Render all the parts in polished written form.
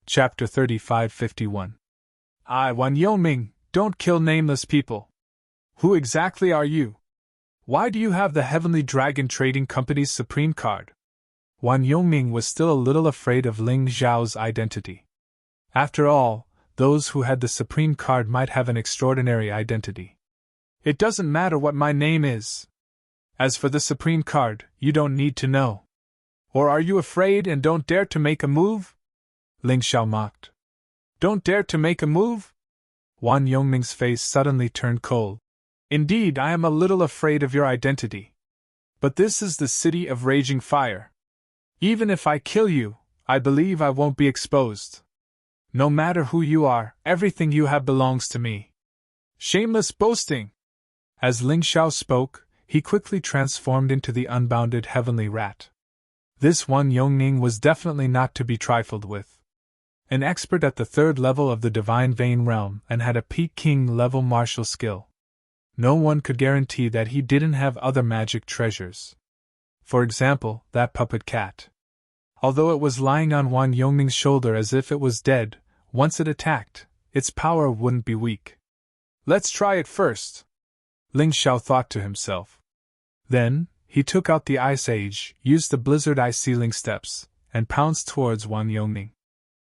Chapter 3551. Wan Yongming, don't kill nameless people. Who exactly are you? Why do you have the Heavenly Dragon Trading Company's Supreme card? Wan Yongming was still a little afraid of Ling Zhao's identity. After all, those who had the Supreme card might have an extraordinary identity. It doesn't matter what my name is. As for the Supreme card, you don't need to know. Or are you afraid and don't dare to make a move? Ling Zhao mocked. Don't dare to make a move? Wan Yongming's face suddenly turned cold. Indeed, I am a little afraid of your identity. But this is the city of raging fire. Even if I kill you, I believe I won't be exposed. No matter who you are, everything you have belongs to me. Shameless boasting! As Ling Zhao spoke, he quickly transformed into the unbounded heavenly rat. This Wan Yongming was definitely not to be trifled with. An expert at the 3rd level of the Divine Vein realm and had a Peking level martial skill. No one could guarantee that he didn't have other magic treasures. For example, that puppet cat. Although it was lying on Wan Yongming's shoulder as if it was dead, once it attacked, its power wouldn't be weak. Let's try it first, Ling Zhao thought to himself. Then, he took out the Ice Age, used the Blizzard Ice Sealing Steps, and pounced towards Wan Yongming.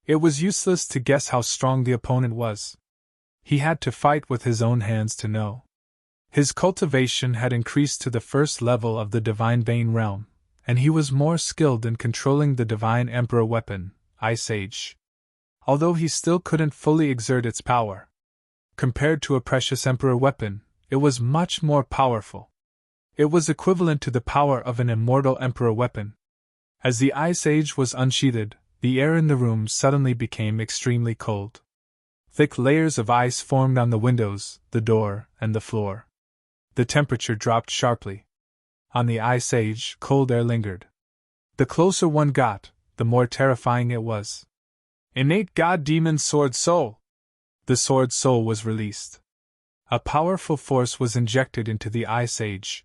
It was useless to guess how strong the opponent was. He had to fight with his own hands to know. His cultivation had increased to the 1st level of the Divine Vein realm, and he was more skilled in controlling the Divine Emperor weapon, Ice Age. Although he still couldn't fully exert its power. Compared to a precious Emperor weapon, it was much more powerful. It was equivalent to the power of an immortal Emperor weapon. As the Ice Age was unsheathed, the air in the room suddenly became extremely cold. Thick layers of ice formed on the windows, the door, and the floor. The temperature dropped sharply. On the Ice Age, cold air lingered. The closer one got, the more terrifying it was. Innate God Demon Sword Soul! The Sword Soul was released. A powerful force was injected into the Ice Age.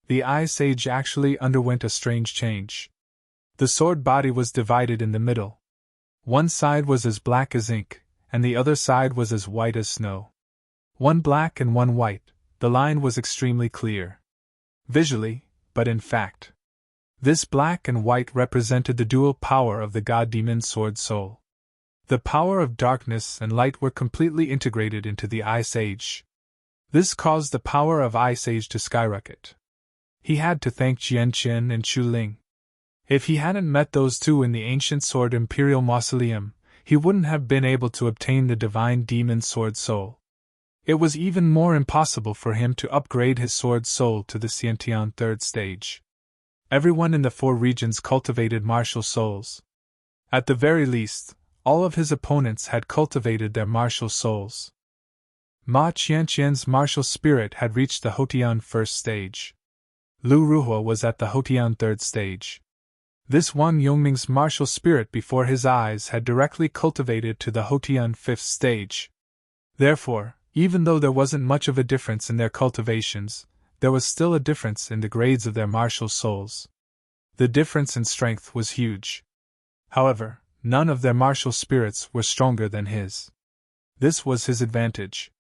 The Ice Age actually underwent a strange change. The sword body was divided in the middle. One side was as black as ink, and the other side was as white as snow. One black and one white, the line was extremely clear. Visually, but in fact. This black and white represented the dual power of the God-Demon Sword Soul. The power of darkness and light were completely integrated into the Ice Age. This caused the power of Ice Age to skyrocket. He had to thank Jian Qin and Chu Ling. If he hadn't met those two in the ancient Sword Imperial Mausoleum, he wouldn't have been able to obtain the Divine Demon Sword Soul. It was even more impossible for him to upgrade his Sword Soul to the Xiantian 3rd stage. Everyone in the 4 regions cultivated martial souls. At the very least, all of his opponents had cultivated their martial souls. Ma Qianqian's martial spirit had reached the Houtian 1st stage. Lu Ruhua was at the Houtian 3rd stage. This Wan Yongming's martial spirit before his eyes had directly cultivated to the Houtian 5th stage. Therefore, even though there wasn't much of a difference in their cultivations, there was still a difference in the grades of their martial souls. The difference in strength was huge. However, none of their martial spirits were stronger than his. This was his advantage.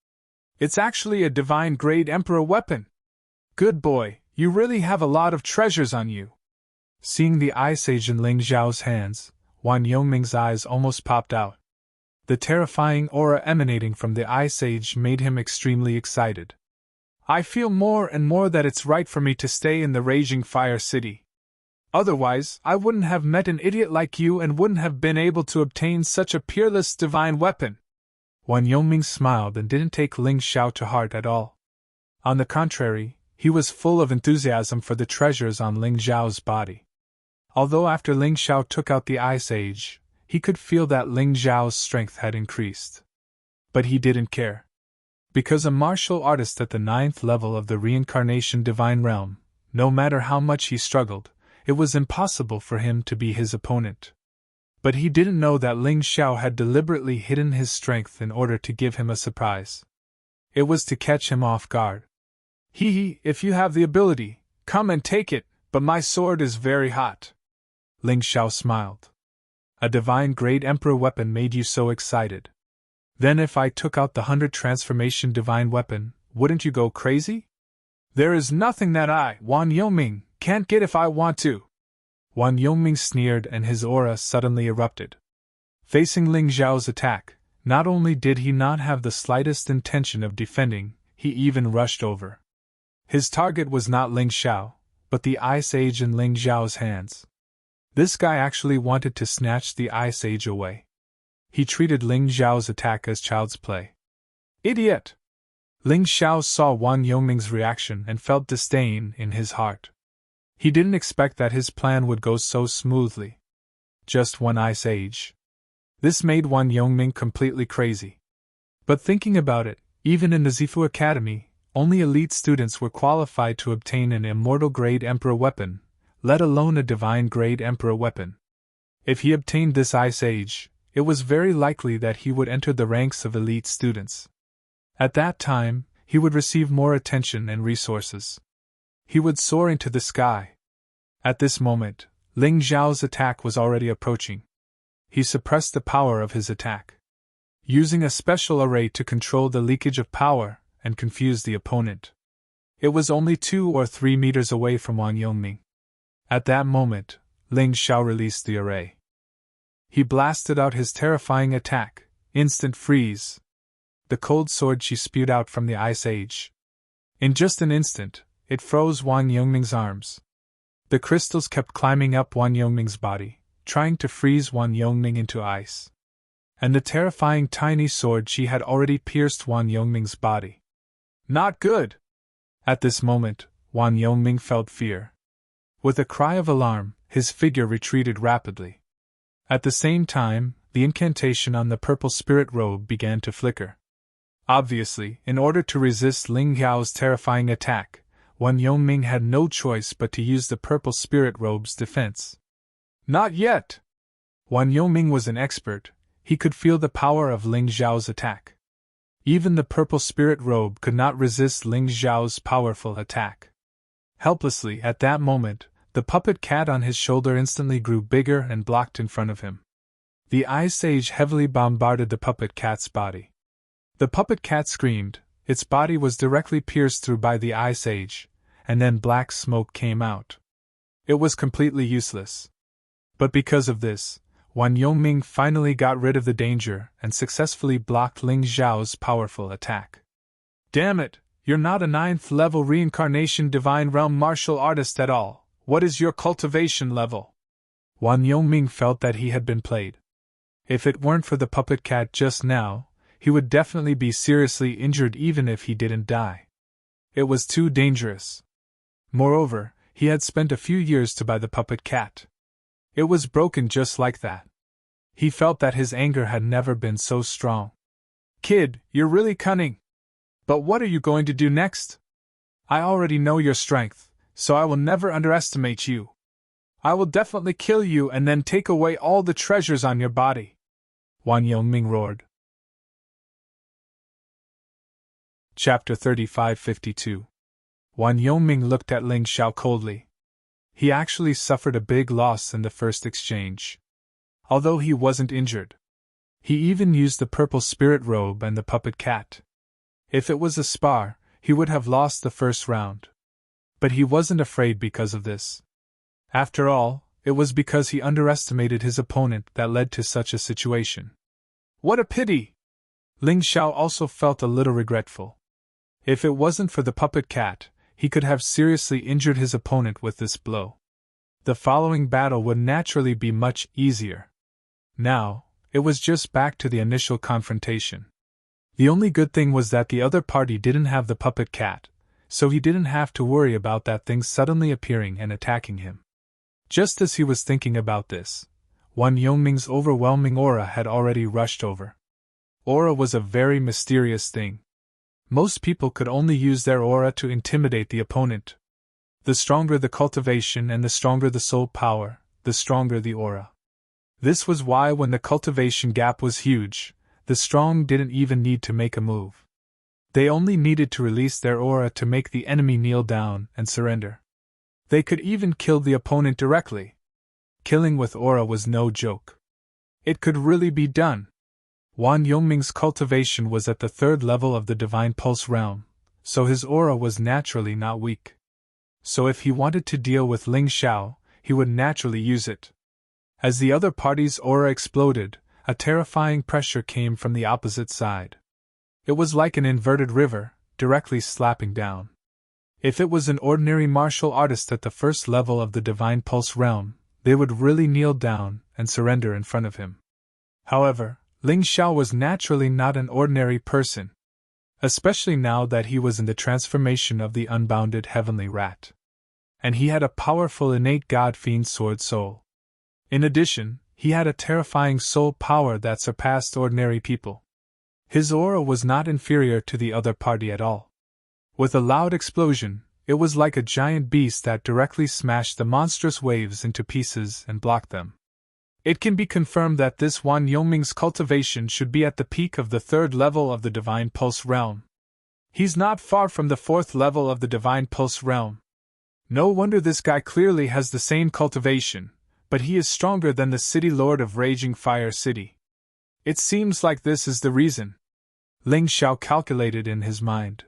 It's actually a divine grade Emperor weapon. Good boy, you really have a lot of treasures on you. Seeing the Ice Age in Ling Zhao's hands, Wan Yongming's eyes almost popped out. The terrifying aura emanating from the Ice Age made him extremely excited. I feel more and more that it's right for me to stay in the Raging Fire City. Otherwise, I wouldn't have met an idiot like you and wouldn't have been able to obtain such a peerless divine weapon. Wan Yongming smiled and didn't take Ling Zhao to heart at all. On the contrary, he was full of enthusiasm for the treasures on Ling Zhao's body. Although after Ling Zhao took out the Ice Age, he could feel that Ling Zhao's strength had increased. But he didn't care. Because a martial artist at the 9th level of the Reincarnation Divine Realm, no matter how much he struggled, it was impossible for him to be his opponent. But he didn't know that Ling Zhao had deliberately hidden his strength in order to give him a surprise. It was to catch him off guard. If you have the ability, come and take it, but my sword is very hot. Ling Zhao smiled. A divine-grade Emperor weapon made you so excited. Then if I took out the 100 transformation divine weapon, wouldn't you go crazy? There is nothing that Wan Yongming, can't get if I want to. Wan Yongming sneered and his aura suddenly erupted. Facing Ling Xiao's attack, not only did he not have the slightest intention of defending, he even rushed over. His target was not Ling Xiao, but the Ice Age in Ling Xiao's hands. This guy actually wanted to snatch the Ice Age away. He treated Ling Xiao's attack as child's play. Idiot! Ling Xiao saw Wan Yongming's reaction and felt disdain in his heart. He didn't expect that his plan would go so smoothly. Just one Ice Age. This made Wan Yongming completely crazy. But thinking about it, even in the Zifu Academy, only elite students were qualified to obtain an immortal-grade Emperor weapon, let alone a divine-grade Emperor weapon. If he obtained this Ice Age, it was very likely that he would enter the ranks of elite students. At that time, he would receive more attention and resources. He would soar into the sky. At this moment, Ling Xiao's attack was already approaching. He suppressed the power of his attack, using a special array to control the leakage of power and confuse the opponent. It was only 2 or 3 meters away from Wan Yongming. At that moment, Ling Xiao released the array. He blasted out his terrifying attack, instant freeze. The cold sword she spewed out from the Ice Age. In just an instant, it froze Wan Yongming's arms. The crystals kept climbing up Wan Yongming's body, trying to freeze Wan Yongming into ice. And the terrifying tiny sword she had already pierced Wan Yongming's body. Not good! At this moment, Wan Yongming felt fear. With a cry of alarm, his figure retreated rapidly. At the same time, the incantation on the purple spirit robe began to flicker. Obviously, in order to resist Ling Xiao's terrifying attack, Wan Yongming had no choice but to use the purple spirit robe's defense. Not yet! Wan Yongming was an expert. He could feel the power of Ling Xiao's attack. Even the purple spirit robe could not resist Ling Xiao's powerful attack. Helplessly, at that moment, the puppet cat on his shoulder instantly grew bigger and blocked in front of him. The Ice Age heavily bombarded the puppet cat's body. The puppet cat screamed, its body was directly pierced through by the Ice Age, and then black smoke came out. It was completely useless. But because of this, Wan Yongming finally got rid of the danger and successfully blocked Ling Xiao's powerful attack. Damn it, you're not a 9th level reincarnation divine realm martial artist at all. What is your cultivation level? Wan Yongming felt that he had been played. If it weren't for the puppet cat just now, he would definitely be seriously injured even if he didn't die. It was too dangerous. Moreover, he had spent a few years to buy the puppet cat. It was broken just like that. He felt that his anger had never been so strong. Kid, you're really cunning. But what are you going to do next? I already know your strength, so I will never underestimate you. I will definitely kill you and then take away all the treasures on your body. Wan Yongming roared. Chapter 3552. Wan Yongming looked at Ling Xiao coldly. He actually suffered a big loss in the first exchange. Although he wasn't injured. He even used the purple spirit robe and the puppet cat. If it was a spar, he would have lost the first round. But he wasn't afraid because of this. After all, it was because he underestimated his opponent that led to such a situation. What a pity! Ling Xiao also felt a little regretful. If it wasn't for the puppet cat, he could have seriously injured his opponent with this blow. The following battle would naturally be much easier. Now, it was just back to the initial confrontation. The only good thing was that the other party didn't have the puppet cat, so he didn't have to worry about that thing suddenly appearing and attacking him. Just as he was thinking about this, Wan Yongming's overwhelming aura had already rushed over. Aura was a very mysterious thing. Most people could only use their aura to intimidate the opponent. The stronger the cultivation and the stronger the soul power, the stronger the aura. This was why when the cultivation gap was huge, the strong didn't even need to make a move. They only needed to release their aura to make the enemy kneel down and surrender. They could even kill the opponent directly. Killing with aura was no joke. It could really be done. Wan Yongming's cultivation was at the third level of the Divine Pulse realm, so his aura was naturally not weak. So if he wanted to deal with Ling Xiao, he would naturally use it. As the other party's aura exploded, a terrifying pressure came from the opposite side. It was like an inverted river, directly slapping down. If it was an ordinary martial artist at the first level of the Divine Pulse realm, they would really kneel down and surrender in front of him. However, Ling Xiao was naturally not an ordinary person, especially now that he was in the transformation of the unbounded heavenly rat. And he had a powerful innate God-fiend sword soul. In addition, he had a terrifying soul power that surpassed ordinary people. His aura was not inferior to the other party at all. With a loud explosion, it was like a giant beast that directly smashed the monstrous waves into pieces and blocked them. It can be confirmed that this Wan Yongming's cultivation should be at the peak of the third level of the Divine Pulse realm. He's not far from the fourth level of the Divine Pulse realm. No wonder this guy clearly has the same cultivation, but he is stronger than the City Lord of Raging Fire City. It seems like this is the reason. Ling Xiao calculated in his mind.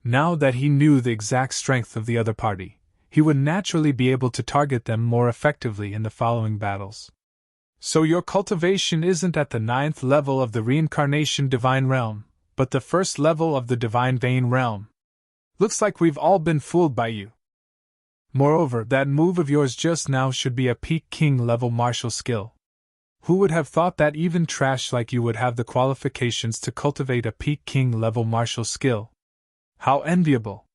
Now that he knew the exact strength of the other party, he would naturally be able to target them more effectively in the following battles. So your cultivation isn't at the 9th level of the Reincarnation Divine Realm, but the 1st level of the Divine Vein Realm. Looks like we've all been fooled by you. Moreover, that move of yours just now should be a peak king level martial skill. Who would have thought that even trash like you would have the qualifications to cultivate a peak king level martial skill? How enviable!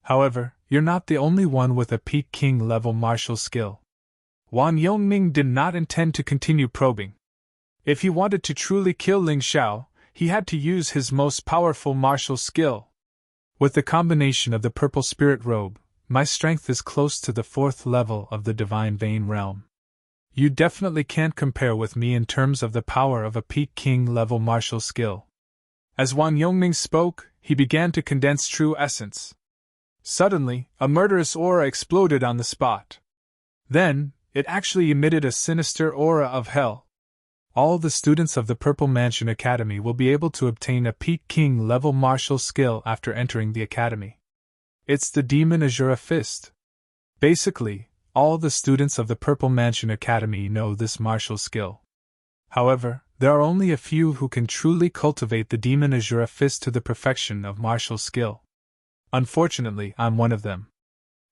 However, you're not the only one with a peak king level martial skill. Wan Yongming did not intend to continue probing. If he wanted to truly kill Ling Xiao, he had to use his most powerful martial skill. With the combination of the purple spirit robe, my strength is close to the 4th level of the Divine Vein realm. You definitely can't compare with me in terms of the power of a peak king level martial skill. As Wan Yongming spoke, he began to condense true essence. Suddenly, a murderous aura exploded on the spot. Then, it actually emitted a sinister aura of hell. All the students of the Purple Mansion Academy will be able to obtain a peak king level martial skill after entering the academy. It's the Demon Azura Fist. Basically, all the students of the Purple Mansion Academy know this martial skill. However, there are only a few who can truly cultivate the Demon Azura Fist to the perfection of martial skill. Unfortunately, I'm one of them.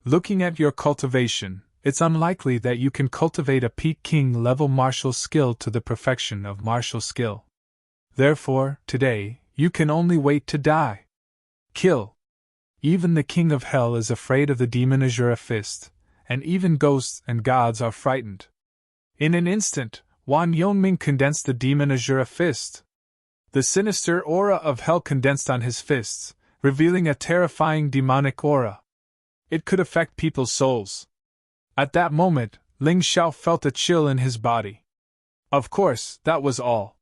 Looking at your cultivation, it's unlikely that you can cultivate a peak king level martial skill to the perfection of martial skill. Therefore, today, you can only wait to die. Kill. Even the King of Hell is afraid of the Demon Azura Fist, and even ghosts and gods are frightened. In an instant, Wan Yongming condensed the Demon Azura Fist. The sinister aura of hell condensed on his fists, revealing a terrifying demonic aura. It could affect people's souls. At that moment, Ling Xiao felt a chill in his body. Of course, that was all.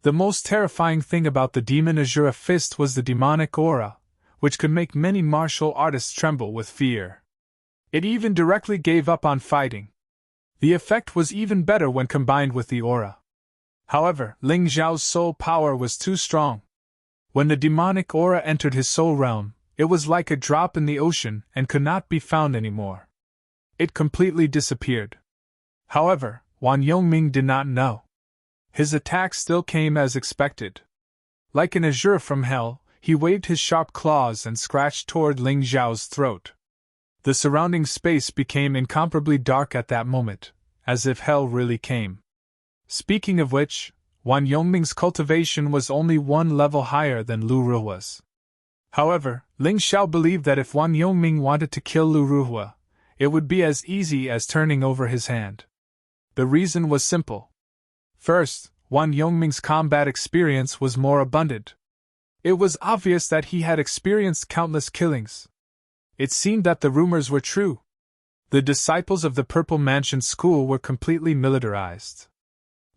The most terrifying thing about the Demon Azura Fist was the demonic aura, which could make many martial artists tremble with fear. It even directly gave up on fighting. The effect was even better when combined with the aura. However, Ling Xiao's soul power was too strong. When the demonic aura entered his soul realm, it was like a drop in the ocean and could not be found anymore. It completely disappeared. However, Wan Yongming did not know. His attack still came as expected. Like an azure from hell, he waved his sharp claws and scratched toward Ling Xiao's throat. The surrounding space became incomparably dark at that moment, as if hell really came. Speaking of which, Wan Yongming's cultivation was only one level higher than Lu Ruhua's. However, Ling Xiao believed that if Wan Yongming wanted to kill Lu Ruhua, it would be as easy as turning over his hand. The reason was simple. First, Wan Yongming's combat experience was more abundant. It was obvious that he had experienced countless killings. It seemed that the rumors were true. The disciples of the Purple Mansion School were completely militarized.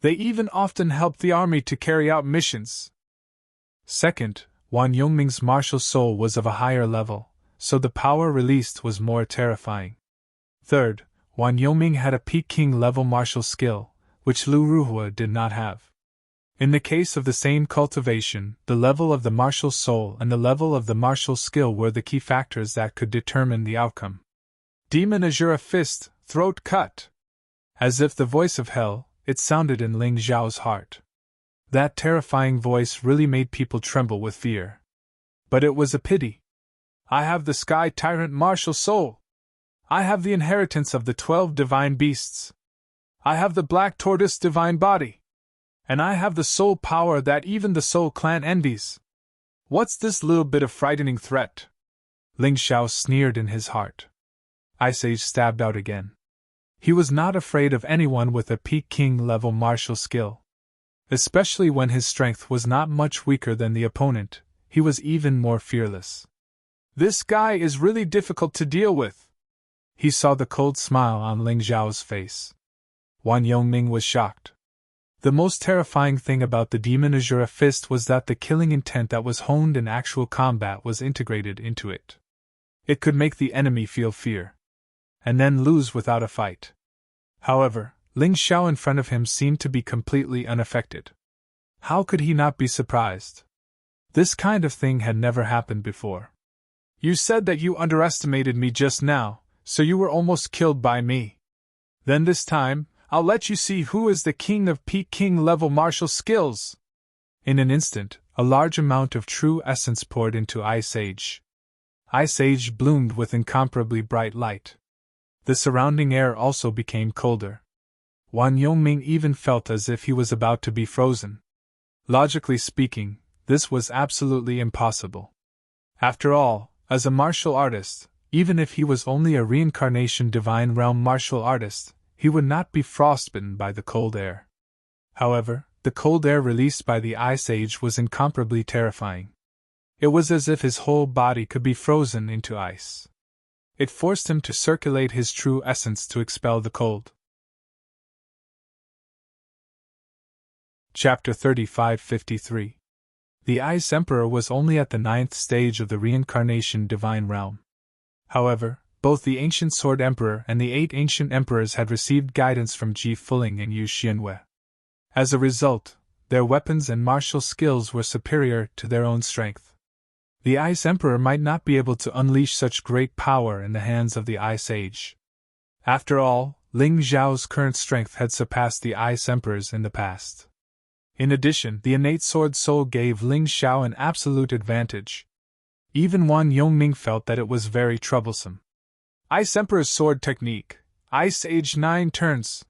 They even often helped the army to carry out missions. Second, Wan Yongming's martial soul was of a higher level, so the power released was more terrifying. Third, Wan Yongming had a peak king level martial skill, which Lu Ruhua did not have. In the case of the same cultivation, the level of the martial soul and the level of the martial skill were the key factors that could determine the outcome. Demon Azura Fist, throat cut! As if the voice of hell, it sounded in Ling Zhao's heart. That terrifying voice really made people tremble with fear. But it was a pity. I have the Sky Tyrant martial soul. I have the inheritance of the 12 divine beasts. I have the Black Tortoise divine body. And I have the soul power that even the Soul Clan envies. What's this little bit of frightening threat? Ling Xiao sneered in his heart. Ice Age stabbed out again. He was not afraid of anyone with a Peking-level martial skill. Especially when his strength was not much weaker than the opponent, he was even more fearless. This guy is really difficult to deal with. He saw the cold smile on Ling Zhao's face. Wan Yongming was shocked. The most terrifying thing about the Demon Azura Fist was that the killing intent that was honed in actual combat was integrated into it. It could make the enemy feel fear, and then lose without a fight. However, Ling Xiao in front of him seemed to be completely unaffected. How could he not be surprised? This kind of thing had never happened before. You said that you underestimated me just now, so you were almost killed by me. Then this time, I'll let you see who is the king of Peking-level martial skills. In an instant, a large amount of true essence poured into Ice Age. Ice Age bloomed with incomparably bright light. The surrounding air also became colder. Wan Yongming even felt as if he was about to be frozen. Logically speaking, this was absolutely impossible. After all, as a martial artist, even if he was only a reincarnation divine realm martial artist, he would not be frostbitten by the cold air. However, the cold air released by the Ice Age was incomparably terrifying. It was as if his whole body could be frozen into ice. It forced him to circulate his true essence to expel the cold. Chapter 3553. The Ice Emperor was only at the 9th stage of the reincarnation divine realm. However, both the Ancient Sword Emperor and the 8 Ancient Emperors had received guidance from Ji Fuling and Yu Xianwei. As a result, their weapons and martial skills were superior to their own strength. The Ice Emperor might not be able to unleash such great power in the hands of the Ice Age. After all, Ling Zhao's current strength had surpassed the Ice Emperor's in the past. In addition, the innate sword soul gave Ling Xiao an absolute advantage. Even Wan Yongming felt that it was very troublesome. Ice Emperor's sword technique, Ice Age 9 turns.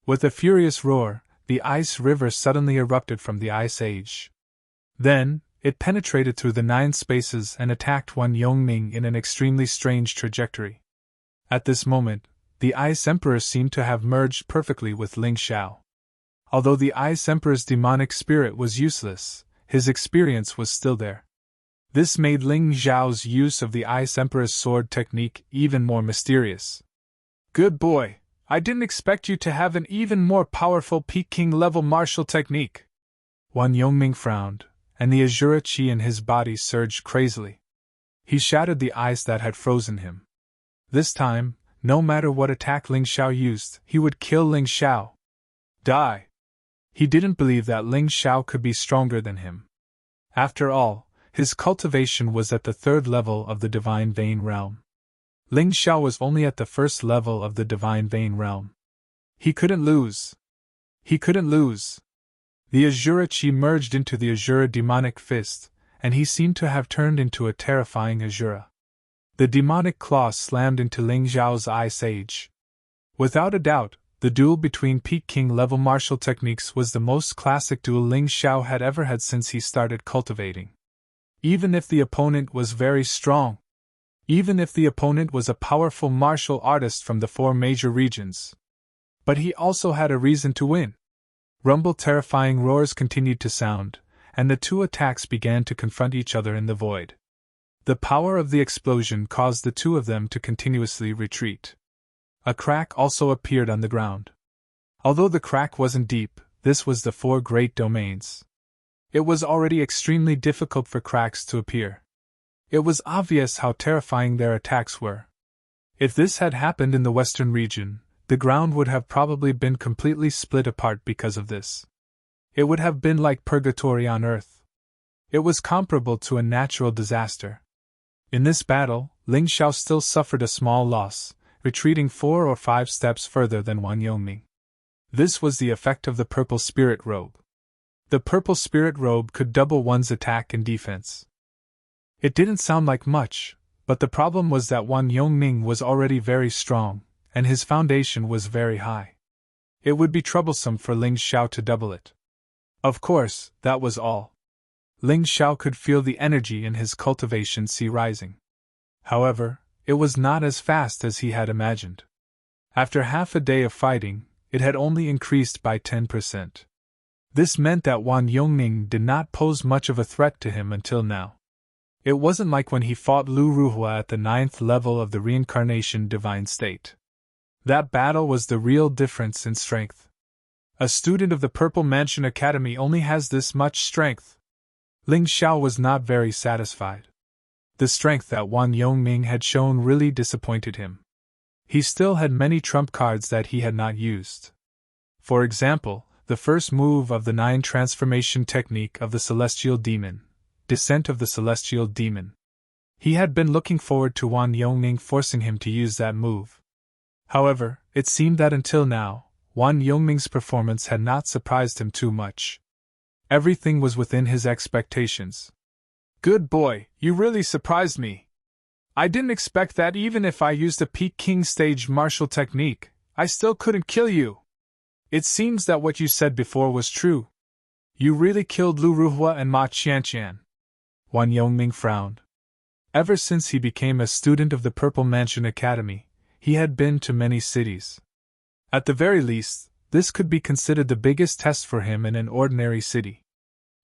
With a furious roar, the ice river suddenly erupted from the Ice Age. Then, it penetrated through the 9 spaces and attacked Wan Yongming in an extremely strange trajectory. At this moment, the Ice Emperor seemed to have merged perfectly with Ling Xiao. Although the Ice Emperor's demonic spirit was useless, his experience was still there. This made Ling Zhao's use of the Ice Emperor's sword technique even more mysterious. Good boy, I didn't expect you to have an even more powerful Peking-level martial technique. Wan Yongming frowned, and the Azura Qi in his body surged crazily. He shattered the ice that had frozen him. This time, no matter what attack Ling Xiao used, he would kill Ling Xiao. Die! He didn't believe that Ling Xiao could be stronger than him. After all, his cultivation was at the 3rd level of the Divine Vein Realm. Ling Xiao was only at the 1st level of the Divine Vein Realm. He couldn't lose. He couldn't lose. The Azura Qi merged into the Azura Demonic Fist, and he seemed to have turned into a terrifying Azura. The demonic claw slammed into Ling Zhao's Ice Age. Without a doubt, the duel between Peking-level martial techniques was the most classic duel Ling Xiao had ever had since he started cultivating. Even if the opponent was very strong, even if the opponent was a powerful martial artist from the 4 major regions. But he also had a reason to win. Rumble terrifying roars continued to sound, and the 2 attacks began to confront each other in the void. The power of the explosion caused the 2 of them to continuously retreat. A crack also appeared on the ground. Although the crack wasn't deep, this was the 4 great domains. It was already extremely difficult for cracks to appear. It was obvious how terrifying their attacks were. If this had happened in the western region, The ground would have probably been completely split apart because of this. It would have been like purgatory on Earth. It was comparable to a natural disaster. In this battle, Ling Xiao still suffered a small loss, retreating 4 or 5 steps further than Wan Yongming. This was the effect of the purple spirit robe. The purple spirit robe could double one's attack and defense. It didn't sound like much, but the problem was that Wan Yongming was already very strong, and his foundation was very high. It would be troublesome for Ling Xiao to double it. Of course, that was all. Ling Xiao could feel the energy in his cultivation sea rising. However, it was not as fast as he had imagined. After half a day of fighting, it had only increased by 10%. This meant that Wan Yongming did not pose much of a threat to him until now. It wasn't like when he fought Lu Ruhua at the 9th level of the reincarnation divine state. That battle was the real difference in strength. A student of the Purple Mansion Academy only has this much strength. Ling Xiao was not very satisfied. The strength that Wan Yongming had shown really disappointed him. He still had many trump cards that he had not used. For example, the first move of the 9 transformation technique of the Celestial Demon, Descent of the Celestial Demon. He had been looking forward to Wan Yongming forcing him to use that move. However, it seemed that until now, Wan Yongming's performance had not surprised him too much. Everything was within his expectations. Good boy, you really surprised me. I didn't expect that even if I used a Peak King stage martial technique, I still couldn't kill you. It seems that what you said before was true. You really killed Lu Ruhua and Ma Qianqian. Wan Yongming frowned. Ever since he became a student of the Purple Mansion Academy, he had been to many cities. At the very least, this could be considered the biggest test for him in an ordinary city.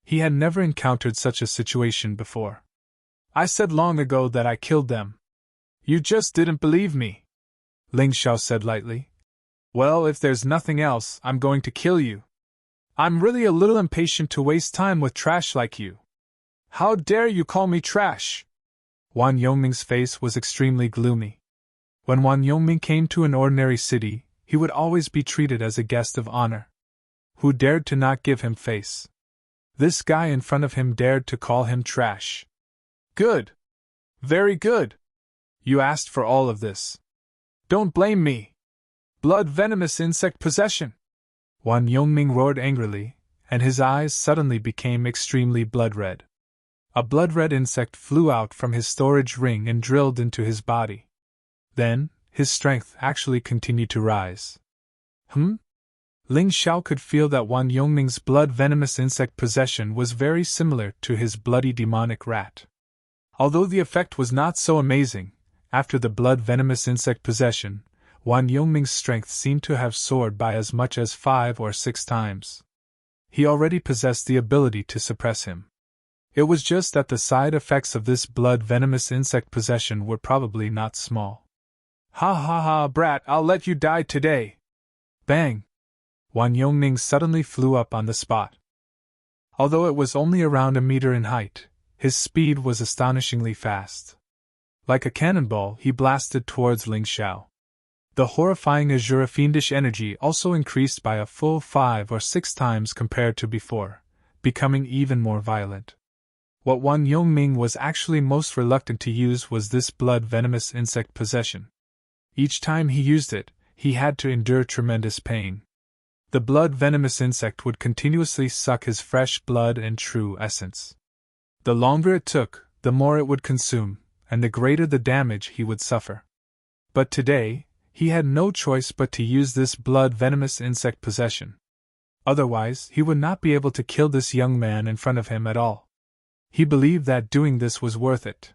He had never encountered such a situation before. I said long ago that I killed them. You just didn't believe me. Ling Xiao said lightly. Well, if there's nothing else, I'm going to kill you. I'm really a little impatient to waste time with trash like you. How dare you call me trash? Wan Yongming's face was extremely gloomy. When Wan Yongming came to an ordinary city, he would always be treated as a guest of honor. Who dared to not give him face? This guy in front of him dared to call him trash. Good. Very good. You asked for all of this. Don't blame me. Blood venomous insect possession. Wan Yongming roared angrily, and his eyes suddenly became extremely blood-red. A blood-red insect flew out from his storage ring and drilled into his body. Then, his strength actually continued to rise. Ling Xiao could feel that Wan Yongming's blood-venomous insect possession was very similar to his bloody demonic rat. Although the effect was not so amazing, after the blood-venomous insect possession, Wan Yongming's strength seemed to have soared by as much as 5 or 6 times. He already possessed the ability to suppress him. It was just that the side effects of this blood-venomous insect possession were probably not small. Ha ha ha, brat, I'll let you die today. Bang! Wan Yongming suddenly flew up on the spot. Although it was only around a meter in height, his speed was astonishingly fast. Like a cannonball, he blasted towards Ling Xiao. The horrifying azure fiendish energy also increased by a full 5 or 6 times compared to before, becoming even more violent. What Wan Yongming was actually most reluctant to use was this blood-venomous insect possession. Each time he used it, he had to endure tremendous pain. The blood-venomous insect would continuously suck his fresh blood and true essence. The longer it took, the more it would consume, and the greater the damage he would suffer. But today, he had no choice but to use this blood-venomous insect possession. Otherwise, he would not be able to kill this young man in front of him at all. He believed that doing this was worth it.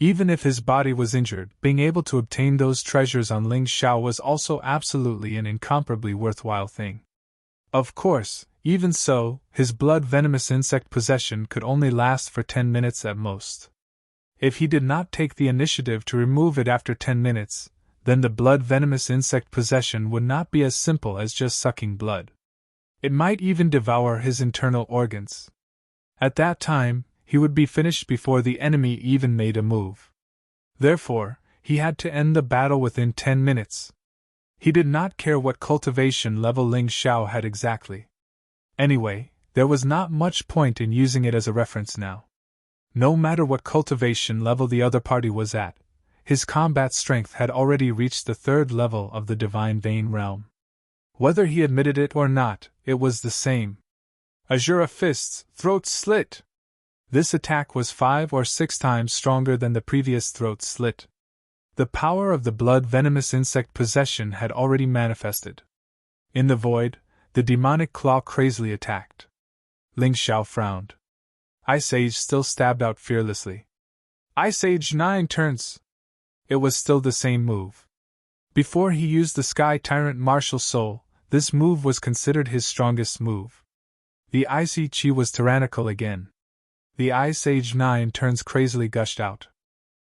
Even if his body was injured, being able to obtain those treasures on Ling Xiao was also absolutely an incomparably worthwhile thing. Of course, even so, his blood-venomous insect possession could only last for 10 minutes at most. If he did not take the initiative to remove it after 10 minutes, then the blood-venomous insect possession would not be as simple as just sucking blood. It might even devour his internal organs. At that time, he would be finished before the enemy even made a move. Therefore, he had to end the battle within 10 minutes. He did not care what cultivation level Ling Xiao had exactly. Anyway, there was not much point in using it as a reference now. No matter what cultivation level the other party was at, his combat strength had already reached the 3rd level of the Divine Vein realm. Whether he admitted it or not, it was the same. Azura Fist's throat slit. This attack was 5 or 6 times stronger than the previous throat slit. The power of the blood-venomous insect possession had already manifested. In the void, the demonic claw crazily attacked. Ling Xiao frowned. Ice Age still stabbed out fearlessly. Ice Age 9 turns. It was still the same move. Before he used the Sky Tyrant Martial Soul, this move was considered his strongest move. The Icy Chi was tyrannical again. The Ice Age 9 turns crazily gushed out.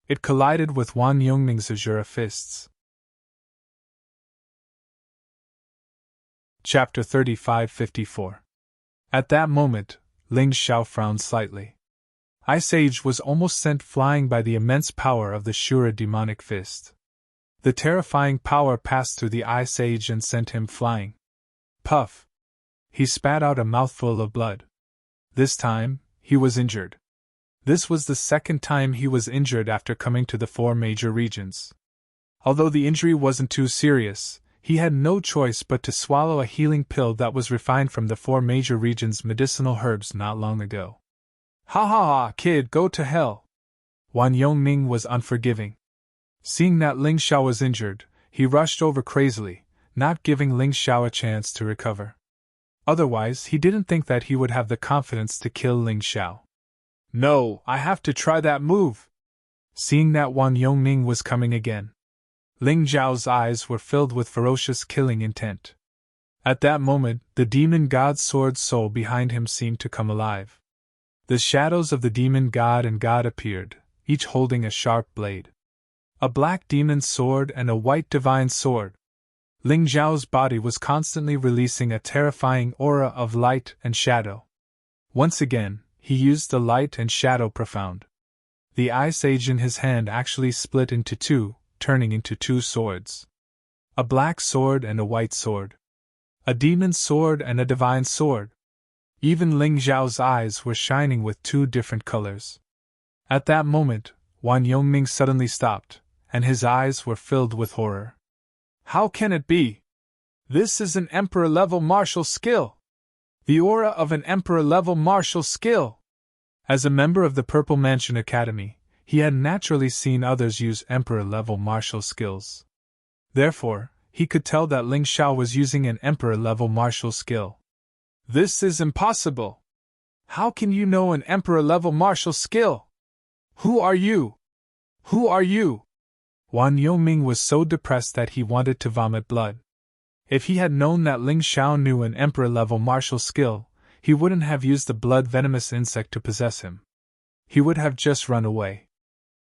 It collided with Wan Yongming's Azura Fists. Chapter 3554. At that moment, Ling Xiao frowned slightly. Ice Age was almost sent flying by the immense power of the Shura demonic fist. The terrifying power passed through the Ice Age and sent him flying. Puff! He spat out a mouthful of blood. This time, he was injured. This was the 2nd time he was injured after coming to the 4 major regions. Although the injury wasn't too serious, he had no choice but to swallow a healing pill that was refined from the 4 major regions' medicinal herbs not long ago. Ha ha ha, kid, go to hell! Wan Yongming was unforgiving. Seeing that Ling Xiao was injured, he rushed over crazily, not giving Ling Xiao a chance to recover. Otherwise, he didn't think that he would have the confidence to kill Ling Xiao. No, I have to try that move! Seeing that Wan Yongming was coming again, Ling Xiao's eyes were filled with ferocious killing intent. At that moment, the demon god's sword soul behind him seemed to come alive. The shadows of the demon god and god appeared, each holding a sharp blade. A black demon sword and a white divine sword. Ling Xiao's body was constantly releasing a terrifying aura of light and shadow. Once again, he used the light and shadow profound. The Ice Age in his hand actually split into 2, turning into 2 swords. A black sword and a white sword. A demon sword and a divine sword. Even Ling Xiao's eyes were shining with 2 different colors. At that moment, Wan Yongming suddenly stopped, and his eyes were filled with horror. How can it be? This is an Emperor-level martial skill! The aura of an Emperor-level martial skill! As a member of the Purple Mansion Academy, he had naturally seen others use Emperor-level martial skills. Therefore, he could tell that Ling Xiao was using an Emperor-level martial skill. This is impossible! How can you know an Emperor-level martial skill? Who are you? Who are you? Wan Yongming was so depressed that he wanted to vomit blood. If he had known that Ling Xiao knew an Emperor-level martial skill, he wouldn't have used the blood-venomous insect to possess him. He would have just run away.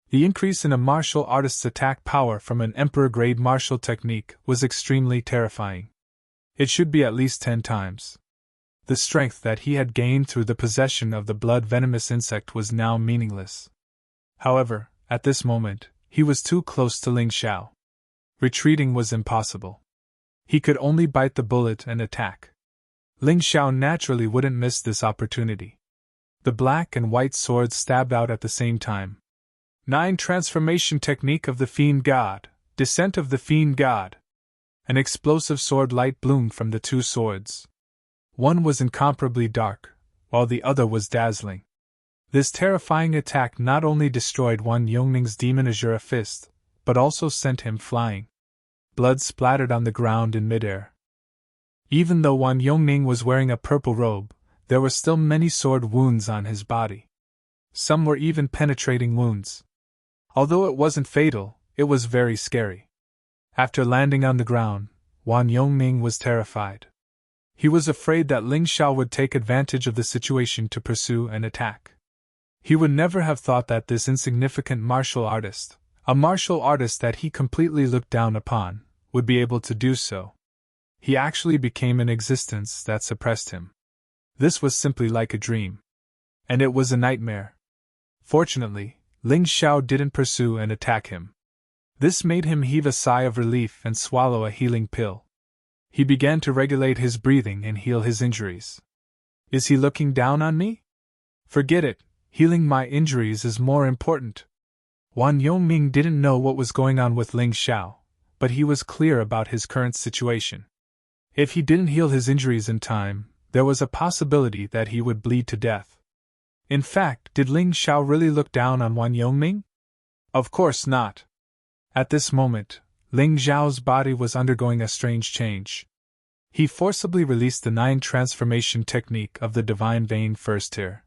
The increase in a martial artist's attack power from an Emperor-grade martial technique was extremely terrifying. It should be at least 10 times. The strength that he had gained through the possession of the blood-venomous insect was now meaningless. However, at this moment, he was too close to Ling Xiao. Retreating was impossible. He could only bite the bullet and attack. Ling Xiao naturally wouldn't miss this opportunity. The black and white swords stabbed out at the same time. 9 Transformation Technique of the Fiend God, Descent of the Fiend God. An explosive sword light bloomed from the 2 swords. One was incomparably dark, while the other was dazzling. This terrifying attack not only destroyed Wan Yongming's demon Azura fist, but also sent him flying. Blood splattered on the ground in midair. Even though Wan Yongming was wearing a purple robe, there were still many sword wounds on his body. Some were even penetrating wounds. Although it wasn't fatal, it was very scary. After landing on the ground, Wan Yongming was terrified. He was afraid that Ling Xiao would take advantage of the situation to pursue and attack. He would never have thought that this insignificant martial artist, a martial artist that he completely looked down upon, would be able to do so. He actually became an existence that suppressed him. This was simply like a dream. And it was a nightmare. Fortunately, Ling Xiao didn't pursue and attack him. This made him heave a sigh of relief and swallow a healing pill. He began to regulate his breathing and heal his injuries. Is he looking down on me? Forget it, healing my injuries is more important. Wan Yongming didn't know what was going on with Ling Xiao, but he was clear about his current situation. If he didn't heal his injuries in time, there was a possibility that he would bleed to death. In fact, did Ling Xiao really look down on Wan Yongming? Of course not. At this moment, Ling Xiao's body was undergoing a strange change. He forcibly released the 9 transformation technique of the Divine Vein First Tier.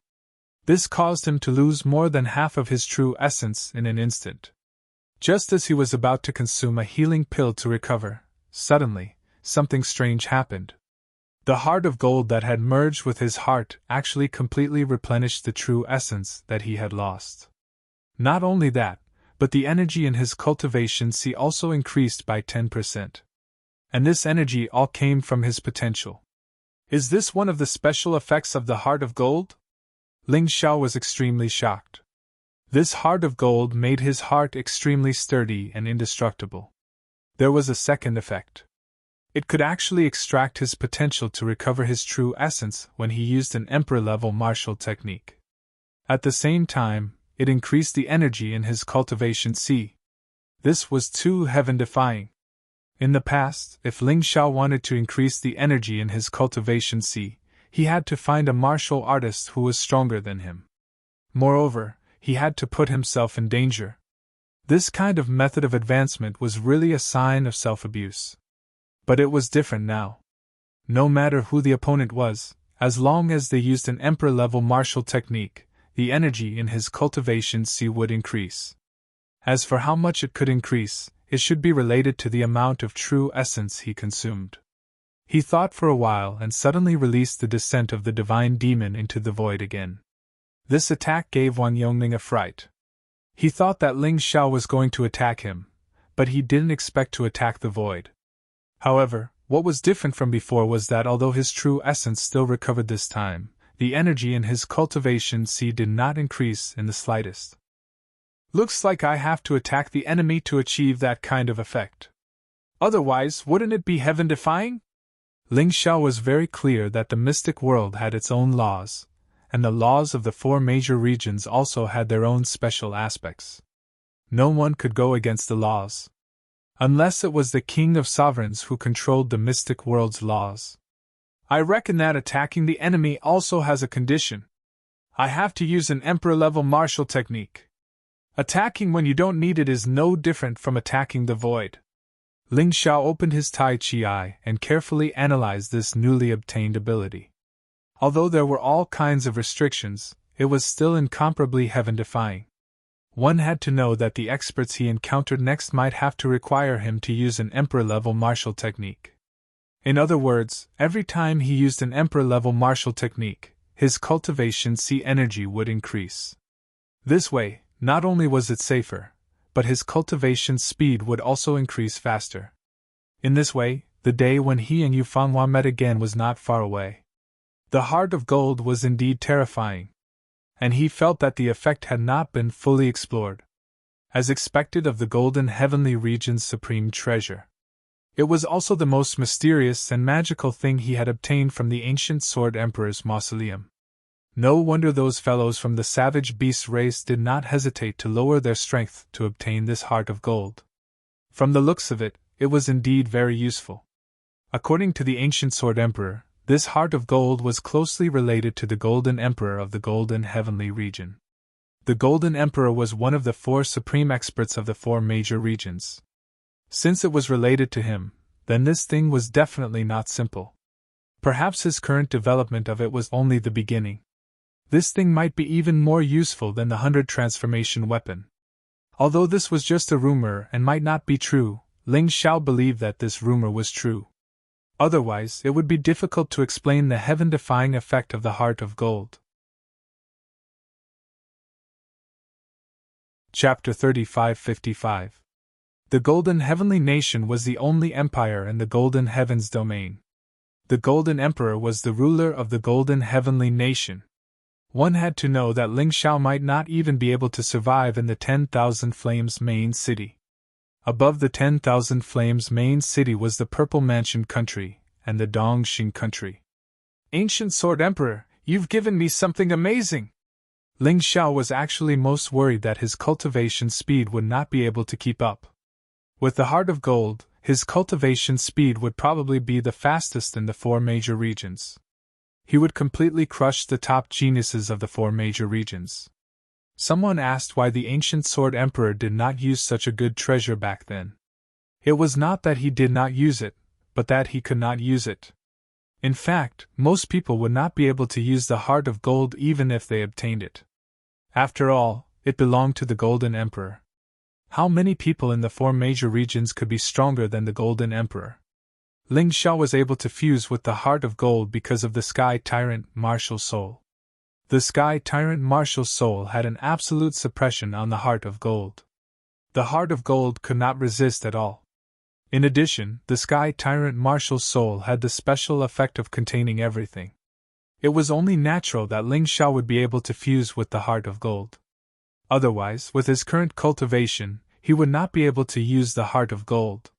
This caused him to lose more than half of his true essence in an instant. Just as he was about to consume a healing pill to recover, suddenly, something strange happened. The heart of gold that had merged with his heart actually completely replenished the true essence that he had lost. Not only that, but the energy in his cultivation C also increased by 10%. And this energy all came from his potential. Is this one of the special effects of the heart of gold? Ling Xiao was extremely shocked. This heart of gold made his heart extremely sturdy and indestructible. There was a second effect. It could actually extract his potential to recover his true essence when he used an emperor-level martial technique. At the same time, it increased the energy in his cultivation C. This was too heaven-defying. In the past, if Ling Xiao wanted to increase the energy in his cultivation C, he had to find a martial artist who was stronger than him. Moreover, he had to put himself in danger. This kind of method of advancement was really a sign of self-abuse. But it was different now. No matter who the opponent was, as long as they used an emperor-level martial technique, the energy in his cultivation C would increase. As for how much it could increase, it should be related to the amount of true essence he consumed. He thought for a while and suddenly released the descent of the divine demon into the void again. This attack gave Wan Yongming a fright. He thought that Ling Xiao was going to attack him, but he didn't expect to attack the void. However, what was different from before was that although his true essence still recovered this time, the energy in his cultivation C did not increase in the slightest. Looks like I have to attack the enemy to achieve that kind of effect. Otherwise, wouldn't it be heaven-defying? Ling Xiao was very clear that the mystic world had its own laws, and the laws of the 4 major regions also had their own special aspects. No one could go against the laws. Unless it was the king of sovereigns who controlled the mystic world's laws. I reckon that attacking the enemy also has a condition. I have to use an emperor-level martial technique. Attacking when you don't need it is no different from attacking the void. Ling Xiao opened his Tai Chi eye and carefully analyzed this newly obtained ability. Although there were all kinds of restrictions, it was still incomparably heaven-defying. One had to know that the experts he encountered next might have to require him to use an emperor-level martial technique. In other words, every time he used an emperor-level martial technique, his cultivation C energy would increase. This way, not only was it safer, but his cultivation speed would also increase faster. In this way, the day when he and Yu Fanghua met again was not far away. The heart of gold was indeed terrifying, and he felt that the effect had not been fully explored. As expected of the golden heavenly region's supreme treasure, it was also the most mysterious and magical thing he had obtained from the ancient Sword Emperor's mausoleum. No wonder those fellows from the savage beast race did not hesitate to lower their strength to obtain this heart of gold. From the looks of it, it was indeed very useful. According to the ancient Sword Emperor, this heart of gold was closely related to the Golden Emperor of the Golden Heavenly Region. The Golden Emperor was one of the 4 supreme experts of the 4 major regions. Since it was related to him, then this thing was definitely not simple. Perhaps his current development of it was only the beginning. This thing might be even more useful than the 100 transformation weapon. Although this was just a rumor and might not be true, Ling Xiao believed that this rumor was true. Otherwise, it would be difficult to explain the heaven-defying effect of the heart of gold. Chapter 3555. The Golden Heavenly Nation was the only empire in the Golden Heavens domain. The Golden Emperor was the ruler of the Golden Heavenly Nation. One had to know that Ling Xiao might not even be able to survive in the 10,000 Flames main city. Above the 10,000 Flames main city was the Purple Mansion country, and the Dongxing country. Ancient Sword Emperor, you've given me something amazing! Ling Xiao was actually most worried that his cultivation speed would not be able to keep up. With the Heart of Gold, his cultivation speed would probably be the fastest in the 4 major regions. He would completely crush the top geniuses of the 4 major regions. Someone asked why the Ancient Sword Emperor did not use such a good treasure back then. It was not that he did not use it, but that he could not use it. In fact, most people would not be able to use the Heart of Gold even if they obtained it. After all, it belonged to the Golden Emperor. How many people in the 4 major regions could be stronger than the Golden Emperor? Ling Xiao was able to fuse with the Heart of Gold because of the Sky Tyrant Martial Soul. The Sky Tyrant Martial Soul had an absolute suppression on the Heart of Gold. The Heart of Gold could not resist at all. In addition, the Sky Tyrant Martial Soul had the special effect of containing everything. It was only natural that Ling Xiao would be able to fuse with the Heart of Gold. Otherwise, with his current cultivation, he would not be able to use the Heart of Gold.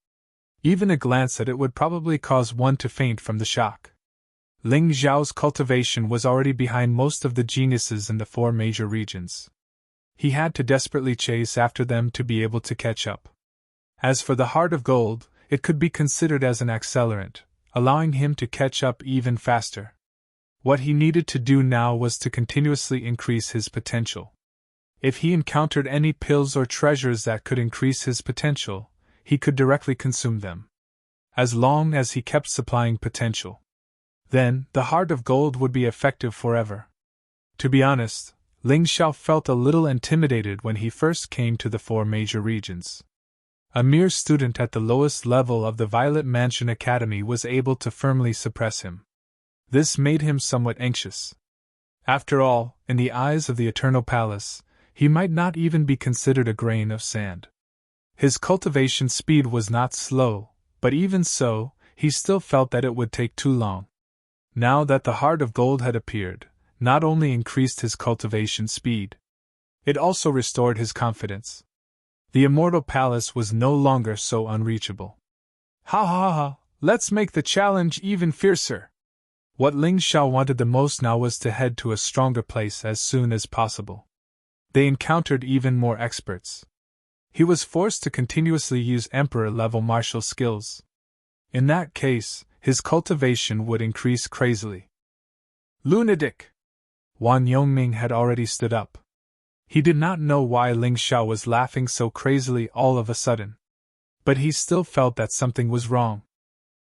Even a glance at it would probably cause one to faint from the shock. Ling Xiao's cultivation was already behind most of the geniuses in the 4 major regions. He had to desperately chase after them to be able to catch up. As for the Heart of Gold, it could be considered as an accelerant, allowing him to catch up even faster. What he needed to do now was to continuously increase his potential. If he encountered any pills or treasures that could increase his potential, he could directly consume them. As long as he kept supplying potential, then the Heart of Gold would be effective forever. To be honest, Ling Xiao felt a little intimidated when he first came to the 4 major regions. A mere student at the lowest level of the Violet Mansion Academy was able to firmly suppress him. This made him somewhat anxious. After all, in the eyes of the Eternal Palace, he might not even be considered a grain of sand. His cultivation speed was not slow, but even so, he still felt that it would take too long. Now that the Heart of Gold had appeared, not only increased his cultivation speed, it also restored his confidence. The Immortal Palace was no longer so unreachable. Ha ha ha, let's make the challenge even fiercer. What Ling Xiao wanted the most now was to head to a stronger place as soon as possible. They encountered even more experts. He was forced to continuously use Emperor-level martial skills. In that case, his cultivation would increase crazily. Lunatic! Wan Yongming had already stood up. He did not know why Ling Xiao was laughing so crazily all of a sudden. But he still felt that something was wrong.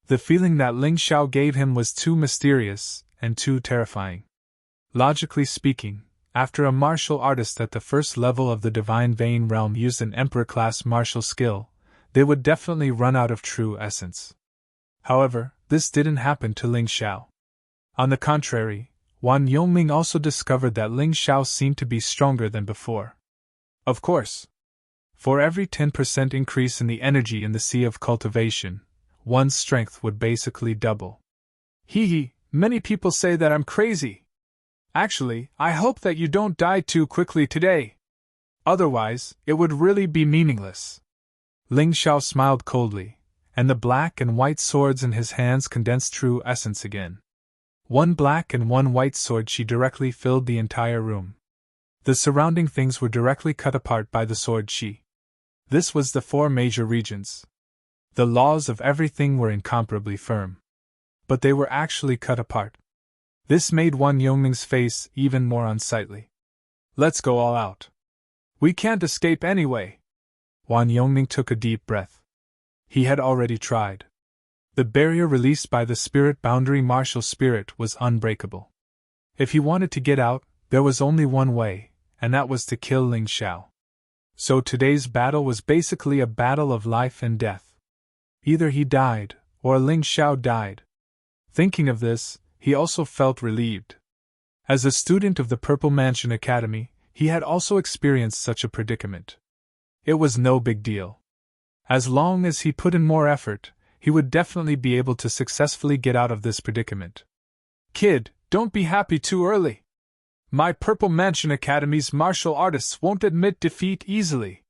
The feeling that Ling Xiao gave him was too mysterious and too terrifying. Logically speaking, after a martial artist at the first level of the Divine Vein realm used an Emperor-class martial skill, they would definitely run out of true essence. However, this didn't happen to Ling Xiao. On the contrary, Wan Yongming also discovered that Ling Xiao seemed to be stronger than before. Of course. For every 10% increase in the energy in the Sea of Cultivation, one's strength would basically double. Hee, many people say that I'm crazy. Actually, I hope that you don't die too quickly today. Otherwise, it would really be meaningless. Ling Xiao smiled coldly, and the black and white swords in his hands condensed true essence again. One black and one white sword she directly filled the entire room. The surrounding things were directly cut apart by the sword chi. This was the 4 major regions. The laws of everything were incomparably firm. But they were actually cut apart. This made Wan Yongming's face even more unsightly. Let's go all out. We can't escape anyway. Wan Yongming took a deep breath. He had already tried. The barrier released by the spirit boundary martial spirit was unbreakable. If he wanted to get out, there was only one way, and that was to kill Ling Xiao. So today's battle was basically a battle of life and death. Either he died, or Ling Xiao died. Thinking of this, he also felt relieved. As a student of the Purple Mansion Academy, he had also experienced such a predicament. It was no big deal. As long as he put in more effort, he would definitely be able to successfully get out of this predicament. Kid, don't be happy too early. My Purple Mansion Academy's martial artists won't admit defeat easily.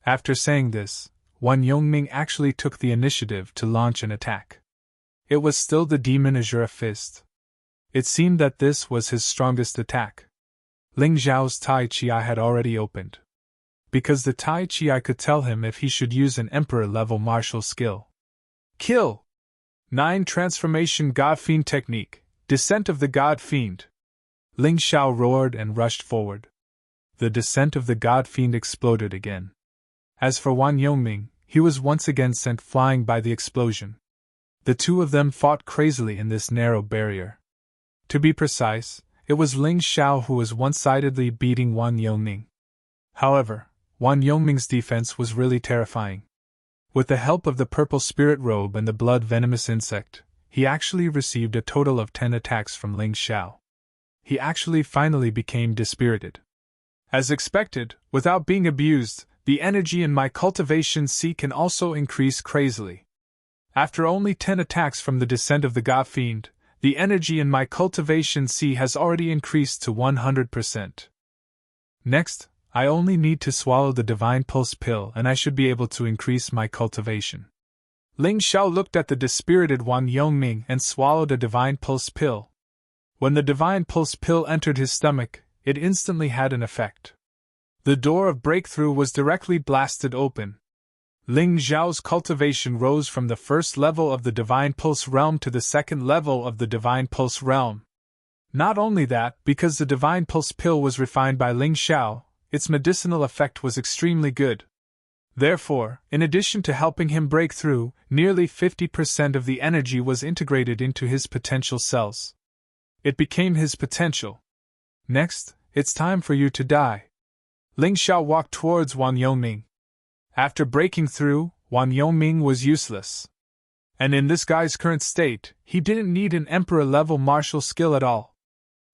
After saying this, Wan Yongming actually took the initiative to launch an attack. It was still the demon Azure Fist. It seemed that this was his strongest attack. Ling Zhao's Tai Chi had already opened. Because the Tai Chi could tell him if he should use an Emperor-level martial skill. Kill! 9 Transformation God Fiend Technique, Descent of the God Fiend. Ling Xiao roared and rushed forward. The Descent of the God Fiend exploded again. As for Wan Yongming, he was once again sent flying by the explosion. The two of them fought crazily in this narrow barrier. To be precise, it was Ling Xiao who was one-sidedly beating Wan Yongming. However, Wan Yongming's defense was really terrifying. With the help of the purple spirit robe and the blood-venomous insect, he actually received a total of 10 attacks from Ling Xiao. He actually finally became dispirited. As expected, without being abused, the energy in my cultivation C can also increase crazily. After only 10 attacks from the Descent of the God Fiend, the energy in my cultivation C has already increased to 100%. Next, I only need to swallow the Divine Pulse pill and I should be able to increase my cultivation. Ling Xiao looked at the dispirited Wan Yongming and swallowed a Divine Pulse pill. When the Divine Pulse pill entered his stomach, it instantly had an effect. The door of breakthrough was directly blasted open. Ling Zhao's cultivation rose from the first level of the Divine Pulse realm to the second level of the Divine Pulse realm. Not only that, because the Divine Pulse pill was refined by Ling Xiao, its medicinal effect was extremely good. Therefore, in addition to helping him break through, nearly 50% of the energy was integrated into his potential cells. It became his potential. Next, it's time for you to die. Ling Xiao walked towards Wan Yongming. After breaking through, Wan Yongming was useless. And in this guy's current state, he didn't need an Emperor-level martial skill at all.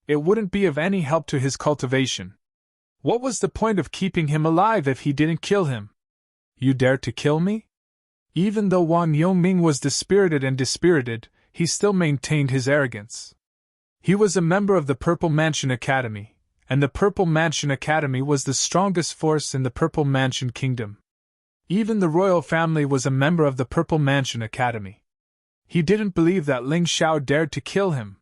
It wouldn't be of any help to his cultivation. What was the point of keeping him alive if he didn't kill him? You dare to kill me? Even though Wan Yongming was dispirited, he still maintained his arrogance. He was a member of the Purple Mansion Academy, and the Purple Mansion Academy was the strongest force in the Purple Mansion Kingdom. Even the royal family was a member of the Purple Mansion Academy. He didn't believe that Ling Xiao dared to kill him.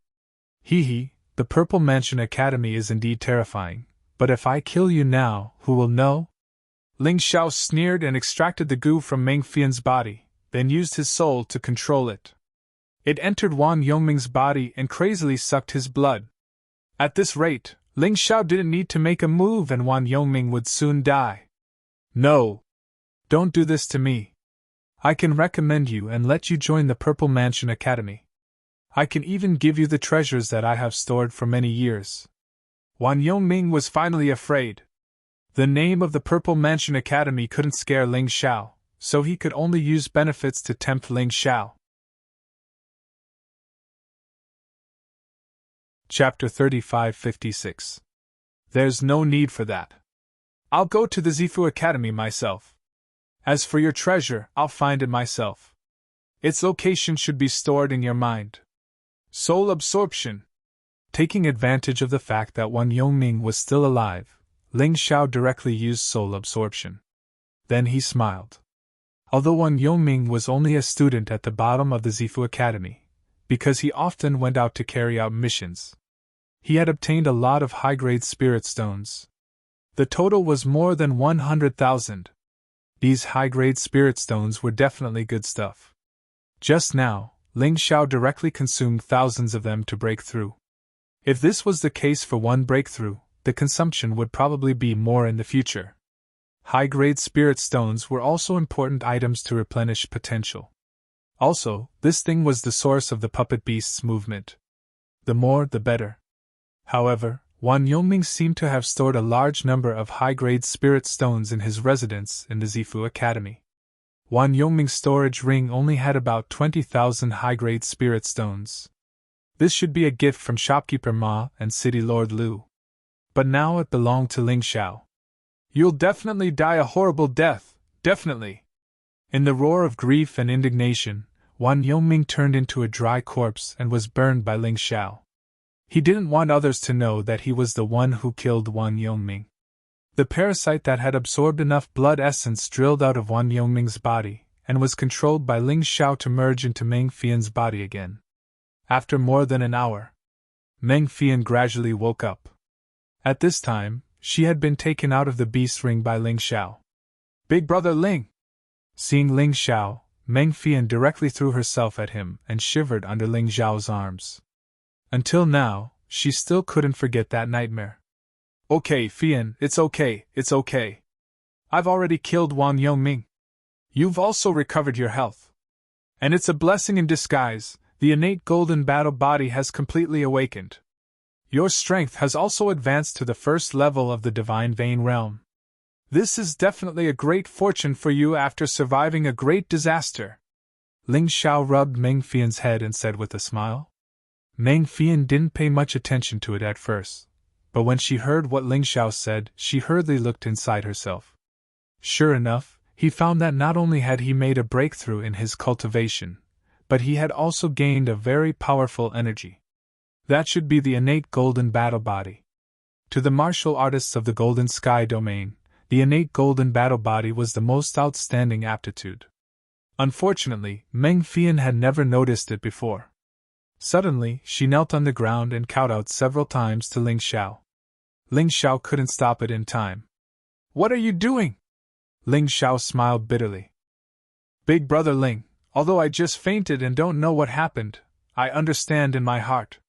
The Purple Mansion Academy is indeed terrifying, but if I kill you now, who will know? Ling Xiao sneered and extracted the goo from Meng Fian's body, then used his soul to control it. It entered Wan Yongming's body and crazily sucked his blood. At this rate, Ling Xiao didn't need to make a move and Wan Yongming would soon die. No! Don't do this to me. I can recommend you and let you join the Purple Mansion Academy. I can even give you the treasures that I have stored for many years. Wan Yongming was finally afraid. The name of the Purple Mansion Academy couldn't scare Ling Xiao, so he could only use benefits to tempt Ling Xiao. Chapter 3556. There's no need for that. I'll go to the Zifu Academy myself. As for your treasure, I'll find it myself. Its location should be stored in your mind. Soul absorption. Taking advantage of the fact that Wan Yongming was still alive, Ling Xiao directly used soul absorption. Then he smiled. Although Wan Yongming was only a student at the bottom of the Zifu Academy, because he often went out to carry out missions, he had obtained a lot of high-grade spirit stones. The total was more than 100,000. These high-grade spirit stones were definitely good stuff. Just now, Ling Xiao directly consumed thousands of them to break through. If this was the case for one breakthrough, the consumption would probably be more in the future. High-grade spirit stones were also important items to replenish potential. Also, this thing was the source of the puppet beast's movement. The more, the better. However, Wan Yongming seemed to have stored a large number of high-grade spirit stones in his residence in the Zifu Academy. Wan Yongming's storage ring only had about 20,000 high-grade spirit stones. This should be a gift from shopkeeper Ma and City Lord Lu. But now it belonged to Ling Xiao. You'll definitely die a horrible death, definitely. In the roar of grief and indignation, Wan Yongming turned into a dry corpse and was burned by Ling Xiao. He didn't want others to know that he was the one who killed Wan Yongming. The parasite that had absorbed enough blood essence drilled out of Wan Yongming's body, and was controlled by Ling Xiao to merge into Meng Fian's body again. After more than an hour, Meng Fian gradually woke up. At this time, she had been taken out of the beast ring by Ling Xiao. Big brother Ling! Seeing Ling Xiao, Meng Fian directly threw herself at him and shivered under Ling Xiao's arms. Until now, she still couldn't forget that nightmare. Okay, Fian, it's okay. I've already killed Wan Yongming. You've also recovered your health. And it's a blessing in disguise, the innate golden battle body has completely awakened. Your strength has also advanced to the first level of the divine vein realm. This is definitely a great fortune for you after surviving a great disaster. Ling Xiao rubbed Meng Fian's head and said with a smile. Meng Fian didn't pay much attention to it at first, but when she heard what Ling Xiao said, she hurriedly looked inside herself. Sure enough, he found that not only had he made a breakthrough in his cultivation, but he had also gained a very powerful energy. That should be the innate golden battle body. To the martial artists of the Golden Sky domain, the innate golden battle body was the most outstanding aptitude. Unfortunately, Meng Fian had never noticed it before. Suddenly, she knelt on the ground and kowtowed several times to Ling Xiao. Ling Xiao couldn't stop it in time. What are you doing? Ling Xiao smiled bitterly. Big brother Ling, although I just fainted and don't know what happened, I understand in my heart.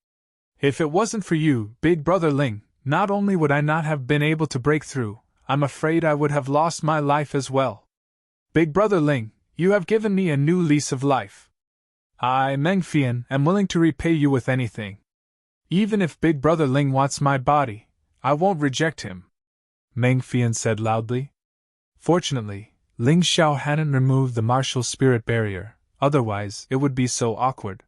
If it wasn't for you, big brother Ling, not only would I not have been able to break through, I'm afraid I would have lost my life as well. Big brother Ling, you have given me a new lease of life. I, Meng Fian, am willing to repay you with anything. Even if big brother Ling wants my body, I won't reject him, Meng Fian said loudly. Fortunately, Ling Xiao hadn't removed the martial spirit barrier, otherwise it would be so awkward.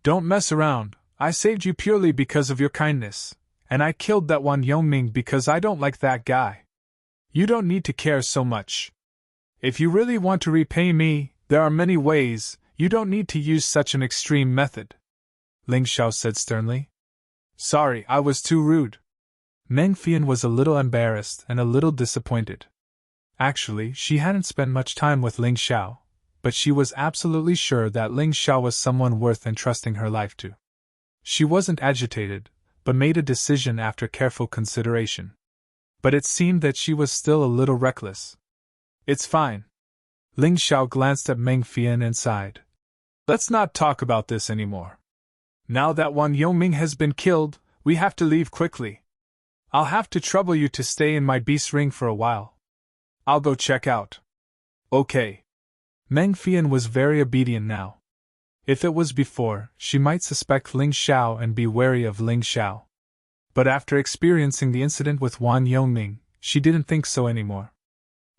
Don't mess around, I saved you purely because of your kindness, and I killed that Wan Yongming because I don't like that guy. You don't need to care so much. If you really want to repay me, there are many ways, you don't need to use such an extreme method, Ling Xiao said sternly. Sorry, I was too rude. Meng Fian was a little embarrassed and a little disappointed. Actually, she hadn't spent much time with Ling Xiao, but she was absolutely sure that Ling Xiao was someone worth entrusting her life to. She wasn't agitated, but made a decision after careful consideration. But it seemed that she was still a little reckless. It's fine. Ling Xiao glanced at Meng Fian and sighed. Let's not talk about this anymore. Now that Wan Yongming has been killed, we have to leave quickly. I'll have to trouble you to stay in my beast ring for a while. I'll go check out. Okay. Meng Fian was very obedient now. If it was before, she might suspect Ling Xiao and be wary of Ling Xiao. But after experiencing the incident with Wan Yongming, she didn't think so anymore.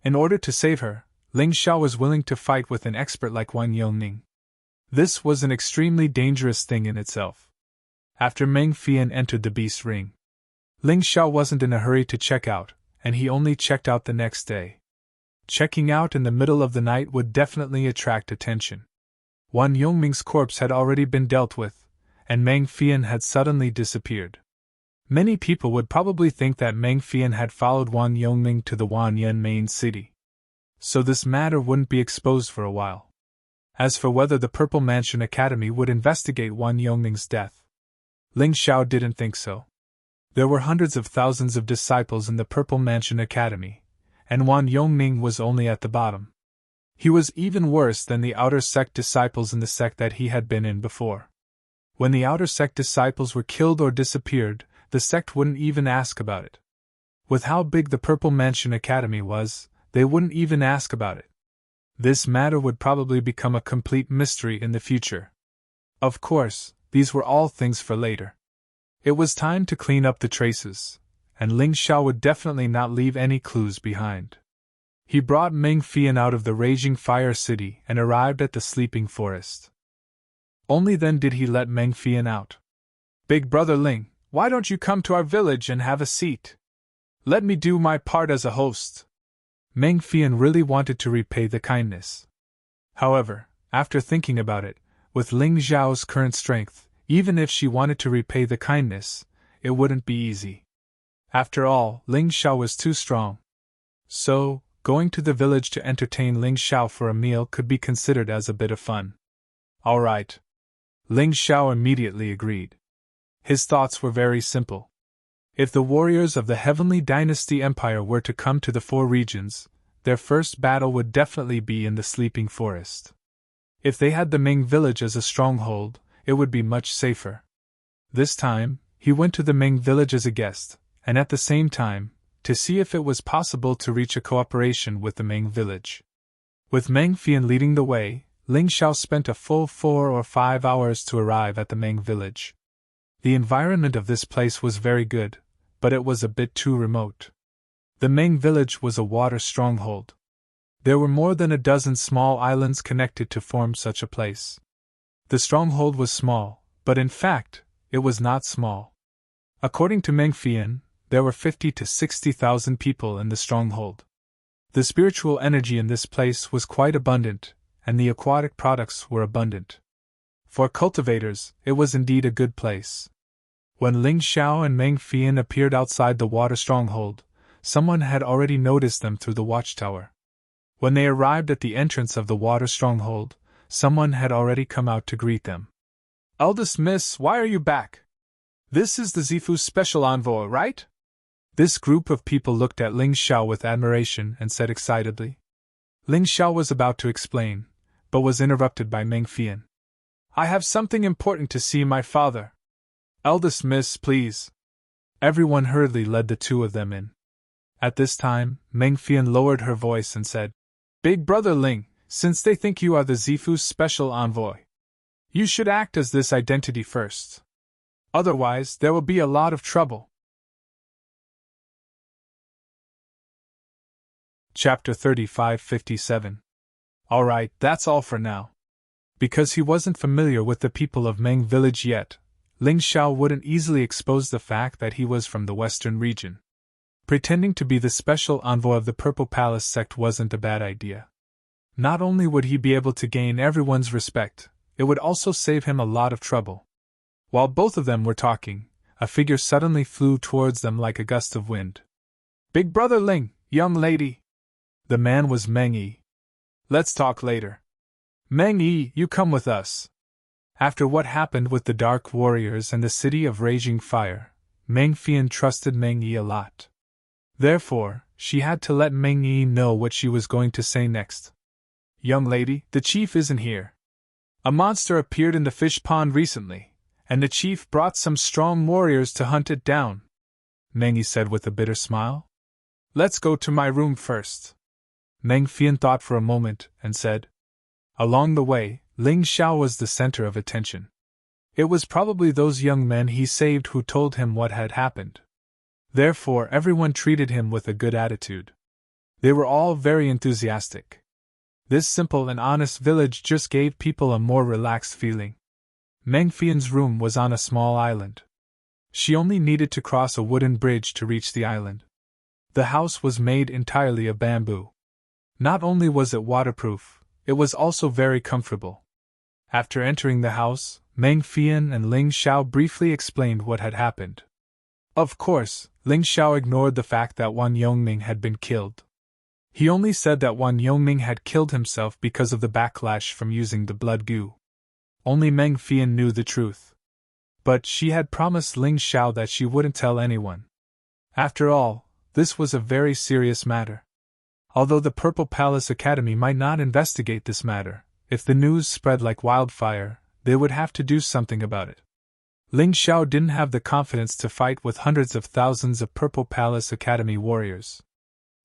In order to save her, Ling Xiao was willing to fight with an expert like Wan Yongming. This was an extremely dangerous thing in itself. After Meng Fian entered the beast ring, Ling Xiao wasn't in a hurry to check out, and he only checked out the next day. Checking out in the middle of the night would definitely attract attention. Wan Yongming's corpse had already been dealt with, and Meng Fian had suddenly disappeared. Many people would probably think that Meng Fian had followed Wan Yongming to the Wanyan main city. So this matter wouldn't be exposed for a while. As for whether the Purple Mansion Academy would investigate Wan Yongming's death, Ling Xiao didn't think so. There were hundreds of thousands of disciples in the Purple Mansion Academy, and Wan Yongming was only at the bottom. He was even worse than the outer sect disciples in the sect that he had been in before. When the outer sect disciples were killed or disappeared, the sect wouldn't even ask about it. With how big the Purple Mansion Academy was, they wouldn't even ask about it. This matter would probably become a complete mystery in the future. Of course, these were all things for later. It was time to clean up the traces, and Ling Xiao would definitely not leave any clues behind. He brought Meng Fian out of the raging fire city and arrived at the sleeping forest. Only then did he let Meng Fian out. Big brother Ling, why don't you come to our village and have a seat? Let me do my part as a host. Meng Fian really wanted to repay the kindness. However, after thinking about it, with Ling Xiao's current strength, even if she wanted to repay the kindness, it wouldn't be easy. After all, Ling Xiao was too strong. So, going to the village to entertain Ling Xiao for a meal could be considered as a bit of fun. All right. Ling Xiao immediately agreed. His thoughts were very simple. If the warriors of the Heavenly Dynasty Empire were to come to the four regions, their first battle would definitely be in the Sleeping Forest. If they had the Ming village as a stronghold, it would be much safer. This time, he went to the Ming village as a guest, and at the same time, to see if it was possible to reach a cooperation with the Ming village. With Meng Fian leading the way, Ling Xiao spent a full 4 or 5 hours to arrive at the Ming village. The environment of this place was very good, but it was a bit too remote. The Ming village was a water stronghold. There were more than a dozen small islands connected to form such a place. The stronghold was small, but in fact, it was not small. According to Meng Fian, there were 50 to 60,000 people in the stronghold. The spiritual energy in this place was quite abundant, and the aquatic products were abundant. For cultivators, it was indeed a good place. When Ling Xiao and Meng Fian appeared outside the water stronghold, someone had already noticed them through the watchtower. When they arrived at the entrance of the water stronghold, someone had already come out to greet them. "Eldest Miss, why are you back? This is the Zifu's special envoy, right?" This group of people looked at Ling Xiao with admiration and said excitedly. Ling Xiao was about to explain, but was interrupted by Meng Fian. "I have something important to see my father." "Eldest Miss, please." Everyone hurriedly led the two of them in. At this time, Meng Fian lowered her voice and said, "Big brother Ling, since they think you are the Zifu's special envoy, you should act as this identity first. Otherwise, there will be a lot of trouble." Chapter 35-57. Alright, that's all for now. Because he wasn't familiar with the people of Meng village yet, Ling Xiao wouldn't easily expose the fact that he was from the western region. Pretending to be the special envoy of the Purple Palace sect wasn't a bad idea. Not only would he be able to gain everyone's respect, it would also save him a lot of trouble. While both of them were talking, a figure suddenly flew towards them like a gust of wind. "Big brother Ling, young lady." The man was Meng Yi. "Let's talk later. Meng Yi, you come with us." After what happened with the Dark Warriors and the City of Raging Fire, Meng Fian trusted Meng Yi a lot. Therefore, she had to let Meng Yi know what she was going to say next. "Young lady, the chief isn't here. A monster appeared in the fish pond recently, and the chief brought some strong warriors to hunt it down," Meng Yi said with a bitter smile. "Let's go to my room first." Meng Fian thought for a moment and said. Along the way, Ling Xiao was the center of attention. It was probably those young men he saved who told him what had happened. Therefore, everyone treated him with a good attitude. They were all very enthusiastic. This simple and honest village just gave people a more relaxed feeling. Meng Fian's room was on a small island. She only needed to cross a wooden bridge to reach the island. The house was made entirely of bamboo. Not only was it waterproof, it was also very comfortable. After entering the house, Meng Fian and Ling Xiao briefly explained what had happened. Of course, Ling Xiao ignored the fact that Wan Yongming had been killed. He only said that Wan Yongming had killed himself because of the backlash from using the blood goo. Only Meng Fian knew the truth. But she had promised Ling Xiao that she wouldn't tell anyone. After all, this was a very serious matter. Although the Purple Palace Academy might not investigate this matter, if the news spread like wildfire, they would have to do something about it. Ling Xiao didn't have the confidence to fight with hundreds of thousands of Purple Palace Academy warriors.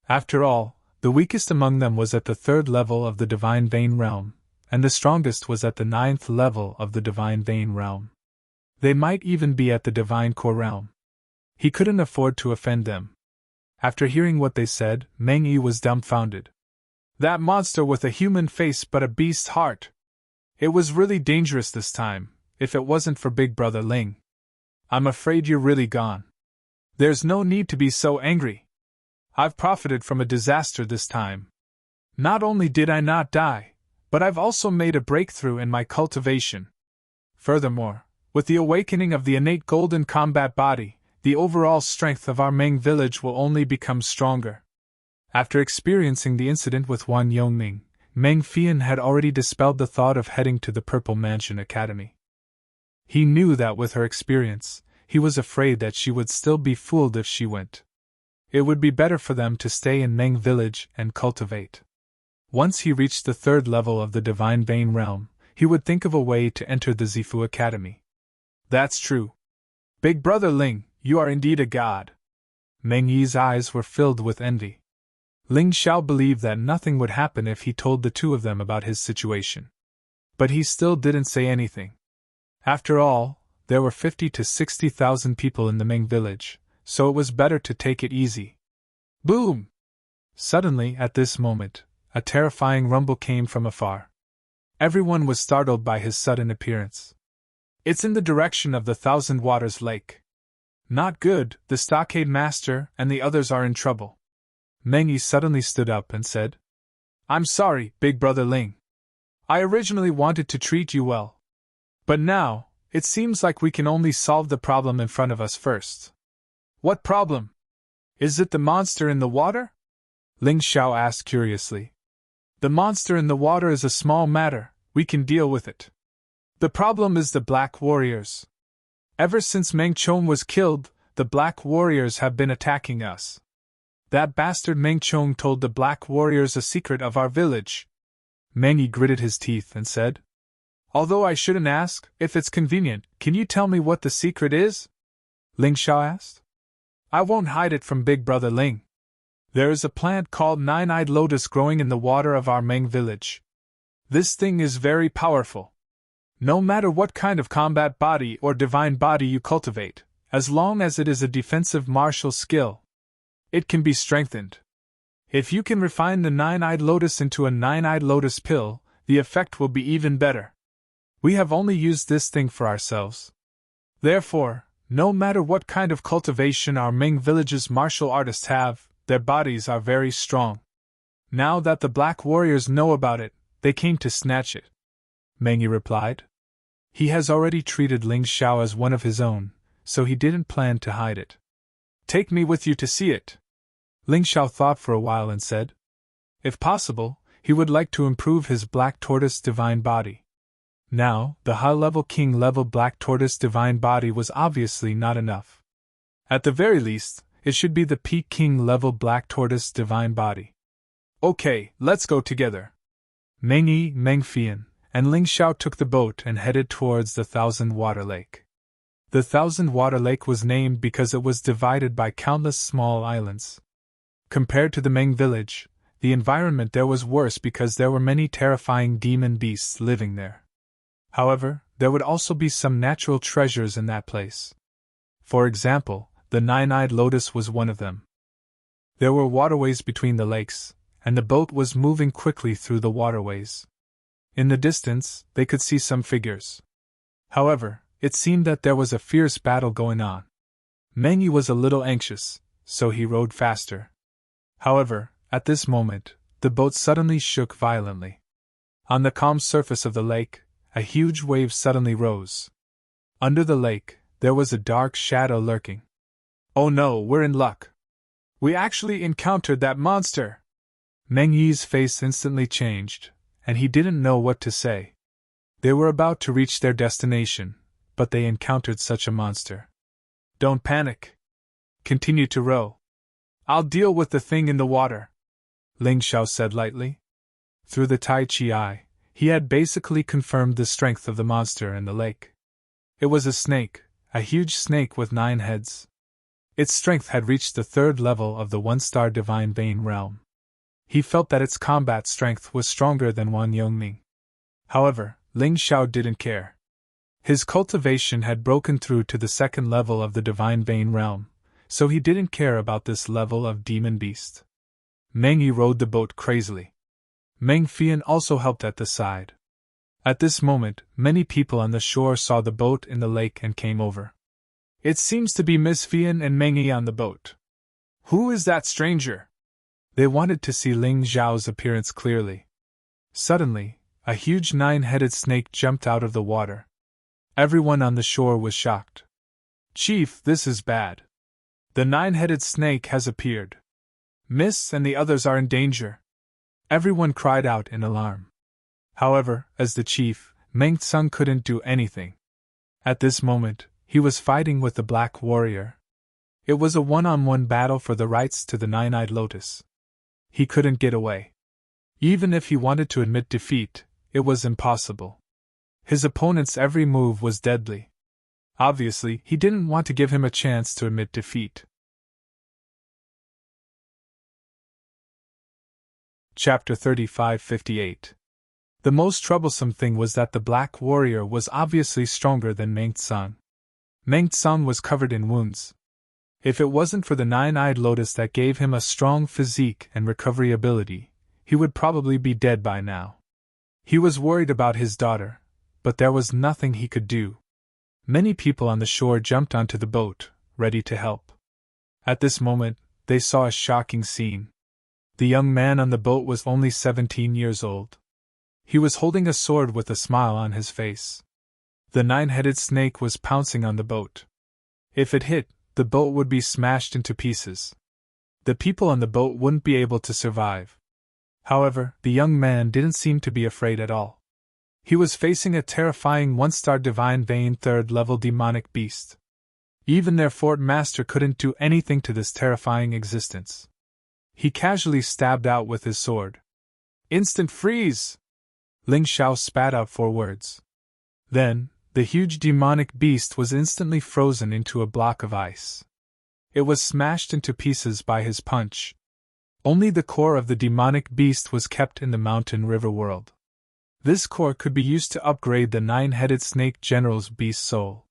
After all, the weakest among them was at the 3rd level of the Divine Vein Realm, and the strongest was at the 9th level of the Divine Vein Realm. They might even be at the Divine Core Realm. He couldn't afford to offend them. After hearing what they said, Meng Yi was dumbfounded. That monster with a human face but a beast's heart. It was really dangerous this time, if it wasn't for Big Brother Ling. I'm afraid you're really gone. There's no need to be so angry. I've profited from a disaster this time. Not only did I not die, but I've also made a breakthrough in my cultivation. Furthermore, with the awakening of the innate golden combat body, the overall strength of our Meng village will only become stronger. After experiencing the incident with Wan Yongming, Meng Fian had already dispelled the thought of heading to the Purple Mansion Academy. He knew that with her experience, he was afraid that she would still be fooled if she went. It would be better for them to stay in Meng village and cultivate. Once he reached the third level of the Divine Bane realm, he would think of a way to enter the Zifu Academy. That's true. Big Brother Ling, you are indeed a god. Meng Yi's eyes were filled with envy. Ling Xiao believed that nothing would happen if he told the two of them about his situation. But he still didn't say anything. After all, there were 50 to 60,000 people in the Meng village, so it was better to take it easy. Boom! Suddenly, at this moment, a terrifying rumble came from afar. Everyone was startled by his sudden appearance. It's in the direction of the Thousand Waters Lake. Not good, the Stockade Master and the others are in trouble. Meng Yi suddenly stood up and said, I'm sorry, Big Brother Ling. I originally wanted to treat you well. But now, it seems like we can only solve the problem in front of us first. What problem? Is it the monster in the water? Ling Xiao asked curiously. The monster in the water is a small matter, we can deal with it. The problem is the Black Warriors. Ever since Meng Chong was killed, the Black Warriors have been attacking us. That bastard Meng Chong told the Black Warriors a secret of our village. Meng Yi gritted his teeth and said, Although I shouldn't ask, if it's convenient, can you tell me what the secret is? Ling Xiao asked. I won't hide it from Big Brother Ling. There is a plant called Nine-Eyed Lotus growing in the water of our Meng village. This thing is very powerful. No matter what kind of combat body or divine body you cultivate, as long as it is a defensive martial skill, it can be strengthened. If you can refine the Nine-Eyed Lotus into a Nine-Eyed Lotus pill, the effect will be even better. We have only used this thing for ourselves. Therefore, no matter what kind of cultivation our Ming village's martial artists have, their bodies are very strong. Now that the Black Warriors know about it, they came to snatch it. Meng Yi replied. He has already treated Ling Xiao as one of his own, so he didn't plan to hide it. Take me with you to see it. Ling Xiao thought for a while and said, if possible, he would like to improve his Black Tortoise divine body. Now, the high-level king-level Black Tortoise divine body was obviously not enough. At the very least, it should be the peak king-level Black Tortoise divine body. Okay, let's go together. Meng Yi, Meng Fian, and Ling Xiao took the boat and headed towards the Thousand Water Lake. The Thousand Water Lake was named because it was divided by countless small islands. Compared to the Meng village, the environment there was worse because there were many terrifying demon beasts living there. However, there would also be some natural treasures in that place. For example, the Nine-Eyed Lotus was one of them. There were waterways between the lakes, and the boat was moving quickly through the waterways. In the distance, they could see some figures. However, it seemed that there was a fierce battle going on. Meng Yi was a little anxious, so he rowed faster. However, at this moment, the boat suddenly shook violently. On the calm surface of the lake, a huge wave suddenly rose. Under the lake, there was a dark shadow lurking. Oh no, we're in luck. We actually encountered that monster! Meng Yi's face instantly changed, and he didn't know what to say. They were about to reach their destination, but they encountered such a monster. Don't panic. Continue to row. I'll deal with the thing in the water, Ling Xiao said lightly. Through the Tai Chi eye, he had basically confirmed the strength of the monster in the lake. It was a snake, a huge snake with 9 heads. Its strength had reached the 3rd level of the 1-star Divine Bane realm. He felt that its combat strength was stronger than Wan Yongming. However, Ling Xiao didn't care. His cultivation had broken through to the 2nd level of the Divine Bane realm, so he didn't care about this level of demon beast. Meng Yi rowed the boat crazily. Meng Fian also helped at the side. At this moment, many people on the shore saw the boat in the lake and came over. It seems to be Miss Fian and Meng Yi on the boat. Who is that stranger? They wanted to see Ling Xiao's appearance clearly. Suddenly, a huge 9-headed snake jumped out of the water. Everyone on the shore was shocked. Chief, this is bad. The nine-headed snake has appeared. Miss and the others are in danger. Everyone cried out in alarm. However, as the chief, Meng Tsung couldn't do anything. At this moment, he was fighting with the Black Warrior. It was a one-on-one battle for the rights to the nine-eyed lotus. He couldn't get away. Even if he wanted to admit defeat, it was impossible. His opponent's every move was deadly. Obviously, he didn't want to give him a chance to admit defeat. Chapter 3558. The most troublesome thing was that the Black Warrior was obviously stronger than Meng Tsung. Meng Tsung was covered in wounds. If it wasn't for the nine-eyed lotus that gave him a strong physique and recovery ability, he would probably be dead by now. He was worried about his daughter, but there was nothing he could do. Many people on the shore jumped onto the boat, ready to help. At this moment, they saw a shocking scene. The young man on the boat was only 17 years old. He was holding a sword with a smile on his face. The nine-headed snake was pouncing on the boat. If it hit, the boat would be smashed into pieces. The people on the boat wouldn't be able to survive. However, the young man didn't seem to be afraid at all. He was facing a terrifying one-star divine vein third-level demonic beast. Even their fort master couldn't do anything to this terrifying existence. He casually stabbed out with his sword. Instant freeze! Ling Xiao spat out 4 words. Then, the huge demonic beast was instantly frozen into a block of ice. It was smashed into pieces by his punch. Only the core of the demonic beast was kept in the mountain river world. This core could be used to upgrade the nine-headed snake general's beast soul.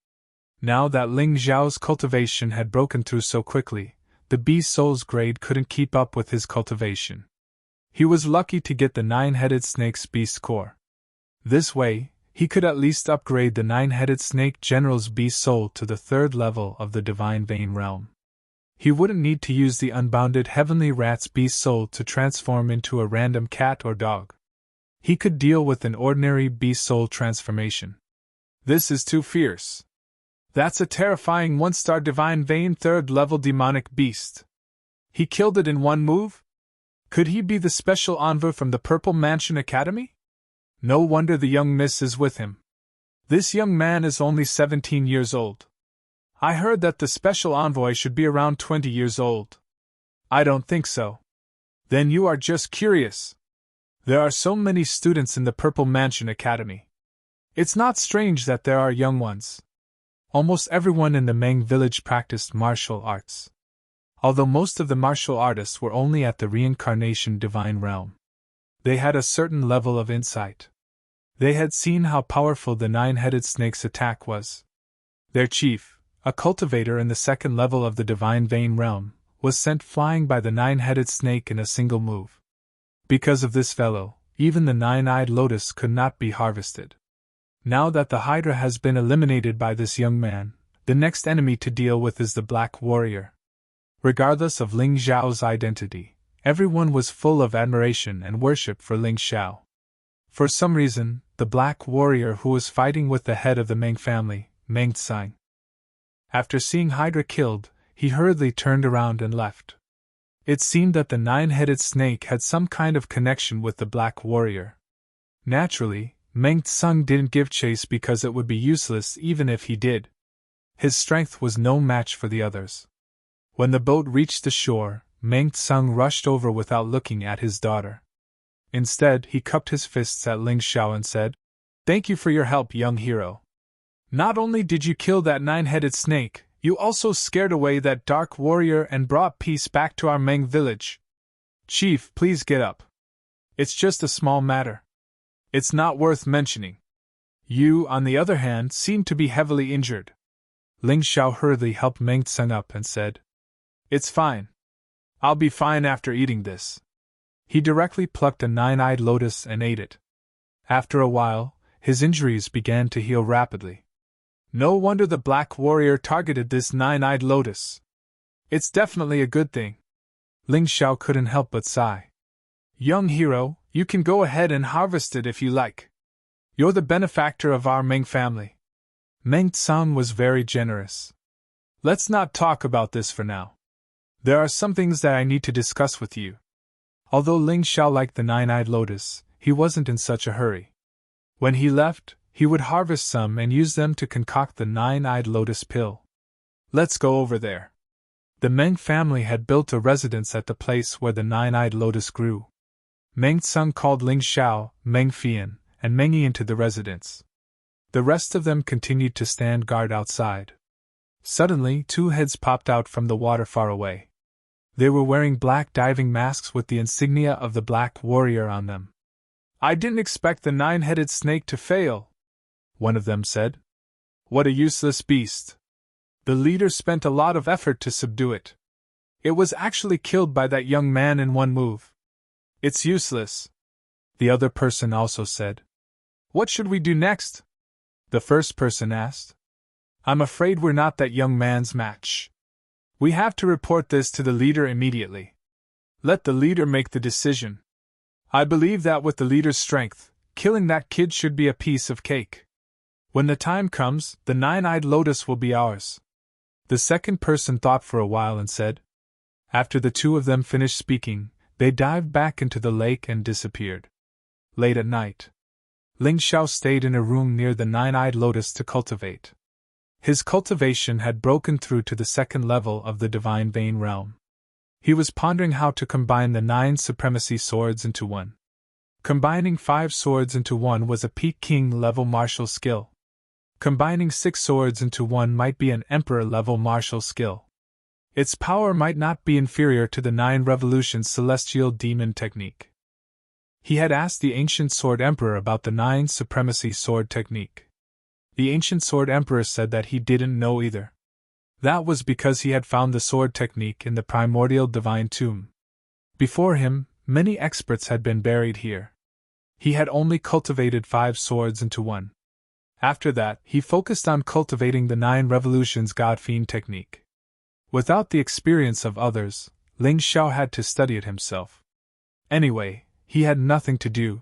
Now that Ling Xiao's cultivation had broken through so quickly, the beast soul's grade couldn't keep up with his cultivation. He was lucky to get the nine-headed snake's beast core. This way, he could at least upgrade the nine-headed snake general's beast soul to the 3rd level of the divine vein realm. He wouldn't need to use the unbounded heavenly rat's beast soul to transform into a random cat or dog. He could deal with an ordinary beast soul transformation. This is too fierce. That's a terrifying one-star divine vein 3rd level demonic beast. He killed it in one move? Could he be the special envoy from the Purple Mansion Academy? No wonder the young miss is with him. This young man is only 17 years old. I heard that the special envoy should be around 20 years old. I don't think so. Then you are just curious. There are so many students in the Purple Mansion Academy. It's not strange that there are young ones. Almost everyone in the Meng village practiced martial arts. Although most of the martial artists were only at the reincarnation divine realm. They had a certain level of insight. They had seen how powerful the nine-headed snake's attack was. Their chief, a cultivator in the 2nd level of the divine vein realm, was sent flying by the nine-headed snake in a single move. Because of this fellow, even the nine-eyed lotus could not be harvested. Now that the Hydra has been eliminated by this young man, the next enemy to deal with is the Black Warrior. Regardless of Ling Xiao's identity, everyone was full of admiration and worship for Ling Xiao. For some reason, the Black Warrior who was fighting with the head of the Meng family, Meng Tsang. After seeing Hydra killed, he hurriedly turned around and left. It seemed that the nine-headed snake had some kind of connection with the Black Warrior. Naturally, Meng Tsang didn't give chase because it would be useless even if he did. His strength was no match for the others. When the boat reached the shore, Meng Tsang rushed over without looking at his daughter. Instead, he cupped his fists at Ling Xiao and said, "Thank you for your help, young hero. Not only did you kill that nine-headed snake, you also scared away that dark warrior and brought peace back to our Meng village. Chief, please get up. It's just a small matter. It's not worth mentioning. You, on the other hand, seem to be heavily injured." Ling Xiao hurriedly helped Meng Tsang up and said, "It's fine. I'll be fine after eating this." He directly plucked a nine-eyed lotus and ate it. After a while, his injuries began to heal rapidly. No wonder the Black Warrior targeted this nine-eyed lotus. It's definitely a good thing. Ling Xiao couldn't help but sigh. "Young hero, you can go ahead and harvest it if you like. You're the benefactor of our Meng family." Meng Tsang was very generous. "Let's not talk about this for now. There are some things that I need to discuss with you. Although Ling Xiao liked the nine-eyed lotus, he wasn't in such a hurry. When he left, he would harvest some and use them to concoct the nine-eyed lotus pill. Let's go over there. The Meng family had built a residence at the place where the nine-eyed lotus grew. Meng Tsung called Ling Xiao, Meng Fian, and Meng Yi into the residence. The rest of them continued to stand guard outside. Suddenly, two heads popped out from the water far away. They were wearing black diving masks with the insignia of the Black Warrior on them. I didn't expect the nine-headed snake to fail, one of them said. What a useless beast. The leader spent a lot of effort to subdue it. It was actually killed by that young man in one move. It's useless, the other person also said. What should we do next? The first person asked. I'm afraid we're not that young man's match. We have to report this to the leader immediately. Let the leader make the decision. I believe that with the leader's strength, killing that kid should be a piece of cake. When the time comes, the nine-eyed lotus will be ours. The second person thought for a while and said. After the two of them finished speaking, they dived back into the lake and disappeared. Late at night, Ling Xiao stayed in a room near the nine-eyed lotus to cultivate. His cultivation had broken through to the second level of the divine vein realm. He was pondering how to combine the 9 supremacy swords into one. Combining 5 swords into one was a Peking-level martial skill. Combining 6 swords into one might be an emperor-level martial skill. Its power might not be inferior to the 9 revolutions celestial demon technique. He had asked the ancient sword emperor about the 9 supremacy sword technique. The ancient sword emperor said that he didn't know either. That was because he had found the sword technique in the primordial divine tomb. Before him, many experts had been buried here. He had only cultivated 5 swords into one. After that, he focused on cultivating the 9 revolutions God-Fiend technique. Without the experience of others, Ling Xiao had to study it himself. Anyway, he had nothing to do.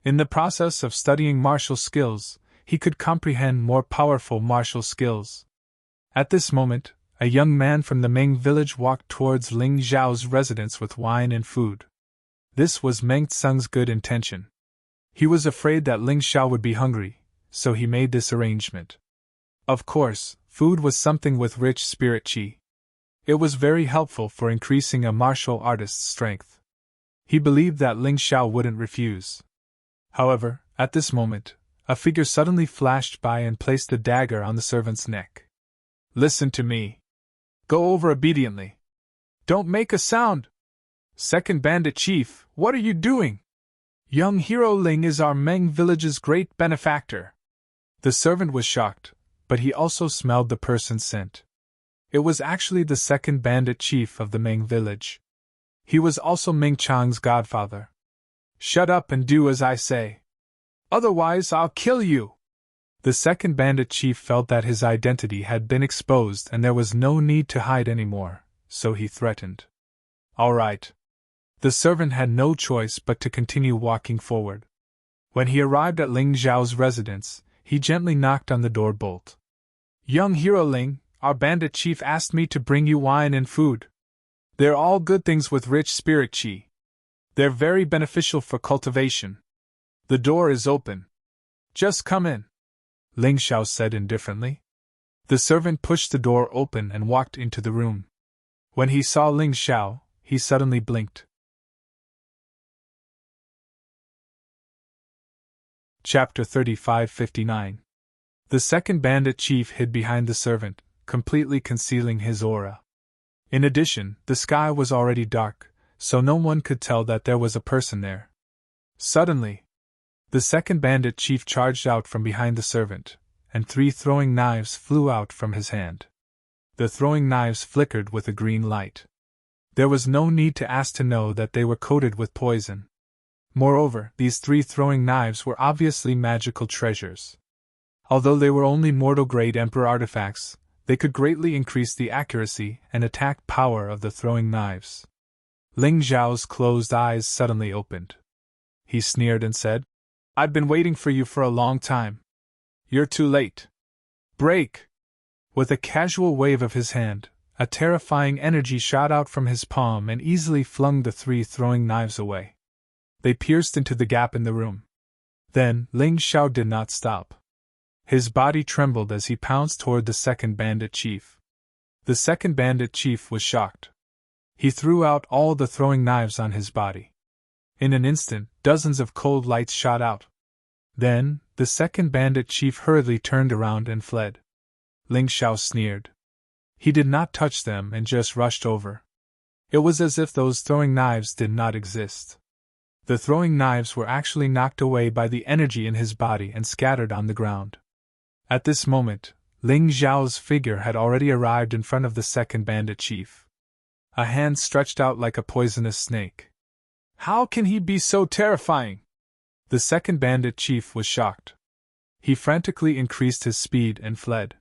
In the process of studying martial skills, he could comprehend more powerful martial skills. At this moment, a young man from the Meng village walked towards Ling Xiao's residence with wine and food. This was Meng Tsung's good intention. He was afraid that Ling Xiao would be hungry, so he made this arrangement. Of course, food was something with rich spirit qi. It was very helpful for increasing a martial artist's strength. He believed that Ling Xiao wouldn't refuse. However, at this moment, a figure suddenly flashed by and placed the dagger on the servant's neck. Listen to me. Go over obediently. Don't make a sound. Second Bandit Chief, what are you doing? Young Hero Ling is our Meng village's great benefactor. The servant was shocked, but he also smelled the person's scent. It was actually the second bandit chief of the Meng village. He was also Ming Chang's godfather. Shut up and do as I say. Otherwise, I'll kill you. The second bandit chief felt that his identity had been exposed and there was no need to hide anymore, so he threatened. All right. The servant had no choice but to continue walking forward. When he arrived at Ling Xiao's residence, he gently knocked on the door bolt. Young Hero Ling, our bandit chief asked me to bring you wine and food. They're all good things with rich spirit qi. They're very beneficial for cultivation. The door is open. Just come in, Ling Xiao said indifferently. The servant pushed the door open and walked into the room. When he saw Ling Xiao, he suddenly blinked. Chapter 3559. The second bandit chief hid behind the servant, completely concealing his aura. In addition, the sky was already dark, so no one could tell that there was a person there. Suddenly, the second bandit chief charged out from behind the servant, and 3 throwing knives flew out from his hand. The throwing knives flickered with a green light. There was no need to ask to know that they were coated with poison. Moreover, these 3 throwing knives were obviously magical treasures. Although they were only mortal-grade Emperor artifacts, they could greatly increase the accuracy and attack power of the throwing knives. Ling Xiao's closed eyes suddenly opened. He sneered and said, I've been waiting for you for a long time. You're too late. Break! With a casual wave of his hand, A terrifying energy shot out from his palm and easily flung the 3 throwing knives away. They pierced into the gap in the room. Then, Ling Xiao did not stop. His body trembled as he pounced toward the second bandit chief. The second bandit chief was shocked. He threw out all the throwing knives on his body. In an instant, dozens of cold lights shot out. Then, the second bandit chief hurriedly turned around and fled. Ling Xiao sneered. He did not touch them and just rushed over. It was as if those throwing knives did not exist. The throwing knives were actually knocked away by the energy in his body and scattered on the ground. At this moment, Ling Xiao's figure had already arrived in front of the second bandit chief. A hand stretched out like a poisonous snake. How can he be so terrifying? The second bandit chief was shocked. He frantically increased his speed and fled.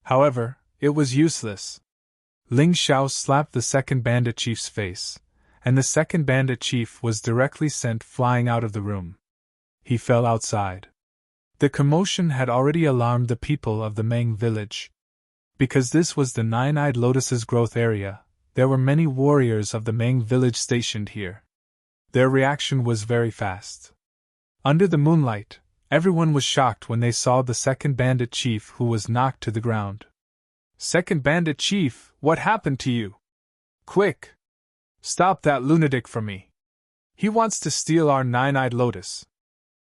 However, it was useless. Ling Xiao slapped the second bandit chief's face, and the second bandit chief was directly sent flying out of the room. He fell outside. The commotion had already alarmed the people of the Meng village. Because this was the Nine-Eyed Lotus's growth area, there were many warriors of the Meng village stationed here. Their reaction was very fast. Under the moonlight, everyone was shocked when they saw the second bandit chief who was knocked to the ground. Second bandit chief, what happened to you? Quick! Stop that lunatic from me. He wants to steal our Nine-Eyed Lotus.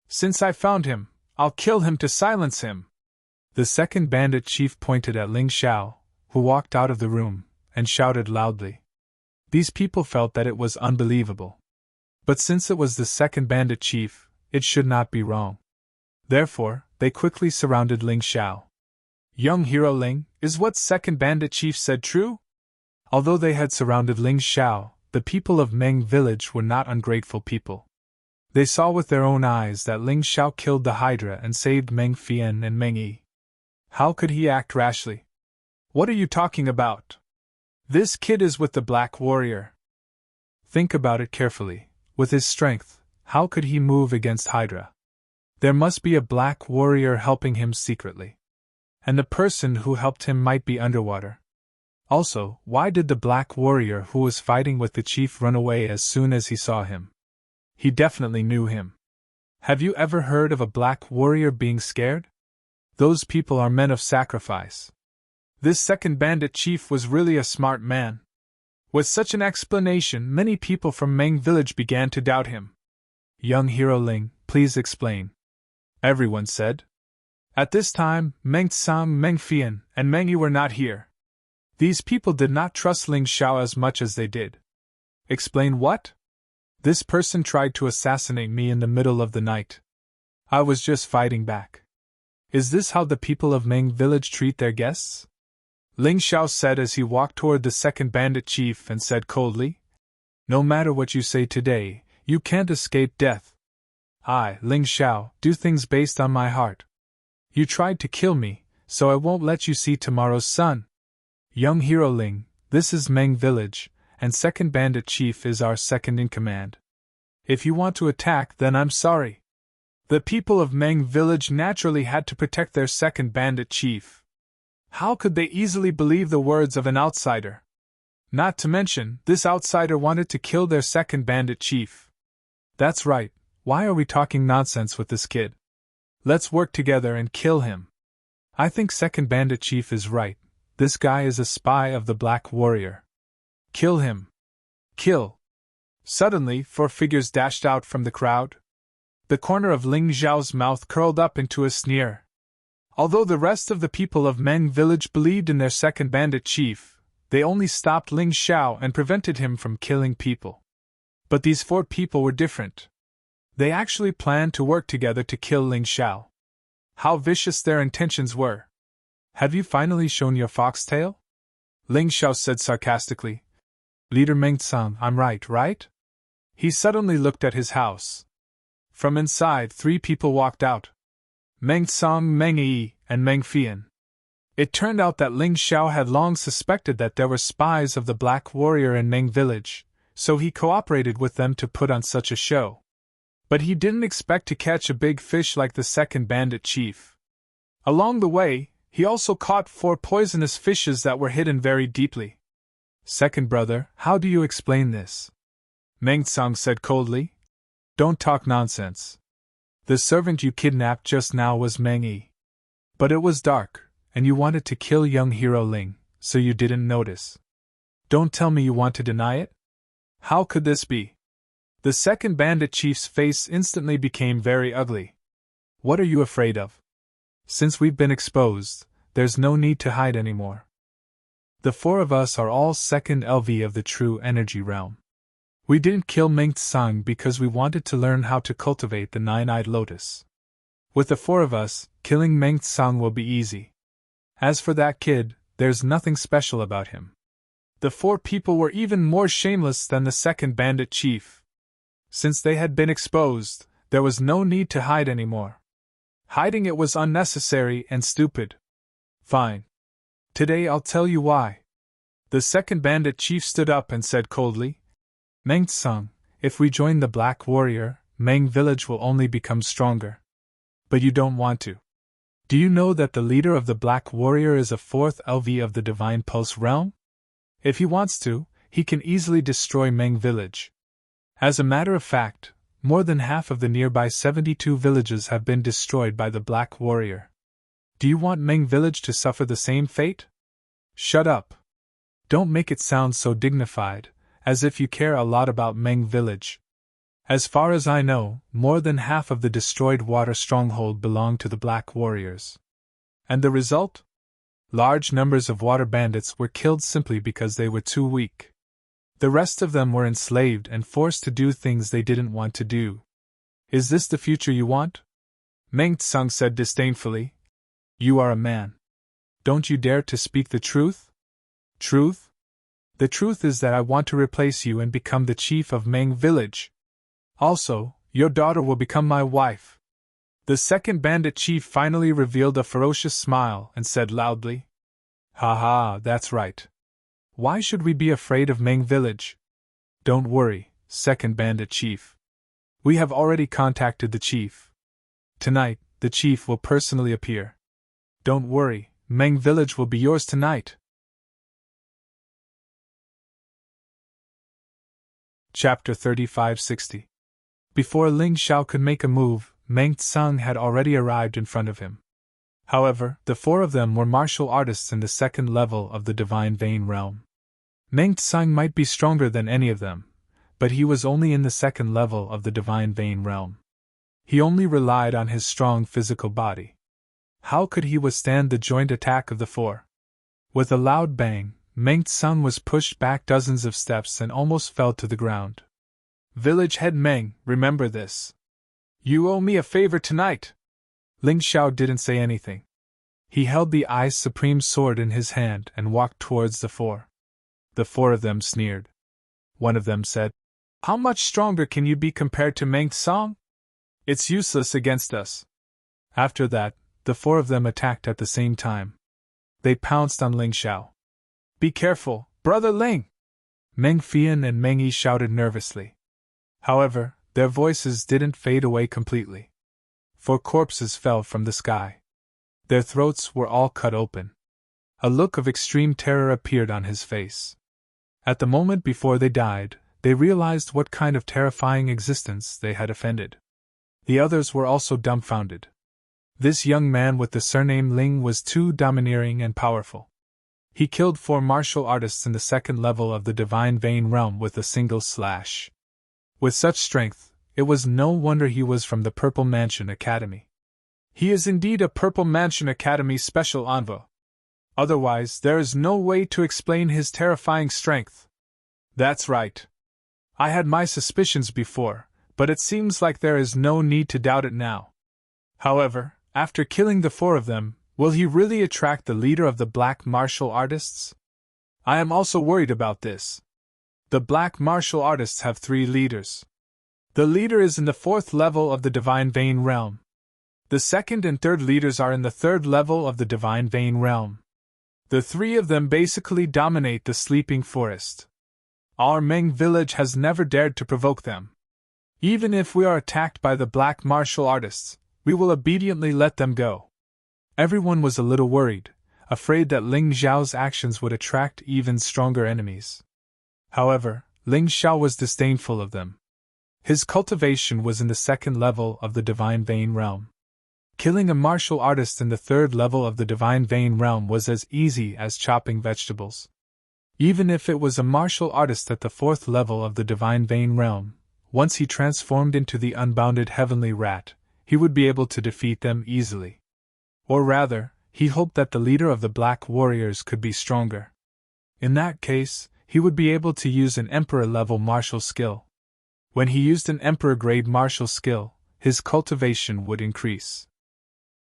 Since I found him, I'll kill him to silence him. The second bandit chief pointed at Ling Xiao, who walked out of the room, and shouted loudly. These people felt that it was unbelievable. But since it was the second bandit chief, it should not be wrong. Therefore, they quickly surrounded Ling Xiao. Young hero Ling, is what second bandit chief said true? Although they had surrounded Ling Xiao, the people of Meng village were not ungrateful people. They saw with their own eyes that Ling Xiao killed the Hydra and saved Meng Fian and Meng Yi. How could he act rashly? What are you talking about? This kid is with the Black Warrior. Think about it carefully. With his strength, how could he move against Hydra? There must be a Black Warrior helping him secretly. And the person who helped him might be underwater. Also, why did the Black Warrior who was fighting with the chief run away as soon as he saw him? He definitely knew him. Have you ever heard of a Black Warrior being scared? Those people are men of sacrifice. This second bandit chief was really a smart man. With such an explanation, many people from Meng village began to doubt him. Young hero Ling, please explain. Everyone said. At this time, Meng Tsang, Meng Fian, and Meng Yi were not here. These people did not trust Ling Xiao as much as they did. Explain what? This person tried to assassinate me in the middle of the night. I was just fighting back. Is this how the people of Meng village treat their guests? Ling Xiao said as he walked toward the second bandit chief and said coldly, No matter what you say today, you can't escape death. I, Ling Xiao, do things based on my heart. You tried to kill me, so I won't let you see tomorrow's sun. Young hero Ling, this is Meng village, and second bandit chief is our second in command. If you want to attack, then I'm sorry. The people of Meng village naturally had to protect their second bandit chief. How could they easily believe the words of an outsider? Not to mention, this outsider wanted to kill their second bandit chief. That's right, why are we talking nonsense with this kid? Let's work together and kill him. I think second bandit chief is right. This guy is a spy of the Black Warrior. Kill him. Kill. Suddenly, 4 figures dashed out from the crowd. The corner of Ling Xiao's mouth curled up into a sneer. Although the rest of the people of Meng village believed in their second bandit chief, they only stopped Ling Xiao and prevented him from killing people. But these 4 people were different. They actually planned to work together to kill Ling Xiao. How vicious their intentions were. Have you finally shown your foxtail? Ling Xiao said sarcastically. Leader Meng Tsang, I'm right? He suddenly looked at his house. From inside, 3 people walked out. Meng Tsang, Meng Yi, and Meng Fian. It turned out that Ling Xiao had long suspected that there were spies of the Black Warrior in Meng village, so he cooperated with them to put on such a show. But he didn't expect to catch a big fish like the second bandit chief. Along the way, he also caught 4 poisonous fishes that were hidden very deeply. Second brother, how do you explain this? Meng Tsang said coldly. Don't talk nonsense. The servant you kidnapped just now was Meng Yi. But it was dark, and you wanted to kill young hero Ling, so you didn't notice. Don't tell me you want to deny it? How could this be? The second bandit chief's face instantly became very ugly. What are you afraid of? Since we've been exposed, there's no need to hide anymore. The four of us are all second LV of the true energy realm. We didn't kill Meng Tsang because we wanted to learn how to cultivate the nine-eyed lotus. With the four of us, killing Meng Tsang will be easy. As for that kid, there's nothing special about him. The four people were even more shameless than the second bandit chief. Since they had been exposed, there was no need to hide anymore. Hiding it was unnecessary and stupid. Fine. Today I'll tell you why. The second bandit chief stood up and said coldly, Meng Tsang, if we join the Black Warrior, Meng Village will only become stronger. But you don't want to. Do you know that the leader of the Black Warrior is a fourth LV of the Divine Pulse realm? If he wants to, he can easily destroy Meng Village. As a matter of fact, more than half of the nearby 72 villages have been destroyed by the Black Warrior. Do you want Meng Village to suffer the same fate? Shut up. Don't make it sound so dignified, as if you care a lot about Meng Village. As far as I know, more than half of the destroyed water stronghold belong to the Black Warriors. And the result? Large numbers of water bandits were killed simply because they were too weak. The rest of them were enslaved and forced to do things they didn't want to do. Is this the future you want? Meng Tsang said disdainfully. You are a man. Don't you dare to speak the truth? Truth? The truth is that I want to replace you and become the chief of Meng Village. Also, your daughter will become my wife. The second bandit chief finally revealed a ferocious smile and said loudly, Ha ha, that's right. Why should we be afraid of Meng Village? Don't worry, second bandit chief. We have already contacted the chief. Tonight, the chief will personally appear. Don't worry, Meng Village will be yours tonight. Chapter 3560. Before Ling Xiao could make a move, Meng Tsang had already arrived in front of him. However, the four of them were martial artists in the second level of the Divine Vein realm. Meng Tsang might be stronger than any of them, but he was only in the second level of the Divine Vein realm. He only relied on his strong physical body. How could he withstand the joint attack of the four? With a loud bang, Meng Tsang was pushed back dozens of steps and almost fell to the ground. Village head Meng, remember this. You owe me a favor tonight. Ling Xiao didn't say anything. He held the Ice Supreme sword in his hand and walked towards the four. The four of them sneered. One of them said, How much stronger can you be compared to Meng Tsang? It's useless against us. After that, the four of them attacked at the same time. They pounced on Ling Xiao. Be careful, Brother Ling! Meng Fian and Meng Yi shouted nervously. However, their voices didn't fade away completely. 4 corpses fell from the sky. Their throats were all cut open. A look of extreme terror appeared on his face. At the moment before they died, they realized what kind of terrifying existence they had offended. The others were also dumbfounded. This young man with the surname Ling was too domineering and powerful. He killed 4 martial artists in the second level of the Divine Vein realm with a single slash. With such strength, it was no wonder he was from the Purple Mansion Academy. He is indeed a Purple Mansion Academy special envoy. Otherwise, there is no way to explain his terrifying strength. That's right. I had my suspicions before, but it seems like there is no need to doubt it now. However, after killing the 4 of them, will he really attract the leader of the Black Martial Artists? I am also worried about this. The Black Martial Artists have 3 leaders. The leader is in the 4th level of the Divine Vein realm. The 2nd and 3rd leaders are in the 3rd level of the Divine Vein realm. The 3 of them basically dominate the Sleeping Forest. Our Meng Village has never dared to provoke them. Even if we are attacked by the Black Martial Artists, we will obediently let them go. Everyone was a little worried, afraid that Ling Xiao's actions would attract even stronger enemies. However, Ling Xiao was disdainful of them. His cultivation was in the second level of the Divine Vein realm. Killing a martial artist in the third level of the Divine Vein realm was as easy as chopping vegetables. Even if it was a martial artist at the fourth level of the Divine Vein realm, once he transformed into the unbounded heavenly rat, he would be able to defeat them easily. Or rather, he hoped that the leader of the Black Warriors could be stronger. In that case, he would be able to use an Emperor-level martial skill. When he used an Emperor-grade martial skill, his cultivation would increase.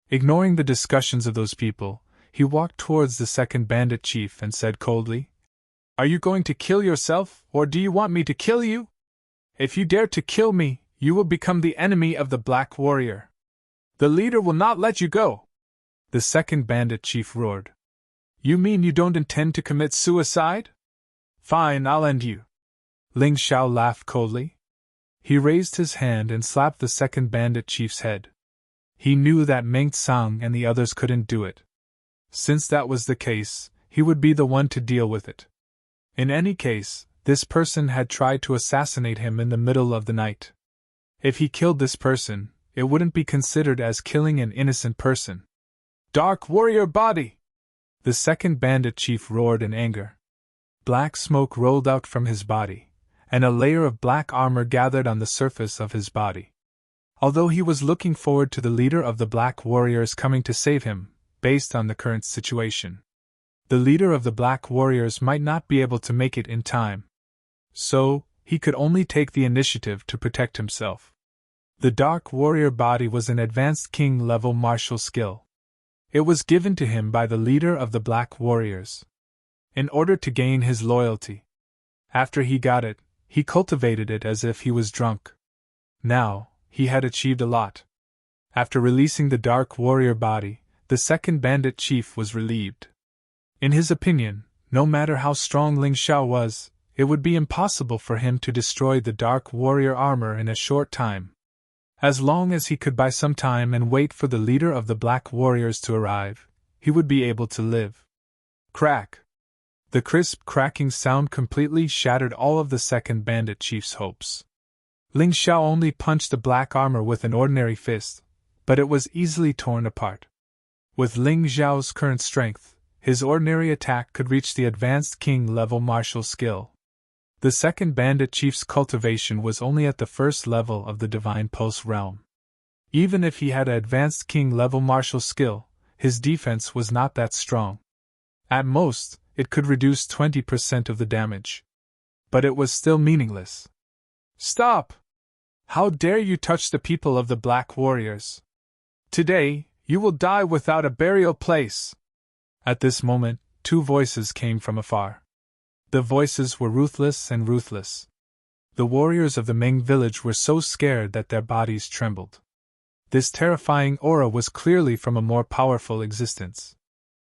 Ignoring the discussions of those people, he walked towards the second bandit chief and said coldly, "Are you going to kill yourself, or do you want me to kill you? If you dare to kill me, you will become the enemy of the Black Warrior. The leader will not let you go." The second bandit chief roared. "You mean you don't intend to commit suicide? Fine, I'll end you." Ling Xiao laughed coldly. He raised his hand and slapped the second bandit chief's head. He knew that Meng Tsang and the others couldn't do it. Since that was the case, he would be the one to deal with it. In any case, this person had tried to assassinate him in the middle of the night. If he killed this person, it wouldn't be considered as killing an innocent person. "Dark warrior body!" The second bandit chief roared in anger. Black smoke rolled out from his body, and a layer of black armor gathered on the surface of his body. Although he was looking forward to the leader of the Black Warriors coming to save him, based on the current situation, the leader of the Black Warriors might not be able to make it in time. So, he could only take the initiative to protect himself. The Dark Warrior body was an advanced king-level martial skill. It was given to him by the leader of the Black Warriors, in order to gain his loyalty. After he got it, he cultivated it as if he was drunk. Now, he had achieved a lot. After releasing the Dark Warrior body, the second bandit chief was relieved. In his opinion, no matter how strong Ling Xiao was, it would be impossible for him to destroy the Dark Warrior armor in a short time. As long as he could buy some time and wait for the leader of the Black Warriors to arrive, he would be able to live. Crack! The crisp cracking sound completely shattered all of the second bandit chief's hopes. Ling Xiao only punched the black armor with an ordinary fist, but it was easily torn apart. With Ling Xiao's current strength, his ordinary attack could reach the advanced king-level martial skill. The second bandit chief's cultivation was only at the first level of the Divine Pulse realm. Even if he had an advanced king-level martial skill, his defense was not that strong. At most, it could reduce 20% of the damage. But it was still meaningless. "Stop! How dare you touch the people of the Black Warriors? Today, you will die without a burial place!" At this moment, two voices came from afar. The voices were ruthless and ruthless. The warriors of the Ming village were so scared that their bodies trembled. This terrifying aura was clearly from a more powerful existence.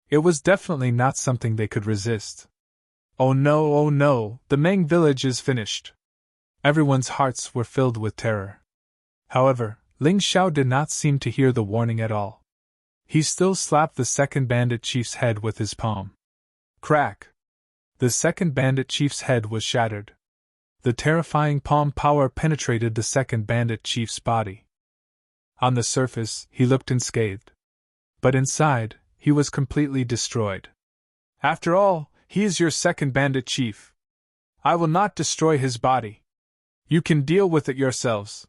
It was definitely not something they could resist. Oh no, the Ming village is finished. Everyone's hearts were filled with terror. However, Ling Xiao did not seem to hear the warning at all. He still slapped the second bandit chief's head with his palm. Crack! The second bandit chief's head was shattered. The terrifying palm power penetrated the second bandit chief's body. On the surface, he looked unscathed. But inside, he was completely destroyed. "After all, he is your second bandit chief. I will not destroy his body. You can deal with it yourselves."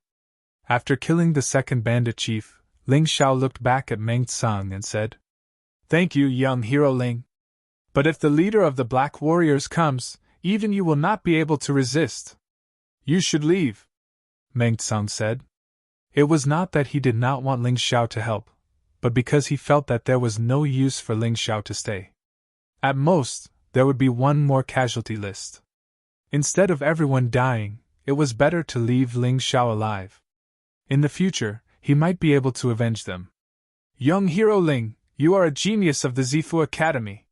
After killing the second bandit chief, Ling Xiao looked back at Meng Tsang and said, "Thank you, young hero Ling. But if the leader of the Black Warriors comes, even you will not be able to resist. You should leave," Meng Tsang said. It was not that he did not want Ling Xiao to help, but because he felt that there was no use for Ling Xiao to stay. At most, there would be one more casualty list. Instead of everyone dying, it was better to leave Ling Xiao alive. In the future, he might be able to avenge them. "Young hero Ling, you are a genius of the Zifu Academy.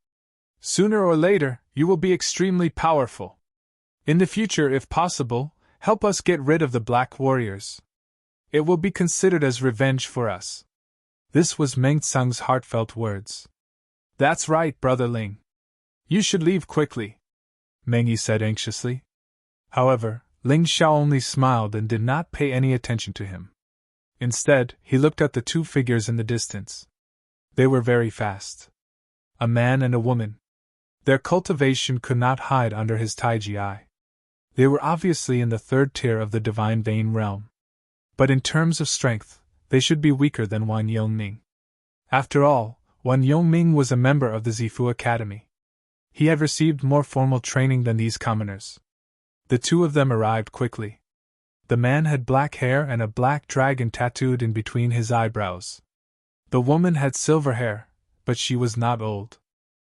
Sooner or later, you will be extremely powerful. In the future, if possible, help us get rid of the Black Warriors. It will be considered as revenge for us." This was Meng Tsang's heartfelt words. That's right, Brother Ling. You should leave quickly, Meng Yi said anxiously. However, Ling Xiao only smiled and did not pay any attention to him. Instead, he looked at the two figures in the distance. They were very fast. A man and a woman. Their cultivation could not hide under his Taiji eye. They were obviously in the third tier of the divine vein realm. But in terms of strength, they should be weaker than Wan Yongming. After all, Wan Yongming was a member of the Zifu Academy. He had received more formal training than these commoners. The two of them arrived quickly. The man had black hair and a black dragon tattooed in between his eyebrows. The woman had silver hair, but she was not old.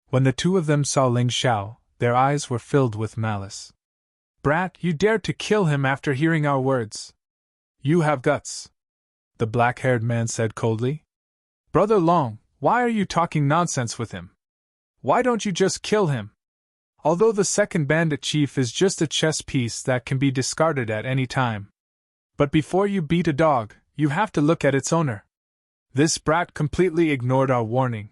When the two of them saw Ling Xiao, their eyes were filled with malice. Brat, you dared to kill him after hearing our words. You have guts, the black-haired man said coldly. Brother Long, why are you talking nonsense with him? Why don't you just kill him? Although the second bandit chief is just a chess piece that can be discarded at any time. But before you beat a dog, you have to look at its owner. This brat completely ignored our warning.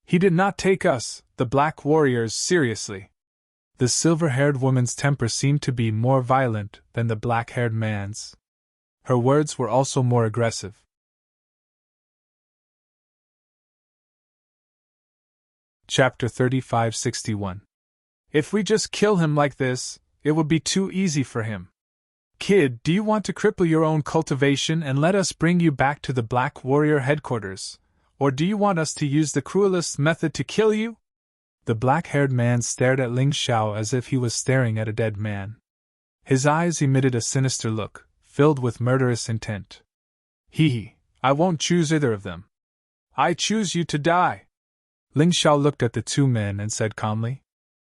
He did not take us, the black warriors, seriously. The silver-haired woman's temper seemed to be more violent than the black-haired man's. Her words were also more aggressive. Chapter 3561. If we just kill him like this, it would be too easy for him. Kid, do you want to cripple your own cultivation and let us bring you back to the Black Warrior headquarters? Or do you want us to use the cruelest method to kill you? The black-haired man stared at Ling Xiao as if he was staring at a dead man. His eyes emitted a sinister look, filled with murderous intent. Hee, I won't choose either of them. I choose you to die. Ling Xiao looked at the two men and said calmly.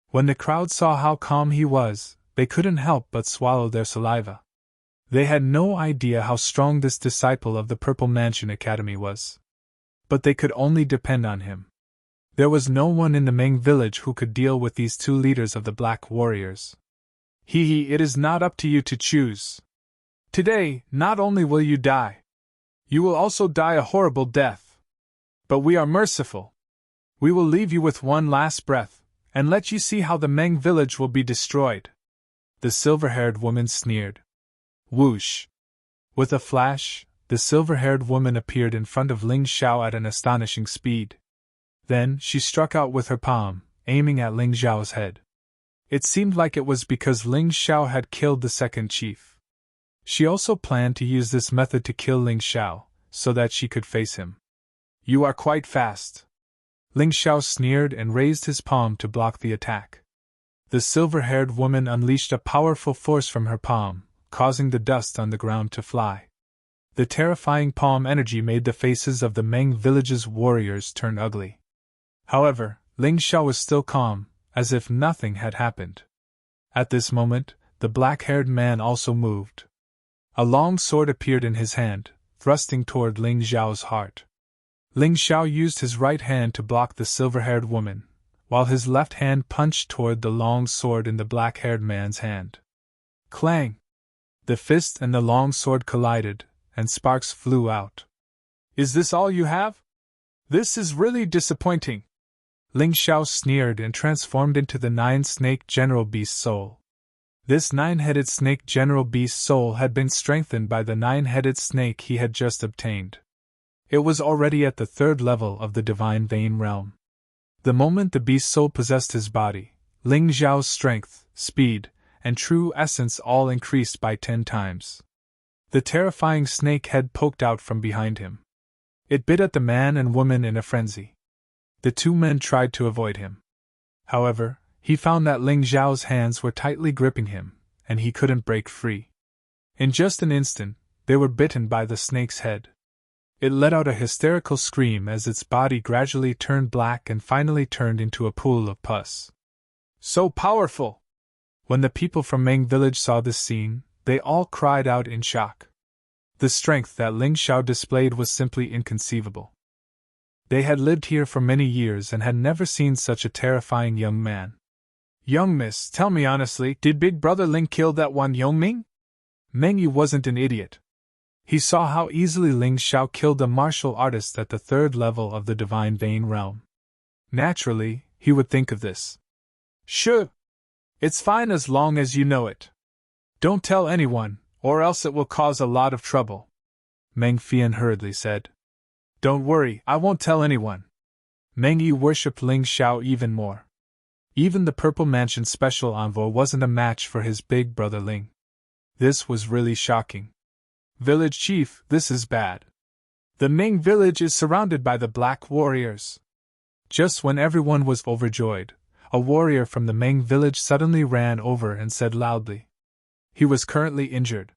When the crowd saw how calm he was, they couldn't help but swallow their saliva. They had no idea how strong this disciple of the Purple Mansion Academy was. But they could only depend on him. There was no one in the Meng village who could deal with these two leaders of the Black Warriors. It is not up to you to choose. Today, not only will you die, you will also die a horrible death. But we are merciful. We will leave you with one last breath, and let you see how the Meng village will be destroyed. The silver-haired woman sneered. Whoosh! With a flash, the silver-haired woman appeared in front of Ling Xiao at an astonishing speed. Then she struck out with her palm, aiming at Ling Xiao's head. It seemed like it was because Ling Xiao had killed the second chief. She also planned to use this method to kill Ling Xiao, so that she could face him. You are quite fast. Ling Xiao sneered and raised his palm to block the attack. The silver-haired woman unleashed a powerful force from her palm, causing the dust on the ground to fly. The terrifying palm energy made the faces of the Meng village's warriors turn ugly. However, Ling Xiao was still calm, as if nothing had happened. At this moment, the black-haired man also moved. A long sword appeared in his hand, thrusting toward Ling Xiao's heart. Ling Xiao used his right hand to block the silver-haired woman, while his left hand punched toward the long sword in the black-haired man's hand. Clang! The fist and the long sword collided, and sparks flew out. Is this all you have? This is really disappointing. Ling Xiao sneered and transformed into the nine-snake General Beast Soul. This nine-headed snake General Beast Soul had been strengthened by the nine-headed snake he had just obtained. It was already at the third level of the Divine Vein realm. The moment the beast soul possessed his body, Ling Xiao's strength, speed, and true essence all increased by 10 times. The terrifying snake head poked out from behind him. It bit at the man and woman in a frenzy. The two men tried to avoid him. However, he found that Ling Xiao's hands were tightly gripping him, and he couldn't break free. In just an instant, they were bitten by the snake's head. It let out a hysterical scream as its body gradually turned black and finally turned into a pool of pus. So powerful! When the people from Meng village saw this scene, they all cried out in shock. The strength that Ling Xiao displayed was simply inconceivable. They had lived here for many years and had never seen such a terrifying young man. Young miss, tell me honestly, did Big Brother Ling kill that one Yongming? Meng Yi wasn't an idiot. He saw how easily Ling Xiao killed a martial artist at the third level of the Divine Vein realm. Naturally, he would think of this. Sure. It's fine as long as you know it. Don't tell anyone, or else it will cause a lot of trouble, Meng Fian hurriedly said. Don't worry, I won't tell anyone. Meng Yi worshipped Ling Xiao even more. Even the Purple Mansion special envoy wasn't a match for his big brother Ling. This was really shocking. Village chief, this is bad. The Ming village is surrounded by the Black Warriors. Just when everyone was overjoyed, a warrior from the Ming village suddenly ran over and said loudly. He was currently injured.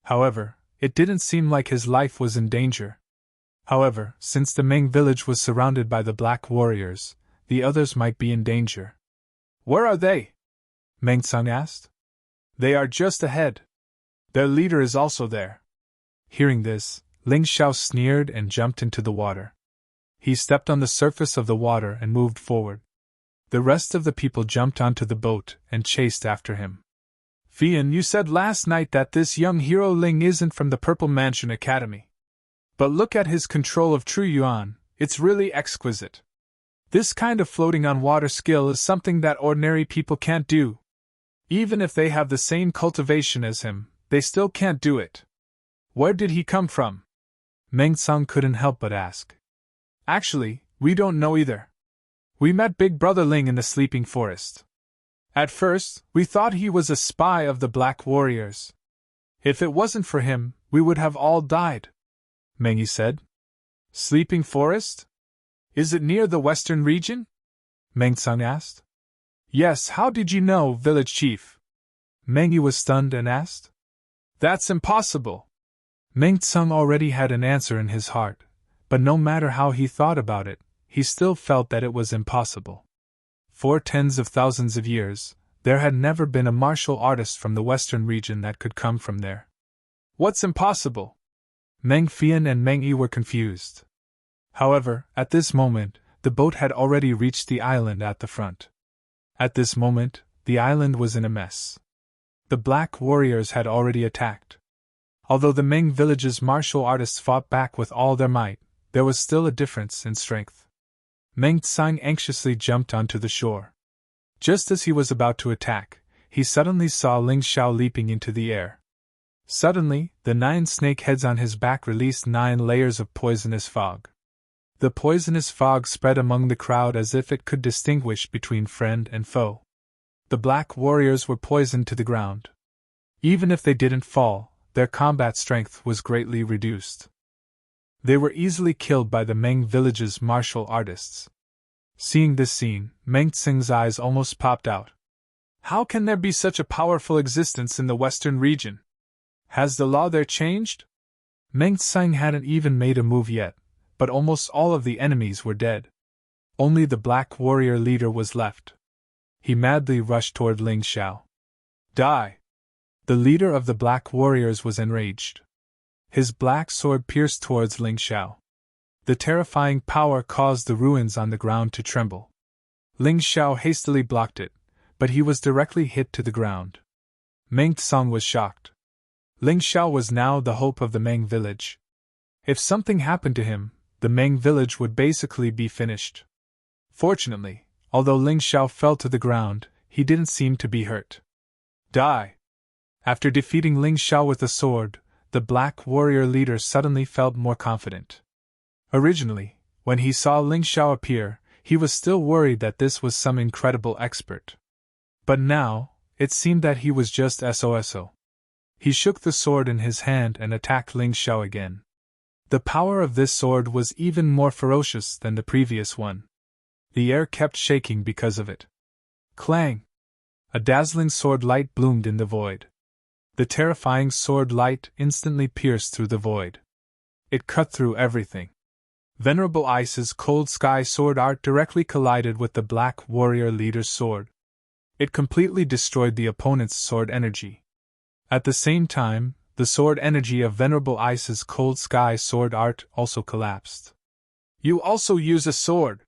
However, it didn't seem like his life was in danger. However, since the Ming village was surrounded by the Black Warriors, the others might be in danger. Where are they? Meng Tsang asked. They are just ahead. Their leader is also there. Hearing this, Ling Xiao sneered and jumped into the water. He stepped on the surface of the water and moved forward. The rest of the people jumped onto the boat and chased after him. Fian, you said last night that this young hero Ling isn't from the Purple Mansion Academy. But look at his control of True Yuan, it's really exquisite. This kind of floating on water skill is something that ordinary people can't do. Even if they have the same cultivation as him, they still can't do it. Where did he come from? Meng Tsang couldn't help but ask. Actually, we don't know either. We met Big Brother Ling in the Sleeping Forest. At first, we thought he was a spy of the Black Warriors. If it wasn't for him, we would have all died, Meng Yi said. Sleeping Forest? Is it near the western region? Meng Tsang asked. Yes, how did you know, village chief? Meng Yi was stunned and asked. That's impossible. Meng Tsang already had an answer in his heart, but no matter how he thought about it, he still felt that it was impossible. For tens of thousands of years, there had never been a martial artist from the western region that could come from there. What's impossible? Meng Fian and Meng Yi were confused. However, at this moment, the boat had already reached the island at the front. At this moment, the island was in a mess. The Black Warriors had already attacked. Although the Ming village's martial artists fought back with all their might, there was still a difference in strength. Meng Tsang anxiously jumped onto the shore. Just as he was about to attack, he suddenly saw Ling Xiao leaping into the air. Suddenly, the 9 snake heads on his back released 9 layers of poisonous fog. The poisonous fog spread among the crowd as if it could distinguish between friend and foe. The Black Warriors were poisoned to the ground. Even if they didn't fall, their combat strength was greatly reduced. They were easily killed by the Meng village's martial artists. Seeing this scene, Meng Tsing's eyes almost popped out. How can there be such a powerful existence in the western region? Has the law there changed? Meng Tsing hadn't even made a move yet, but almost all of the enemies were dead. Only the Black Warrior leader was left. He madly rushed toward Ling Xiao. Die! The leader of the Black Warriors was enraged. His black sword pierced towards Ling Xiao. The terrifying power caused the ruins on the ground to tremble. Ling Xiao hastily blocked it, but he was directly hit to the ground. Meng Tsang was shocked. Ling Xiao was now the hope of the Meng village. If something happened to him, the Meng village would basically be finished. Fortunately, although Ling Xiao fell to the ground, he didn't seem to be hurt. Die! After defeating Ling Xiao with a sword, the Black Warrior leader suddenly felt more confident. Originally, when he saw Ling Xiao appear, he was still worried that this was some incredible expert. But now, it seemed that he was just SOSO. He shook the sword in his hand and attacked Ling Xiao again. The power of this sword was even more ferocious than the previous one. The air kept shaking because of it. Clang! A dazzling sword light bloomed in the void. The terrifying sword light instantly pierced through the void. It cut through everything. Venerable Ice's cold sky sword art directly collided with the Black Warrior leader's sword. It completely destroyed the opponent's sword energy. At the same time, the sword energy of Venerable Ice's cold sky sword art also collapsed. You also use a sword?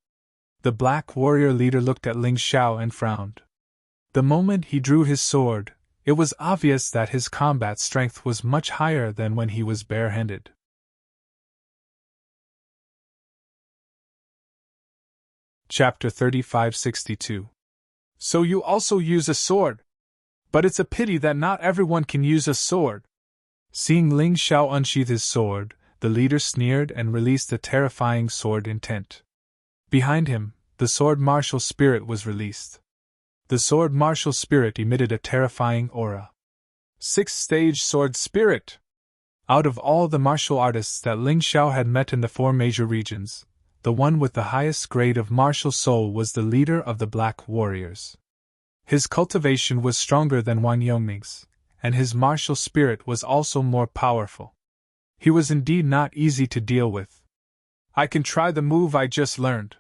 The Black Warrior leader looked at Ling Xiao and frowned. The moment he drew his sword, it was obvious that his combat strength was much higher than when he was barehanded. Chapter 3562. So you also use a sword? But it's a pity that not everyone can use a sword. Seeing Ling Xiao unsheath his sword, the leader sneered and released a terrifying sword intent. Behind him, the sword martial spirit was released. The sword martial spirit emitted a terrifying aura. Sixth-stage sword spirit! Out of all the martial artists that Ling Xiao had met in the four major regions, the one with the highest grade of martial soul was the leader of the Black Warriors. His cultivation was stronger than Wang Yongming's, and his martial spirit was also more powerful. He was indeed not easy to deal with. I can try the move I just learned.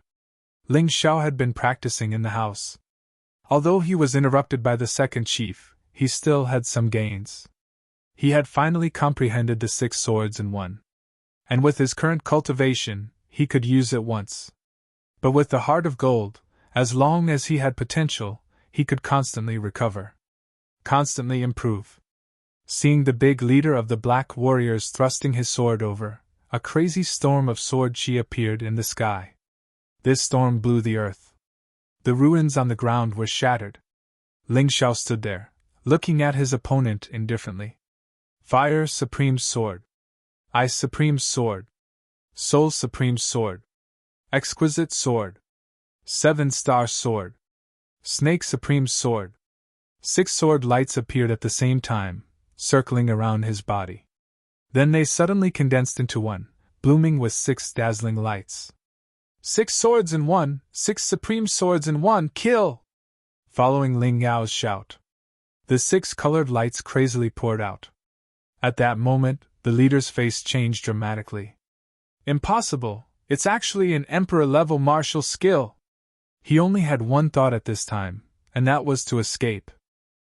Ling Xiao had been practicing in the house. Although he was interrupted by the second chief, he still had some gains. He had finally comprehended the 6 swords in one. And with his current cultivation, he could use it once. But with the heart of gold, as long as he had potential, he could constantly recover. Constantly improve. Seeing the big leader of the Black Warriors thrusting his sword over, a crazy storm of sword chi appeared in the sky. This storm blew the earth. The ruins on the ground were shattered. Ling Xiao stood there, looking at his opponent indifferently. Fire Supreme Sword. Ice Supreme Sword. Soul Supreme Sword. Exquisite Sword. 7-star Sword. Snake Supreme Sword. 6 sword lights appeared at the same time, circling around his body. Then they suddenly condensed into one, blooming with 6 dazzling lights. 6 swords in one, 6 supreme swords in one, kill! Following Ling Yao's shout, the 6 colored lights crazily poured out. At that moment, the leader's face changed dramatically. Impossible, it's actually an emperor-level martial skill! He only had one thought at this time, and that was to escape.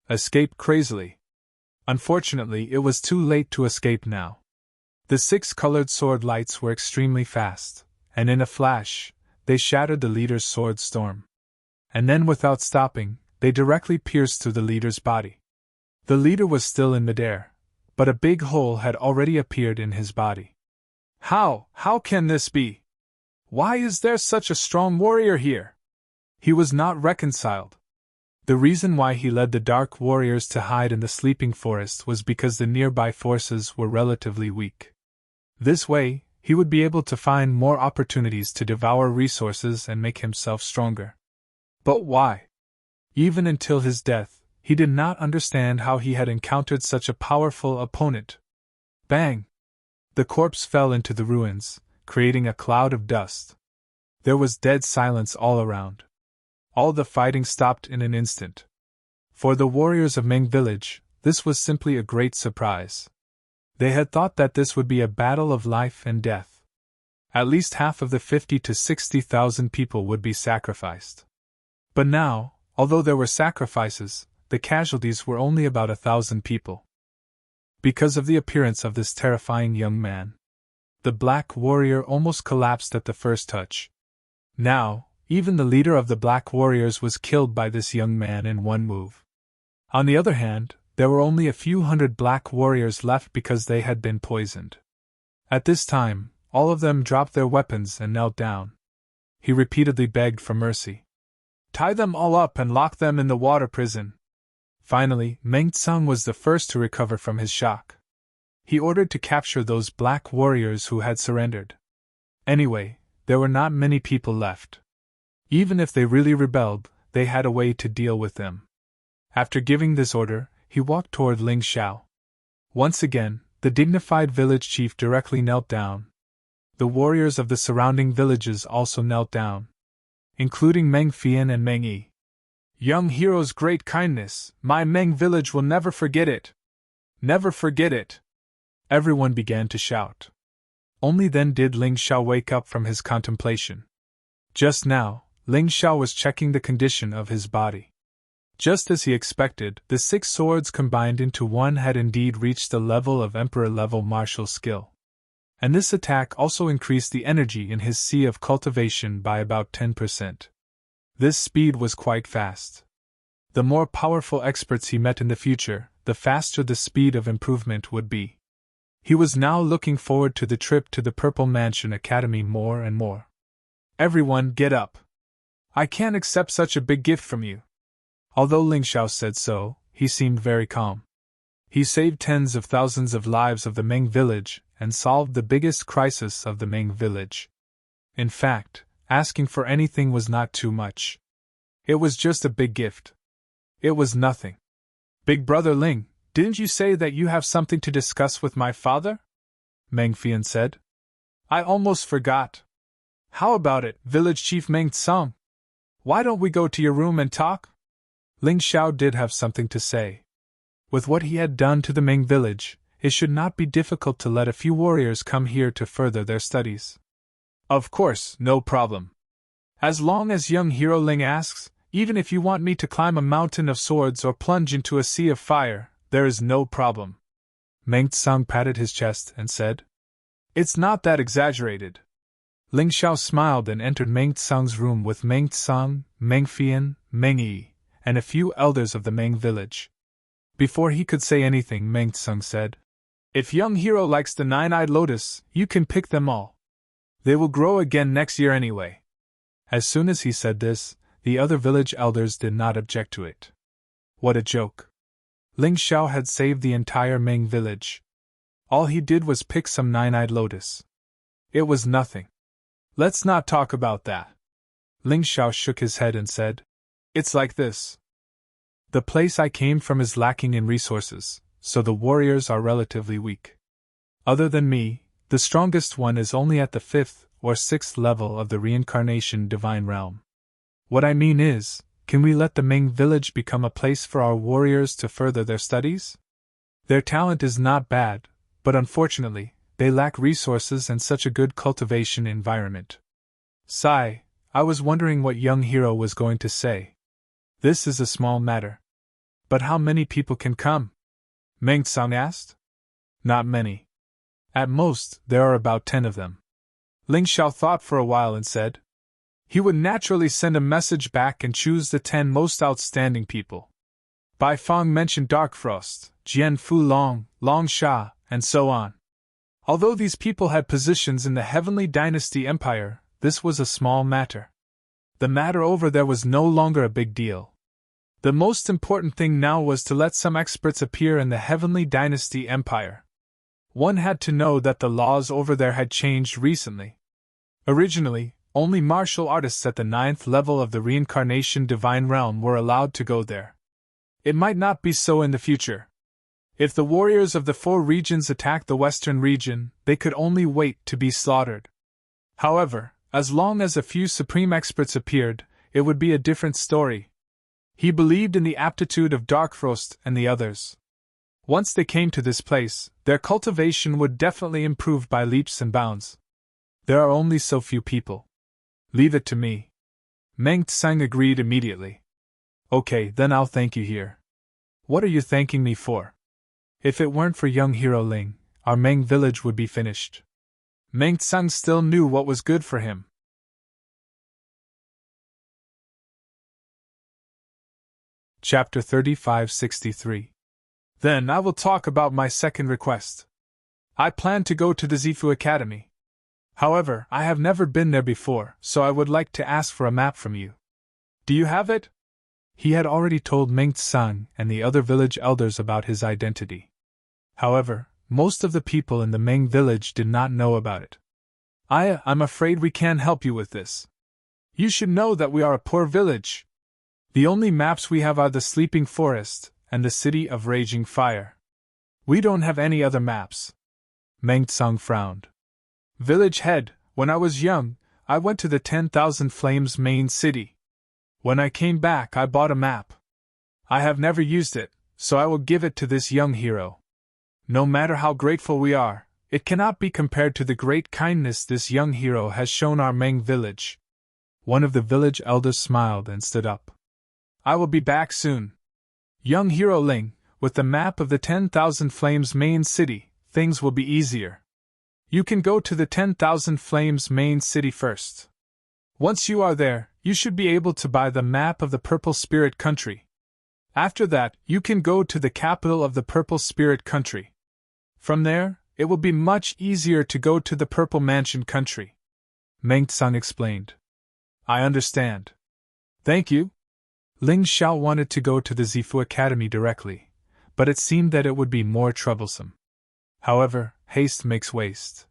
Escape crazily. Unfortunately, it was too late to escape now. The 6 colored sword lights were extremely fast, and in a flash, they shattered the leader's sword storm. And then, without stopping, they directly pierced through the leader's body. The leader was still in midair, but a big hole had already appeared in his body. How can this be? Why is there such a strong warrior here? He was not reconciled. The reason why he led the Dark Warriors to hide in the sleeping forest was because the nearby forces were relatively weak. This way, he would be able to find more opportunities to devour resources and make himself stronger. But why? Even until his death, he did not understand how he had encountered such a powerful opponent. Bang! The corpse fell into the ruins, creating a cloud of dust. There was dead silence all around. All the fighting stopped in an instant. For the warriors of Meng Village, this was simply a great surprise. They had thought that this would be a battle of life and death. At least half of the 50 to 60,000 people would be sacrificed. But now, although there were sacrifices, the casualties were only about 1,000 people. Because of the appearance of this terrifying young man, the Black Warrior almost collapsed at the first touch. Now, even the leader of the Black Warriors was killed by this young man in one move. On the other hand, there were only a few hundred Black Warriors left because they had been poisoned. At this time, all of them dropped their weapons and knelt down. He repeatedly begged for mercy. Tie them all up and lock them in the water prison. Finally, Meng Tsang was the first to recover from his shock. He ordered to capture those Black Warriors who had surrendered. Anyway, there were not many people left. Even if they really rebelled, they had a way to deal with them. After giving this order, he walked toward Ling Xiao. Once again, the dignified village chief directly knelt down. The warriors of the surrounding villages also knelt down, including Meng Fian and Meng Yi. Young hero's great kindness, my Meng village will never forget it. Never forget it. Everyone began to shout. Only then did Ling Xiao wake up from his contemplation. Just now, Ling Xiao was checking the condition of his body. Just as he expected, the 6 swords combined into one had indeed reached the level of emperor-level martial skill. And this attack also increased the energy in his sea of cultivation by about 10%. This speed was quite fast. The more powerful experts he met in the future, the faster the speed of improvement would be. He was now looking forward to the trip to the Purple Mansion Academy more and more. Everyone get up! I can't accept such a big gift from you. Although Ling Xiao said so, he seemed very calm. He saved tens of thousands of lives of the Ming village and solved the biggest crisis of the Ming village. In fact, asking for anything was not too much. It was just a big gift. It was nothing. Big brother Ling, didn't you say that you have something to discuss with my father? Meng Fian said. I almost forgot. How about it, Village Chief Meng Tsang? Why don't we go to your room and talk? Ling Xiao did have something to say. With what he had done to the Ming village, it should not be difficult to let a few warriors come here to further their studies. Of course, no problem. As long as young hero Ling asks, even if you want me to climb a mountain of swords or plunge into a sea of fire, there is no problem. Meng Tsang patted his chest and said, It's not that exaggerated. Ling Xiao smiled and entered Meng Tsang's room with Meng Tsang, Meng Fian, Meng Yi, and a few elders of the Meng village. Before he could say anything, Meng Tsang said, If young hero likes the nine-eyed lotus, you can pick them all. They will grow again next year anyway. As soon as he said this, the other village elders did not object to it. What a joke. Ling Xiao had saved the entire Ming village. All he did was pick some nine-eyed lotus. It was nothing. Let's not talk about that. Ling Xiao shook his head and said, It's like this. The place I came from is lacking in resources, so the warriors are relatively weak. Other than me, the strongest one is only at the 5th or 6th level of the reincarnation divine realm. What I mean is, can we let the Ming village become a place for our warriors to further their studies? Their talent is not bad, but unfortunately, they lack resources and such a good cultivation environment. Sigh, I was wondering what young hero was going to say. This is a small matter. But how many people can come? Meng Tsang asked. Not many. At most, there are about 10 of them. Ling Xiao thought for a while and said, He would naturally send a message back and choose the 10 most outstanding people. Bai Feng mentioned Dark Frost, Jian Fu Long, Long Sha, and so on. Although these people had positions in the Heavenly Dynasty Empire, this was a small matter. The matter over there was no longer a big deal. The most important thing now was to let some experts appear in the Heavenly Dynasty Empire. One had to know that the laws over there had changed recently. Originally, only martial artists at the 9th level of the reincarnation divine realm were allowed to go there. It might not be so in the future. If the warriors of the 4 regions attacked the western region, they could only wait to be slaughtered. However, as long as a few supreme experts appeared, it would be a different story. He believed in the aptitude of Darkfrost and the others. Once they came to this place, their cultivation would definitely improve by leaps and bounds. There are only so few people. Leave it to me. Meng Tsang agreed immediately. Okay, then I'll thank you here. What are you thanking me for? If it weren't for young hero Ling, our Meng village would be finished. Meng Tsang still knew what was good for him. Chapter 3563. Then I will talk about my second request. I plan to go to the Zifu Academy. However, I have never been there before, so I would like to ask for a map from you. Do you have it? He had already told Meng Tsang and the other village elders about his identity. However, most of the people in the Meng village did not know about it. I'm afraid we can't help you with this. You should know that we are a poor village. The only maps we have are the Sleeping Forest and the City of Raging Fire. We don't have any other maps. Meng Tsang frowned. Village head, when I was young, I went to the 10,000 Flames main city. When I came back, I bought a map. I have never used it, so I will give it to this young hero. No matter how grateful we are, it cannot be compared to the great kindness this young hero has shown our Meng village. One of the village elders smiled and stood up. I will be back soon. Young hero Ling, with the map of the 10,000 Flames main city, things will be easier. You can go to the 10,000 Flames main city first. Once you are there, you should be able to buy the map of the Purple Spirit Country. After that, you can go to the capital of the Purple Spirit Country. From there, it will be much easier to go to the Purple Mansion Country. Meng Tsang explained. I understand. Thank you. Ling Xiao wanted to go to the Zifu Academy directly, but it seemed that it would be more troublesome. However, haste makes waste.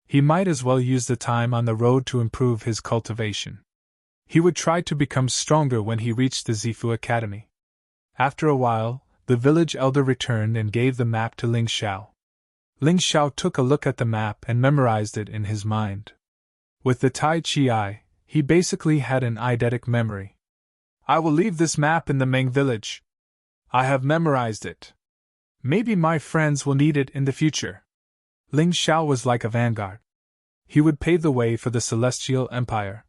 He might as well use the time on the road to improve his cultivation. He would try to become stronger when he reached the Zifu Academy. After a while, the village elder returned and gave the map to Ling Xiao. Ling Xiao took a look at the map and memorized it in his mind. With the Tai Chi Eye, he basically had an eidetic memory. I will leave this map in the Meng village. I have memorized it. Maybe my friends will need it in the future. Ling Xiao was like a vanguard. He would pave the way for the Celestial Empire.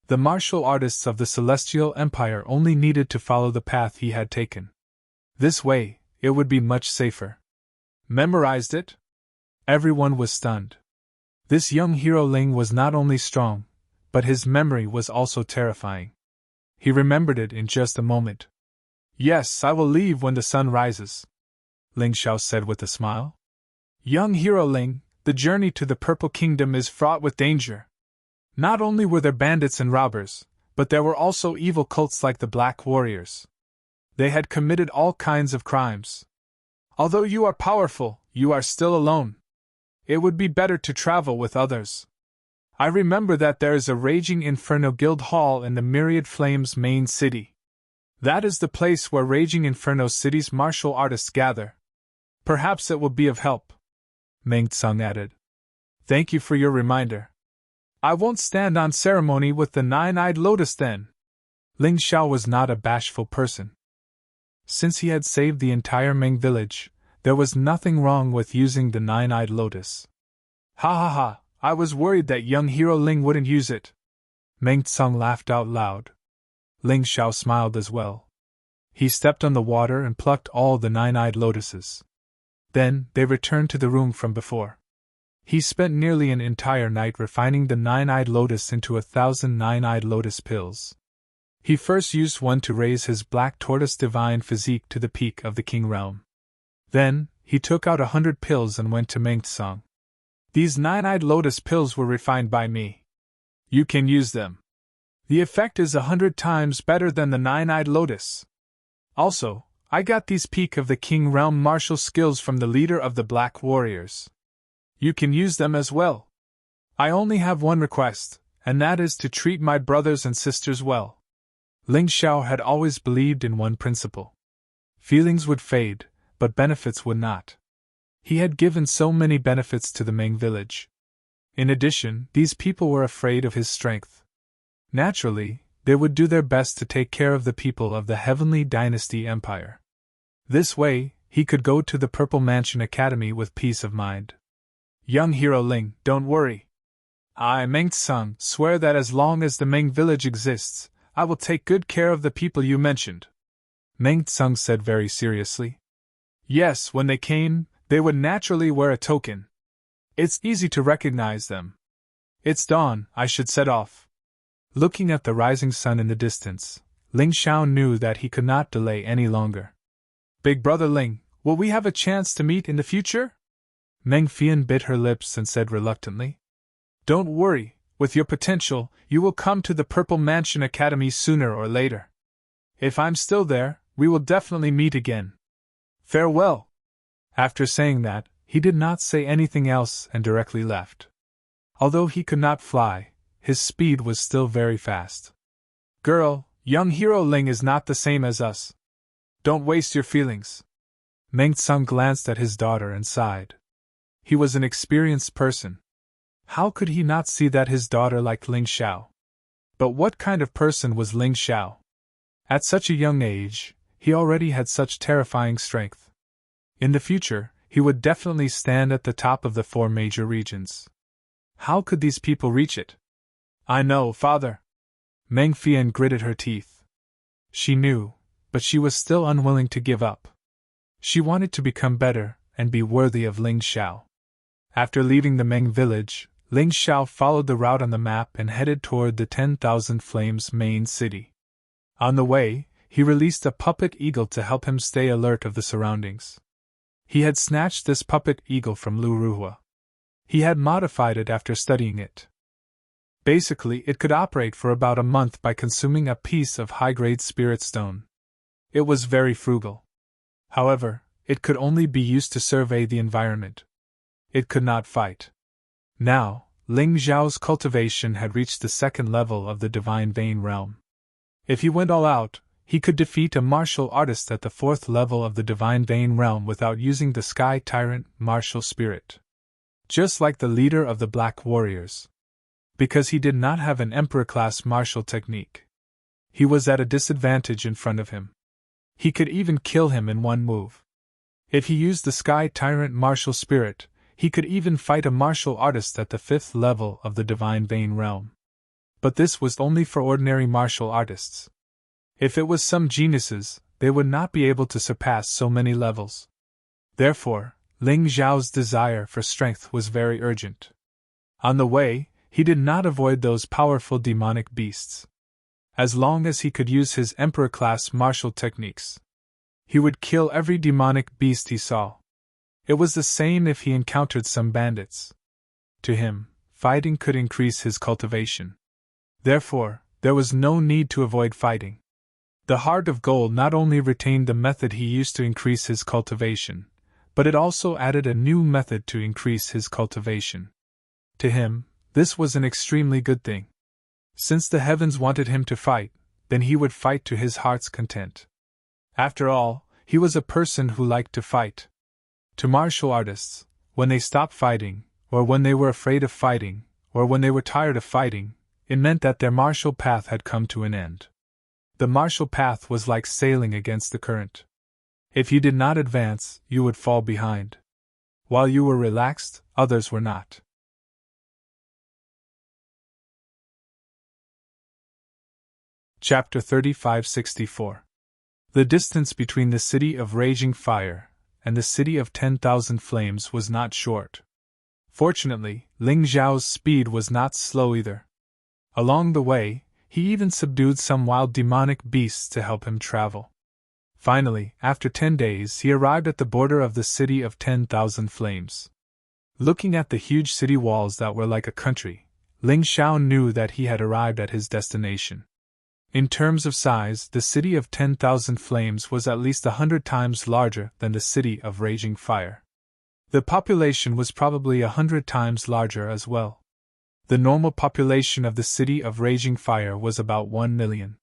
The martial artists of the Celestial Empire only needed to follow the path he had taken. This way, it would be much safer. Memorized it? Everyone was stunned. This young hero Ling was not only strong, but his memory was also terrifying. He remembered it in just a moment. Yes, I will leave when the sun rises, Ling Xiao said with a smile. Young hero Ling, the journey to the Purple Kingdom is fraught with danger. Not only were there bandits and robbers, but there were also evil cults like the Black Warriors. They had committed all kinds of crimes. Although you are powerful, you are still alone. It would be better to travel with others. I remember that there is a Raging Inferno Guild Hall in the Myriad Flames main city. That is the place where Raging Inferno City's martial artists gather. Perhaps it will be of help, Meng Tsung added. Thank you for your reminder. I won't stand on ceremony with the nine-eyed lotus then. Ling Xiao was not a bashful person. Since he had saved the entire Meng village, there was nothing wrong with using the nine-eyed lotus. Ha ha ha, I was worried that young hero Ling wouldn't use it. Meng Tsung laughed out loud. Ling Xiao smiled as well. He stepped on the water and plucked all the nine-eyed lotuses. Then, they returned to the room from before. He spent nearly an entire night refining the nine-eyed lotus into 1,000 nine-eyed lotus pills. He first used one to raise his black tortoise divine physique to the peak of the king realm. Then, he took out 100 pills and went to Meng Tsung. These nine-eyed lotus pills were refined by me. You can use them. The effect is 100 times better than the nine-eyed lotus. Also, I got these peak of the king realm martial skills from the leader of the Black Warriors. You can use them as well. I only have one request, and that is to treat my brothers and sisters well. Ling Xiao had always believed in one principle. Feelings would fade, but benefits would not. He had given so many benefits to the Meng village. In addition, these people were afraid of his strength. Naturally, they would do their best to take care of the people of the Heavenly Dynasty Empire. This way, he could go to the Purple Mansion Academy with peace of mind. Young hero Ling, don't worry. I, Meng Tsung, swear that as long as the Meng village exists, I will take good care of the people you mentioned. Meng Tsung said very seriously. Yes, when they came, they would naturally wear a token. It's easy to recognize them. It's dawn, I should set off. Looking at the rising sun in the distance, Ling Xiao knew that he could not delay any longer. Big brother Ling, will we have a chance to meet in the future? Meng Fian bit her lips and said reluctantly. Don't worry, with your potential, you will come to the Purple Mansion Academy sooner or later. If I'm still there, we will definitely meet again. Farewell. After saying that, he did not say anything else and directly left. Although he could not fly, his speed was still very fast. Girl, young hero Ling is not the same as us. Don't waste your feelings. Meng Tsung glanced at his daughter and sighed. He was an experienced person. How could he not see that his daughter liked Ling Xiao? But what kind of person was Ling Xiao? At such a young age, he already had such terrifying strength. In the future, he would definitely stand at the top of the 4 major regions. How could these people reach it? I know, father. Meng Fian gritted her teeth. She knew, but she was still unwilling to give up. She wanted to become better and be worthy of Ling Xiao. After leaving the Meng village, Ling Xiao followed the route on the map and headed toward the 10,000 Flames main city. On the way, he released a puppet eagle to help him stay alert of the surroundings. He had snatched this puppet eagle from Lu Ruhua. He had modified it after studying it. Basically, it could operate for about a month by consuming a piece of high-grade spirit stone. It was very frugal. However, it could only be used to survey the environment. It could not fight. Now, Ling Xiao's cultivation had reached the second level of the Divine Vein realm. If he went all out, he could defeat a martial artist at the fourth level of the Divine Vein realm without using the Sky Tyrant martial spirit. Just like the leader of the Black Warriors. Because he did not have an Emperor-class martial technique. He was at a disadvantage in front of him. He could even kill him in one move. If he used the Sky Tyrant martial spirit, he could even fight a martial artist at the fifth level of the Divine Vein realm. But this was only for ordinary martial artists. If it was some geniuses, they would not be able to surpass so many levels. Therefore, Ling Xiao's desire for strength was very urgent. On the way, he did not avoid those powerful demonic beasts. As long as he could use his Emperor-class martial techniques, he would kill every demonic beast he saw. It was the same if he encountered some bandits. To him, fighting could increase his cultivation. Therefore, there was no need to avoid fighting. The Heart of Gold not only retained the method he used to increase his cultivation, but it also added a new method to increase his cultivation. To him, this was an extremely good thing. Since the heavens wanted him to fight, then he would fight to his heart's content. After all, he was a person who liked to fight. To martial artists, when they stopped fighting, or when they were afraid of fighting, or when they were tired of fighting, it meant that their martial path had come to an end. The martial path was like sailing against the current. If you did not advance, you would fall behind. While you were relaxed, others were not. Chapter 35-64. The distance between the city of raging fire and the city of 10,000 flames was not short. Fortunately, Ling Xiao's speed was not slow either. Along the way, he even subdued some wild demonic beasts to help him travel. Finally, after 10 days, he arrived at the border of the city of 10,000 flames. Looking at the huge city walls that were like a country, Ling Xiao knew that he had arrived at his destination. In terms of size, the city of 10,000 flames was at least 100 times larger than the city of raging fire. The population was probably 100 times larger as well. The normal population of the city of raging fire was about 1 million.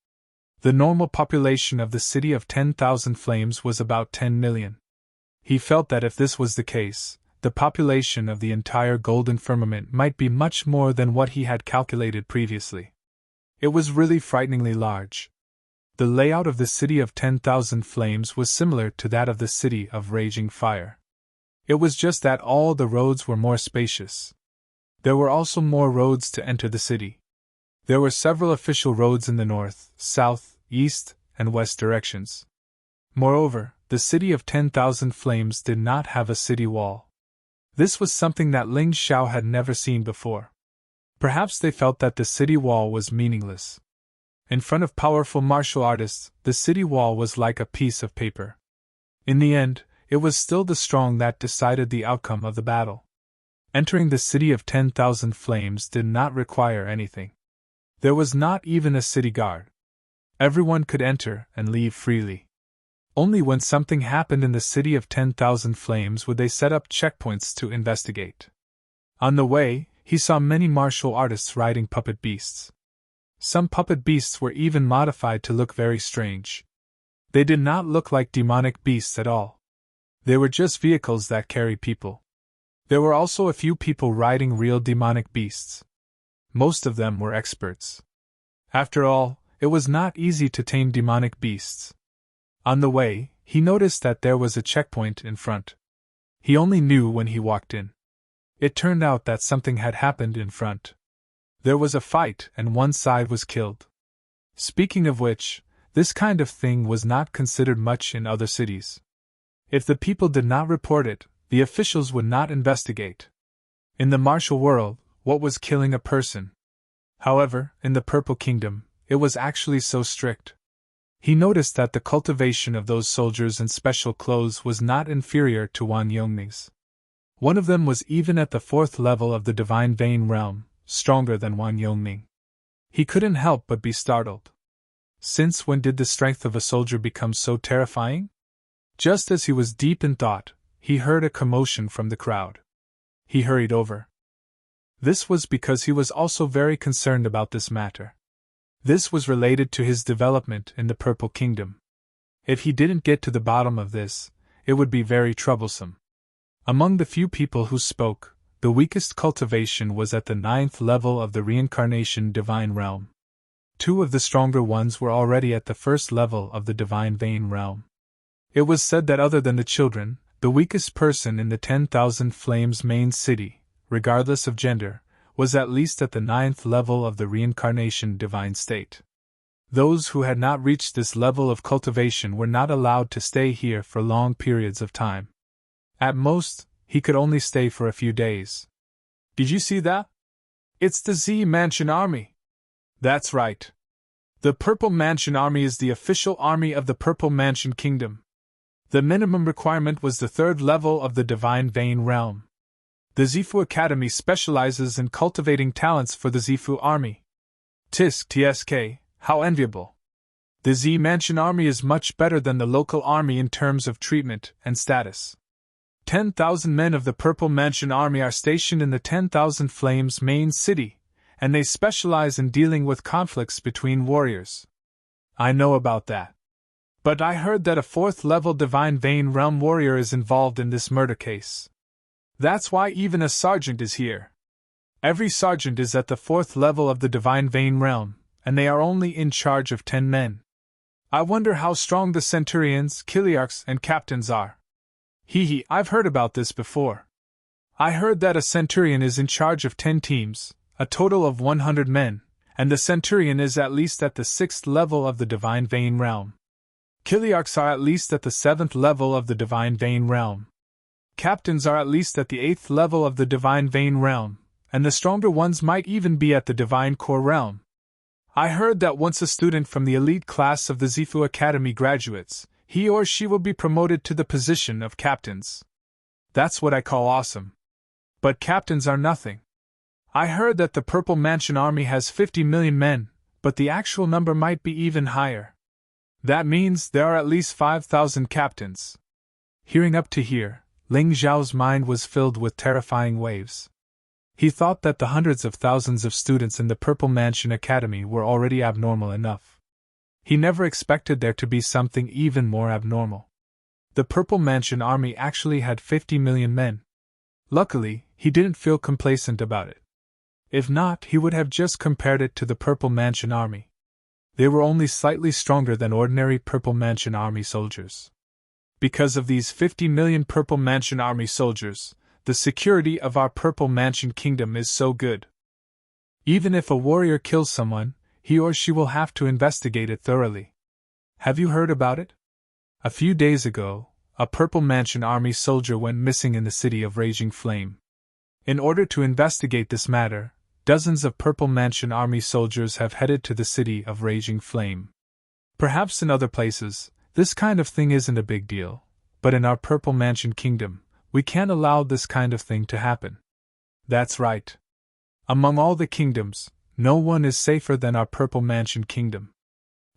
The normal population of the city of 10,000 flames was about 10 million. He felt that if this was the case, the population of the entire golden firmament might be much more than what he had calculated previously. It was really frighteningly large. The layout of the city of 10,000 flames was similar to that of the city of raging fire. It was just that all the roads were more spacious. There were also more roads to enter the city. There were several official roads in the north, south, east, and west directions. Moreover, the city of 10,000 flames did not have a city wall. This was something that Ling Xiao had never seen before. Perhaps they felt that the city wall was meaningless. In front of powerful martial artists, the city wall was like a piece of paper. In the end, it was still the strong that decided the outcome of the battle. Entering the city of 10,000 flames did not require anything. There was not even a city guard. Everyone could enter and leave freely. Only when something happened in the city of 10,000 flames would they set up checkpoints to investigate. On the way, he saw many martial artists riding puppet beasts. Some puppet beasts were even modified to look very strange. They did not look like demonic beasts at all. They were just vehicles that carry people. There were also a few people riding real demonic beasts. Most of them were experts. After all, it was not easy to tame demonic beasts. On the way, he noticed that there was a checkpoint in front. He only knew when he walked in. It turned out that something had happened in front. There was a fight and one side was killed. Speaking of which, this kind of thing was not considered much in other cities. If the people did not report it, the officials would not investigate. In the martial world, what was killing a person? However, in the Purple Kingdom, it was actually so strict. He noticed that the cultivation of those soldiers in special clothes was not inferior to Wan Yongming's. One of them was even at the fourth level of the Divine Vein realm, stronger than Wan Yongming. He couldn't help but be startled. Since when did the strength of a soldier become so terrifying? Just as he was deep in thought, he heard a commotion from the crowd. He hurried over. This was because he was also very concerned about this matter. This was related to his development in the Purple Kingdom. If he didn't get to the bottom of this, it would be very troublesome. Among the few people who spoke, the weakest cultivation was at the 9th level of the reincarnation divine realm. 2 of the stronger ones were already at the 1st level of the divine vein realm. It was said that other than the children, the weakest person in the 10,000 Flames main city, regardless of gender, was at least at the 9th level of the reincarnation divine state. Those who had not reached this level of cultivation were not allowed to stay here for long periods of time. At most, he could only stay for a few days. Did you see that? It's the Z Mansion Army. That's right. The Purple Mansion Army is the official army of the Purple Mansion Kingdom. The minimum requirement was the 3rd level of the Divine Vein Realm. The Zifu Academy specializes in cultivating talents for the Zifu Army. TSK, how enviable. The Z Mansion Army is much better than the local army in terms of treatment and status. 10,000 men of the Purple Mansion Army are stationed in the 10,000 Flames main city, and they specialize in dealing with conflicts between warriors. I know about that. But I heard that a 4th level Divine Vein Realm warrior is involved in this murder case. That's why even a sergeant is here. Every sergeant is at the 4th level of the Divine Vein Realm, and they are only in charge of 10 men. I wonder how strong the centurions, kiliarchs, and captains are. I've heard about this before. I heard that a centurion is in charge of 10 teams, a total of 100 men, and the centurion is at least at the 6th level of the Divine Vein Realm. Kiliarchs are at least at the 7th level of the Divine Vein Realm. Captains are at least at the 8th level of the Divine Vein Realm, and the stronger ones might even be at the Divine Core Realm. I heard that once a student from the elite class of the Zifu Academy graduates, he or she will be promoted to the position of captains. That's what I call awesome. But captains are nothing. I heard that the Purple Mansion Army has 50 million men, but the actual number might be even higher. That means there are at least 5,000 captains. Hearing up to here, Ling Zhao's mind was filled with terrifying waves. He thought that the hundreds of thousands of students in the Purple Mansion Academy were already abnormal enough. He never expected there to be something even more abnormal. The Purple Mansion Army actually had 50 million men. Luckily, he didn't feel complacent about it. If not, he would have just compared it to the Purple Mansion Army. They were only slightly stronger than ordinary Purple Mansion Army soldiers. Because of these 50 million Purple Mansion Army soldiers, the security of our Purple Mansion Kingdom is so good. Even if a warrior kills someone, he or she will have to investigate it thoroughly. Have you heard about it? A few days ago, a Purple Mansion Army soldier went missing in the city of Raging Flame. In order to investigate this matter, dozens of Purple Mansion Army soldiers have headed to the city of Raging Flame. Perhaps in other places, this kind of thing isn't a big deal, but in our Purple Mansion Kingdom, we can't allow this kind of thing to happen. That's right. Among all the kingdoms, no one is safer than our Purple Mansion Kingdom.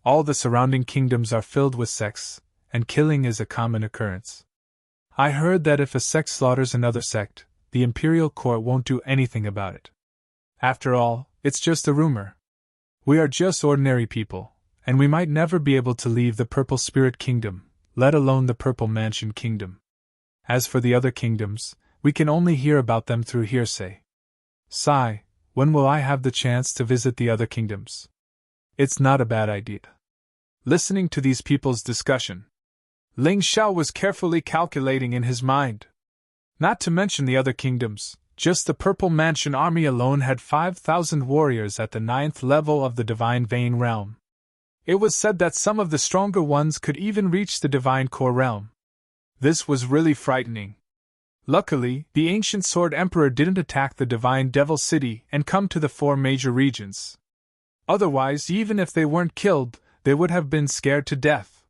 All the surrounding kingdoms are filled with sects, and killing is a common occurrence. I heard that if a sect slaughters another sect, the imperial court won't do anything about it. After all, it's just a rumor. We are just ordinary people, and we might never be able to leave the Purple Spirit Kingdom, let alone the Purple Mansion Kingdom. As for the other kingdoms, we can only hear about them through hearsay. Sigh, when will I have the chance to visit the other kingdoms? It's not a bad idea. Listening to these people's discussion, Ling Xiao was carefully calculating in his mind. Not to mention the other kingdoms, just the Purple Mansion Army alone had 5,000 warriors at the 9th level of the Divine Vein Realm. It was said that some of the stronger ones could even reach the Divine Core Realm. This was really frightening. Luckily, the Ancient Sword Emperor didn't attack the Divine Devil City and come to the 4 major regions. Otherwise, even if they weren't killed, they would have been scared to death.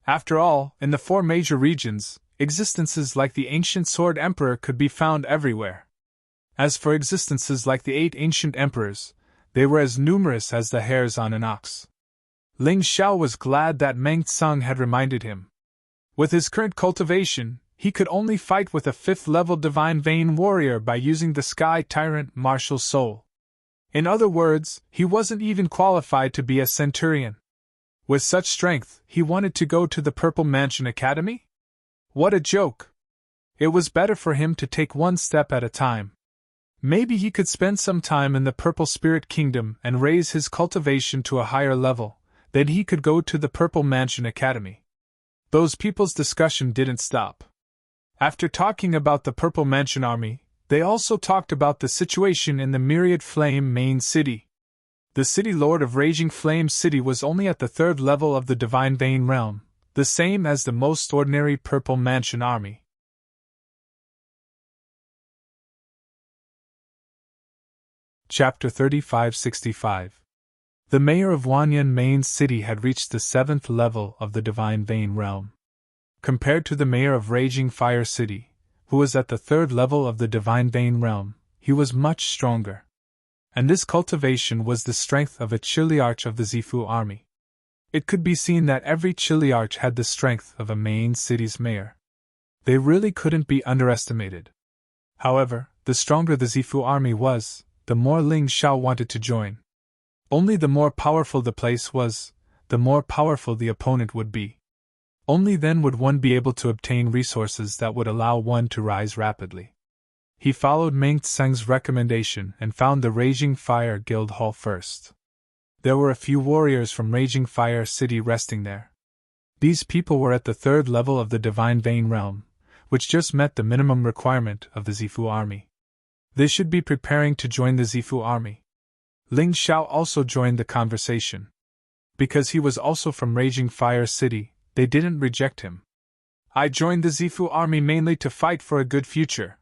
After all, in the 4 major regions, existences like the Ancient Sword Emperor could be found everywhere. As for existences like the 8 ancient emperors, they were as numerous as the hairs on an ox. Ling Xiao was glad that Meng Tsung had reminded him. With his current cultivation, he could only fight with a 5th-level Divine Vein warrior by using the Sky Tyrant martial soul. In other words, he wasn't even qualified to be a centurion. With such strength, he wanted to go to the Purple Mansion Academy? What a joke! It was better for him to take one step at a time. Maybe he could spend some time in the Purple Spirit Kingdom and raise his cultivation to a higher level, then he could go to the Purple Mansion Academy. Those people's discussion didn't stop. After talking about the Purple Mansion Army, they also talked about the situation in the Myriad Flame main city. The City Lord of Raging Flame City was only at the 3rd level of the Divine Vein realm, the same as the most ordinary Purple Mansion Army. Chapter 3565. The mayor of Wanyan Main City had reached the 7th level of the Divine Vein realm. Compared to the mayor of Raging Fire City, who was at the 3rd level of the Divine Vein realm, he was much stronger. And this cultivation was the strength of a Chiliarch of the Zifu army. It could be seen that every Chiliarch had the strength of a main city's mayor. They really couldn't be underestimated. However, the stronger the Zifu army was, the more Ling Xiao wanted to join. Only the more powerful the place was, the more powerful the opponent would be. Only then would one be able to obtain resources that would allow one to rise rapidly. He followed Meng Tseng's recommendation and found the Raging Fire Guild Hall first. There were a few warriors from Raging Fire City resting there. These people were at the 3rd level of the Divine Vein realm, which just met the minimum requirement of the Zifu army. They should be preparing to join the Zifu army. Ling Xiao also joined the conversation. Because he was also from Raging Fire City, they didn't reject him. I joined the Zifu army mainly to fight for a good future.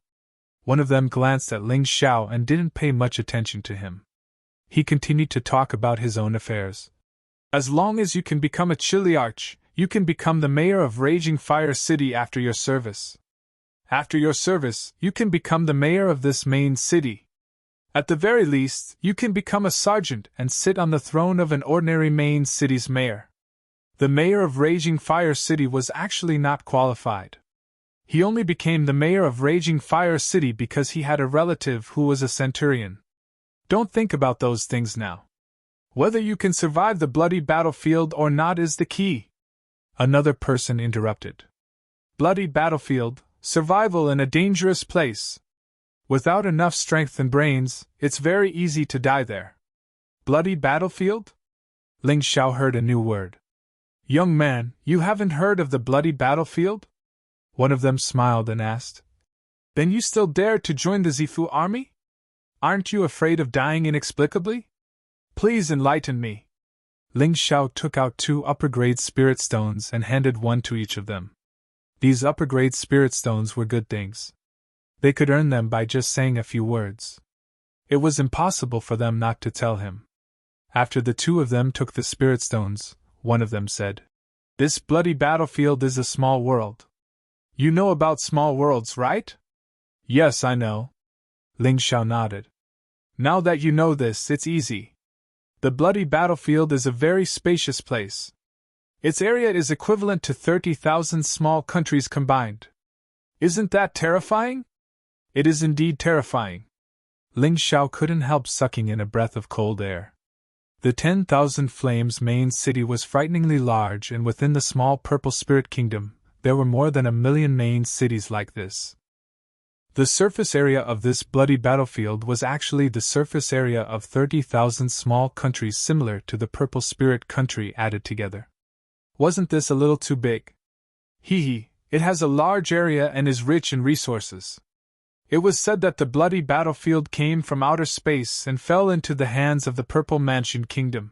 One of them glanced at Ling Xiao and didn't pay much attention to him. He continued to talk about his own affairs. As long as you can become a Chiliarch, you can become the mayor of Raging Fire City after your service. After your service, you can become the mayor of this main city. At the very least, you can become a sergeant and sit on the throne of an ordinary main city's mayor. The mayor of Raging Fire City was actually not qualified. He only became the mayor of Raging Fire City because he had a relative who was a centurion. Don't think about those things now. Whether you can survive the bloody battlefield or not is the key. Another person interrupted. Bloody battlefield, survival in a dangerous place. Without enough strength and brains, it's very easy to die there. Bloody battlefield? Ling Xiao heard a new word. Young man, you haven't heard of the bloody battlefield? One of them smiled and asked. Then you still dare to join the Zifu army? Aren't you afraid of dying inexplicably? Please enlighten me. Ling Xiao took out 2 upper-grade spirit stones and handed one to each of them. These upper-grade spirit stones were good things. They could earn them by just saying a few words. It was impossible for them not to tell him. After the 2 of them took the spirit stones, one of them said, This bloody battlefield is a small world. You know about small worlds, right? Yes, I know. Ling Xiao nodded. Now that you know this, it's easy. The bloody battlefield is a very spacious place. Its area is equivalent to 30,000 small countries combined. Isn't that terrifying? It is indeed terrifying. Ling Xiao couldn't help sucking in a breath of cold air. The 10,000 Flames main city was frighteningly large, and within the small Purple Spirit Kingdom, there were more than 1 million main cities like this. The surface area of this bloody battlefield was actually the surface area of 30,000 small countries similar to the Purple Spirit country added together. Wasn't this a little too big? Hee, it has a large area and is rich in resources. It was said that the bloody battlefield came from outer space and fell into the hands of the Purple Mansion Kingdom.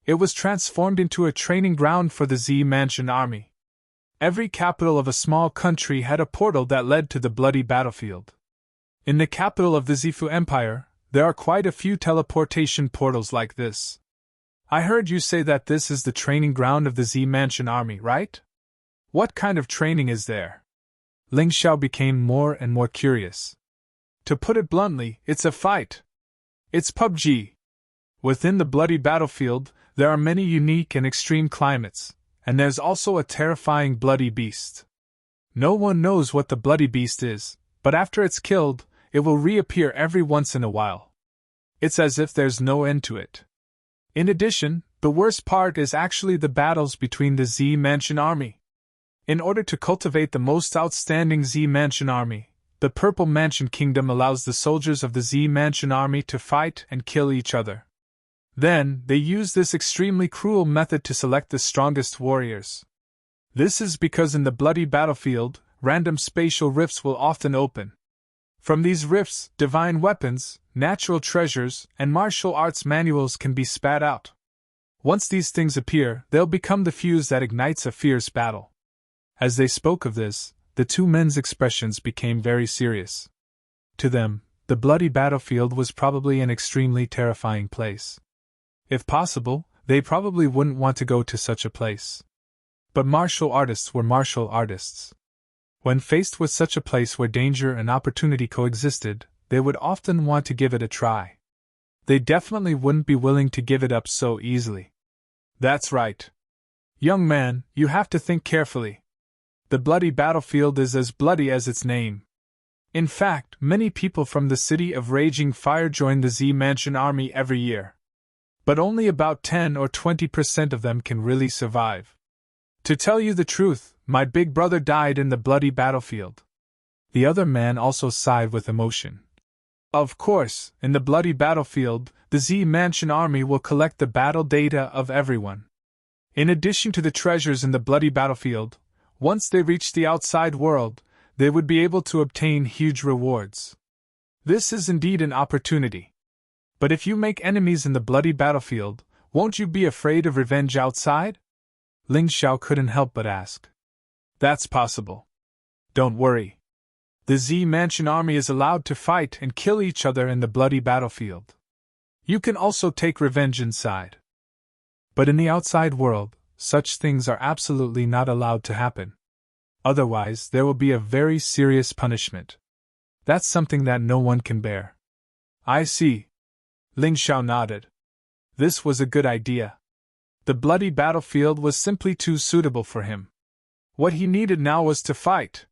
It was transformed into a training ground for the Z Mansion army. Every capital of a small country had a portal that led to the bloody battlefield. In the capital of the Zifu Empire, there are quite a few teleportation portals like this. I heard you say that this is the training ground of the Z Mansion army, right? What kind of training is there? Ling Xiao became more and more curious. To put it bluntly, it's a fight. It's PUBG. Within the bloody battlefield, there are many unique and extreme climates, and there's also a terrifying bloody beast. No one knows what the bloody beast is, but after it's killed, it will reappear every once in a while. It's as if there's no end to it. In addition, the worst part is actually the battles between the Z Mansion army. In order to cultivate the most outstanding Z Mansion army, the Purple Mansion Kingdom allows the soldiers of the Z Mansion army to fight and kill each other. Then, they use this extremely cruel method to select the strongest warriors. This is because in the bloody battlefield, random spatial rifts will often open. From these rifts, divine weapons, natural treasures, and martial arts manuals can be spat out. Once these things appear, they'll become the fuse that ignites a fierce battle. As they spoke of this, the two men's expressions became very serious. To them, the bloody battlefield was probably an extremely terrifying place. If possible, they probably wouldn't want to go to such a place. But martial artists were martial artists. When faced with such a place where danger and opportunity coexisted, they would often want to give it a try. They definitely wouldn't be willing to give it up so easily. That's right. Young man, you have to think carefully. The bloody battlefield is as bloody as its name. In fact, many people from the City of Raging Fire join the Z Mansion army every year. But only about 10 or 20% of them can really survive. To tell you the truth, my big brother died in the bloody battlefield. The other man also sighed with emotion. Of course, in the bloody battlefield, the Z Mansion army will collect the battle data of everyone. In addition to the treasures in the bloody battlefield, once they reach the outside world, they would be able to obtain huge rewards. This is indeed an opportunity. But if you make enemies in the bloody battlefield, won't you be afraid of revenge outside? Ling Xiao couldn't help but ask. That's possible. Don't worry. The Z Mansion army is allowed to fight and kill each other in the bloody battlefield. You can also take revenge inside. But in the outside world, such things are absolutely not allowed to happen. Otherwise, there will be a very serious punishment. That's something that no one can bear. I see. Ling Xiao nodded. This was a good idea. The bloody battlefield was simply too suitable for him. What he needed now was to fight.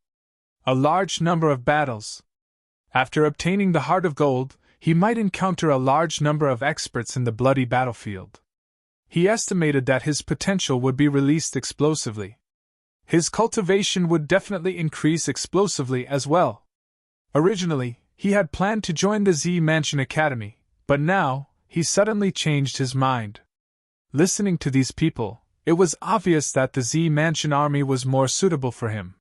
A large number of battles. After obtaining the Heart of Gold, he might encounter a large number of experts in the bloody battlefield. He estimated that his potential would be released explosively. His cultivation would definitely increase explosively as well. Originally, he had planned to join the Z Mansion Academy, but now, he suddenly changed his mind. Listening to these people, it was obvious that the Z Mansion army was more suitable for him.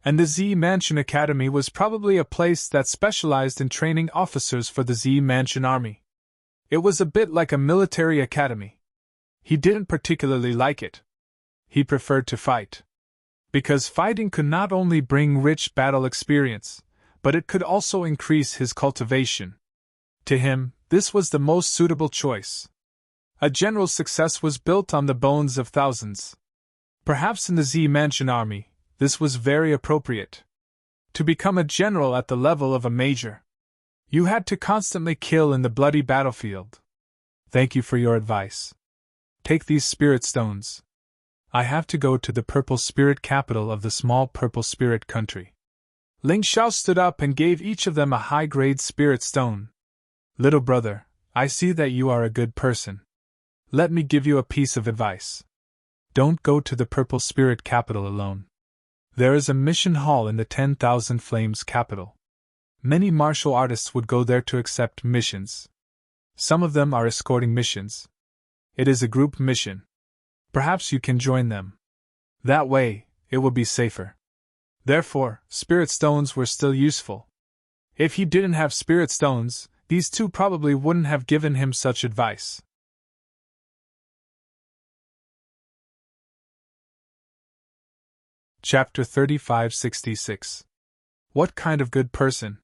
And the Z Mansion Academy was probably a place that specialized in training officers for the Z Mansion army. It was a bit like a military academy. He didn't particularly like it. He preferred to fight. Because fighting could not only bring rich battle experience, but it could also increase his cultivation. To him, this was the most suitable choice. A general's success was built on the bones of thousands. Perhaps in the Z Mansion army, this was very appropriate. To become a general at the level of a major, you had to constantly kill in the bloody battlefield. Thank you for your advice. Take these spirit stones. I have to go to the purple spirit capital of the small purple spirit country. Ling Xiao stood up and gave each of them a high-grade spirit stone. Little brother, I see that you are a good person. Let me give you a piece of advice. Don't go to the purple spirit capital alone. There is a mission hall in the 10,000 Flames capital. Many martial artists would go there to accept missions. Some of them are escorting missions. It is a group mission. Perhaps you can join them. That way, it will be safer. Therefore, spirit stones were still useful. If he didn't have spirit stones, these two probably wouldn't have given him such advice. Chapter 3566. What kind of good person?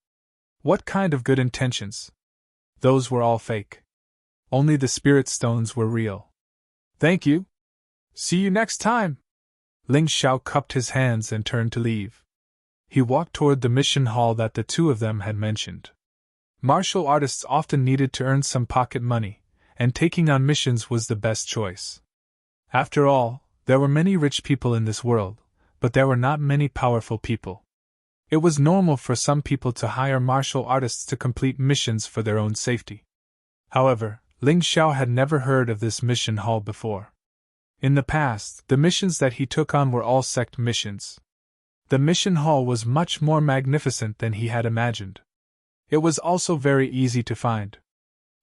What kind of good intentions? Those were all fake. Only the spirit stones were real. Thank you. See you next time. Ling Xiao cupped his hands and turned to leave. He walked toward the mission hall that the two of them had mentioned. Martial artists often needed to earn some pocket money, and taking on missions was the best choice. After all, there were many rich people in this world, but there were not many powerful people. It was normal for some people to hire martial artists to complete missions for their own safety. However, Ling Xiao had never heard of this mission hall before. In the past, the missions that he took on were all sect missions. The mission hall was much more magnificent than he had imagined. It was also very easy to find.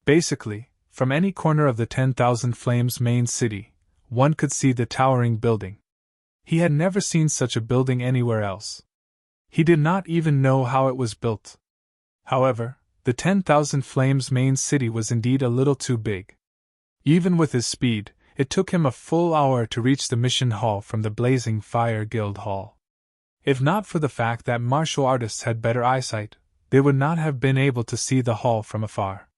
Basically, from any corner of the 10,000 Flames main city, one could see the towering building. He had never seen such a building anywhere else. He did not even know how it was built. However, the 10,000 Flames main city was indeed a little too big. Even with his speed, it took him a full hour to reach the mission hall from the Blazing Fire Guild Hall. If not for the fact that martial artists had better eyesight, they would not have been able to see the hall from afar.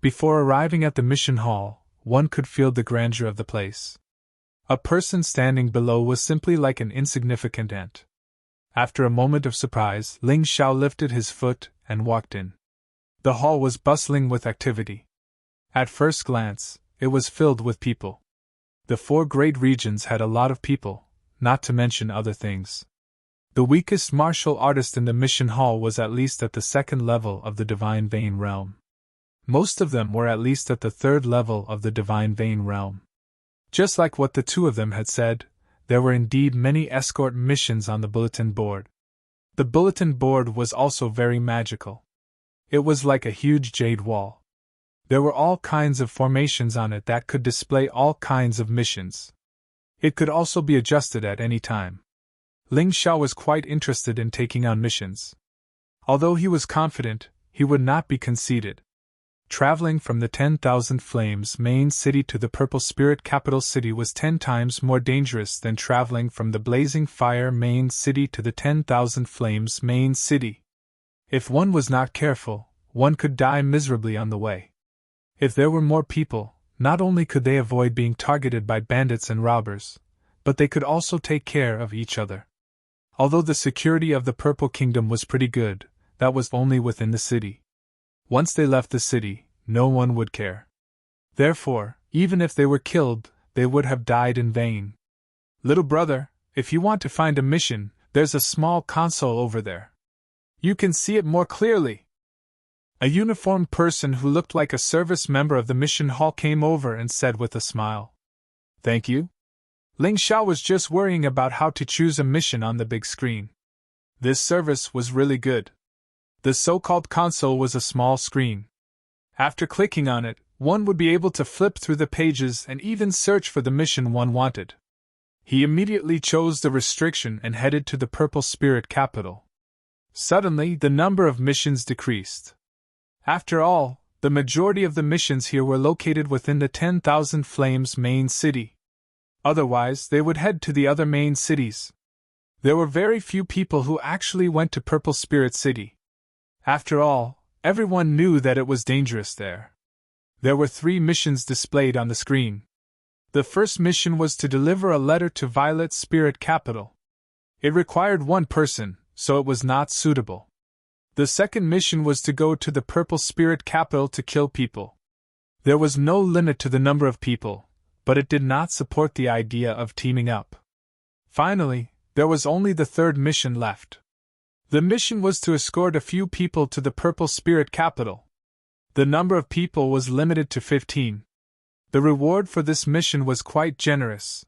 Before arriving at the mission hall, one could feel the grandeur of the place. A person standing below was simply like an insignificant ant. After a moment of surprise, Ling Xiao lifted his foot and walked in. The hall was bustling with activity. At first glance, it was filled with people. The 4 great regions had a lot of people, not to mention other things. The weakest martial artist in the mission hall was at least at the 2nd level of the Divine Vein realm. Most of them were at least at the 3rd level of the Divine Vein realm. Just like what the 2 of them had said, there were indeed many escort missions on the bulletin board. The bulletin board was also very magical. It was like a huge jade wall. There were all kinds of formations on it that could display all kinds of missions. It could also be adjusted at any time. Ling Xiao was quite interested in taking on missions. Although he was confident, he would not be conceited. Traveling from the 10,000 Flames main city to the Purple Spirit capital city was 10 times more dangerous than traveling from the Blazing Fire main city to the 10,000 Flames main city. If one was not careful, one could die miserably on the way. If there were more people, not only could they avoid being targeted by bandits and robbers, but they could also take care of each other. Although the security of the Purple Kingdom was pretty good, that was only within the city. Once they left the city, no one would care. Therefore, even if they were killed, they would have died in vain. Little brother, if you want to find a mission, there's a small console over there. You can see it more clearly. A uniformed person who looked like a service member of the mission hall came over and said with a smile. Thank you. Ling Xiao was just worrying about how to choose a mission on the big screen. This service was really good. The so-called console was a small screen. After clicking on it, one would be able to flip through the pages and even search for the mission one wanted. He immediately chose the restriction and headed to the Purple Spirit capital. Suddenly, the number of missions decreased. After all, the majority of the missions here were located within the 10,000 Flames main city. Otherwise, they would head to the other main cities. There were very few people who actually went to Purple Spirit City. After all, everyone knew that it was dangerous there. There were 3 missions displayed on the screen. The first mission was to deliver a letter to Violet Spirit Capital. It required 1 person, so it was not suitable. The second mission was to go to the Purple Spirit Capital to kill people. There was no limit to the number of people, but it did not support the idea of teaming up. Finally, there was only the 3rd mission left. The mission was to escort a few people to the Purple Spirit capital. The number of people was limited to 15. The reward for this mission was quite generous.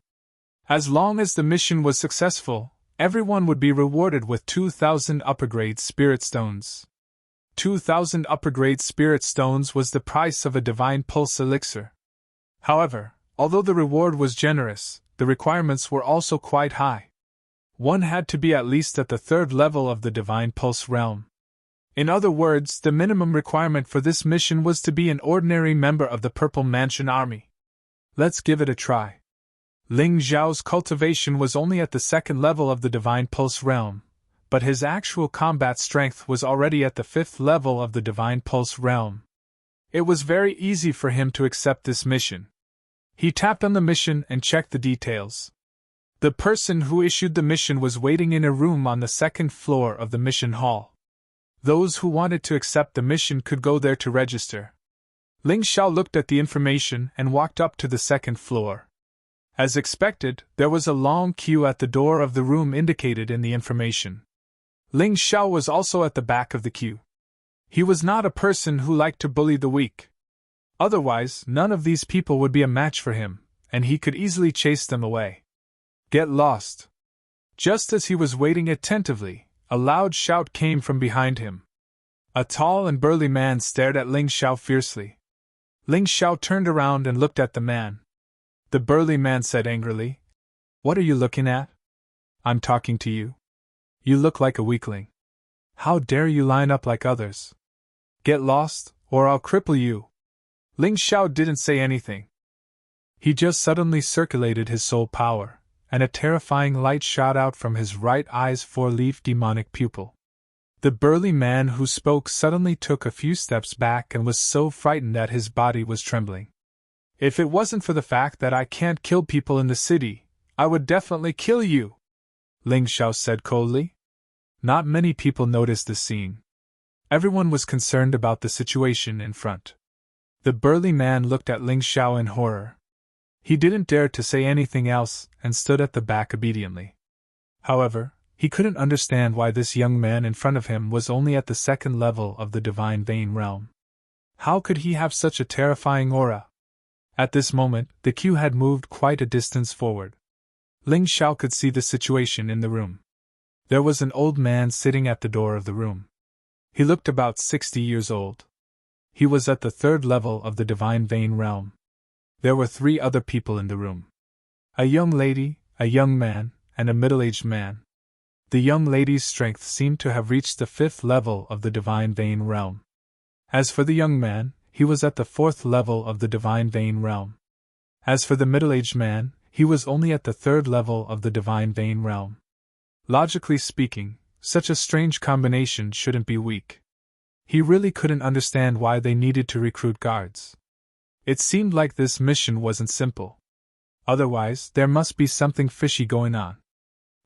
As long as the mission was successful, everyone would be rewarded with 2,000 upper-grade spirit stones. 2,000 upper-grade spirit stones was the price of a divine pulse elixir. However, although the reward was generous, the requirements were also quite high. One had to be at least at the 3rd level of the Divine Pulse realm. In other words, the minimum requirement for this mission was to be an ordinary member of the Purple Mansion Army. Let's give it a try. Ling Xiao's cultivation was only at the 2nd level of the Divine Pulse realm, but his actual combat strength was already at the 5th level of the Divine Pulse realm. It was very easy for him to accept this mission. He tapped on the mission and checked the details. The person who issued the mission was waiting in a room on the 2nd floor of the mission hall. Those who wanted to accept the mission could go there to register. Ling Xiao looked at the information and walked up to the second floor. As expected, there was a long queue at the door of the room indicated in the information. Ling Xiao was also at the back of the queue. He was not a person who liked to bully the weak. Otherwise, none of these people would be a match for him, and he could easily chase them away. Get lost. Just as he was waiting attentively, a loud shout came from behind him. A tall and burly man stared at Ling Xiao fiercely. Ling Xiao turned around and looked at the man. The burly man said angrily, "What are you looking at? I'm talking to you. You look like a weakling. How dare you line up like others? Get lost, or I'll cripple you." Ling Xiao didn't say anything. He just suddenly circulated his soul power, and a terrifying light shot out from his right eye's four-leaf demonic pupil. The burly man who spoke suddenly took a few steps back and was so frightened that his body was trembling. "If it wasn't for the fact that I can't kill people in the city, I would definitely kill you," Ling Xiao said coldly. Not many people noticed the scene. Everyone was concerned about the situation in front. The burly man looked at Ling Xiao in horror. He didn't dare to say anything else and stood at the back obediently. However, he couldn't understand why this young man in front of him was only at the second level of the divine vein realm. How could he have such a terrifying aura? At this moment, the queue had moved quite a distance forward. Ling Xiao could see the situation in the room. There was an old man sitting at the door of the room. He looked about 60 years old. He was at the third level of the divine vein realm. There were 3 other people in the room. A young lady, a young man, and a middle-aged man. The young lady's strength seemed to have reached the 5th level of the divine vein realm. As for the young man, he was at the 4th level of the divine vein realm. As for the middle-aged man, he was only at the 3rd level of the divine vein realm. Logically speaking, such a strange combination shouldn't be weak. He really couldn't understand why they needed to recruit guards. It seemed like this mission wasn't simple. Otherwise, there must be something fishy going on.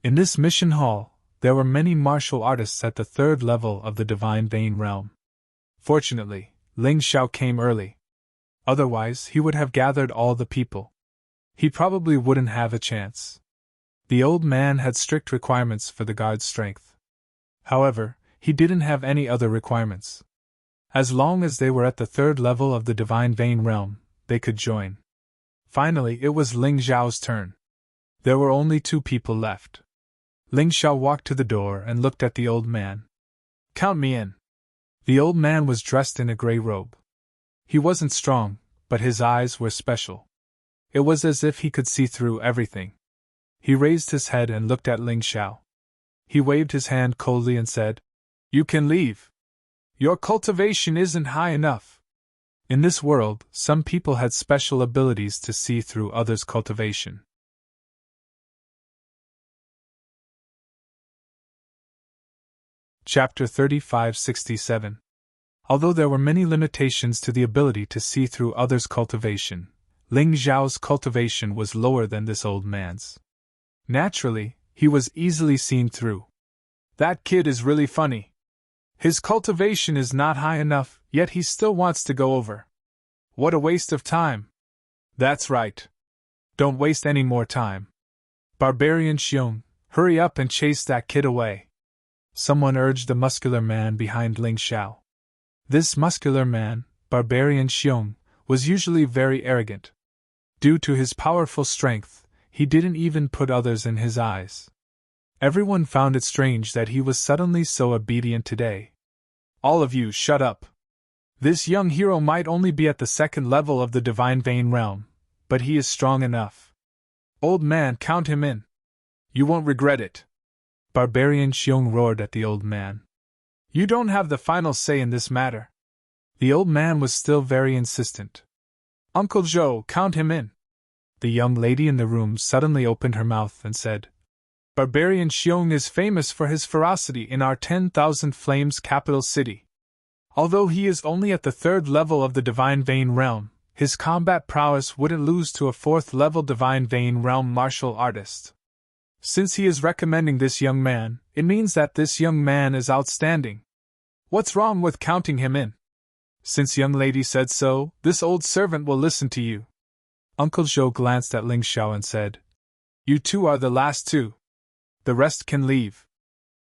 In this mission hall, there were many martial artists at the 3rd level of the divine vein realm. Fortunately, Ling Xiao came early. Otherwise, he would have gathered all the people. He probably wouldn't have a chance. The old man had strict requirements for the guard's strength. However, he didn't have any other requirements. As long as they were at the 3rd level of the divine vein realm, they could join. Finally, it was Ling Xiao's turn. There were only 2 people left. Ling Xiao walked to the door and looked at the old man. "Count me in." The old man was dressed in a gray robe. He wasn't strong, but his eyes were special. It was as if he could see through everything. He raised his head and looked at Ling Xiao. He waved his hand coldly and said, "You can leave. Your cultivation isn't high enough." In this world, some people had special abilities to see through others' cultivation. Chapter 3567. Although there were many limitations to the ability to see through others' cultivation, Ling Xiao's cultivation was lower than this old man's. Naturally, he was easily seen through. That kid is really funny. His cultivation is not high enough, yet he still wants to go over. What a waste of time. That's right. Don't waste any more time. Barbarian Xiong, hurry up and chase that kid away. Someone urged the muscular man behind Ling Xiao. This muscular man, Barbarian Xiong, was usually very arrogant. Due to his powerful strength, he didn't even put others in his eyes. Everyone found it strange that he was suddenly so obedient today. "All of you shut up. This young hero might only be at the 2nd level of the divine vein realm, but he is strong enough. Old man, count him in. You won't regret it." Barbarian Xiong roared at the old man. "You don't have the final say in this matter." The old man was still very insistent. "Uncle Zhou, count him in." The young lady in the room suddenly opened her mouth and said, "Barbarian Xiong is famous for his ferocity in our 10,000 Flames capital city. Although he is only at the 3rd level of the divine vein realm, his combat prowess wouldn't lose to a 4th level divine vein realm martial artist. Since he is recommending this young man, it means that this young man is outstanding. What's wrong with counting him in? Since young lady said so, this old servant will listen to you. Uncle Zhou glanced at Ling Xiao and said, You two are the last two. The rest can leave.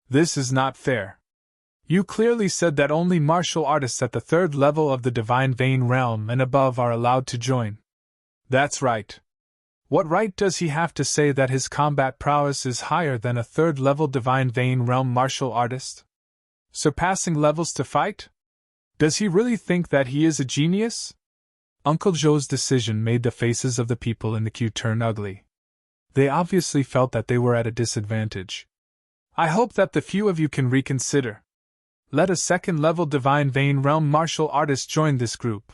This is not fair. You clearly said that only martial artists at the third level of the Divine Vein realm and above are allowed to join. That's right. What right does he have to say that his combat prowess is higher than a third-level Divine Vein realm martial artist? Surpassing levels to fight? Does he really think that he is a genius? Uncle Zhou's decision made the faces of the people in the queue turn ugly. They obviously felt that they were at a disadvantage. I hope that the few of you can reconsider. Let a second-level Divine Vein realm martial artist join this group.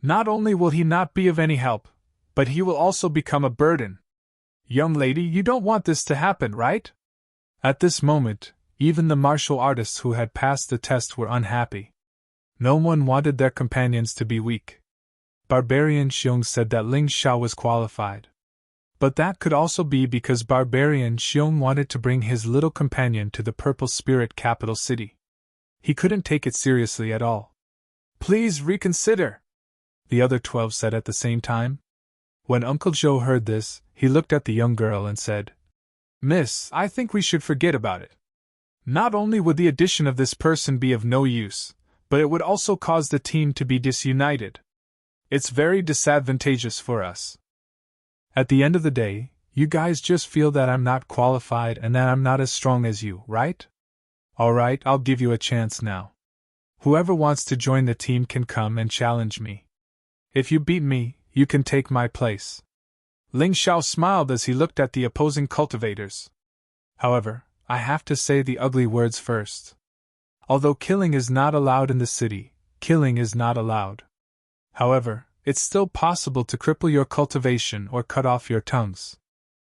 Not only will he not be of any help, but he will also become a burden. Young lady, you don't want this to happen, right? At this moment, even the martial artists who had passed the test were unhappy. No one wanted their companions to be weak. Barbarian Xiong said that Ling Xiao was qualified. But that could also be because Barbarian Xiong wanted to bring his little companion to the Purple Spirit capital city. He couldn't take it seriously at all. Please reconsider, the other 12 said at the same time. When Uncle Zhou heard this, he looked at the young girl and said, Miss, I think we should forget about it. Not only would the addition of this person be of no use, but it would also cause the team to be disunited. It's very disadvantageous for us. At the end of the day, you guys just feel that I'm not qualified and that I'm not as strong as you, right? Alright, I'll give you a chance now. Whoever wants to join the team can come and challenge me. If you beat me, you can take my place. Ling Xiao smiled as he looked at the opposing cultivators. However, I have to say the ugly words first. Although killing is not allowed in the city, killing is not allowed. However, it's still possible to cripple your cultivation or cut off your tongues.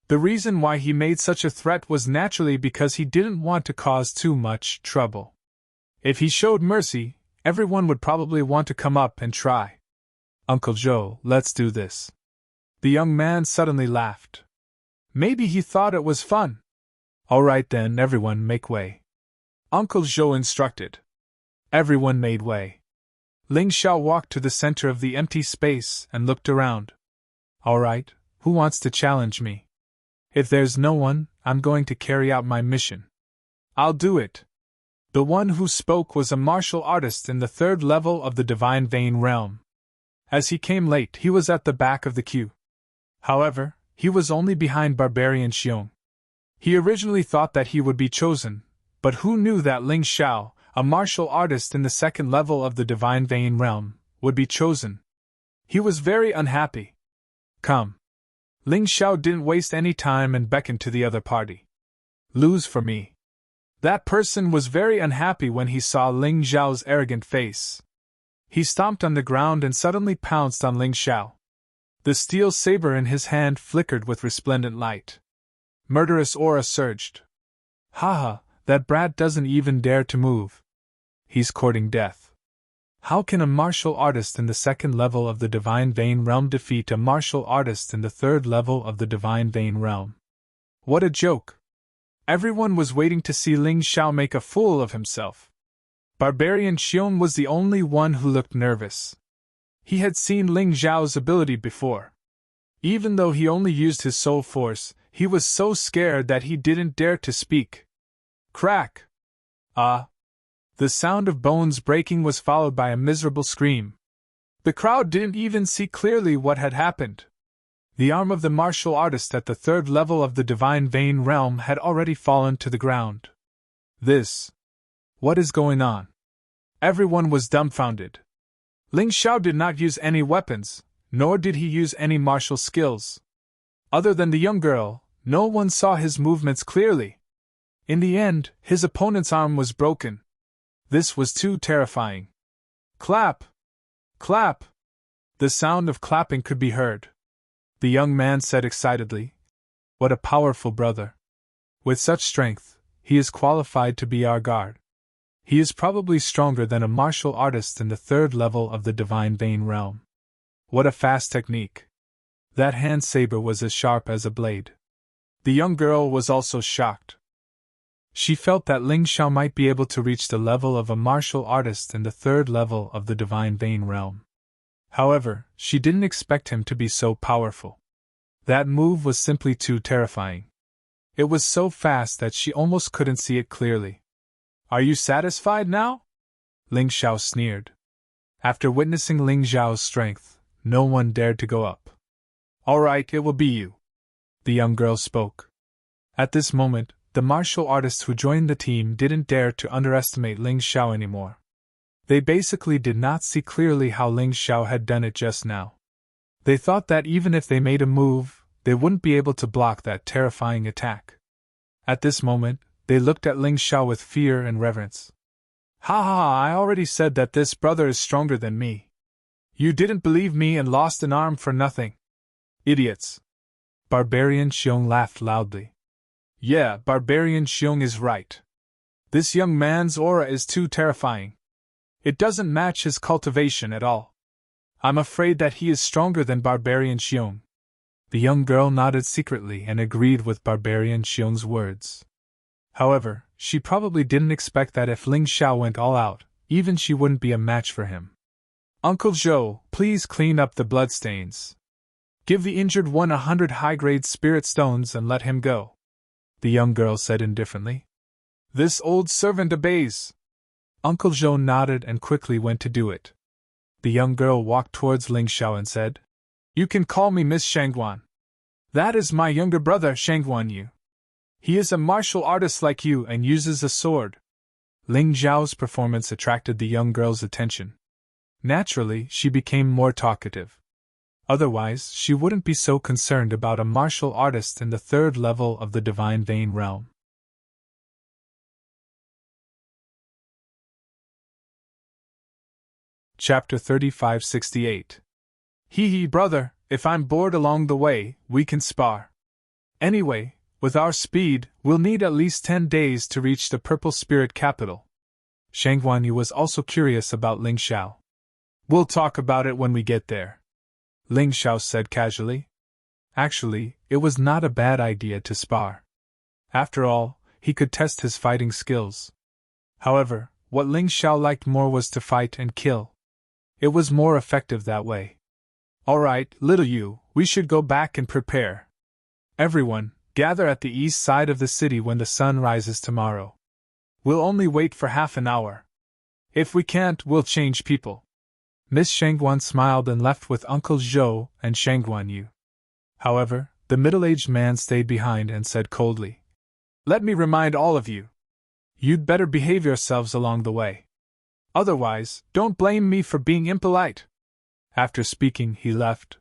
The reason why he made such a threat was naturally because he didn't want to cause too much trouble. If he showed mercy, everyone would probably want to come up and try. Uncle Zhou, let's do this. The young man suddenly laughed. Maybe he thought it was fun. Alright then, everyone make way. Uncle Zhou instructed. Everyone made way. Ling Xiao walked to the center of the empty space and looked around. Alright, who wants to challenge me? If there's no one, I'm going to carry out my mission. I'll do it. The one who spoke was a martial artist in the third level of the Divine Vein realm. As he came late, he was at the back of the queue. However, he was only behind Barbarian Xiong. He originally thought that he would be chosen, but who knew that Ling Xiao, a martial artist in the second level of the Divine Vein realm, would be chosen. He was very unhappy. Come. Ling Xiao didn't waste any time and beckoned to the other party. Lose for me. That person was very unhappy when he saw Ling Xiao's arrogant face. He stomped on the ground and suddenly pounced on Ling Xiao. The steel saber in his hand flickered with resplendent light. Murderous aura surged. Haha, that brat doesn't even dare to move. He's courting death. How can a martial artist in the second level of the Divine Vein realm defeat a martial artist in the third level of the Divine Vein realm? What a joke! Everyone was waiting to see Ling Xiao make a fool of himself. Barbarian Xiong was the only one who looked nervous. He had seen Ling Xiao's ability before. Even though he only used his soul force, he was so scared that he didn't dare to speak. Crack! Ah! The sound of bones breaking was followed by a miserable scream. The crowd didn't even see clearly what had happened. The arm of the martial artist at the third level of the Divine Vein realm had already fallen to the ground. What is going on? Everyone was dumbfounded. Ling Xiao did not use any weapons, nor did he use any martial skills. Other than the young girl, no one saw his movements clearly. In the end, his opponent's arm was broken. This was too terrifying. Clap! Clap! The sound of clapping could be heard. The young man said excitedly, What a powerful brother. With such strength, he is qualified to be our guard. He is probably stronger than a martial artist in the third level of the Divine Vein realm. What a fast technique. That hand saber was as sharp as a blade. The young girl was also shocked. She felt that Ling Xiao might be able to reach the level of a martial artist in the third level of the divine vein realm. However, she didn't expect him to be so powerful. That move was simply too terrifying. It was so fast that she almost couldn't see it clearly. Are you satisfied now? Ling Xiao sneered. After witnessing Ling Xiao's strength, no one dared to go up. All right, it will be you. The young girl spoke. At this moment, the martial artists who joined the team didn't dare to underestimate Ling Xiao anymore. They basically did not see clearly how Ling Xiao had done it just now. They thought that even if they made a move, they wouldn't be able to block that terrifying attack. At this moment, they looked at Ling Xiao with fear and reverence. Ha ha, I already said that this brother is stronger than me. You didn't believe me and lost an arm for nothing. Idiots. Barbarian Xiong laughed loudly. Yeah, Barbarian Xiong is right. This young man's aura is too terrifying. It doesn't match his cultivation at all. I'm afraid that he is stronger than Barbarian Xiong. The young girl nodded secretly and agreed with Barbarian Xiong's words. However, she probably didn't expect that if Ling Xiao went all out, even she wouldn't be a match for him. Uncle Zhou, please clean up the bloodstains. Give the injured one 100 high-grade spirit stones and let him go, the young girl said indifferently. This old servant obeys. Uncle Zhou nodded and quickly went to do it. The young girl walked towards Ling Xiao and said, You can call me Miss Shangguan. That is my younger brother Shangguan Yu. He is a martial artist like you and uses a sword. Ling Xiao's performance attracted the young girl's attention. Naturally, she became more talkative. Otherwise, she wouldn't be so concerned about a martial artist in the third level of the divine vein realm. Chapter 3568. Hee, brother, if I'm bored along the way, we can spar. Anyway, with our speed, we'll need at least 10 days to reach the Purple Spirit capital. Shangguan Yu was also curious about Ling Xiao. We'll talk about it when we get there, Ling Xiao said casually. Actually, it was not a bad idea to spar. After all, he could test his fighting skills. However, what Ling Xiao liked more was to fight and kill. It was more effective that way. All right, little you, we should go back and prepare. Everyone, gather at the east side of the city when the sun rises tomorrow. We'll only wait for half an hour. If we can't, we'll change people. Miss Shangguan smiled and left with Uncle Zhou and Shangguan Yu. However, the middle-aged man stayed behind and said coldly, Let me remind all of you. You'd better behave yourselves along the way. Otherwise, don't blame me for being impolite. After speaking, he left.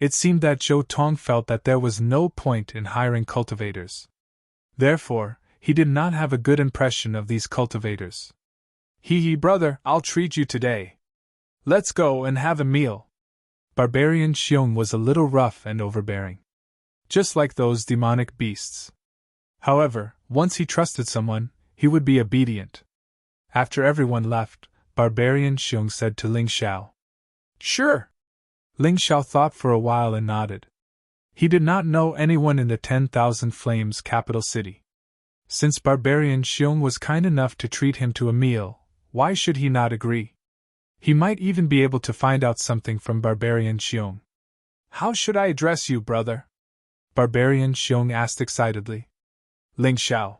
It seemed that Zhou Tong felt that there was no point in hiring cultivators. Therefore, he did not have a good impression of these cultivators. Hee, brother, I'll treat you today. Let's go and have a meal. Barbarian Xiong was a little rough and overbearing, just like those demonic beasts. However, once he trusted someone, he would be obedient. After everyone left, Barbarian Xiong said to Ling Xiao, Sure. Ling Xiao thought for a while and nodded. He did not know anyone in the 10,000 Flames capital city. Since Barbarian Xiong was kind enough to treat him to a meal, why should he not agree? He might even be able to find out something from Barbarian Xiong. How should I address you, brother? Barbarian Xiong asked excitedly. Ling Xiao.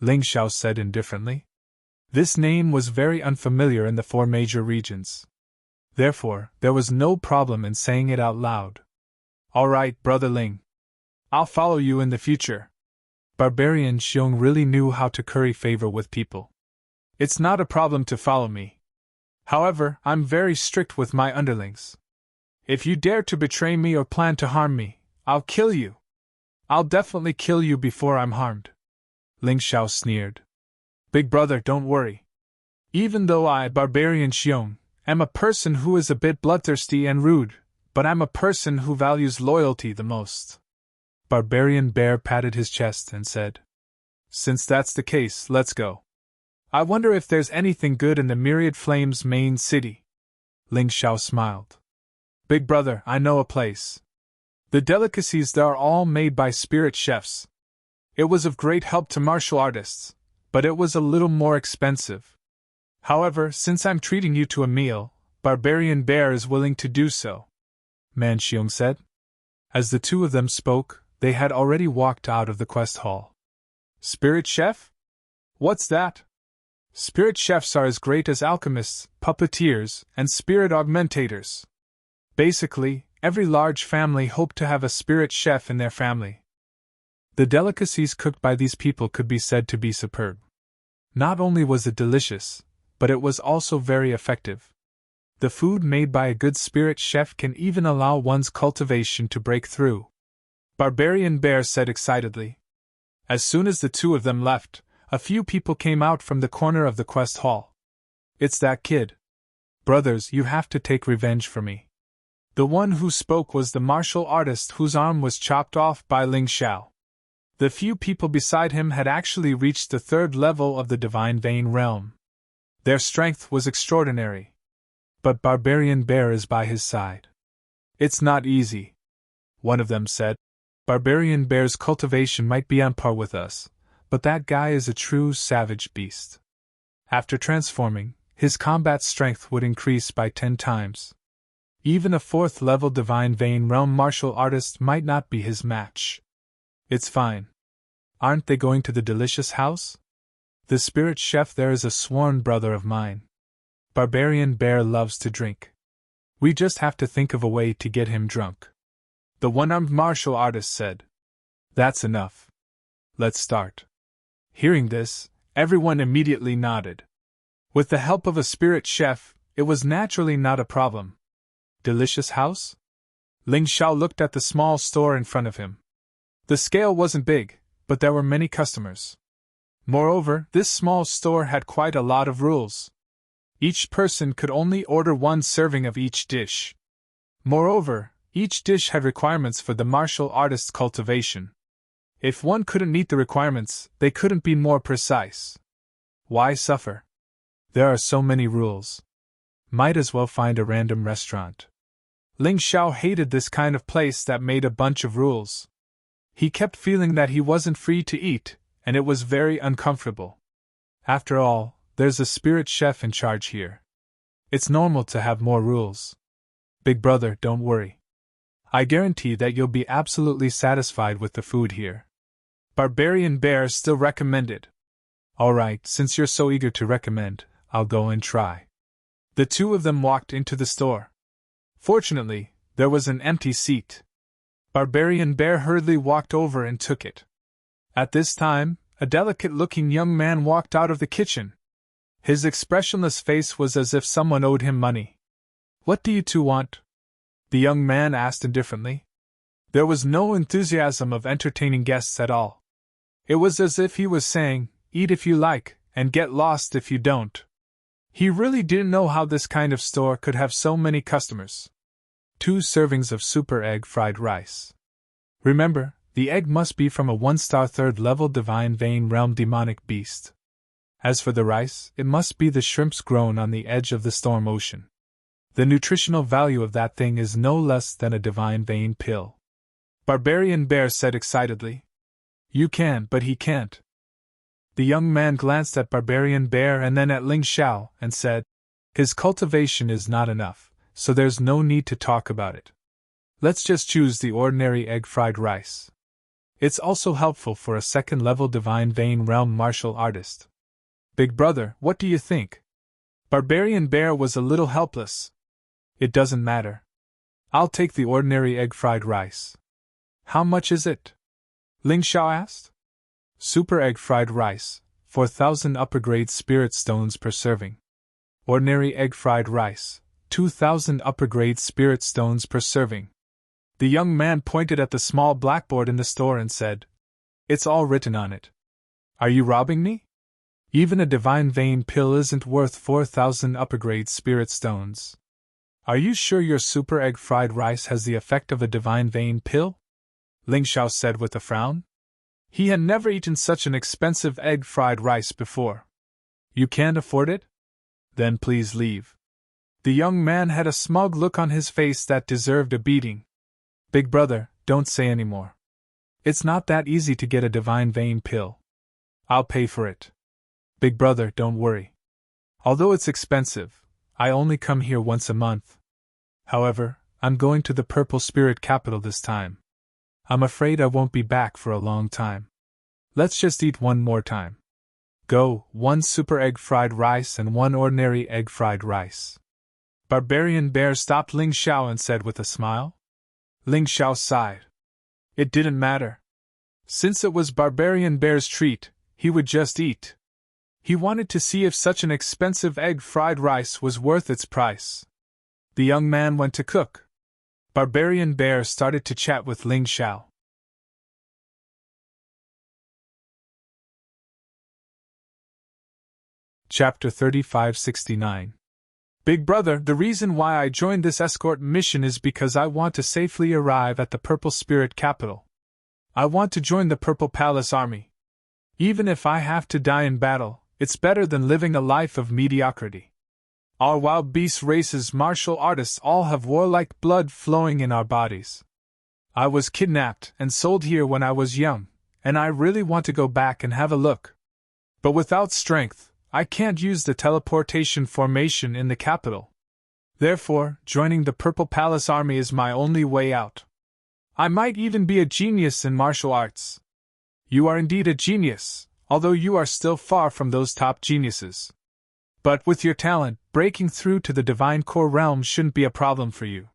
Ling Xiao said indifferently. This name was very unfamiliar in the 4 major regions. Therefore, there was no problem in saying it out loud. All right, brother Ling. I'll follow you in the future. Barbarian Xiong really knew how to curry favor with people. It's not a problem to follow me. However, I'm very strict with my underlings. If you dare to betray me or plan to harm me, I'll kill you. I'll definitely kill you before I'm harmed. Ling Xiao sneered. Big brother, don't worry. Even though I, Barbarian Xiong, am a person who is a bit bloodthirsty and rude, but I'm a person who values loyalty the most. Barbarian Bear patted his chest and said, Since that's the case, let's go. I wonder if there's anything good in the Myriad Flames main city. Ling Xiao smiled. Big brother, I know a place. The delicacies there are all made by spirit chefs. It was of great help to martial artists, but it was a little more expensive. However, since I'm treating you to a meal, Barbarian Bear is willing to do so, Man Xiong said. As the two of them spoke, they had already walked out of the quest hall. Spirit chef? What's that? Spirit chefs are as great as alchemists, puppeteers, and spirit augmentators. Basically, every large family hoped to have a spirit chef in their family. The delicacies cooked by these people could be said to be superb. Not only was it delicious, but it was also very effective. The food made by a good spirit chef can even allow one's cultivation to break through, Barbarian Bear said excitedly. As soon as the two of them left, a few people came out from the corner of the quest hall. It's that kid. Brothers, you have to take revenge for me. The one who spoke was the martial artist whose arm was chopped off by Ling Xiao. The few people beside him had actually reached the third level of the Divine Vein realm. Their strength was extraordinary. But Barbarian Bear is by his side. It's not easy, one of them said. Barbarian Bear's cultivation might be on par with us, but that guy is a true savage beast. After transforming, his combat strength would increase by 10 times. Even a 4th level Divine Vein realm martial artist might not be his match. It's fine. Aren't they going to the delicious house? The spirit chef there is a sworn brother of mine. Barbarian Bear loves to drink. We just have to think of a way to get him drunk. The one-armed martial artist said. That's enough. Let's start. Hearing this, everyone immediately nodded. With the help of a spirit chef, it was naturally not a problem. Delicious house? Ling Xiao looked at the small store in front of him. The scale wasn't big, but there were many customers. Moreover, this small store had quite a lot of rules. Each person could only order 1 serving of each dish. Moreover, each dish had requirements for the martial artist's cultivation. If one couldn't meet the requirements, they couldn't be more precise. Why suffer? There are so many rules. Might as well find a random restaurant. Ling Xiao hated this kind of place that made a bunch of rules. He kept feeling that he wasn't free to eat, and it was very uncomfortable. After all, there's a spirit chef in charge here. It's normal to have more rules. Big brother, don't worry. I guarantee that you'll be absolutely satisfied with the food here. Barbarian Bear still recommended. Alright, since you're so eager to recommend, I'll go and try. The two of them walked into the store. Fortunately, there was an empty seat. Barbarian Bear hurriedly walked over and took it. At this time, a delicate-looking young man walked out of the kitchen. His expressionless face was as if someone owed him money. What do you two want? The young man asked indifferently. There was no enthusiasm of entertaining guests at all. It was as if he was saying, eat if you like, and get lost if you don't. He really didn't know how this kind of store could have so many customers. 2 servings of super egg fried rice. Remember, the egg must be from a 1-star 3rd level Divine Vein realm demonic beast. As for the rice, it must be the shrimps grown on the edge of the storm ocean. The nutritional value of that thing is no less than a Divine Vein pill. Barbarian Bear said excitedly. You can, but he can't. The young man glanced at Barbarian Bear and then at Ling Xiao and said, his cultivation is not enough, so there's no need to talk about it. Let's just choose the ordinary egg fried rice. It's also helpful for a 2nd level Divine Vein realm martial artist. Big brother, what do you think? Barbarian Bear was a little helpless. It doesn't matter. I'll take the ordinary egg fried rice. How much is it? Ling Xiao asked. Super egg fried rice, 4,000 upper grade spirit stones per serving. Ordinary egg fried rice, 2,000 upper grade spirit stones per serving. The young man pointed at the small blackboard in the store and said, it's all written on it. Are you robbing me? Even a Divine Vein pill isn't worth 4,000 upper grade spirit stones. Are you sure your super egg fried rice has the effect of a Divine Vein pill? Ling Xiao said with a frown. He had never eaten such an expensive egg fried rice before. You can't afford it? Then please leave. The young man had a smug look on his face that deserved a beating. Big brother, don't say any more. It's not that easy to get a divine vein pill. I'll pay for it. Big brother, don't worry. Although it's expensive, I only come here once a month. However, I'm going to the Purple Spirit Capital this time. I'm afraid I won't be back for a long time. Let's just eat one more time. Go, 1 super egg fried rice and 1 ordinary egg fried rice. Barbarian Bear stopped Ling Xiao and said with a smile. Ling Xiao sighed. It didn't matter. Since it was Barbarian Bear's treat, he would just eat. He wanted to see if such an expensive egg fried rice was worth its price. The young man went to cook. Barbarian Bear started to chat with Ling Xiao. Chapter 3569. Big brother, the reason why I joined this escort mission is because I want to safely arrive at the Purple Spirit Capital. I want to join the Purple Palace Army. Even if I have to die in battle, it's better than living a life of mediocrity. Our wild beast races martial artists all have warlike blood flowing in our bodies. I was kidnapped and sold here when I was young, and I really want to go back and have a look. But without strength, I can't use the teleportation formation in the capital. Therefore, joining the Purple Palace Army is my only way out. I might even be a genius in martial arts. You are indeed a genius, although you are still far from those top geniuses. But with your talent, breaking through to the Divine Core realm shouldn't be a problem for you.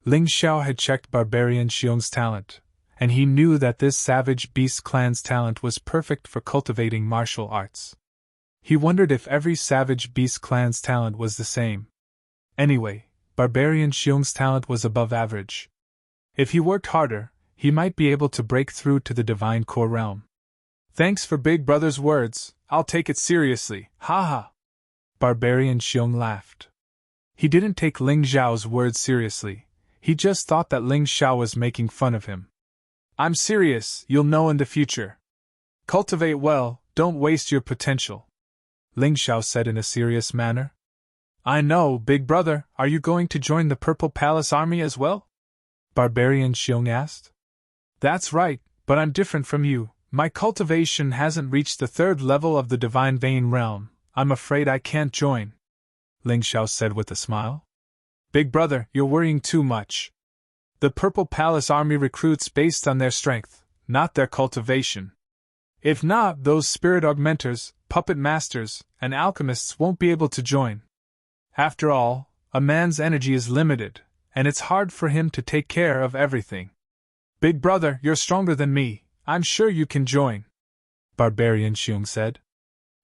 Ling Xiao had checked Barbarian Xiong's talent, and he knew that this Savage Beast clan's talent was perfect for cultivating martial arts. He wondered if every Savage Beast clan's talent was the same. Anyway, Barbarian Xiong's talent was above average. If he worked harder, he might be able to break through to the Divine Core realm. Thanks for Big Brother's words, I'll take it seriously, haha. Barbarian Xiong laughed. He didn't take Ling Xiao's words seriously, he just thought that Ling Xiao was making fun of him. I'm serious, you'll know in the future. Cultivate well, don't waste your potential. Ling Xiao said in a serious manner. I know, Big Brother, are you going to join the Purple Palace Army as well? Barbarian Xiong asked. That's right, but I'm different from you. My cultivation hasn't reached the 3rd level of the Divine Vein realm. I'm afraid I can't join. Ling Xiao said with a smile. Big Brother, you're worrying too much. The Purple Palace Army recruits based on their strength, not their cultivation. If not, those spirit augmenters, puppet masters, and alchemists won't be able to join. After all, a man's energy is limited, and it's hard for him to take care of everything. Big Brother, you're stronger than me, I'm sure you can join. Barbarian Xiong said.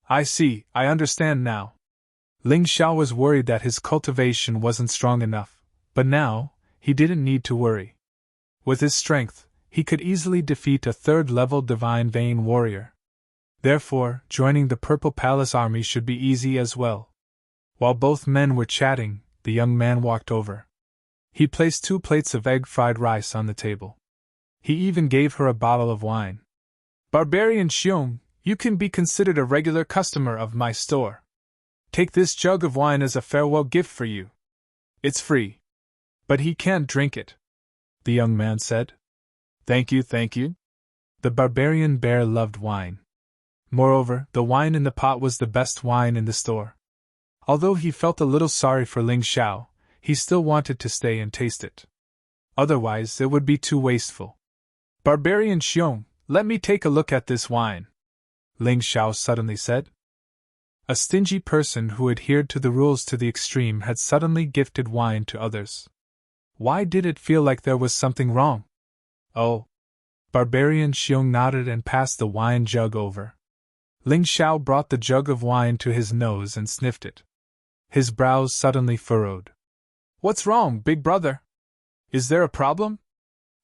I see, I understand now. Ling Xiao was worried that his cultivation wasn't strong enough, but now, he didn't need to worry. With his strength, he could easily defeat a 3rd-level Divine Vein warrior. Therefore, joining the Purple Palace Army should be easy as well. While both men were chatting, the young man walked over. He placed 2 plates of egg-fried rice on the table. He even gave her a bottle of wine. Barbarian Xiong, you can be considered a regular customer of my store. Take this jug of wine as a farewell gift for you. It's free. But he can't drink it, the young man said. Thank you, thank you. The Barbarian Bear loved wine. Moreover, the wine in the pot was the best wine in the store. Although he felt a little sorry for Ling Xiao, he still wanted to stay and taste it. Otherwise, it would be too wasteful. Barbarian Xiong, let me take a look at this wine, Ling Xiao suddenly said. A stingy person who adhered to the rules to the extreme had suddenly gifted wine to others. Why did it feel like there was something wrong? Oh. Barbarian Xiong nodded and passed the wine jug over. Ling Xiao brought the jug of wine to his nose and sniffed it. His brows suddenly furrowed. What's wrong, Big Brother? Is there a problem?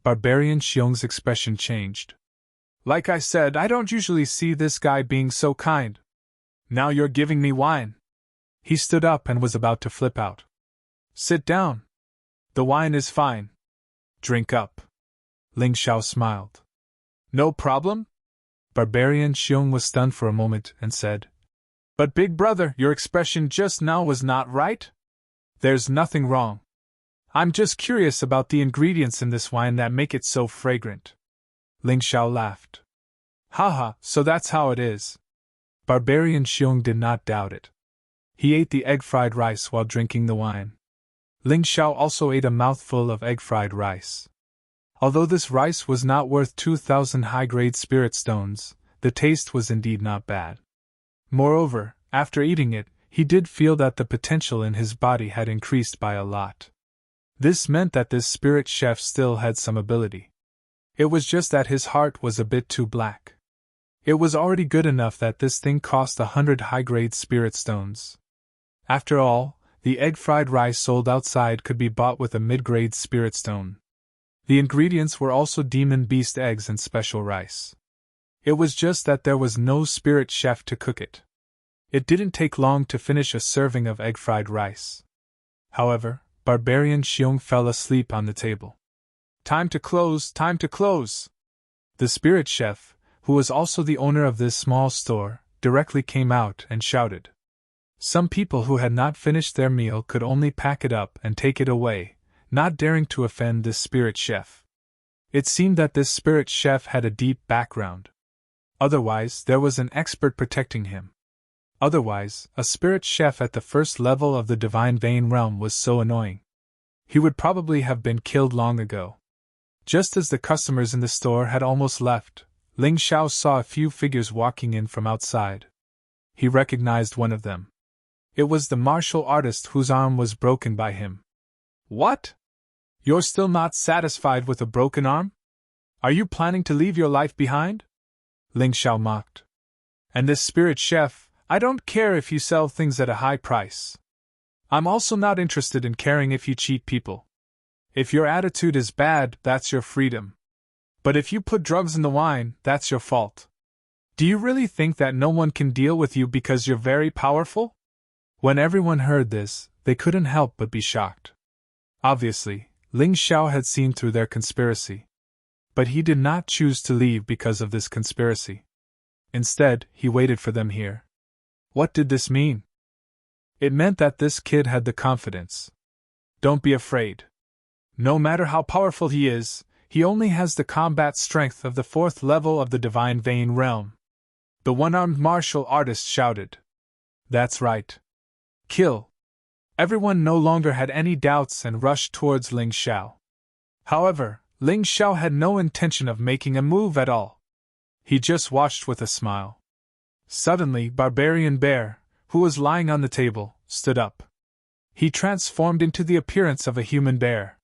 Barbarian Xiong's expression changed. Like I said, I don't usually see this guy being so kind. Now you're giving me wine. He stood up and was about to flip out. Sit down. The wine is fine. Drink up. Ling Xiao smiled. No problem? Barbarian Xiong was stunned for a moment and said, But Big Brother, your expression just now was not right? There's nothing wrong. I'm just curious about the ingredients in this wine that make it so fragrant. Ling Xiao laughed. Haha, so that's how it is. Barbarian Xiong did not doubt it. He ate the egg-fried rice while drinking the wine. Ling Xiao also ate a mouthful of egg-fried rice. Although this rice was not worth 2,000 high-grade spirit stones, the taste was indeed not bad. Moreover, after eating it, he did feel that the potential in his body had increased by a lot. This meant that this spirit chef still had some ability. It was just that his heart was a bit too black. It was already good enough that this thing cost 100 high-grade spirit stones. After all, the egg-fried rice sold outside could be bought with a mid-grade spirit stone. The ingredients were also demon beast eggs and special rice. It was just that there was no spirit chef to cook it. It didn't take long to finish a serving of egg-fried rice. However, Barbarian Xiong fell asleep on the table. Time to close, time to close! The spirit chef, who was also the owner of this small store, directly came out and shouted. Some people who had not finished their meal could only pack it up and take it away, not daring to offend this spirit chef. It seemed that this spirit chef had a deep background. Otherwise, there was an expert protecting him. Otherwise, a spirit chef at the first level of the divine vein realm was so annoying. He would probably have been killed long ago. Just as the customers in the store had almost left, Ling Xiao saw a few figures walking in from outside. He recognized one of them. It was the martial artist whose arm was broken by him. What? You're still not satisfied with a broken arm? Are you planning to leave your life behind? Ling Xiao mocked. And this spirit chef, I don't care if you sell things at a high price. I'm also not interested in caring if you cheat people. If your attitude is bad, that's your freedom. But if you put drugs in the wine, that's your fault. Do you really think that no one can deal with you because you're very powerful? When everyone heard this, they couldn't help but be shocked. Obviously, Ling Xiao had seen through their conspiracy. But he did not choose to leave because of this conspiracy. Instead, he waited for them here. What did this mean? It meant that this kid had the confidence. Don't be afraid. No matter how powerful he is, he only has the combat strength of the 4th level of the divine vein realm. The one-armed martial artist shouted. That's right. Kill. Everyone no longer had any doubts and rushed towards Ling Xiao. However, Ling Xiao had no intention of making a move at all. He just watched with a smile. Suddenly, Barbarian Bear, who was lying on the table, stood up. He transformed into the appearance of a human bear.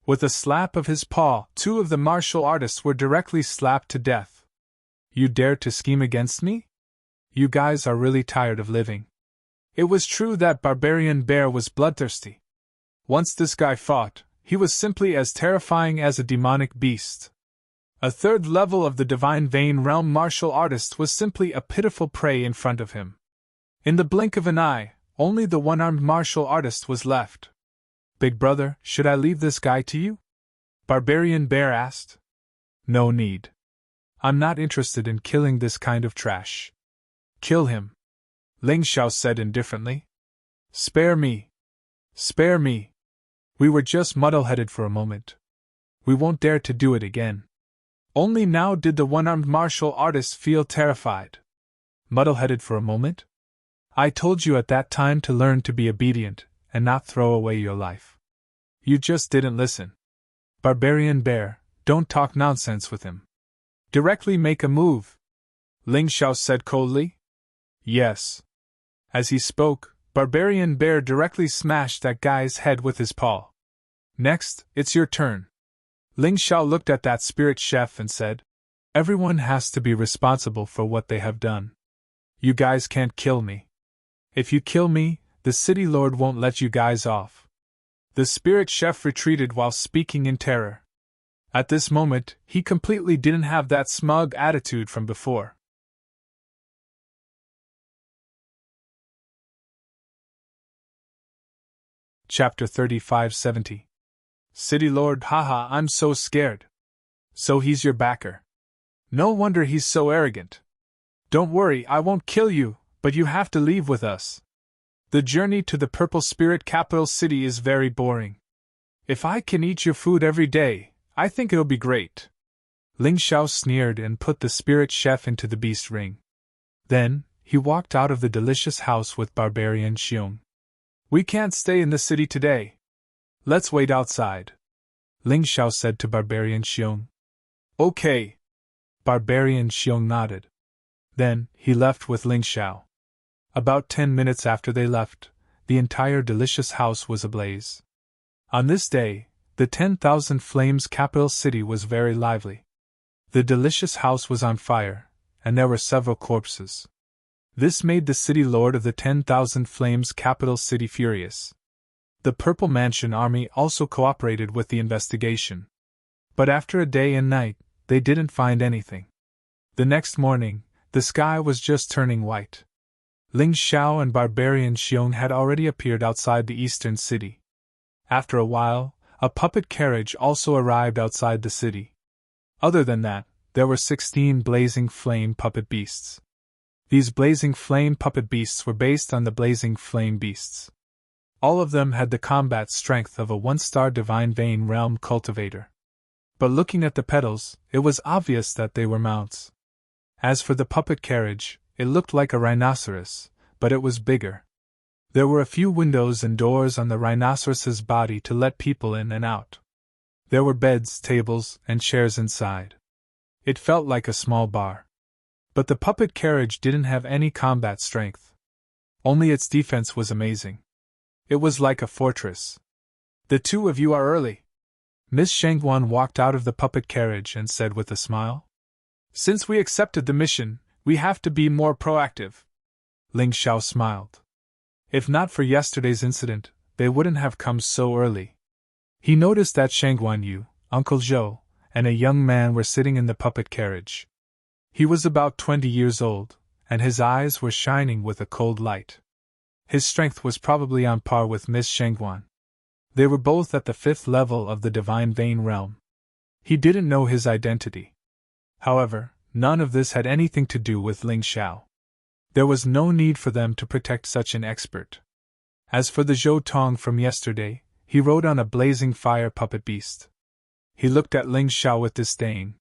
With a slap of his paw, 2 of the martial artists were directly slapped to death. You dare to scheme against me? You guys are really tired of living. It was true that Barbarian Bear was bloodthirsty. Once this guy fought, he was simply as terrifying as a demonic beast. A 3rd level of the divine vein realm martial artist was simply a pitiful prey in front of him. In the blink of an eye, only the one-armed martial artist was left. Big brother, should I leave this guy to you? Barbarian Bear asked. No need. I'm not interested in killing this kind of trash. Kill him. Ling Xiao said indifferently. Spare me. Spare me. We were just muddle-headed for a moment. We won't dare to do it again. Only now did the one-armed martial artist feel terrified. Muddle-headed for a moment? I told you at that time to learn to be obedient and not throw away your life. You just didn't listen. Barbarian Bear, don't talk nonsense with him. Directly make a move. Ling Xiao said coldly. Yes. As he spoke, Barbarian Bear directly smashed that guy's head with his paw. Next, it's your turn. Ling Xiao looked at that spirit chef and said, Everyone has to be responsible for what they have done. You guys can't kill me. If you kill me, the city lord won't let you guys off. The spirit chef retreated while speaking in terror. At this moment, he completely didn't have that smug attitude from before. Chapter 3570. City Lord, haha, I'm so scared. So he's your backer. No wonder he's so arrogant. Don't worry, I won't kill you, but you have to leave with us. The journey to the Purple Spirit capital city is very boring. If I can eat your food every day, I think it'll be great. Ling Xiao sneered and put the spirit chef into the beast ring. Then, he walked out of the delicious house with Barbarian Xiong. We can't stay in the city today. Let's wait outside, Ling Xiao said to Barbarian Xiong. Okay. Barbarian Xiong nodded. Then, he left with Ling Xiao. About 10 minutes after they left, the entire delicious house was ablaze. On this day, the 10,000 Flames capital city was very lively. The delicious house was on fire, and there were several corpses. This made the city lord of the 10,000 Flames capital city furious. The Purple Mansion army also cooperated with the investigation. But after a day and night, they didn't find anything. The next morning, the sky was just turning white. Ling Xiao and Barbarian Xiong had already appeared outside the eastern city. After a while, a puppet carriage also arrived outside the city. Other than that, there were 16 blazing flame puppet beasts. These blazing flame puppet beasts were based on the blazing flame beasts. All of them had the combat strength of a 1-star divine vein realm cultivator. But looking at the pedals, it was obvious that they were mounts. As for the puppet carriage, it looked like a rhinoceros, but it was bigger. There were a few windows and doors on the rhinoceros's body to let people in and out. There were beds, tables, and chairs inside. It felt like a small bar. But the puppet carriage didn't have any combat strength. Only its defense was amazing. It was like a fortress. The two of you are early. Miss Shangguan walked out of the puppet carriage and said with a smile. Since we accepted the mission, we have to be more proactive. Ling Xiao smiled. If not for yesterday's incident, they wouldn't have come so early. He noticed that Shangguan Yu, Uncle Zhou, and a young man were sitting in the puppet carriage. He was about 20 years old, and his eyes were shining with a cold light. His strength was probably on par with Miss Shangguan. They were both at the 5th level of the Divine Vein realm. He didn't know his identity. However, none of this had anything to do with Ling Xiao. There was no need for them to protect such an expert. As for the Zhou Tong from yesterday, he rode on a blazing fire puppet beast. He looked at Ling Xiao with disdain.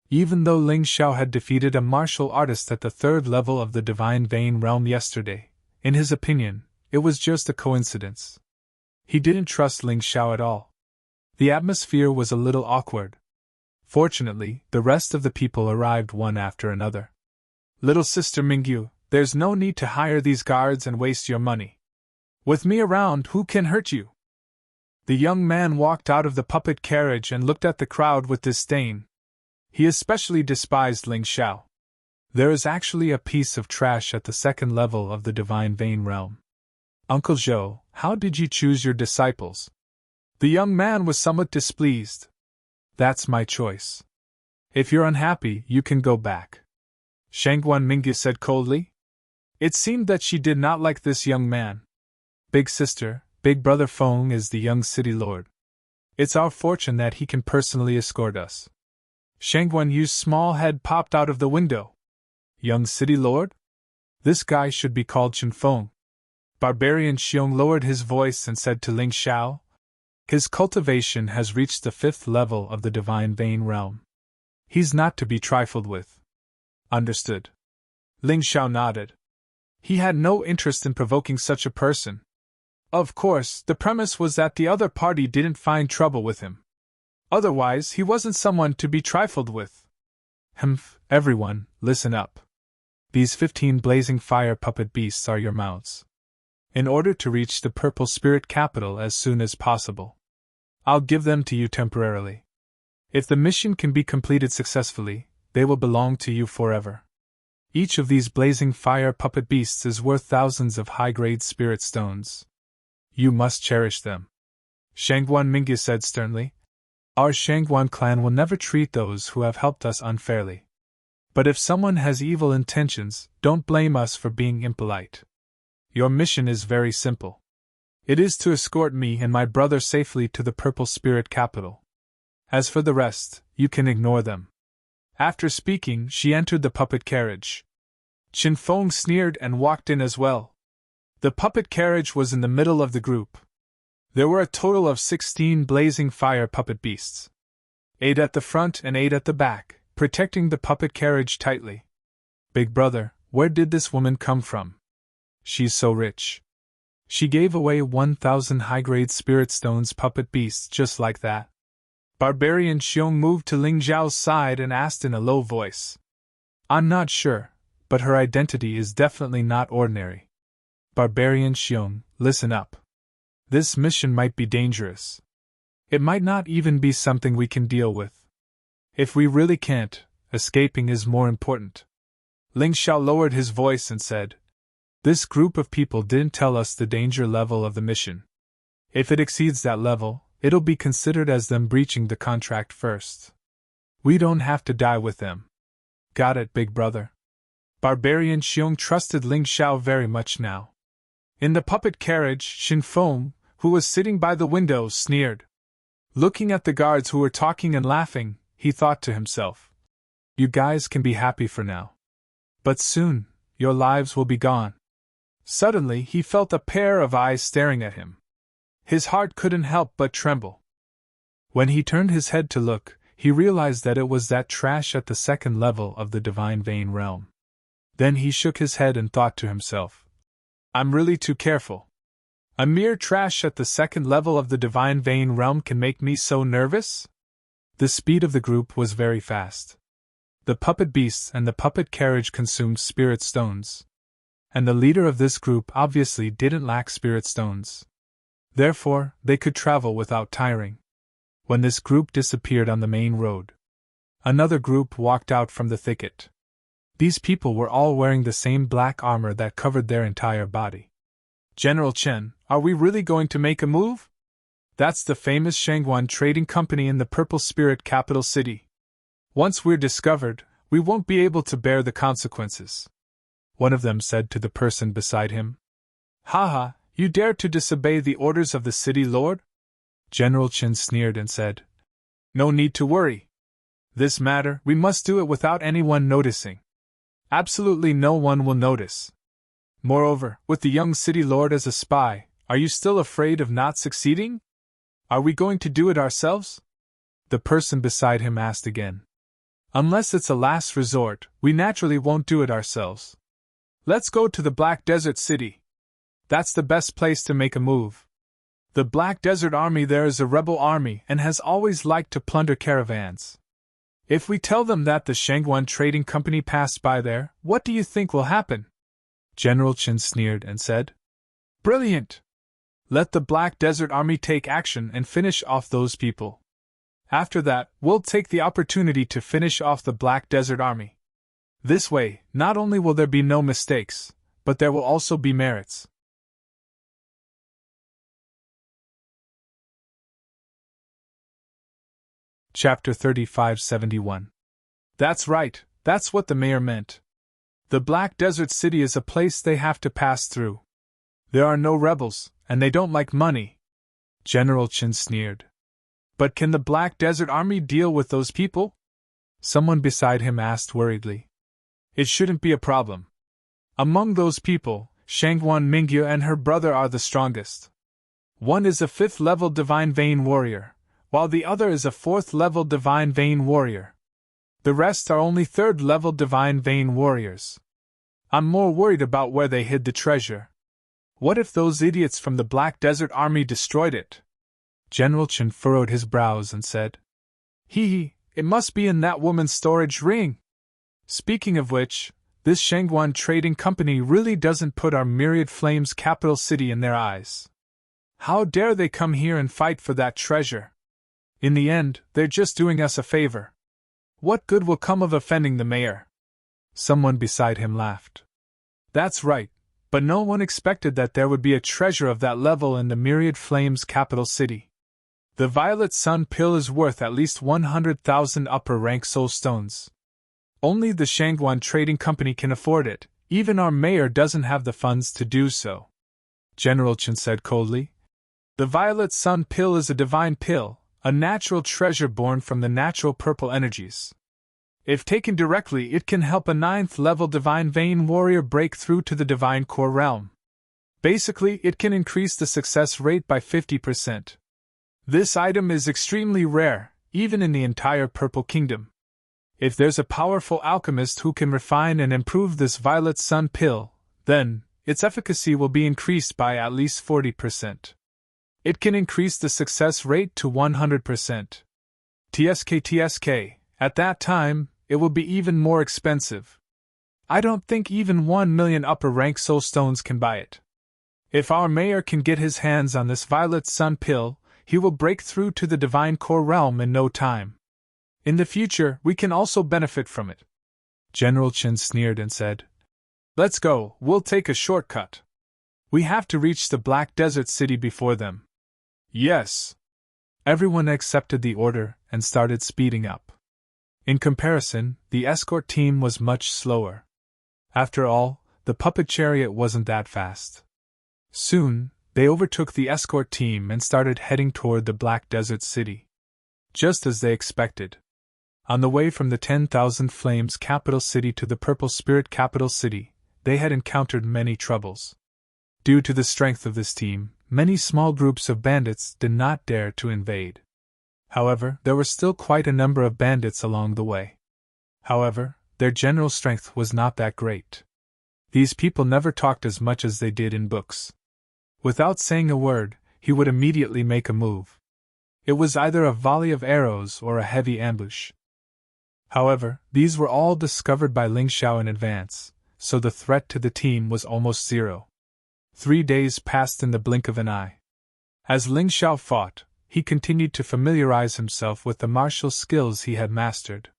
Even though Ling Xiao had defeated a martial artist at the 3rd level of the Divine Vein realm yesterday, in his opinion, it was just a coincidence. He didn't trust Ling Xiao at all. The atmosphere was a little awkward. Fortunately, the rest of the people arrived one after another. Little sister Mingyu, there's no need to hire these guards and waste your money. With me around, who can hurt you? The young man walked out of the puppet carriage and looked at the crowd with disdain. He especially despised Ling Xiao. There is actually a piece of trash at the 2nd level of the Divine Vein realm. Uncle Zhou, how did you choose your disciples? The young man was somewhat displeased. That's my choice. If you're unhappy, you can go back. Shangguan Mingyu said coldly. It seemed that she did not like this young man. Big sister, big brother Feng is the young city lord. It's our fortune that he can personally escort us. Shangguan Yu's small head popped out of the window. Young city lord? This guy should be called Chen Feng. Barbarian Xiong lowered his voice and said to Ling Xiao, his cultivation has reached the 5th level of the Divine Vein realm. He's not to be trifled with. Understood. Ling Xiao nodded. He had no interest in provoking such a person. Of course, the premise was that the other party didn't find trouble with him. Otherwise, he wasn't someone to be trifled with. Everyone, listen up. These 15 blazing fire puppet beasts are your mounts. In order to reach the Purple Spirit Capital as soon as possible, I'll give them to you temporarily. If the mission can be completed successfully, they will belong to you forever. Each of these blazing fire puppet beasts is worth thousands of high-grade spirit stones. You must cherish them. Shangguan Mingyu said sternly. Our Shangguan clan will never treat those who have helped us unfairly. But if someone has evil intentions, don't blame us for being impolite. Your mission is very simple. It is to escort me and my brother safely to the Purple Spirit Capital. As for the rest, you can ignore them. After speaking, she entered the puppet carriage. Chen Feng sneered and walked in as well. The puppet carriage was in the middle of the group. There were a total of 16 blazing fire puppet beasts. 8 at the front and 8 at the back, protecting the puppet carriage tightly. Big brother, where did this woman come from? She's so rich. She gave away 1,000 high-grade spirit stones puppet beasts just like that. Barbarian Xiong moved to Ling Zhao's side and asked in a low voice. I'm not sure, but her identity is definitely not ordinary. Barbarian Xiong, listen up. This mission might be dangerous. It might not even be something we can deal with. If we really can't, escaping is more important. Ling Xiao lowered his voice and said, this group of people didn't tell us the danger level of the mission. If it exceeds that level, it'll be considered as them breaching the contract first. We don't have to die with them. Got it, big brother. Barbarian Xiong trusted Ling Xiao very much now. In the puppet carriage, Xin Feng, who was sitting by the window, sneered. Looking at the guards who were talking and laughing, he thought to himself, you guys can be happy for now. But soon, your lives will be gone. Suddenly, he felt a pair of eyes staring at him. His heart couldn't help but tremble. When he turned his head to look, he realized that it was that trash at the second level of the divine vein realm. Then he shook his head and thought to himself, I'm really too careful. A mere trash at the second level of the divine vein realm can make me so nervous? The speed of the group was very fast. The puppet beasts and the puppet carriage consumed spirit stones. And the leader of this group obviously didn't lack spirit stones. Therefore, they could travel without tiring. When this group disappeared on the main road, another group walked out from the thicket. These people were all wearing the same black armor that covered their entire body. General Chen, are we really going to make a move? That's the famous Shangguan Trading Company in the Purple Spirit capital city. Once we're discovered, we won't be able to bear the consequences. One of them said to the person beside him. Haha, you dare to disobey the orders of the city lord? General Chen sneered and said, no need to worry. This matter, we must do it without anyone noticing. Absolutely no one will notice. Moreover, with the young city lord as a spy, are you still afraid of not succeeding? Are we going to do it ourselves? The person beside him asked again. Unless it's a last resort, we naturally won't do it ourselves. Let's go to the Black Desert City. That's the best place to make a move. The Black Desert Army there is a rebel army and has always liked to plunder caravans. If we tell them that the Shangguan Trading Company passed by there, what do you think will happen? General Chen sneered and said, brilliant! Let the Black Desert Army take action and finish off those people. After that, we'll take the opportunity to finish off the Black Desert Army. This way, not only will there be no mistakes, but there will also be merits. Chapter 3571. That's right, that's what the mayor meant. The Black Desert City is a place they have to pass through. There are no rebels, and they don't like money. General Chen sneered. But can the Black Desert Army deal with those people? Someone beside him asked worriedly. It shouldn't be a problem. Among those people, Shangguan Mingyu and her brother are the strongest. One is a 5th-level Divine Vein warrior, while the other is a 4th-level Divine Vein warrior. The rest are only 3rd-level Divine Vein warriors. I'm more worried about where they hid the treasure. What if those idiots from the Black Desert Army destroyed it? General Chen furrowed his brows and said, Hee, it must be in that woman's storage ring. Speaking of which, this Shangguan Trading Company really doesn't put our Myriad Flames capital city in their eyes. How dare they come here and fight for that treasure? In the end, they're just doing us a favor. What good will come of offending the mayor? Someone beside him laughed. That's right, but no one expected that there would be a treasure of that level in the Myriad Flames capital city. The Violet Sun Pill is worth at least 100,000 upper-rank soul stones. Only the Shangguan Trading Company can afford it, even our mayor doesn't have the funds to do so. General Chen said coldly. The Violet Sun Pill is a divine pill, a natural treasure born from the natural purple energies. If taken directly, it can help a 9th-level Divine Vein warrior break through to the Divine Core realm. Basically, it can increase the success rate by 50%. This item is extremely rare, even in the entire Purple Kingdom. If there's a powerful alchemist who can refine and improve this violet sun pill, then its efficacy will be increased by at least 40%. It can increase the success rate to 100%. TSK, at that time, it will be even more expensive. I don't think even 1 million upper-rank soul stones can buy it. If our mayor can get his hands on this violet sun pill, he will break through to the divine core realm in no time. In the future, we can also benefit from it. General Chen sneered and said, "Let's go, we'll take a shortcut. We have to reach the Black Desert City before them." Yes. Everyone accepted the order and started speeding up. In comparison, the escort team was much slower. After all, the puppet chariot wasn't that fast. Soon, they overtook the escort team and started heading toward the Black Desert City. Just as they expected. On the way from the 10,000 Flames capital city to the Purple Spirit capital city, they had encountered many troubles. Due to the strength of this team, many small groups of bandits did not dare to invade. However, there were still quite a number of bandits along the way. However, their general strength was not that great. These people never talked as much as they did in books. Without saying a word, he would immediately make a move. It was either a volley of arrows or a heavy ambush. However, these were all discovered by Ling Xiao in advance, so the threat to the team was almost zero. 3 days passed in the blink of an eye. As Ling Xiao fought, he continued to familiarize himself with the martial skills he had mastered.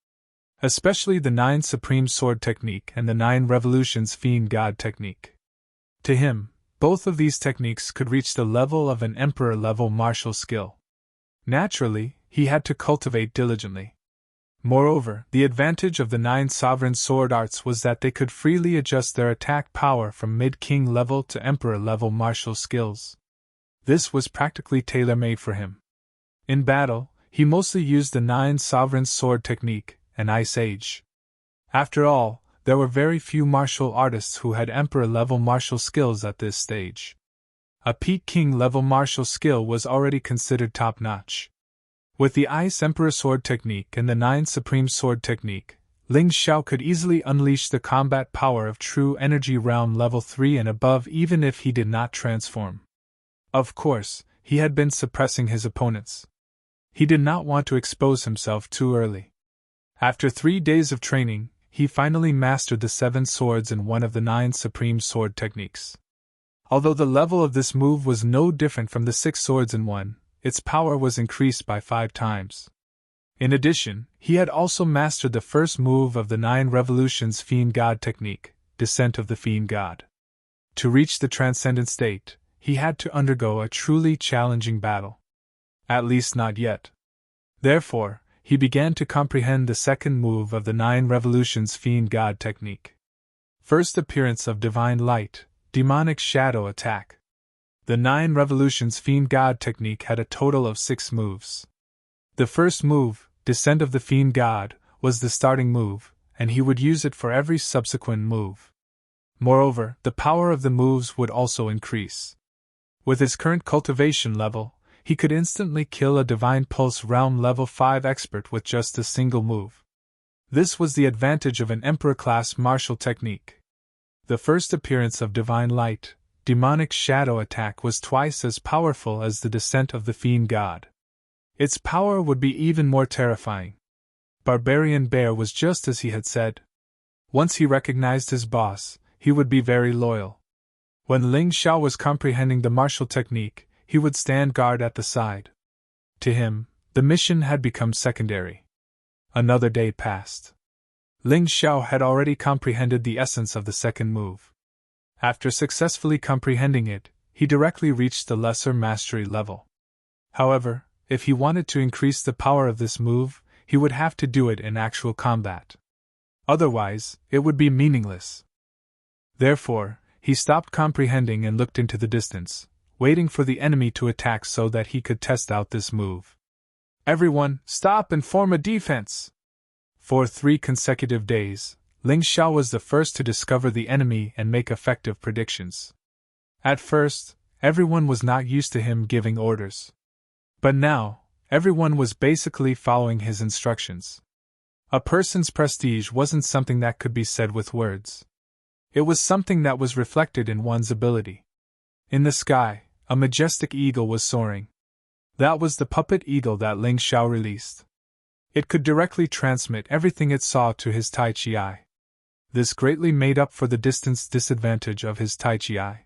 Especially the 9 Supreme Sword technique and the 9 Revolutions Fiend God technique. To him, both of these techniques could reach the level of an emperor-level martial skill. Naturally, he had to cultivate diligently. Moreover, the advantage of the 9 sovereign sword arts was that they could freely adjust their attack power from mid-king level to emperor-level martial skills. This was practically tailor-made for him. In battle, he mostly used the 9 sovereign sword technique, an Ice Age. After all, there were very few martial artists who had emperor-level martial skills at this stage. A peak king-level martial skill was already considered top-notch. With the Ice Emperor Sword technique and the 9 Supreme Sword technique, Ling Xiao could easily unleash the combat power of true energy realm level 3 and above even if he did not transform. Of course, he had been suppressing his opponents. He did not want to expose himself too early. After 3 days of training, he finally mastered the 7 swords and one of the 9 Supreme Sword techniques. Although the level of this move was no different from the 6 swords in one, its power was increased by 5 times. In addition, he had also mastered the first move of the 9 Revolutions Fiend God technique, Descent of the Fiend God. To reach the transcendent state, he had to undergo a truly challenging battle. At least not yet. Therefore, he began to comprehend the second move of the 9 Revolutions Fiend God technique. First appearance of Divine Light, Demonic Shadow Attack. The 9 Revolutions Fiend God technique had a total of 6 moves. The first move, Descent of the Fiend God, was the starting move, and he would use it for every subsequent move. Moreover, the power of the moves would also increase. With his current cultivation level, he could instantly kill a Divine Pulse Realm level 5 expert with just a single move. This was the advantage of an Emperor-class martial technique. The first appearance of Divine Light, Demonic Shadow Attack was twice as powerful as the Descent of the Fiend God. Its power would be even more terrifying. Barbarian Bear was just as he had said. Once he recognized his boss, he would be very loyal. When Ling Xiao was comprehending the martial technique, he would stand guard at the side. To him, the mission had become secondary. Another day passed. Ling Xiao had already comprehended the essence of the second move. After successfully comprehending it, he directly reached the lesser mastery level. However, if he wanted to increase the power of this move, he would have to do it in actual combat. Otherwise, it would be meaningless. Therefore, he stopped comprehending and looked into the distance, waiting for the enemy to attack so that he could test out this move. Everyone, stop and form a defense! For 3 consecutive days, Ling Xiao was the first to discover the enemy and make effective predictions. At first, everyone was not used to him giving orders. But now, Everyone was basically following his instructions. A person's prestige wasn't something that could be said with words. It was something that was reflected in one's ability. In the sky, a majestic eagle was soaring. That was the puppet eagle that Ling Xiao released. It could directly transmit everything it saw to his Tai Chi eye. This greatly made up for the distance disadvantage of his Tai Chi eye.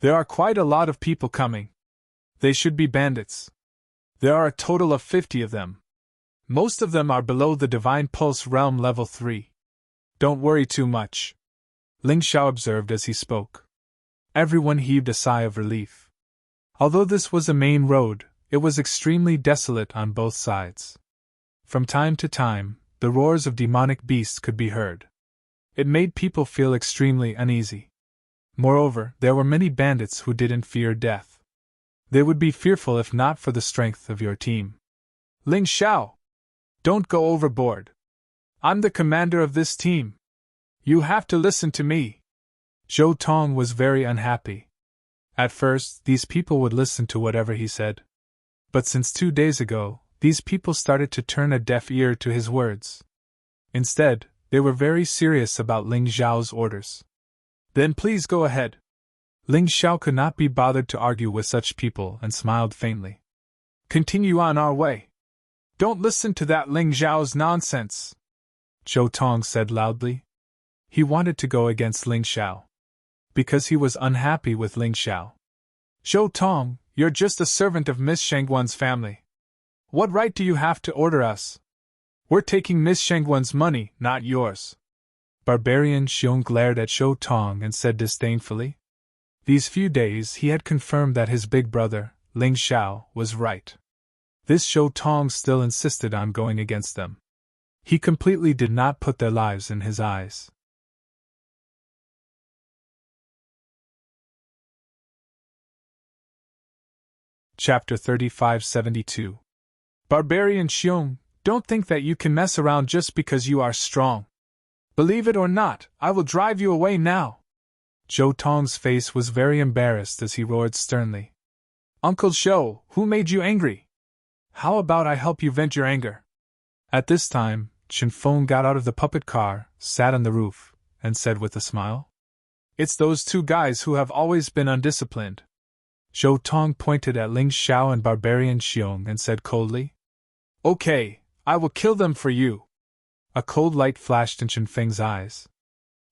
There are quite a lot of people coming. They should be bandits. There are a total of 50 of them. Most of them are below the Divine Pulse Realm Level 3. Don't worry too much, Ling Xiao observed as he spoke. Everyone heaved a sigh of relief. Although this was a main road, it was extremely desolate on both sides. From time to time, the roars of demonic beasts could be heard. It made people feel extremely uneasy. Moreover, there were many bandits who didn't fear death. They would be fearful if not for the strength of your team. Ling Xiao! Don't go overboard. I'm the commander of this team. You have to listen to me. Zhou Tong was very unhappy. At first, these people would listen to whatever he said. But since 2 days ago, these people started to turn a deaf ear to his words. Instead, they were very serious about Ling Xiao's orders. Then please go ahead. Ling Xiao could not be bothered to argue with such people and smiled faintly. Continue on our way. Don't listen to that Ling Xiao's nonsense, Zhou Tong said loudly. He wanted to go against Ling Xiao because he was unhappy with Ling Xiao. Zhou Tong, you're just a servant of Miss Shangguan's family. What right do you have to order us? We're taking Miss Shangguan's money, not yours. Barbarian Xiong glared at Zhou Tong and said disdainfully. These few days he had confirmed that his big brother, Ling Xiao, was right. This Zhou Tong still insisted on going against them. He completely did not put their lives in his eyes. Chapter 3572. Barbarian Xiong, don't think that you can mess around just because you are strong. Believe it or not, I will drive you away now. Zhou Tong's face was very embarrassed as he roared sternly. Uncle Zhou, who made you angry? How about I help you vent your anger? At this time, Chen Feng got out of the puppet car, sat on the roof, and said with a smile. It's those 2 guys who have always been undisciplined. Zhou Tong pointed at Ling Xiao and Barbarian Xiong and said coldly. Okay, I will kill them for you. A cold light flashed in Chen Feng's eyes.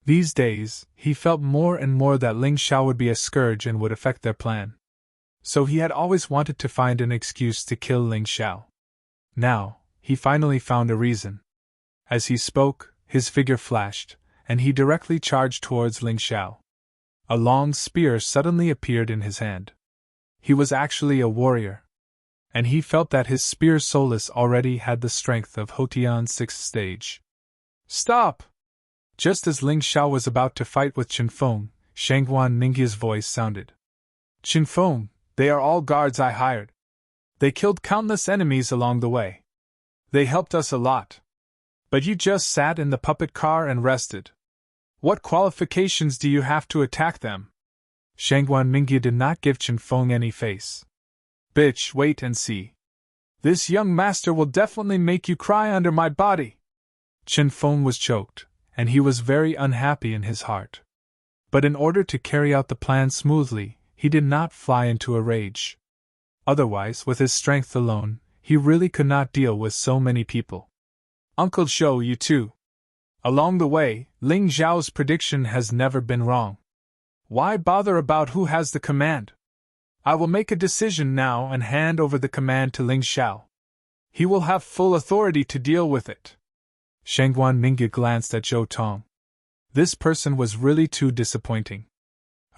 These days, he felt more and more that Ling Xiao would be a scourge and would affect their plan. So he had always wanted to find an excuse to kill Ling Xiao. Now, he finally found a reason. As he spoke, his figure flashed, and he directly charged towards Ling Xiao. A long spear suddenly appeared in his hand. He was actually a warrior. And he felt that his spear solace already had the strength of Hotian's 6th stage. Stop! Just as Ling Xiao was about to fight with Chen Feng, Shangguan Ningya's voice sounded. Chen Feng, they are all guards I hired. They killed countless enemies along the way. They helped us a lot. But you just sat in the puppet car and rested. What qualifications do you have to attack them? Shangguan Ningya did not give Chen Feng any face. Bitch, wait and see. This young master will definitely make you cry under my body. Chen Feng was choked, and he was very unhappy in his heart. But in order to carry out the plan smoothly, he did not fly into a rage. Otherwise, with his strength alone, he really could not deal with so many people. Uncle Zhou, you too. Along the way, Ling Xiao's prediction has never been wrong. Why bother about who has the command? I will make a decision now and hand over the command to Ling Xiao. He will have full authority to deal with it. Shangguan Ningya glanced at Zhou Tong. This person was really too disappointing.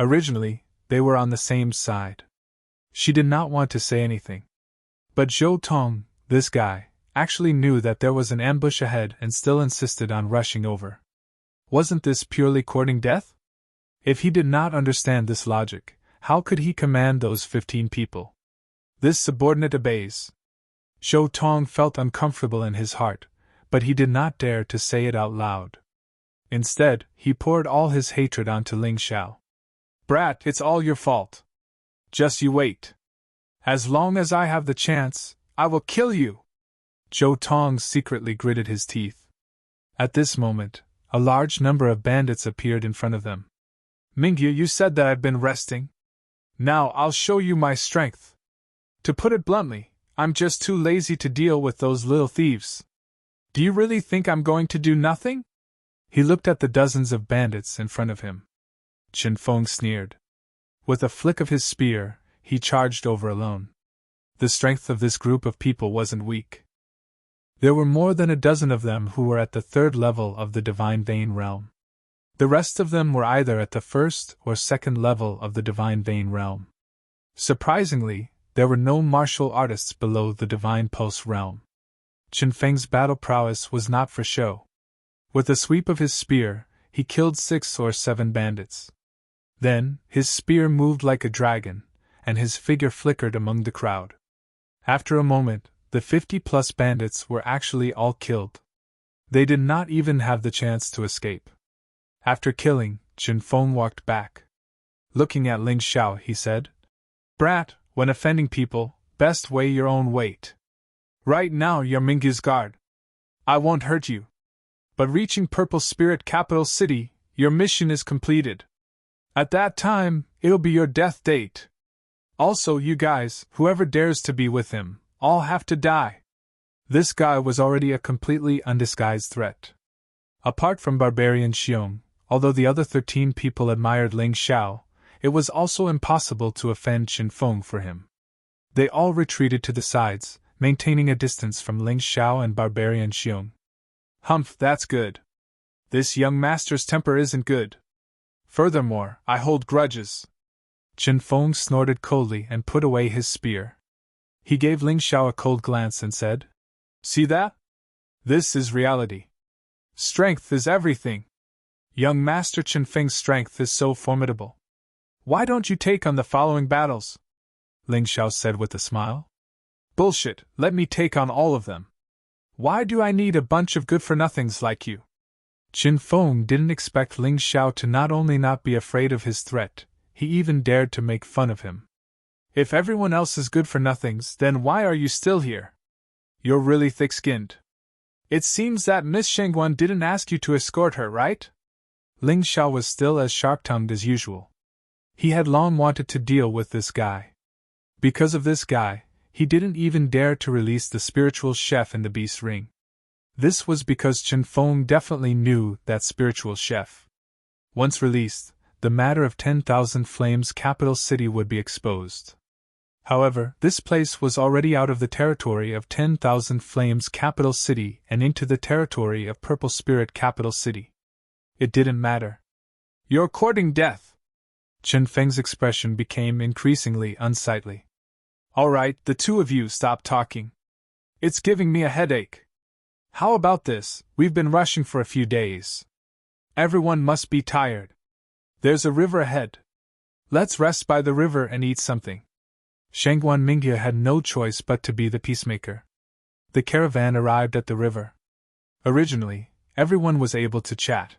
Originally, they were on the same side. She did not want to say anything. But Zhou Tong, this guy, actually knew that there was an ambush ahead and still insisted on rushing over. Wasn't this purely courting death? If he did not understand this logic, how could he command those 15 people? This subordinate obeys. Zhou Tong felt uncomfortable in his heart, but he did not dare to say it out loud. Instead, he poured all his hatred onto Ling Xiao. Brat, it's all your fault. Just you wait. As long as I have the chance, I will kill you! Zhou Tong secretly gritted his teeth. At this moment, a large number of bandits appeared in front of them. Mingyu, you said that I've been resting? Now I'll show you my strength. To put it bluntly, I'm just too lazy to deal with those little thieves. Do you really think I'm going to do nothing? He looked at the dozens of bandits in front of him. Chen Feng sneered. With a flick of his spear, he charged over alone. The strength of this group of people wasn't weak. There were more than a dozen of them who were at the third level of the Divine Vein realm. The rest of them were either at the first or second level of the Divine Vein realm. Surprisingly, there were no martial artists below the Divine Pulse realm. Chen Feng's battle prowess was not for show. With a sweep of his spear, he killed 6 or 7 bandits. Then, his spear moved like a dragon, and his figure flickered among the crowd. After a moment, the 50-plus bandits were actually all killed. They did not even have the chance to escape. After killing, Chen Feng walked back. Looking at Ling Xiao, he said, "Brat, when offending people, best weigh your own weight. Right now you're Mingyu's guard. I won't hurt you. But reaching Purple Spirit Capital City, your mission is completed. At that time, it'll be your death date. Also, you guys, whoever dares to be with him, all have to die." This guy was already a completely undisguised threat. Apart from Barbarian Xiong, although the other 13 people admired Ling Xiao, it was also impossible to offend Chen Feng for him. They all retreated to the sides, maintaining a distance from Ling Xiao and Barbarian Xiong. Humph, that's good. This young master's temper isn't good. Furthermore, I hold grudges. Chen Feng snorted coldly and put away his spear. He gave Ling Xiao a cold glance and said, "See that? This is reality. Strength is everything. Young Master Chen Feng's strength is so formidable. Why don't you take on the following battles?" Ling Xiao said with a smile. "Bullshit, let me take on all of them. Why do I need a bunch of good-for-nothings like you?" Chen Feng didn't expect Ling Xiao to not only not be afraid of his threat, he even dared to make fun of him. "If everyone else is good-for-nothings, then why are you still here? You're really thick-skinned. It seems that Miss Shengguan didn't ask you to escort her, right?" Ling Xiao was still as sharp-tongued as usual. He had long wanted to deal with this guy. Because of this guy, he didn't even dare to release the spiritual chef in the beast ring. This was because Chen Feng definitely knew that spiritual chef. Once released, the matter of 10,000 Flames Capital City would be exposed. However, this place was already out of the territory of 10,000 Flames Capital City and into the territory of Purple Spirit Capital City. It didn't matter. "You're courting death." Chen Feng's expression became increasingly unsightly. "All right, the two of you stop talking. It's giving me a headache. How about this? We've been rushing for a few days. Everyone must be tired. There's a river ahead. Let's rest by the river and eat something." Shengguan Mingyu had no choice but to be the peacemaker. The caravan arrived at the river. Originally, everyone was able to chat.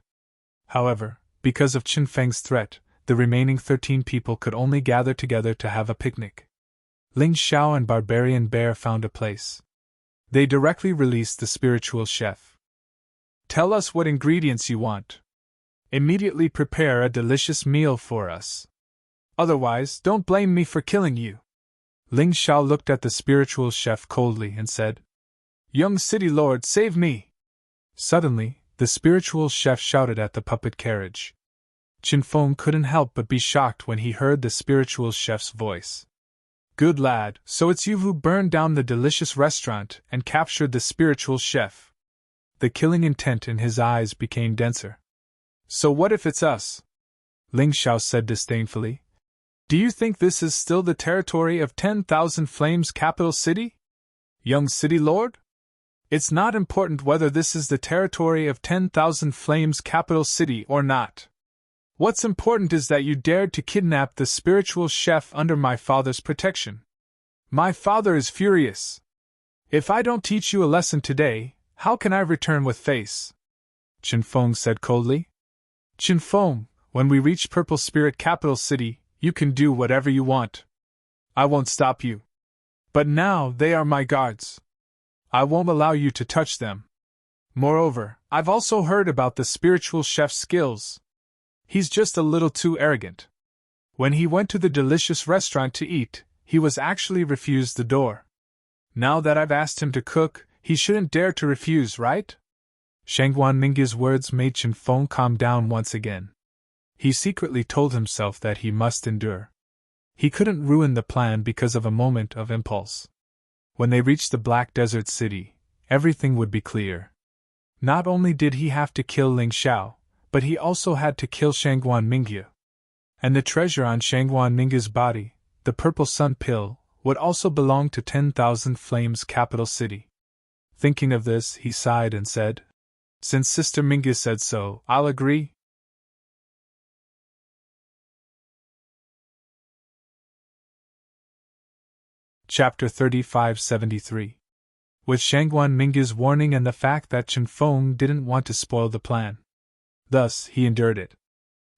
However, because of Chen Feng's threat, the remaining 13 people could only gather together to have a picnic. Ling Xiao and Barbarian Bear found a place. They directly released the spiritual chef. "Tell us what ingredients you want. Immediately prepare a delicious meal for us. Otherwise, don't blame me for killing you." Ling Xiao looked at the spiritual chef coldly and said, "Young city lord, save me!" Suddenly, the spiritual chef shouted at the puppet carriage. Chen Feng couldn't help but be shocked when he heard the spiritual chef's voice. "Good lad, so it's you who burned down the delicious restaurant and captured the spiritual chef." The killing intent in his eyes became denser. "So what if it's us?" Ling Xiao said disdainfully. "Do you think this is still the territory of 10,000 Flames Capital City? Young city lord? It's not important whether this is the territory of 10,000 Flames Capital City or not. What's important is that you dared to kidnap the spiritual chef under my father's protection. My father is furious. If I don't teach you a lesson today, how can I return with face?" Chen Feng said coldly. "Chen Feng, when we reach Purple Spirit Capital City, you can do whatever you want. I won't stop you. But now they are my guards. I won't allow you to touch them. Moreover, I've also heard about the spiritual chef's skills. He's just a little too arrogant. When he went to the delicious restaurant to eat, he was actually refused the door. Now that I've asked him to cook, he shouldn't dare to refuse, right? Shangguan Mingya's words made Chen Feng calm down once again. He secretly told himself that he must endure. He couldn't ruin the plan because of a moment of impulse. When they reached the Black Desert City, everything would be clear. Not only did he have to kill Ling Xiao, but he also had to kill Shangguan Mingya. And the treasure on Shangguan Mingya's body, the Purple Sun Pill, would also belong to 10,000 Flames' capital city. Thinking of this, he sighed and said, "Since Sister Mingya said so, I'll agree." Chapter 3573. With Shangguan Mingya's warning and the fact that Chen Feng didn't want to spoil the plan. Thus, he endured it.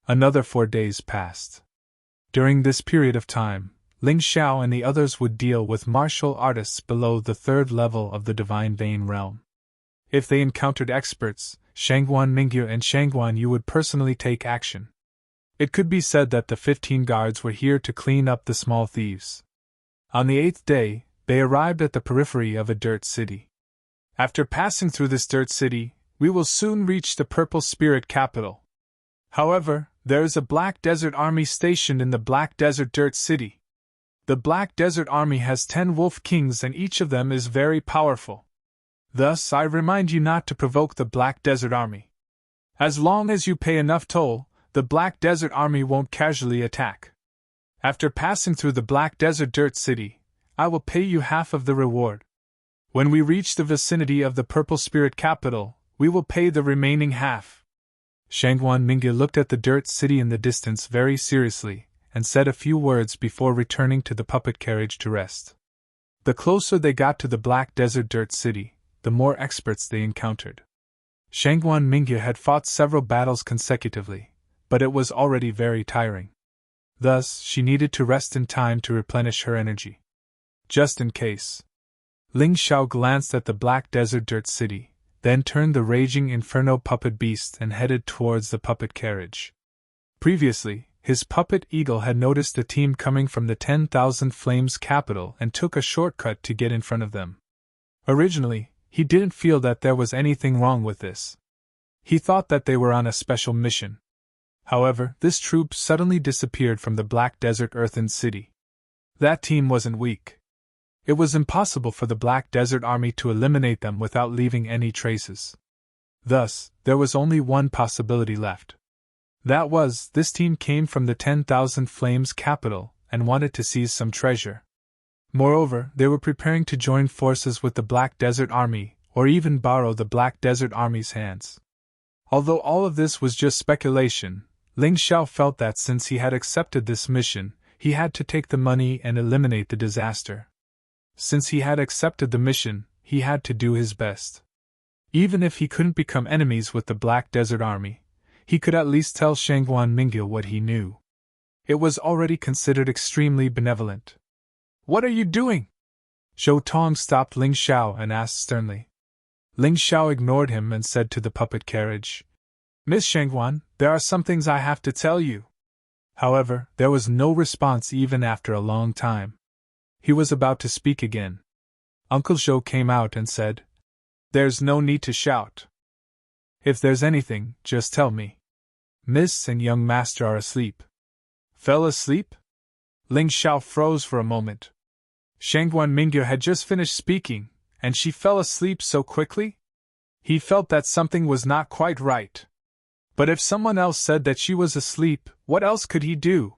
Another 4 days passed. During this period of time, Ling Xiao and the others would deal with martial artists below the 3rd level of the Divine Vein realm. If they encountered experts, Shangguan Mingya and Shangguan Yu would personally take action. It could be said that the 15 guards were here to clean up the small thieves. On the 8th day, they arrived at the periphery of a dirt city. After passing through this dirt city, we will soon reach the Purple Spirit capital. However, there is a Black Desert Army stationed in the Black Desert Dirt City. The Black Desert Army has 10 Wolf Kings and each of them is very powerful. Thus, I remind you not to provoke the Black Desert Army. As long as you pay enough toll, the Black Desert Army won't casually attack. After passing through the Black Desert Dirt City, I will pay you half of the reward. When we reach the vicinity of the Purple Spirit capital, we will pay the remaining half. Shangguan Mingya looked at the dirt city in the distance very seriously, and said a few words before returning to the puppet carriage to rest. The closer they got to the Black Desert Dirt City, the more experts they encountered. Shangguan Mingya had fought several battles consecutively, but it was already very tiring. Thus, she needed to rest in time to replenish her energy. Just in case. Ling Xiao glanced at the Black Desert Dirt City, then turned the raging inferno puppet beast and headed towards the puppet carriage. Previously, his puppet eagle had noticed a team coming from the 10,000 Flames capital and took a shortcut to get in front of them. Originally, he didn't feel that there was anything wrong with this. He thought that they were on a special mission. However, this troop suddenly disappeared from the Black Desert Earthen City. That team wasn't weak. It was impossible for the Black Desert Army to eliminate them without leaving any traces. Thus, there was only one possibility left. That was, this team came from the 10,000 Flames capital and wanted to seize some treasure. Moreover, they were preparing to join forces with the Black Desert Army, or even borrow the Black Desert Army's hands. Although all of this was just speculation, Ling Xiao felt that since he had accepted this mission, he had to take the money and eliminate the disaster. Since he had accepted the mission, he had to do his best. Even if he couldn't become enemies with the Black Desert Army, he could at least tell Shangguan Mingya what he knew. It was already considered extremely benevolent. "What are you doing?" Zhou Tong stopped Ling Xiao and asked sternly. Ling Xiao ignored him and said to the puppet carriage, "Miss Shangguan, there are some things I have to tell you." However, there was no response even after a long time. He was about to speak again. Uncle Zhou came out and said, "There's no need to shout. If there's anything, just tell me. Miss and young master are asleep." "Fell asleep?" Ling Xiao froze for a moment. Shangguan Mingya had just finished speaking, and she fell asleep so quickly? He felt that something was not quite right. But if someone else said that she was asleep, what else could he do?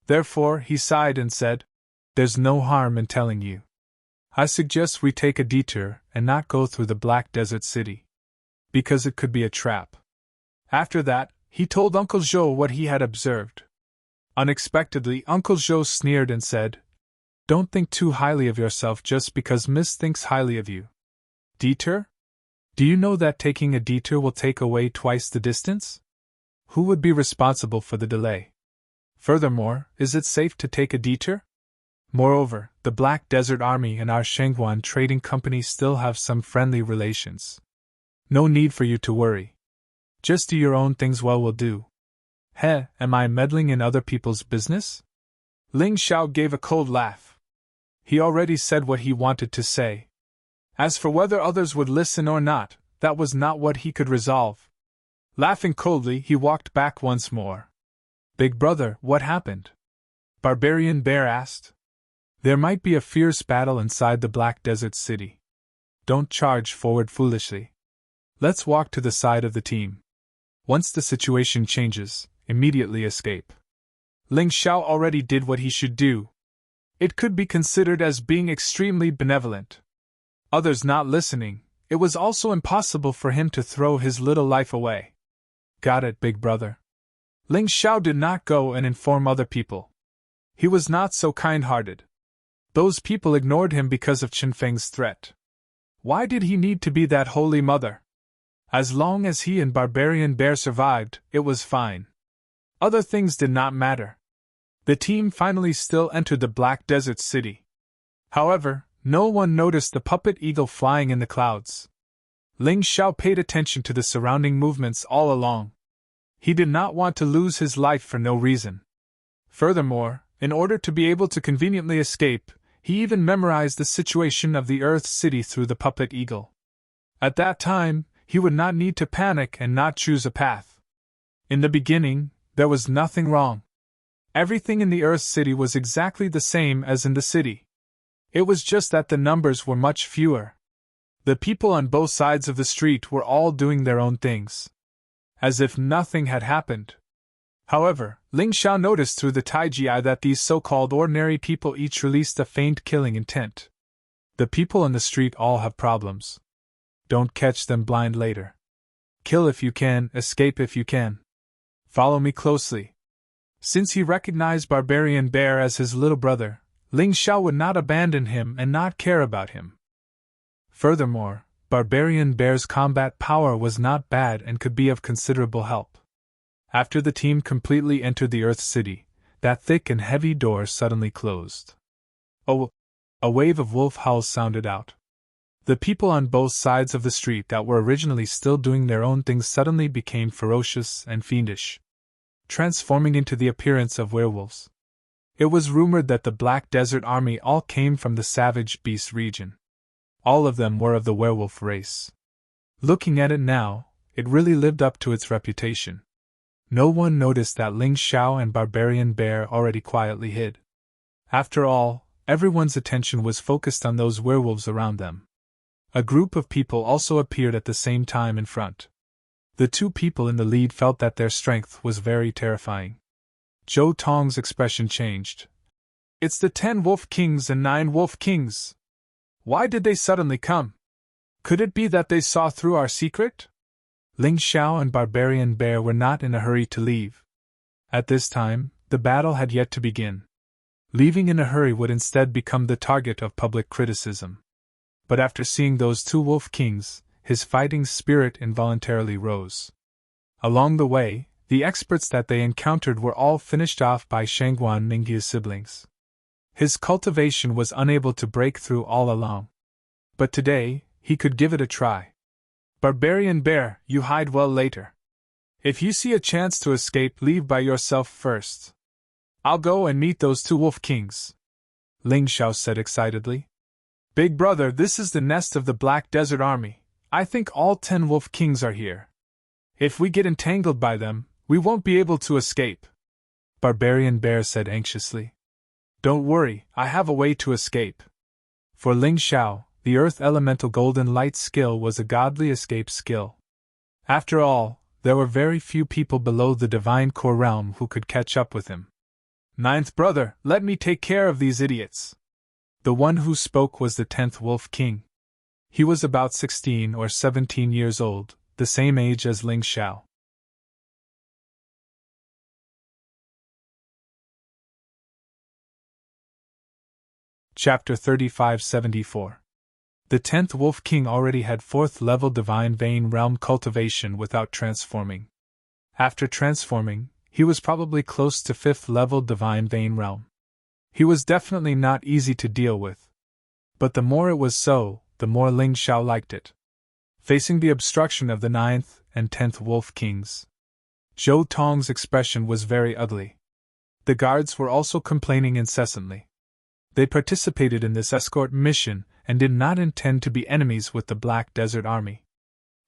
Therefore, he sighed and said, "There's no harm in telling you. I suggest we take a detour and not go through the Black Desert City. Because it could be a trap." After that, he told Uncle Zhou what he had observed. Unexpectedly, Uncle Zhou sneered and said, "Don't think too highly of yourself just because Miss thinks highly of you. Detour? Do you know that taking a detour will take away twice the distance? Who would be responsible for the delay? Furthermore, is it safe to take a detour?" Moreover, the Black Desert Army and our Shangguan Trading Company still have some friendly relations. No need for you to worry. Just do your own things well will do. Heh, am I meddling in other people's business? Ling Xiao gave a cold laugh. He already said what he wanted to say. As for whether others would listen or not, that was not what he could resolve. Laughing coldly, he walked back once more. Big brother, what happened? Barbarian Bear asked. There might be a fierce battle inside the Black Desert City. Don't charge forward foolishly. Let's walk to the side of the team. Once the situation changes, immediately escape. Ling Xiao already did what he should do. It could be considered as being extremely benevolent. Others not listening, it was also impossible for him to throw his little life away. Got it, big brother. Ling Xiao did not go and inform other people. He was not so kind-hearted. Those people ignored him because of Chen Feng's threat. Why did he need to be that holy mother? As long as he and Barbarian Bear survived, it was fine. Other things did not matter. The team finally still entered the Black Desert City. However, no one noticed the puppet eagle flying in the clouds. Ling Xiao paid attention to the surrounding movements all along. He did not want to lose his life for no reason. Furthermore, in order to be able to conveniently escape, he even memorized the situation of the Earth City through the puppet eagle. At that time, he would not need to panic and not choose a path. In the beginning, there was nothing wrong. Everything in the Earth City was exactly the same as in the city. It was just that the numbers were much fewer. The people on both sides of the street were all doing their own things, as if nothing had happened. However, Ling Xiao noticed through the Taiji eye that these so-called ordinary people each released a faint killing intent. The people on the street all have problems. Don't catch them blind later. Kill if you can, escape if you can. Follow me closely. Since he recognized Barbarian Bear as his little brother, Ling Xiao would not abandon him and not care about him. Furthermore, Barbarian Bear's combat power was not bad and could be of considerable help. After the team completely entered the Earth City, that thick and heavy door suddenly closed. Oh! A wave of wolf howls sounded out. The people on both sides of the street that were originally still doing their own things suddenly became ferocious and fiendish, transforming into the appearance of werewolves. It was rumored that the Black Desert Army all came from the savage beast region. All of them were of the werewolf race. Looking at it now, it really lived up to its reputation. No one noticed that Ling Xiao and Barbarian Bear already quietly hid. After all, everyone's attention was focused on those werewolves around them. A group of people also appeared at the same time in front. The two people in the lead felt that their strength was very terrifying. Zhou Tong's expression changed. It's the 10 Wolf Kings and 9 Wolf Kings. Why did they suddenly come? Could it be that they saw through our secret? Ling Xiao and Barbarian Bear were not in a hurry to leave. At this time, the battle had yet to begin. Leaving in a hurry would instead become the target of public criticism. But after seeing those 2 Wolf Kings, his fighting spirit involuntarily rose. Along the way, the experts that they encountered were all finished off by Shangguan Mingya's siblings. His cultivation was unable to break through all along. But today, he could give it a try. Barbarian Bear, you hide well later. If you see a chance to escape, leave by yourself first. I'll go and meet those 2 Wolf Kings. Ling Xiao said excitedly. Big brother, this is the nest of the Black Desert Army. I think all 10 Wolf Kings are here. If we get entangled by them, we won't be able to escape. Barbarian Bear said anxiously. Don't worry, I have a way to escape. For Ling Xiao, the Earth Elemental Golden Light skill was a godly escape skill. After all, there were very few people below the Divine Core realm who could catch up with him. Ninth brother, let me take care of these idiots. The one who spoke was the 10th Wolf King. He was about 16 or 17 years old, the same age as Ling Xiao. Chapter 3574. The 10th Wolf King already had 4th level Divine Vein Realm cultivation without transforming. After transforming, he was probably close to 5th level Divine Vein Realm. He was definitely not easy to deal with. But the more it was so, the more Ling Xiao liked it. Facing the obstruction of the 9th and 10th Wolf Kings, Zhou Tong's expression was very ugly. The guards were also complaining incessantly. They participated in this escort mission and did not intend to be enemies with the Black Desert Army.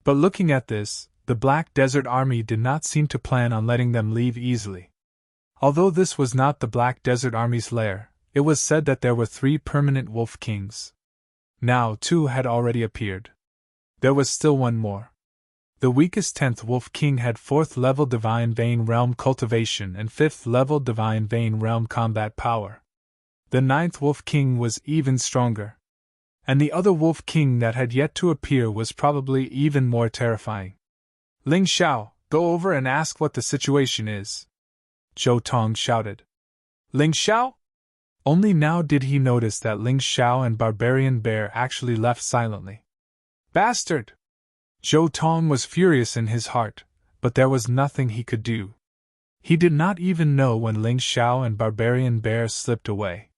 But looking at this, the Black Desert Army did not seem to plan on letting them leave easily. Although this was not the Black Desert Army's lair, it was said that there were 3 permanent Wolf Kings. Now 2 had already appeared. There was still one more. The weakest 10th Wolf King had 4th level Divine Vein Realm cultivation and 5th level Divine Vein Realm combat power. The 9th Wolf King was even stronger. And the other Wolf King that had yet to appear was probably even more terrifying. Ling Xiao, go over and ask what the situation is, Zhou Tong shouted. Ling Xiao? Only now did he notice that Ling Xiao and Barbarian Bear actually left silently. Bastard! Zhou Tong was furious in his heart, but there was nothing he could do. He did not even know when Ling Xiao and Barbarian Bear slipped away.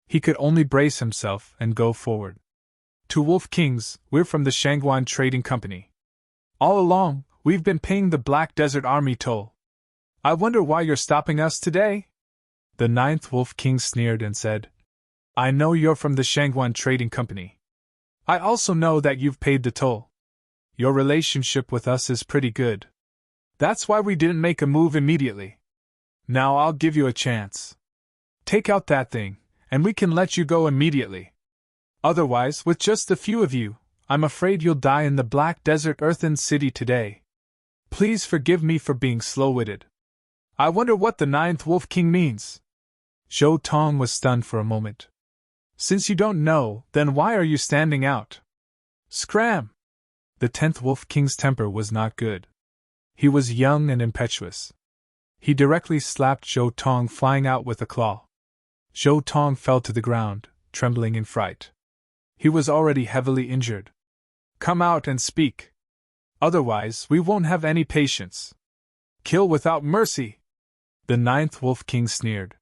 He could only brace himself and go forward. 2 Wolf Kings, we're from the Shangguan Trading Company. All along, we've been paying the Black Desert Army toll. I wonder why you're stopping us today? The 9th Wolf King sneered and said, I know you're from the Shangguan Trading Company. I also know that you've paid the toll. Your relationship with us is pretty good. That's why we didn't make a move immediately. Now I'll give you a chance. Take out that thing, and we can let you go immediately. Otherwise, with just a few of you, I'm afraid you'll die in the Black Desert Earthen City today. Please forgive me for being slow-witted. I wonder what the 9th Wolf King means. Zhou Tong was stunned for a moment. Since you don't know, then why are you standing out? Scram! The 10th Wolf King's temper was not good. He was young and impetuous. He directly slapped Zhou Tong, flying out with a claw. Zhou Tong fell to the ground, trembling in fright. He was already heavily injured. Come out and speak. Otherwise, we won't have any patience. Kill without mercy! The 9th Wolf King sneered.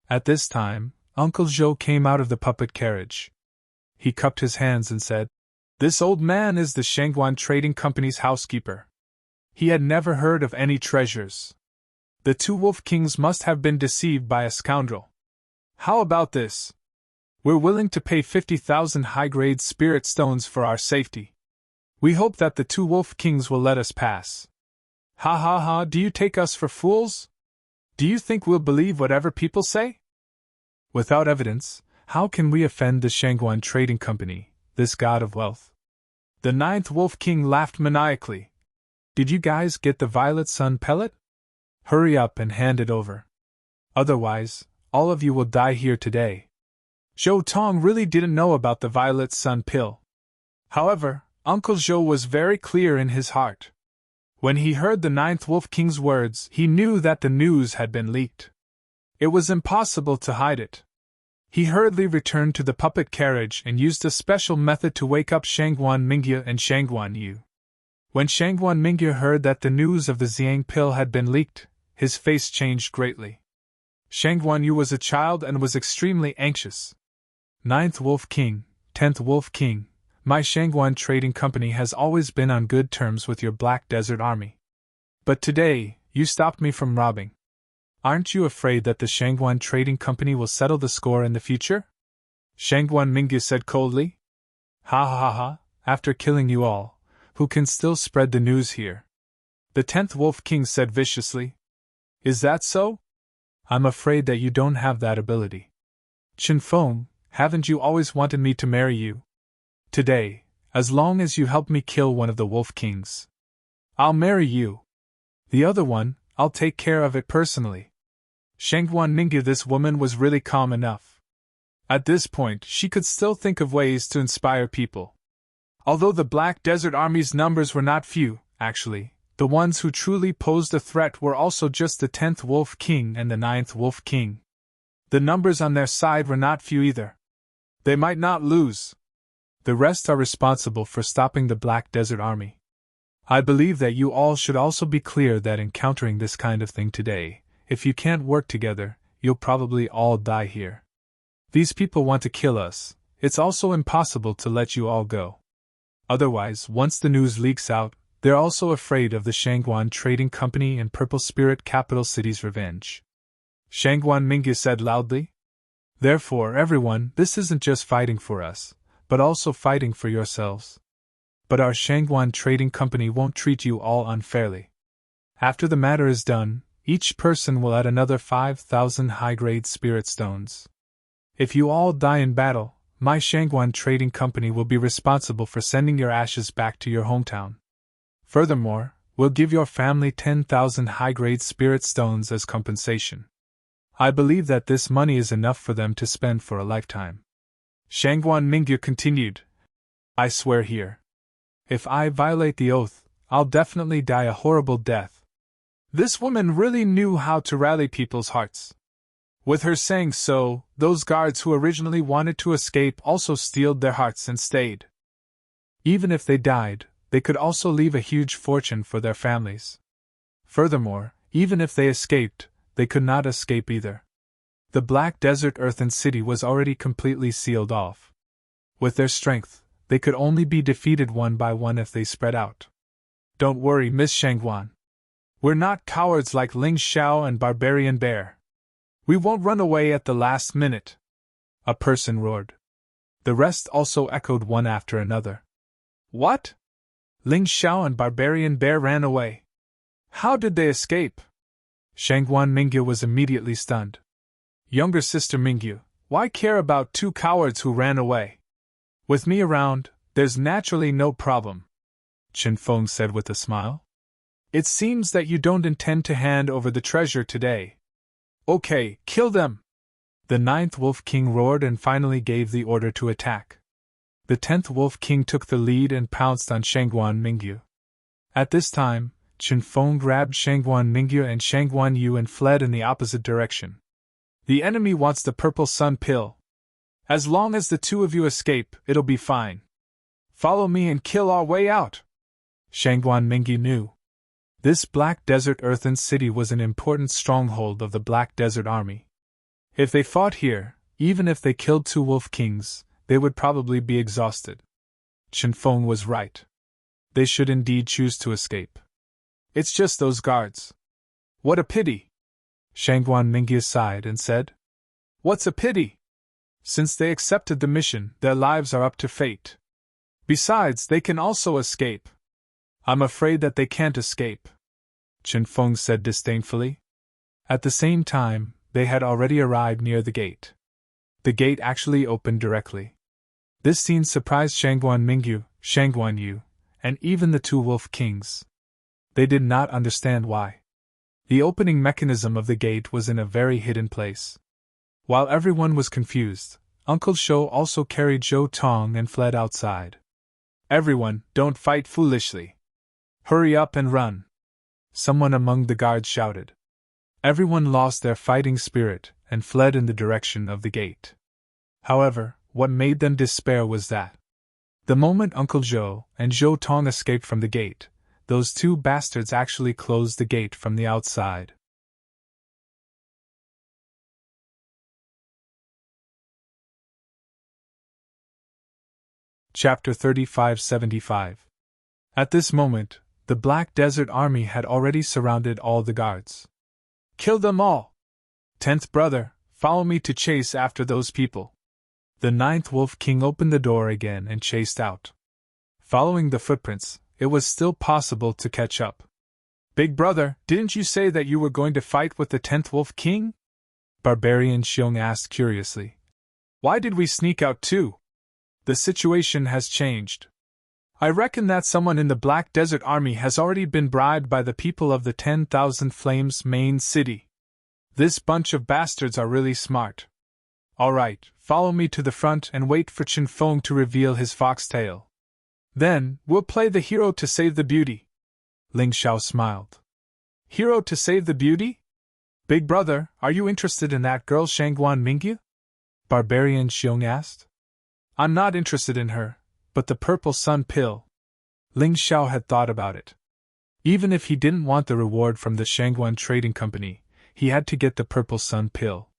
At this time, Uncle Zhou came out of the puppet carriage. He cupped his hands and said, This old man is the Shangguan Trading Company's housekeeper. He had never heard of any treasures. The 2 Wolf Kings must have been deceived by a scoundrel. How about this? We're willing to pay 50,000 high-grade spirit stones for our safety. We hope that the 2 Wolf Kings will let us pass. Ha ha ha, do you take us for fools? Do you think we'll believe whatever people say? Without evidence, how can we offend the Shangguan Trading Company, this god of wealth? The 9th Wolf King laughed maniacally. Did you guys get the Violet Sun pellet? Hurry up and hand it over. Otherwise, all of you will die here today. Zhou Tong really didn't know about the Violet Sun pill. However, Uncle Zhou was very clear in his heart. When he heard the 9th Wolf King's words, he knew that the news had been leaked. It was impossible to hide it. He hurriedly returned to the puppet carriage and used a special method to wake up Shangguan Mingye and Shangguan Yu. When Shangguan Mingye heard that the news of the Xiang pill had been leaked, his face changed greatly. Shangguan Yu was a child and was extremely anxious. 9th Wolf King, 10th Wolf King, my Shangguan Trading Company has always been on good terms with your Black Desert Army. But today, you stopped me from robbing. Aren't you afraid that the Shangguan Trading Company will settle the score in the future? Shangguan Mingyu said coldly. Ha ha ha, after killing you all, who can still spread the news here? The 10th Wolf King said viciously. Is that so? I'm afraid that you don't have that ability. Chen Feng, haven't you always wanted me to marry you? Today, as long as you help me kill one of the Wolf Kings, I'll marry you. The other one, I'll take care of it personally. Shangguan Mingyu, this woman was really calm enough. At this point, she could still think of ways to inspire people. Although the Black Desert Army's numbers were not few, actually, the ones who truly posed a threat were also just the 10th Wolf King and the 9th Wolf King. The numbers on their side were not few either. They might not lose. The rest are responsible for stopping the Black Desert Army. I believe that you all should also be clear that encountering this kind of thing today, if you can't work together, you'll probably all die here. These people want to kill us. It's also impossible to let you all go. Otherwise, once the news leaks out, they're also afraid of the Shangguan Trading Company and Purple Spirit Capital City's revenge. Shangguan Mingyu said loudly. Therefore, everyone, this isn't just fighting for us, but also fighting for yourselves. But our Shangguan Trading Company won't treat you all unfairly. After the matter is done, each person will add another 5,000 high-grade spirit stones. If you all die in battle, my Shangguan Trading Company will be responsible for sending your ashes back to your hometown. Furthermore, we'll give your family 10,000 high-grade spirit stones as compensation. I believe that this money is enough for them to spend for a lifetime. Shangguan Mingyu continued. I swear here. If I violate the oath, I'll definitely die a horrible death. This woman really knew how to rally people's hearts. With her saying so, those guards who originally wanted to escape also steeled their hearts and stayed. Even if they died, they could also leave a huge fortune for their families. Furthermore, even if they escaped, they could not escape either. The Black Desert Earthen City was already completely sealed off. With their strength, they could only be defeated one by one if they spread out. Don't worry, Miss Shangguan. We're not cowards like Ling Xiao and Barbarian Bear. We won't run away at the last minute. A person roared. The rest also echoed one after another. What? Ling Xiao and Barbarian Bear ran away. How did they escape? Shangguan Mingyu was immediately stunned. Younger sister Mingyu, why care about two cowards who ran away? With me around, there's naturally no problem, Chen Feng said with a smile. It seems that you don't intend to hand over the treasure today. Okay, kill them! The 9th Wolf King roared and finally gave the order to attack. The 10th Wolf King took the lead and pounced on Shangguan Mingyu. At this time, Chen Feng grabbed Shangguan Mingyu and Shangguan Yu and fled in the opposite direction. The enemy wants the purple sun pill. As long as the two of you escape, it'll be fine. Follow me and kill our way out. Shangguan Mingyu knew. This Black Desert Earthen City was an important stronghold of the Black Desert Army. If they fought here, even if they killed 2 Wolf Kings, they would probably be exhausted. Chen Feng was right. They should indeed choose to escape. It's just those guards. What a pity! Shangguan Mingyu sighed and said. What's a pity? Since they accepted the mission, their lives are up to fate. Besides, they can also escape. I'm afraid that they can't escape, Chen Feng said disdainfully. At the same time, they had already arrived near the gate. The gate actually opened directly. This scene surprised Shangguan Mingyu, Shangguan Yu, and even the 2 Wolf Kings. They did not understand why. The opening mechanism of the gate was in a very hidden place. While everyone was confused, Uncle Shou also carried Zhou Tong and fled outside. Everyone, don't fight foolishly. Hurry up and run! Someone among the guards shouted. Everyone lost their fighting spirit and fled in the direction of the gate. However, what made them despair was that the moment Uncle Zhou and Zhou Tong escaped from the gate, those 2 bastards actually closed the gate from the outside. Chapter 3575. At this moment, the Black Desert Army had already surrounded all the guards. Kill them all! 10th brother, follow me to chase after those people. The 9th Wolf King opened the door again and chased out. Following the footprints, it was still possible to catch up. Big brother, didn't you say that you were going to fight with the 10th Wolf King? Barbarian Xiong asked curiously. Why did we sneak out too? The situation has changed. I reckon that someone in the Black Desert Army has already been bribed by the people of the 10,000 Flames main city. This bunch of bastards are really smart. Alright, follow me to the front and wait for Chen Feng to reveal his foxtail. Then, we'll play the hero to save the beauty. Ling Xiao smiled. Hero to save the beauty? Big brother, are you interested in that girl Shangguan Mingyu? Barbarian Xiong asked. I'm not interested in her, but the purple sun pill. Ling Xiao had thought about it. Even if he didn't want the reward from the Shangguan Trading Company, he had to get the purple sun pill.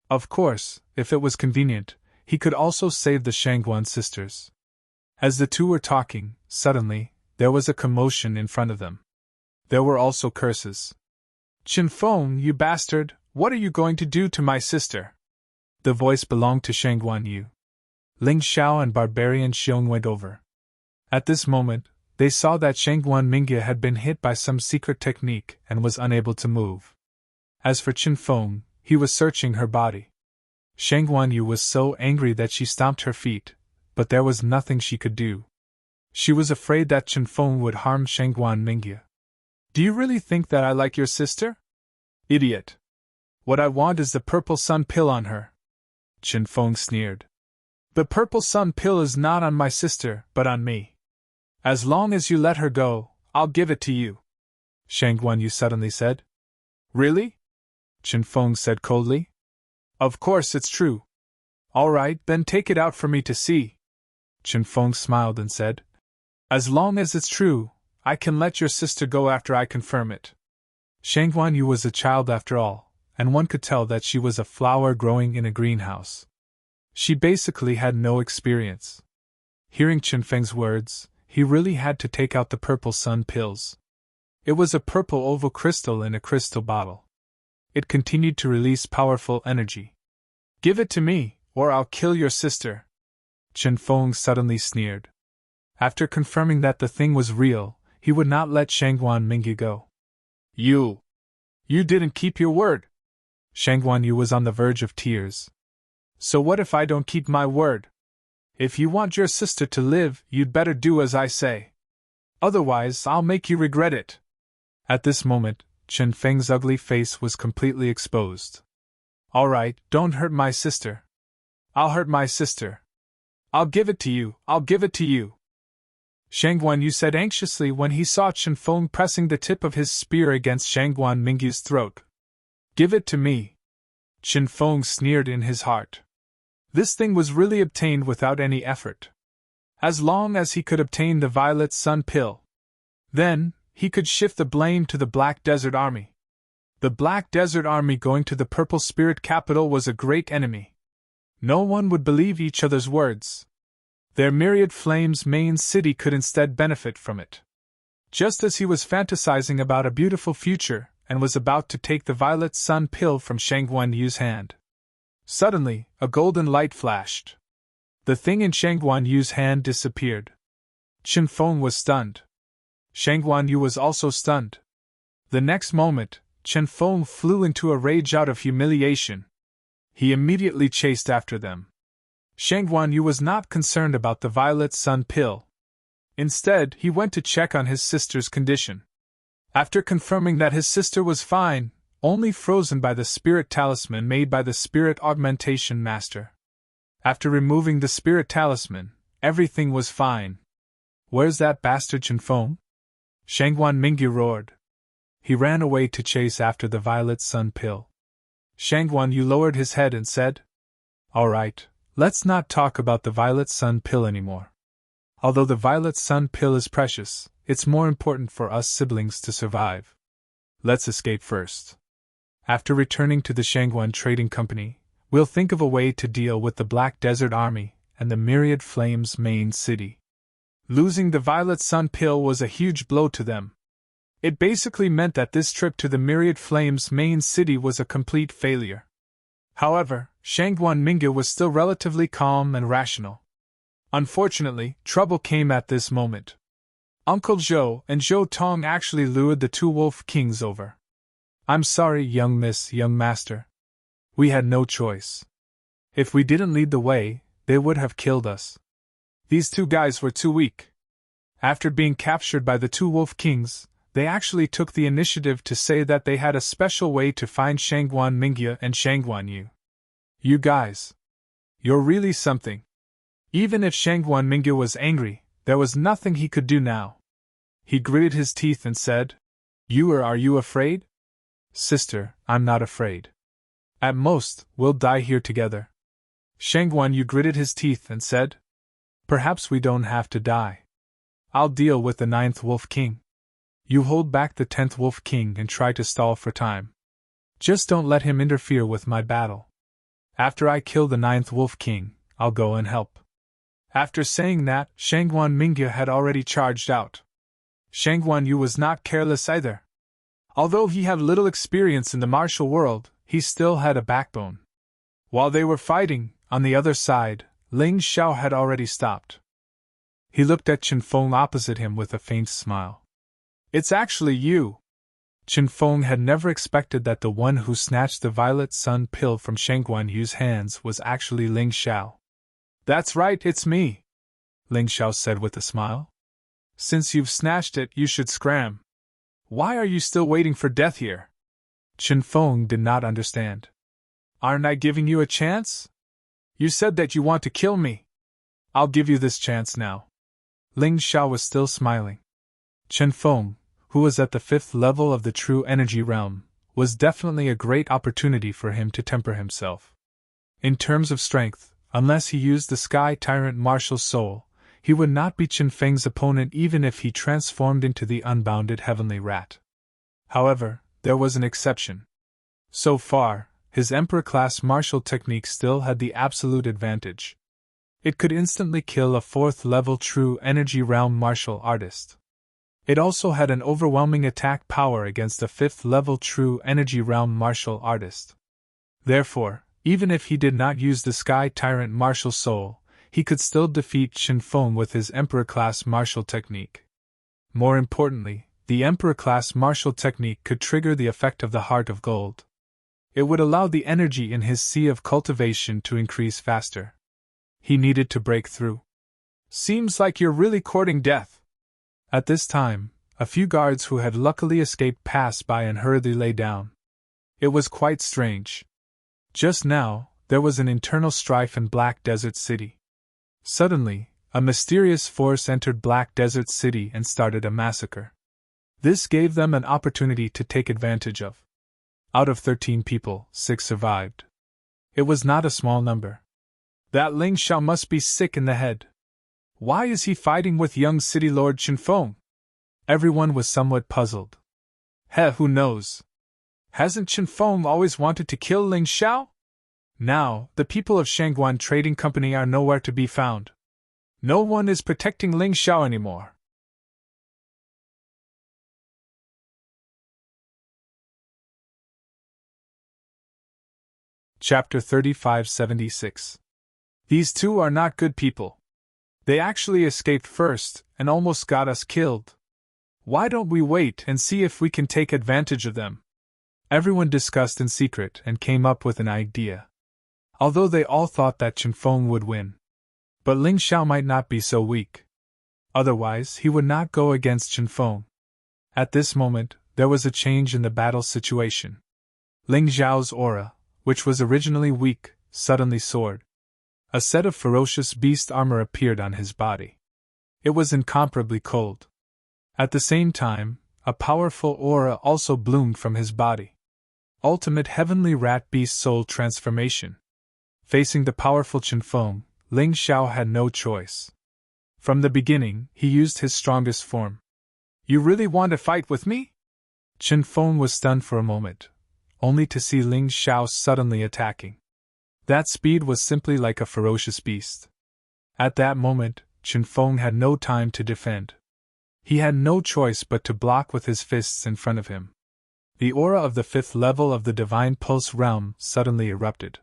Of course, if it was convenient, he could also save the Shangguan sisters. As the two were talking, suddenly, there was a commotion in front of them. There were also curses. "Chen Feng, you bastard, what are you going to do to my sister?" The voice belonged to Shangguan Yu. Ling Xiao and barbarian Xiong went over. At this moment, they saw that Shangguan Mingya had been hit by some secret technique and was unable to move. As for Chen Feng, he was searching her body. Shangguan Yu was so angry that she stomped her feet, but there was nothing she could do. She was afraid that Chen Feng would harm Shangguan Mingya. "Do you really think that I like your sister? Idiot! What I want is the purple sun pill on her," Chen Feng sneered. "The purple sun pill is not on my sister, but on me. As long as you let her go, I'll give it to you," Shangguan Yu suddenly said. "Really?" Chen Feng said coldly. "Of course it's true." "All right, then take it out for me to see." Chen Feng smiled and said, "As long as it's true, I can let your sister go after I confirm it." Shangguan Yu was a child after all, and one could tell that she was a flower growing in a greenhouse. She basically had no experience. Hearing Chen Feng's words, he really had to take out the purple sun pills. It was a purple oval crystal in a crystal bottle. It continued to release powerful energy. "Give it to me, or I'll kill your sister," Chen Feng suddenly sneered. After confirming that the thing was real, he would not let Shangguan Mingya go. You didn't keep your word." Shangguan Yu was on the verge of tears. "So what if I don't keep my word? If you want your sister to live, you'd better do as I say. Otherwise, I'll make you regret it." At this moment, Chen Feng's ugly face was completely exposed. "All right, don't hurt my sister." "I'll hurt my sister. I'll give it to you, I'll give it to you," Shangguan Yu said anxiously when he saw Chen Feng pressing the tip of his spear against Shangguan Mingya's throat. "Give it to me," Chen Feng sneered in his heart. This thing was really obtained without any effort. As long as he could obtain the violet sun pill, then he could shift the blame to the Black Desert Army. The Black Desert Army going to the Purple Spirit Capital was a great enemy. No one would believe each other's words. Their Myriad Flames main city could instead benefit from it. Just as he was fantasizing about a beautiful future and was about to take the violet sun pill from Shangguan Yu's hand, suddenly, a golden light flashed. The thing in Shangguan Yu's hand disappeared. Chen Feng was stunned. Shangguan Yu was also stunned. The next moment, Chen Feng flew into a rage out of humiliation. He immediately chased after them. Shangguan Yu was not concerned about the violet sun pill. Instead, he went to check on his sister's condition. After confirming that his sister was fine, only frozen by the spirit talisman made by the spirit augmentation master. After removing the spirit talisman, everything was fine. "Where's that bastard Chen Feng?" Shangguan Mingya roared. He ran away to chase after the violet sun pill. Shangguan Yu lowered his head and said, "All right, let's not talk about the violet sun pill anymore. Although the violet sun pill is precious, it's more important for us siblings to survive. Let's escape first. After returning to the Shangguan Trading Company, we'll think of a way to deal with the Black Desert Army and the Myriad Flames main city." Losing the violet sun pill was a huge blow to them. It basically meant that this trip to the Myriad Flames main city was a complete failure. However, Shangguan Mingya was still relatively calm and rational. Unfortunately, trouble came at this moment. Uncle Zhou and Zhou Tong actually lured the two wolf kings over. "I'm sorry, young master. We had no choice. If we didn't lead the way, they would have killed us. These two guys were too weak." After being captured by the two wolf kings, they actually took the initiative to say that they had a special way to find Shangguan Mingya and Shangguan Yu. "You guys. You're really something." Even if Shangguan Mingya was angry, there was nothing he could do now. He gritted his teeth and said, Are you afraid?" "Sister, I'm not afraid. At most, we'll die here together." Shangguan Yu gritted his teeth and said, "Perhaps we don't have to die. I'll deal with the 9th Wolf King. You hold back the 10th Wolf King and try to stall for time. Just don't let him interfere with my battle." After I kill the 9th Wolf King, I'll go and help. After saying that, Shangguan Mingyu had already charged out. Shangguan Yu was not careless either. Although he had little experience in the martial world, he still had a backbone. While they were fighting, on the other side, Ling Xiao had already stopped. He looked at Chen Feng opposite him with a faint smile. It's actually you. Chen Feng had never expected that the one who snatched the Violet Sun pill from Shangguan Yu's hands was actually Ling Xiao. That's right, it's me, Ling Xiao said with a smile. Since you've snatched it, you should scram. Why are you still waiting for death here? Chen Feng did not understand. Aren't I giving you a chance? You said that you want to kill me. I'll give you this chance now. Ling Xiao was still smiling. Chen Feng, who was at the 5th level of the true energy realm, was definitely a great opportunity for him to temper himself. In terms of strength, unless he used the Sky Tyrant martial soul, he would not be Chen Feng's opponent even if he transformed into the unbounded heavenly rat. However, there was an exception. So far, his Emperor-class martial technique still had the absolute advantage. It could instantly kill a 4th-level true energy realm martial artist. It also had an overwhelming attack power against a 5th-level true energy realm martial artist. Therefore, even if he did not use the Sky Tyrant martial soul, he could still defeat Chen Feng with his Emperor-class martial technique. More importantly, the Emperor-class martial technique could trigger the effect of the Heart of Gold. It would allow the energy in his sea of cultivation to increase faster. He needed to break through. Seems like you're really courting death. At this time, a few guards who had luckily escaped passed by and hurriedly lay down. It was quite strange. Just now, there was an internal strife in Black Desert City. Suddenly, a mysterious force entered Black Desert City and started a massacre. This gave them an opportunity to take advantage of. Out of 13 people, 6 survived. It was not a small number. That Ling Xiao must be sick in the head. Why is he fighting with young City Lord Chen Feng? Everyone was somewhat puzzled. Who knows? Hasn't Chen Feng always wanted to kill Ling Xiao? Now, the people of Shangguan Trading Company are nowhere to be found. No one is protecting Ling Xiao anymore. Chapter 3576. These two are not good people. They actually escaped first and almost got us killed. Why don't we wait and see if we can take advantage of them? Everyone discussed in secret and came up with an idea. Although they all thought that Chen Feng would win. But Ling Xiao might not be so weak. Otherwise, he would not go against Chen Feng. At this moment, there was a change in the battle situation. Ling Xiao's aura, which was originally weak, suddenly soared. A set of ferocious beast armor appeared on his body. It was incomparably cold. At the same time, a powerful aura also bloomed from his body. Ultimate heavenly rat beast soul transformation. Facing the powerful Chen Feng, Ling Xiao had no choice. From the beginning, he used his strongest form. You really want to fight with me? Chen Feng was stunned for a moment, only to see Ling Xiao suddenly attacking. That speed was simply like a ferocious beast. At that moment, Chen Feng had no time to defend. He had no choice but to block with his fists in front of him. The aura of the 5th level of the Divine Pulse realm suddenly erupted.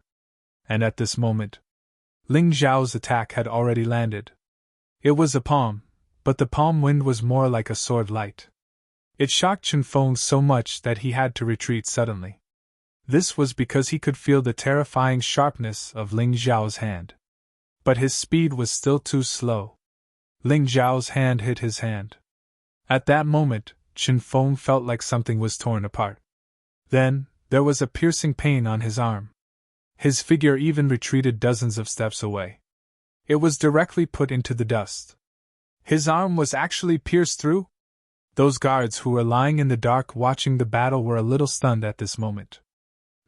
And at this moment, Ling Xiao's attack had already landed. It was a palm, but the palm wind was more like a sword light. It shocked Chen Feng so much that he had to retreat suddenly. This was because he could feel the terrifying sharpness of Ling Xiao's hand. But his speed was still too slow. Ling Xiao's hand hit his hand. At that moment, Chen Feng felt like something was torn apart. Then, there was a piercing pain on his arm. His figure even retreated dozens of steps away. It was directly put into the dust. His arm was actually pierced through? Those guards who were lying in the dark watching the battle were a little stunned at this moment.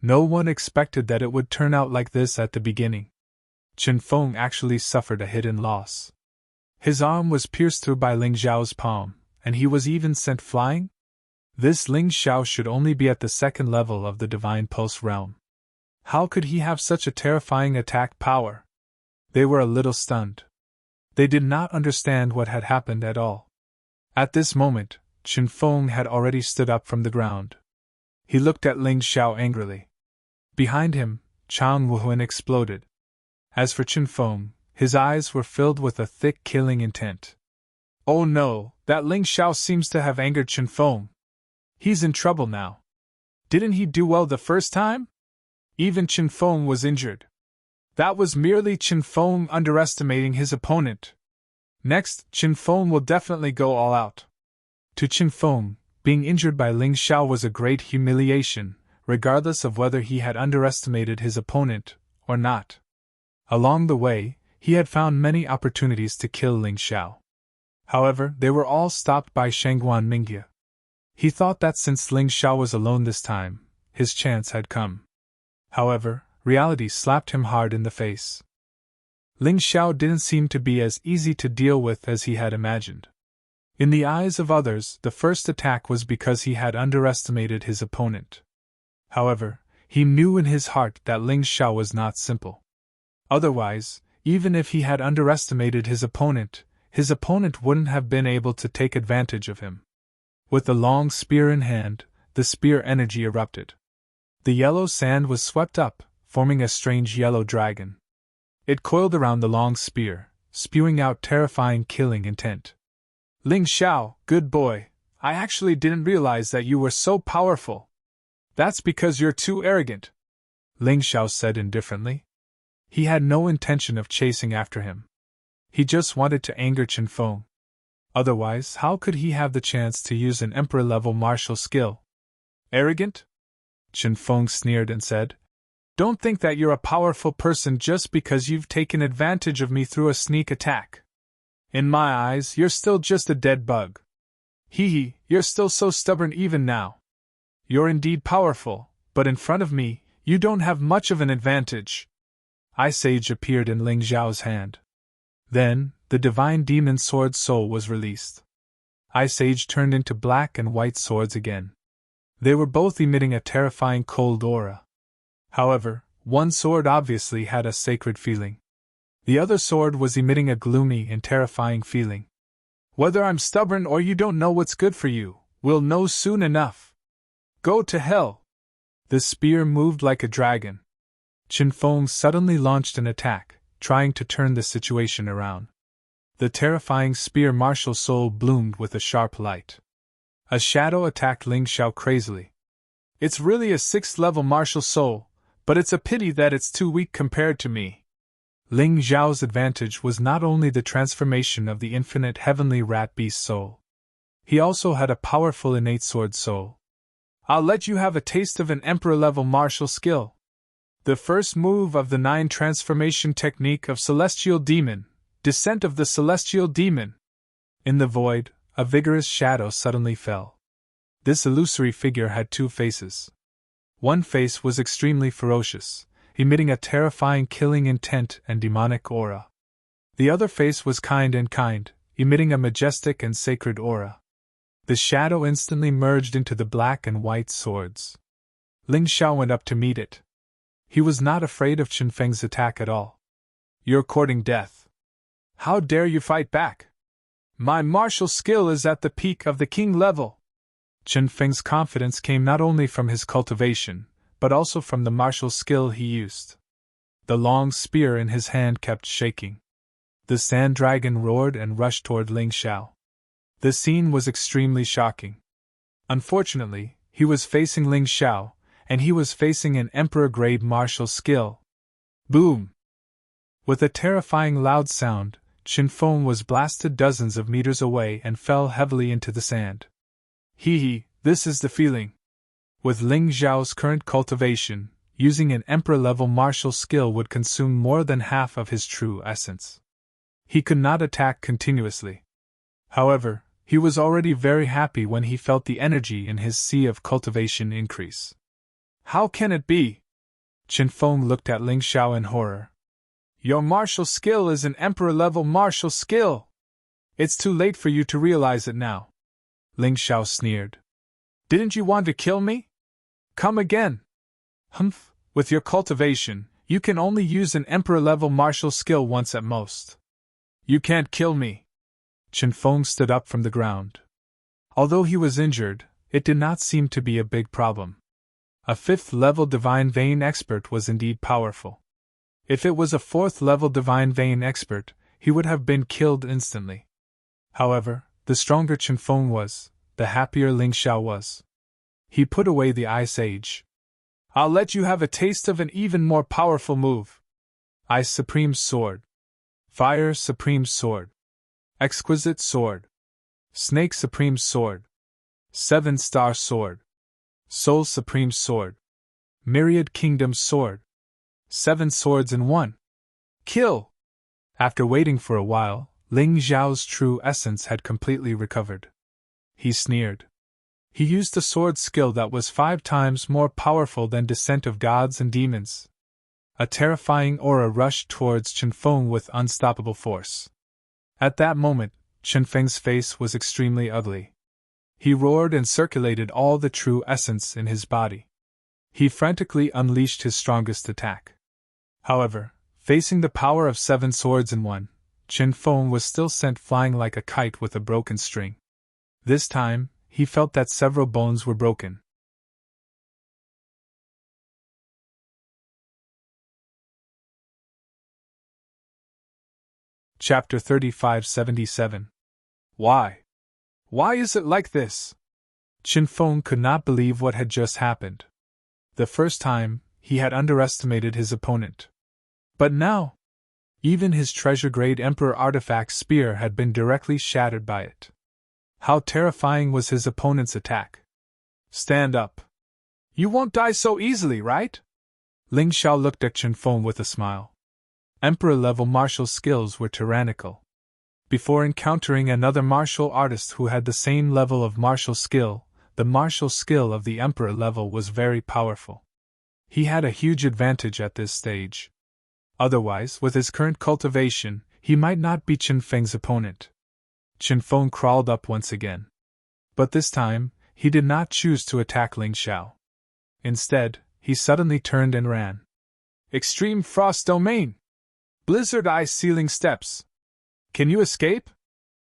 No one expected that it would turn out like this at the beginning. Chen Feng actually suffered a hidden loss. His arm was pierced through by Ling Xiao's palm, and he was even sent flying? This Ling Xiao should only be at the 2nd level of the Divine Pulse realm. How could he have such a terrifying attack power? They were a little stunned. They did not understand what had happened at all. At this moment, Chen Feng had already stood up from the ground. He looked at Ling Xiao angrily. Behind him, Chang Wuhuan exploded. As for Chen Feng, his eyes were filled with a thick killing intent. Oh no, that Ling Xiao seems to have angered Chen Feng. He's in trouble now. Didn't he do well the first time? Even Chen Feng was injured. That was merely Chen Feng underestimating his opponent. Next, Chen Feng will definitely go all out. To Chen Feng, being injured by Ling Xiao was a great humiliation, regardless of whether he had underestimated his opponent or not. Along the way, he had found many opportunities to kill Ling Xiao. However, they were all stopped by Shangguan Mingye. He thought that since Ling Xiao was alone this time, his chance had come. However, reality slapped him hard in the face. Ling Xiao didn't seem to be as easy to deal with as he had imagined. In the eyes of others, the first attack was because he had underestimated his opponent. However, he knew in his heart that Ling Xiao was not simple. Otherwise, even if he had underestimated his opponent wouldn't have been able to take advantage of him. With the long spear in hand, the spear energy erupted. The yellow sand was swept up, forming a strange yellow dragon. It coiled around the long spear, spewing out terrifying killing intent. Ling Xiao, good boy, I actually didn't realize that you were so powerful. That's because you're too arrogant, Ling Xiao said indifferently. He had no intention of chasing after him. He just wanted to anger Chen Feng. Otherwise, how could he have the chance to use an emperor-level martial skill? Arrogant? Chen Feng sneered and said, Don't think that you're a powerful person just because you've taken advantage of me through a sneak attack. In my eyes, you're still just a dead bug. Hee, you're still so stubborn even now. You're indeed powerful, but in front of me, you don't have much of an advantage. Ice Sage appeared in Ling Xiao's hand. Then, the divine demon sword soul was released. Ice Age turned into black and white swords again. They were both emitting a terrifying cold aura. However, one sword obviously had a sacred feeling. The other sword was emitting a gloomy and terrifying feeling. Whether I'm stubborn or you don't know what's good for you, we'll know soon enough. Go to hell! The spear moved like a dragon. Chen Feng suddenly launched an attack, trying to turn the situation around. The terrifying spear martial soul bloomed with a sharp light. A shadow attacked Ling Xiao crazily. It's really a 6th-level martial soul, but it's a pity that it's too weak compared to me. Ling Xiao's advantage was not only the transformation of the infinite heavenly rat beast soul. He also had a powerful innate sword soul. I'll let you have a taste of an emperor-level martial skill. The first move of the 9 transformation technique of Celestial Demon, Descent of the Celestial Demon. In the void, a vigorous shadow suddenly fell. This illusory figure had 2 faces. One face was extremely ferocious, emitting a terrifying killing intent and demonic aura. The other face was kind, emitting a majestic and sacred aura. The shadow instantly merged into the black and white swords. Ling Xiao went up to meet it. He was not afraid of Chen Feng's attack at all. You're courting death. How dare you fight back? My martial skill is at the peak of the king level. Chen Feng's confidence came not only from his cultivation, but also from the martial skill he used. The long spear in his hand kept shaking. The sand dragon roared and rushed toward Ling Xiao. The scene was extremely shocking. Unfortunately, he was facing Ling Xiao, and he was facing an emperor-grade martial skill. Boom! With a terrifying loud sound, Chen Feng was blasted dozens of meters away and fell heavily into the sand. This is the feeling. With Ling Xiao's current cultivation, using an emperor-level martial skill would consume more than half of his true essence. He could not attack continuously. However, he was already very happy when he felt the energy in his sea of cultivation increase. How can it be? Chen Feng looked at Ling Xiao in horror. Your martial skill is an emperor-level martial skill. It's too late for you to realize it now. Ling Xiao sneered. Didn't you want to kill me? Come again. Humph, With your cultivation, you can only use an emperor-level martial skill once at most. You can't kill me. Chen Feng stood up from the ground. Although he was injured, it did not seem to be a big problem. A 5th-level Divine Vein expert was indeed powerful. If it was a 4th-level Divine Vein expert, he would have been killed instantly. However, the stronger Chen Feng was, the happier Ling Xiao was. He put away the Ice Age. I'll let you have a taste of an even more powerful move. Ice Supreme Sword. Fire Supreme Sword. Exquisite Sword. Snake Supreme Sword. 7-Star Sword. Soul Supreme Sword. Myriad Kingdom Sword. 7 swords in one. Kill! After waiting for a while, Ling Xiao's true essence had completely recovered. He sneered. He used a sword skill that was 5 times more powerful than Descent of Gods and Demons. A terrifying aura rushed towards Chen Feng with unstoppable force. At that moment, Chen Feng's face was extremely ugly. He roared and circulated all the true essence in his body. He frantically unleashed his strongest attack. However, facing the power of 7 swords in one, Chen Feng was still sent flying like a kite with a broken string. This time, he felt that several bones were broken. Chapter 3577. Why? Why is it like this? Chen Feng could not believe what had just happened. The first time, he had underestimated his opponent. But now, even his treasure-grade Emperor artifact spear had been directly shattered by it. How terrifying was his opponent's attack. Stand up. You won't die so easily, right? Ling Xiao looked at Chen Feng with a smile. Emperor-level martial skills were tyrannical. Before encountering another martial artist who had the same level of martial skill, the martial skill of the Emperor level was very powerful. He had a huge advantage at this stage. Otherwise, with his current cultivation, he might not be Chen Feng's opponent. Chen Feng crawled up once again. But this time, he did not choose to attack Ling Xiao. Instead, he suddenly turned and ran. Extreme Frost Domain! Blizzard Ice Ceiling Steps! Can you escape?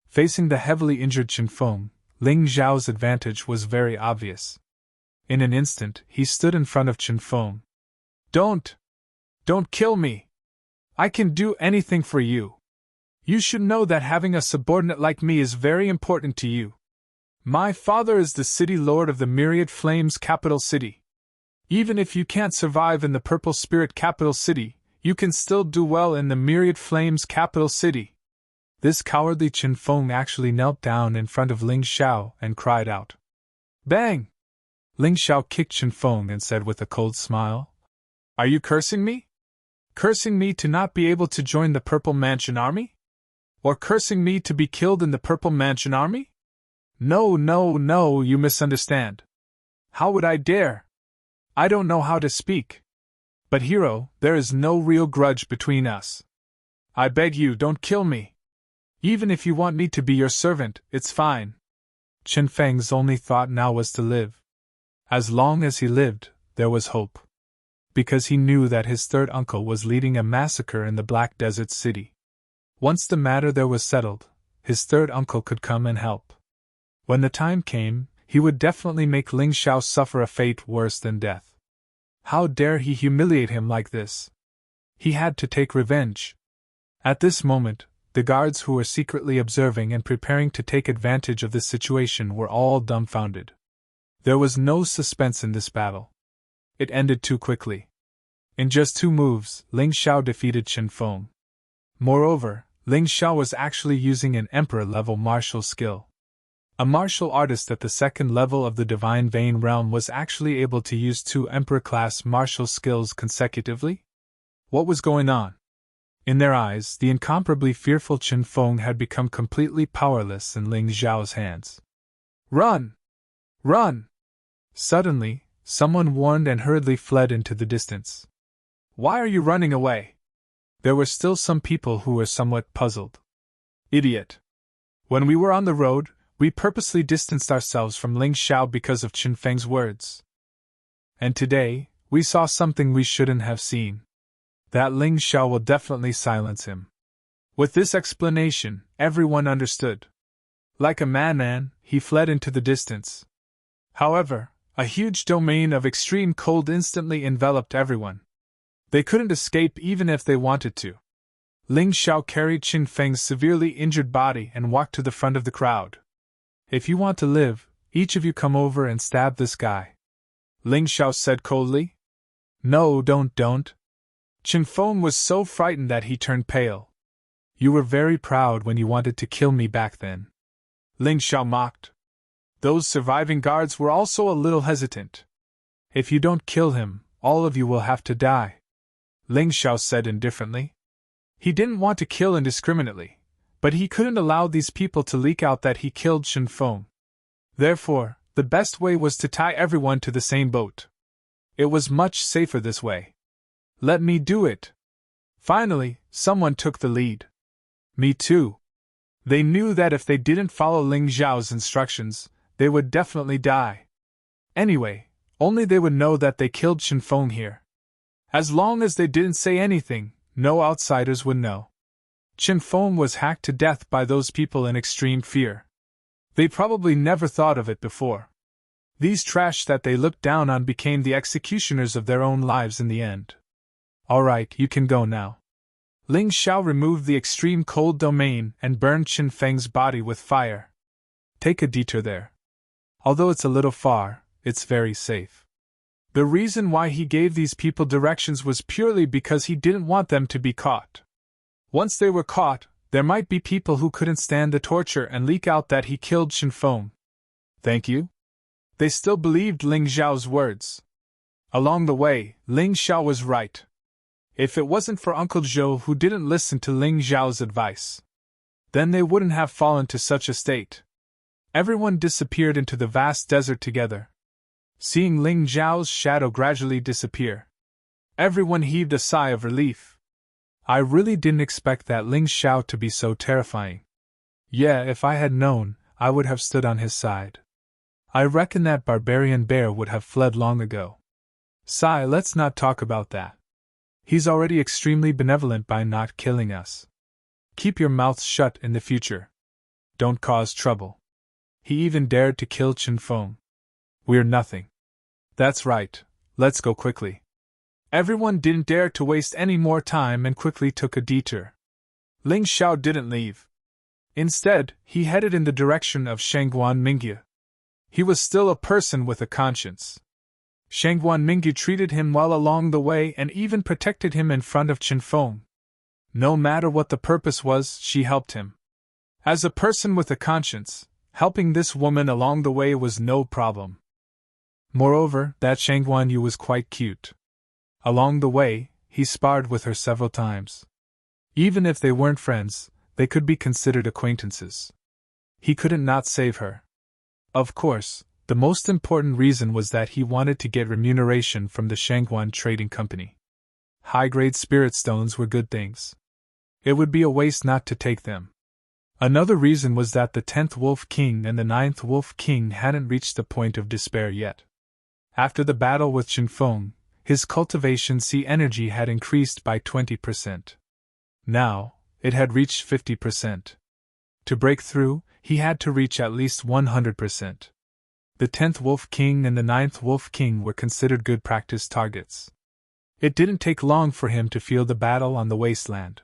Facing the heavily injured Chen Feng, Ling Xiao's advantage was very obvious. In an instant, he stood in front of Chen Feng. Don't kill me! I can do anything for you. You should know that having a subordinate like me is very important to you. My father is the city lord of the Myriad Flames capital city. Even if you can't survive in the Purple Spirit capital city, you can still do well in the Myriad Flames capital city. This cowardly Chen Feng actually knelt down in front of Ling Xiao and cried out. Bang! Ling Xiao kicked Chen Feng and said with a cold smile, Are you cursing me? Cursing me to not be able to join the Purple Mansion Army? Or cursing me to be killed in the Purple Mansion Army? No, you misunderstand. How would I dare? I don't know how to speak. But hero, there is no real grudge between us. I beg you, don't kill me. Even if you want me to be your servant, it's fine. Chen Feng's only thought now was to live. As long as he lived, there was hope. Because he knew that his third uncle was leading a massacre in the Black Desert City. Once the matter there was settled, his third uncle could come and help. When the time came, he would definitely make Ling Xiao suffer a fate worse than death. How dare he humiliate him like this? He had to take revenge. At this moment, the guards who were secretly observing and preparing to take advantage of this situation were all dumbfounded. There was no suspense in this battle. It ended too quickly. In just 2 moves, Ling Xiao defeated Chen Feng. Moreover, Ling Xiao was actually using an Emperor-level martial skill. A martial artist at the 2nd level of the Divine Vein realm was actually able to use 2 Emperor-class martial skills consecutively? What was going on? In their eyes, the incomparably fearful Chen Feng had become completely powerless in Ling Xiao's hands. Run! Run! Suddenly, someone warned and hurriedly fled into the distance. Why are you running away? There were still some people who were somewhat puzzled. Idiot! When we were on the road, we purposely distanced ourselves from Ling Xiao because of Chen Feng's words. And today, we saw something we shouldn't have seen. That Ling Xiao will definitely silence him." With this explanation, everyone understood. Like a madman, he fled into the distance. However, a huge domain of extreme cold instantly enveloped everyone. They couldn't escape even if they wanted to. Ling Xiao carried Qin Feng's severely injured body and walked to the front of the crowd. "If you want to live, each of you come over and stab this guy," Ling Xiao said coldly. "No, don't. Qin Feng was so frightened that he turned pale. "You were very proud when you wanted to kill me back then," Ling Xiao mocked. Those surviving guards were also a little hesitant. "If you don't kill him, all of you will have to die," Ling Xiao said indifferently. He didn't want to kill indiscriminately, but he couldn't allow these people to leak out that he killed Qin Feng. Therefore, the best way was to tie everyone to the same boat. It was much safer this way. "Let me do it." Finally, someone took the lead. "Me too." They knew that if they didn't follow Ling Xiao's instructions, they would definitely die. Anyway, only they would know that they killed Qin Feng here. As long as they didn't say anything, no outsiders would know. Qin Feng was hacked to death by those people in extreme fear. They probably never thought of it before. These trash that they looked down on became the executioners of their own lives in the end. "All right, you can go now." Ling Xiao removed the extreme cold domain and burned Qin Feng's body with fire. "Take a detour there. Although it's a little far, it's very safe." The reason why he gave these people directions was purely because he didn't want them to be caught. Once they were caught, there might be people who couldn't stand the torture and leak out that he killed Qin Feng. "Thank you?" They still believed Ling Xiao's words. Along the way, Ling Xiao was right. If it wasn't for Uncle Zhou who didn't listen to Ling Xiao's advice, then they wouldn't have fallen to such a state. Everyone disappeared into the vast desert together. Seeing Ling Xiao's shadow gradually disappear, everyone heaved a sigh of relief. I really didn't expect that Ling Xiao to be so terrifying. Yeah, if I had known, I would have stood on his side. I reckon that barbarian bear would have fled long ago. Sigh, let's not talk about that. He's already extremely benevolent by not killing us. Keep your mouth shut in the future. Don't cause trouble. He even dared to kill Qin Feng. We're nothing. That's right, let's go quickly. Everyone didn't dare to waste any more time and quickly took a detour. Ling Xiao didn't leave. Instead, he headed in the direction of Shangguan Mingyu. He was still a person with a conscience. Shangguan Mingyu treated him well along the way and even protected him in front of Qin Feng. No matter what the purpose was, she helped him. As a person with a conscience, helping this woman along the way was no problem. Moreover, that Shangguan Yu was quite cute. Along the way, he sparred with her several times. Even if they weren't friends, they could be considered acquaintances. He couldn't not save her. Of course, the most important reason was that he wanted to get remuneration from the Shangguan Trading Company. High-grade spirit stones were good things. It would be a waste not to take them. Another reason was that the 10th Wolf King and the 9th Wolf King hadn't reached the point of despair yet. After the battle with Qin Feng, his cultivation C energy had increased by 20%. Now, it had reached 50%. To break through, he had to reach at least 100%. The 10th Wolf King and the 9th Wolf King were considered good practice targets. It didn't take long for him to feel the battle on the wasteland.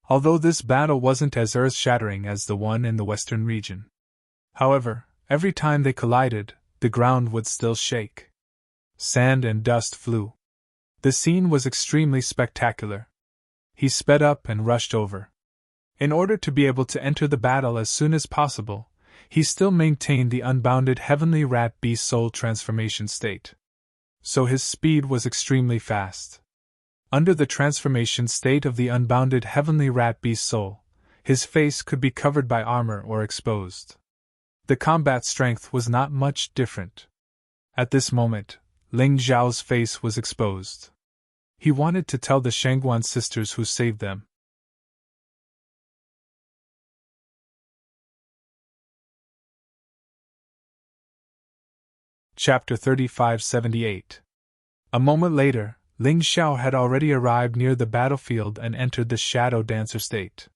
Although this battle wasn't as earth-shattering as the one in the western region. However, every time they collided, the ground would still shake. Sand and dust flew. The scene was extremely spectacular. He sped up and rushed over. In order to be able to enter the battle as soon as possible, he still maintained the unbounded heavenly rat beast soul transformation state. So his speed was extremely fast. Under the transformation state of the unbounded heavenly rat beast soul, his face could be covered by armor or exposed. The combat strength was not much different. At this moment, Ling Xiao's face was exposed. He wanted to tell the Shangguan sisters who saved them. Chapter 3578. A moment later, Ling Xiao had already arrived near the battlefield and entered the Shadow Dancer state.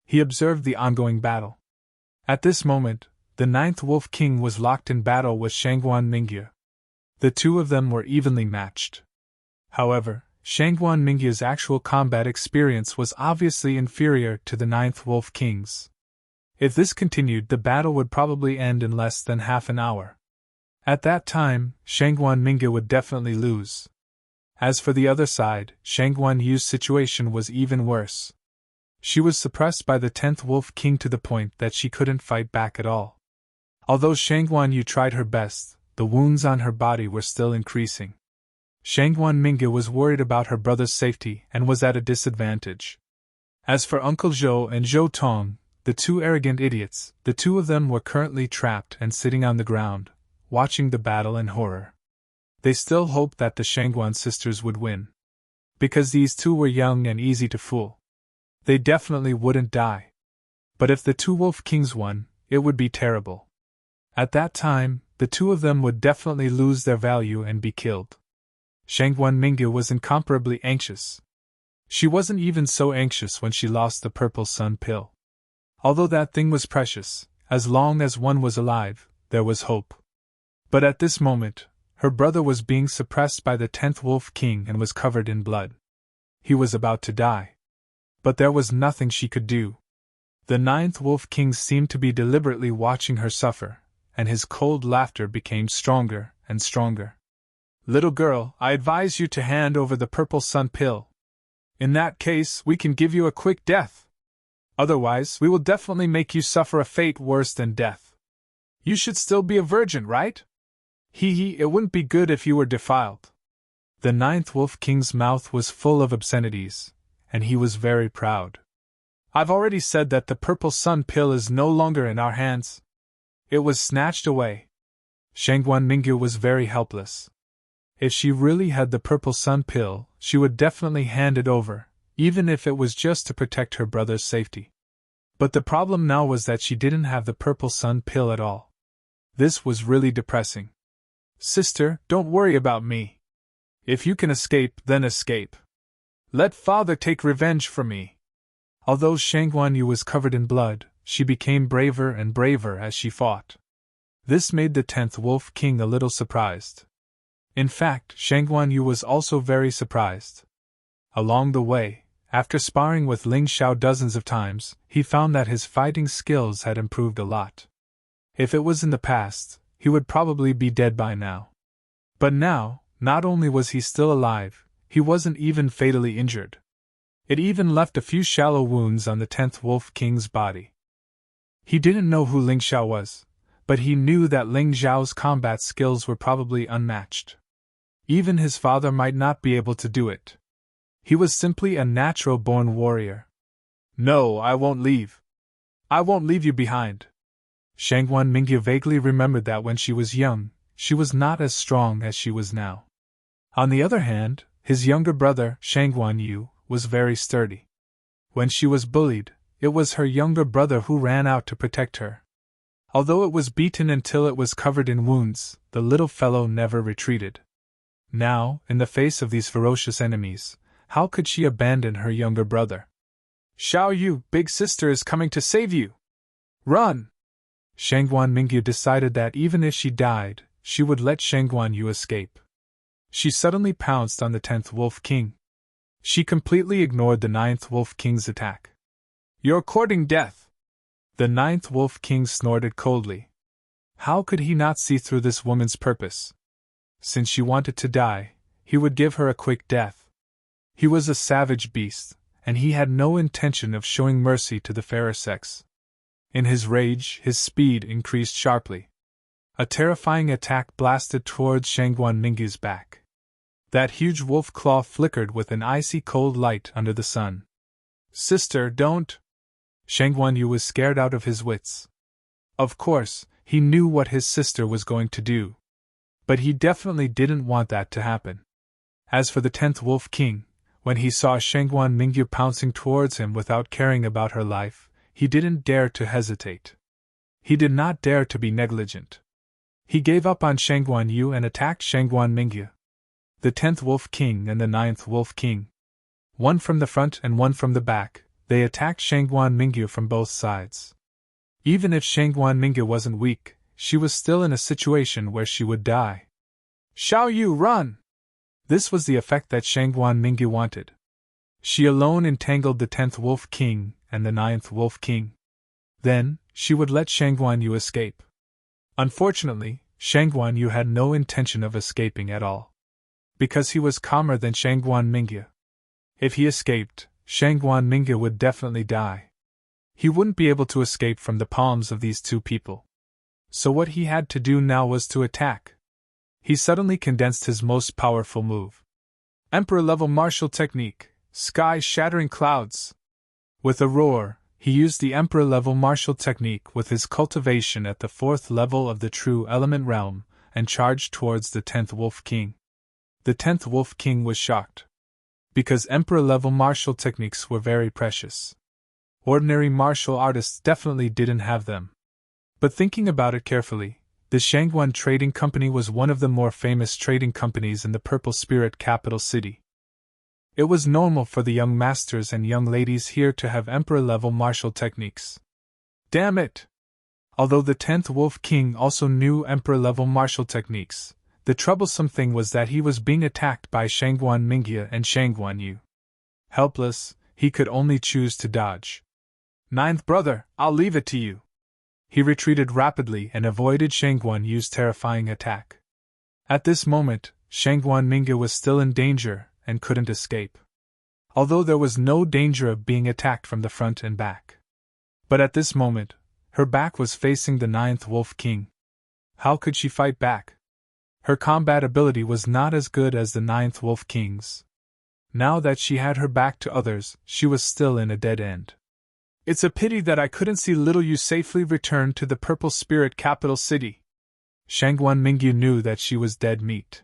He observed the ongoing battle. At this moment, the Ninth Wolf King was locked in battle with Shangguan Mingyu. The two of them were evenly matched. However, Shangguan Mingyu's actual combat experience was obviously inferior to the Ninth Wolf King's. If this continued, the battle would probably end in less than half an hour. At that time, Shangguan Mingyu would definitely lose. As for the other side, Shangguan Yu's situation was even worse. She was suppressed by the 10th Wolf King to the point that she couldn't fight back at all. Although Shangguan Yu tried her best, the wounds on her body were still increasing. Shangguan Mingyu was worried about her brother's safety and was at a disadvantage. As for Uncle Zhou and Zhou Tong, the two arrogant idiots, the two of them were currently trapped and sitting on the ground, watching the battle in horror. They still hoped that the Shangguan sisters would win. Because these two were young and easy to fool. They definitely wouldn't die. But if the two Wolf Kings won, it would be terrible. At that time, the two of them would definitely lose their value and be killed. Shangguan Mingyu was incomparably anxious. She wasn't even so anxious when she lost the Purple Sun pill. Although that thing was precious, as long as one was alive, there was hope. But at this moment, her brother was being suppressed by the 10th Wolf King and was covered in blood. He was about to die. But there was nothing she could do. The 9th Wolf King seemed to be deliberately watching her suffer, and his cold laughter became stronger and stronger. Little girl, I advise you to hand over the Purple Sun pill. In that case, we can give you a quick death. Otherwise, we will definitely make you suffer a fate worse than death. You should still be a virgin, right? It wouldn't be good if you were defiled. The 9th Wolf King's mouth was full of obscenities, and he was very proud. I've already said that the Purple Sun pill is no longer in our hands. It was snatched away. Shangguan Mingyu was very helpless. If she really had the Purple Sun pill, she would definitely hand it over, even if it was just to protect her brother's safety. But the problem now was that she didn't have the Purple Sun pill at all. This was really depressing. Sister, don't worry about me. If you can escape, then escape. Let father take revenge for me. Although Shangguan Yu was covered in blood, she became braver and braver as she fought. This made the 10th Wolf King a little surprised. In fact, Shangguan Yu was also very surprised. Along the way, after sparring with Ling Xiao dozens of times, he found that his fighting skills had improved a lot. If it was in the past, he would probably be dead by now. But now, not only was he still alive, he wasn't even fatally injured. It even left a few shallow wounds on the 10th Wolf King's body. He didn't know who Ling Xiao was, but he knew that Ling Xiao's combat skills were probably unmatched. Even his father might not be able to do it. He was simply a natural-born warrior. No, I won't leave. I won't leave you behind. Shangguan Mingyu vaguely remembered that when she was young, she was not as strong as she was now. On the other hand, his younger brother, Shangguan Yu, was very sturdy. When she was bullied, it was her younger brother who ran out to protect her. Although it was beaten until it was covered in wounds, the little fellow never retreated. Now, in the face of these ferocious enemies, how could she abandon her younger brother? Xiao Yu, big sister is coming to save you! Run! Shangguan Mingyu decided that even if she died, she would let Shangguan Yu escape. She suddenly pounced on the 10th Wolf King. She completely ignored the 9th Wolf King's attack. You're courting death! The 9th Wolf King snorted coldly. How could he not see through this woman's purpose? Since she wanted to die, he would give her a quick death. He was a savage beast, and he had no intention of showing mercy to the fairer sex. In his rage, his speed increased sharply. A terrifying attack blasted towards Shangguan Mingyu's back. That huge wolf claw flickered with an icy cold light under the sun. Sister, don't! Shangguan Yu was scared out of his wits. Of course, he knew what his sister was going to do. But he definitely didn't want that to happen. As for the 10th Wolf King, when he saw Shangguan Mingyu pouncing towards him without caring about her life, he didn't dare to hesitate. He did not dare to be negligent. He gave up on Shangguan Yu and attacked Shangguan Mingyu. The 10th Wolf King and the 9th Wolf King. One from the front and one from the back, they attacked Shangguan Mingyu from both sides. Even if Shangguan Mingyu wasn't weak, she was still in a situation where she would die. Xiao Yu, run! This was the effect that Shangguan Mingyu wanted. She alone entangled the 10th Wolf King and the 9th Wolf King. Then, she would let Shangguan Yu escape. Unfortunately, Shangguan Yu had no intention of escaping at all. Because he was calmer than Shangguan Mingyu. If he escaped, Shangguan Mingyu would definitely die. He wouldn't be able to escape from the palms of these two people. So what he had to do now was to attack. He suddenly condensed his most powerful move. Emperor-level martial technique, sky-shattering clouds. With a roar, he used the Emperor-level martial technique with his cultivation at the 4th level of the true element realm, and charged towards the 10th Wolf King. The 10th Wolf King was shocked. Because Emperor-level martial techniques were very precious. Ordinary martial artists definitely didn't have them. But thinking about it carefully, the Shangguan Trading Company was one of the more famous trading companies in the Purple Spirit capital city. It was normal for the young masters and young ladies here to have Emperor-level martial techniques. Damn it! Although the 10th Wolf King also knew Emperor-level martial techniques, the troublesome thing was that he was being attacked by Shangguan Mingyu and Shangguan Yu. Helpless, he could only choose to dodge. Ninth brother, I'll leave it to you. He retreated rapidly and avoided Shangguan Yu's terrifying attack. At this moment, Shangguan Mingyu was still in danger and couldn't escape. Although there was no danger of being attacked from the front and back. But at this moment, her back was facing the 9th Wolf King. How could she fight back? Her combat ability was not as good as the 9th Wolf King's. Now that she had her back to others, she was still in a dead end. It's a pity that I couldn't see little Yu safely return to the Purple Spirit capital city. Shangguan Mingyu knew that she was dead meat.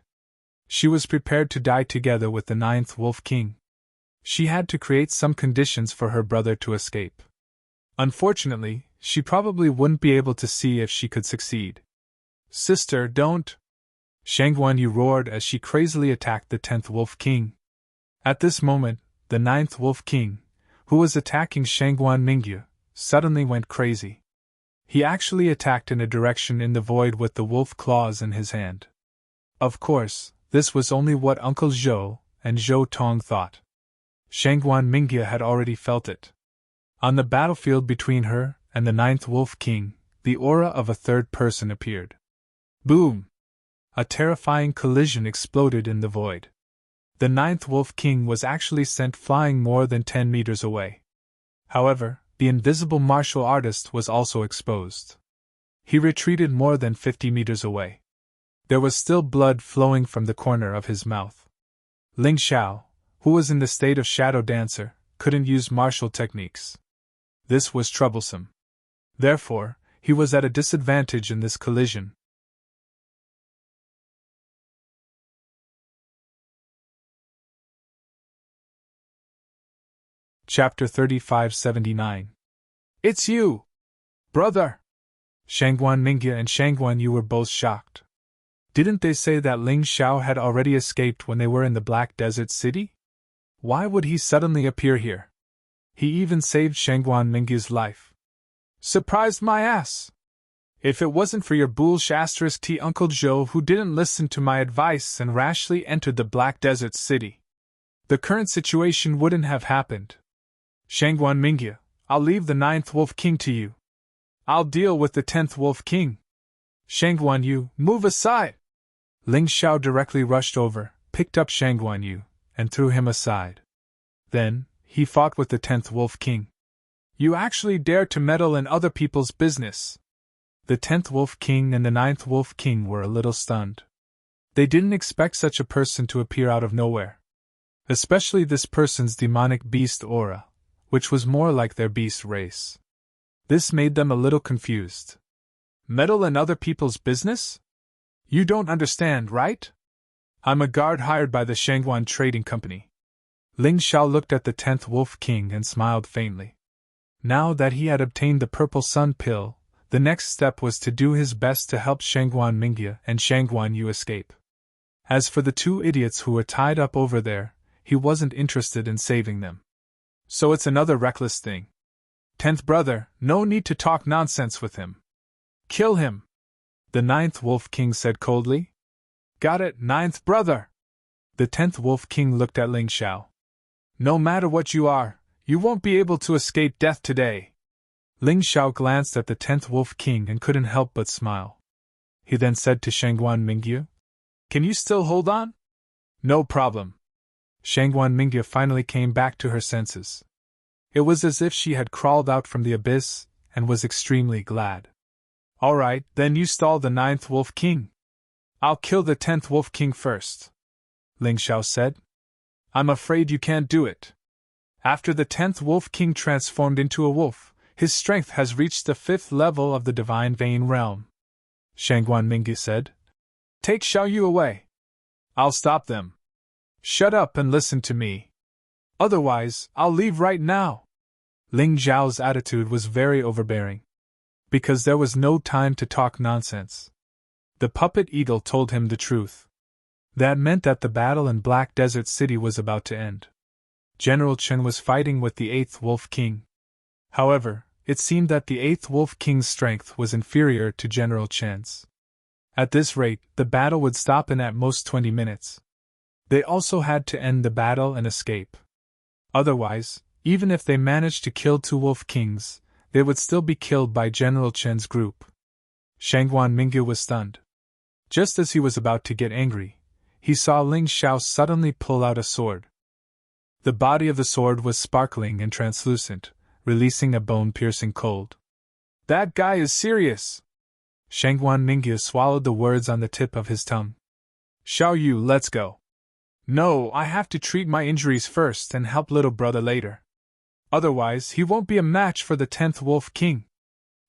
She was prepared to die together with the 9th Wolf King. She had to create some conditions for her brother to escape. Unfortunately, she probably wouldn't be able to see if she could succeed. Sister, don't! Shangguan Yu roared as she crazily attacked the 10th Wolf King. At this moment, the 9th Wolf King, who was attacking Shangguan Mingyu, suddenly went crazy. He actually attacked in a direction in the void with the wolf claws in his hand. Of course, this was only what Uncle Zhou and Zhou Tong thought. Shangguan Mingyu had already felt it. On the battlefield between her and the 9th Wolf King, the aura of a third person appeared. Boom! A terrifying collision exploded in the void. The 9th Wolf King was actually sent flying more than 10 meters away. However, the invisible martial artist was also exposed. He retreated more than 50 meters away. There was still blood flowing from the corner of his mouth. Ling Xiao, who was in the state of shadow dancer, couldn't use martial techniques. This was troublesome. Therefore, he was at a disadvantage in this collision. Chapter 3579. It's you! Brother! Shangguan Mingyu and Shangguan Yu were both shocked. Didn't they say that Ling Xiao had already escaped when they were in the Black Desert City? Why would he suddenly appear here? He even saved Shangguan Mingyu's life. Surprised my ass! If it wasn't for your bullsh *T Uncle Zhou who didn't listen to my advice and rashly entered the Black Desert City, the current situation wouldn't have happened. Shangguan Mingyu, I'll leave the 9th Wolf King to you. I'll deal with the 10th Wolf King. Shangguan Yu, move aside! Ling Xiao directly rushed over, picked up Shangguan Yu, and threw him aside. Then, he fought with the 10th Wolf King. You actually dare to meddle in other people's business! The 10th Wolf King and the 9th Wolf King were a little stunned. They didn't expect such a person to appear out of nowhere. Especially this person's demonic beast aura, which was more like their beast race. This made them a little confused. Meddle in other people's business? You don't understand, right? I'm a guard hired by the Shangguan Trading Company. Ling Xiao looked at the 10th Wolf King and smiled faintly. Now that he had obtained the Purple Sun Pill, the next step was to do his best to help Shangguan Mingyu and Shangguan Yu escape. As for the two idiots who were tied up over there, he wasn't interested in saving them. So it's another reckless thing. 10th brother, no need to talk nonsense with him. Kill him, the 9th Wolf King said coldly. Got it, 9th brother. The 10th Wolf King looked at Ling Xiao. No matter what you are, you won't be able to escape death today. Ling Xiao glanced at the 10th Wolf King and couldn't help but smile. He then said to Shangguan Mingyu, Can you still hold on? No problem. Shangguan Mingyu finally came back to her senses. It was as if she had crawled out from the abyss and was extremely glad. All right, then you stall the 9th Wolf King. I'll kill the 10th Wolf King first, Ling Xiao said. I'm afraid you can't do it. After the 10th Wolf King transformed into a wolf, his strength has reached the 5th level of the Divine Vein realm, Shangguan Mingyu said. Take Xiao Yu away. I'll stop them. Shut up and listen to me. Otherwise, I'll leave right now. Ling Zhao's attitude was very overbearing. Because there was no time to talk nonsense. The puppet eagle told him the truth. That meant that the battle in Black Desert City was about to end. General Chen was fighting with the 8th Wolf King. However, it seemed that the 8th Wolf King's strength was inferior to General Chen's. At this rate, the battle would stop in at most 20 minutes. They also had to end the battle and escape. Otherwise, even if they managed to kill 2 Wolf Kings, they would still be killed by General Chen's group. Shangguan Mingyu was stunned. Just as he was about to get angry, he saw Ling Xiao suddenly pull out a sword. The body of the sword was sparkling and translucent, releasing a bone-piercing cold. That guy is serious! Shangguan Mingyu swallowed the words on the tip of his tongue. Xiao Yu, let's go. No, I have to treat my injuries first and help little brother later. Otherwise, he won't be a match for the 10th Wolf King.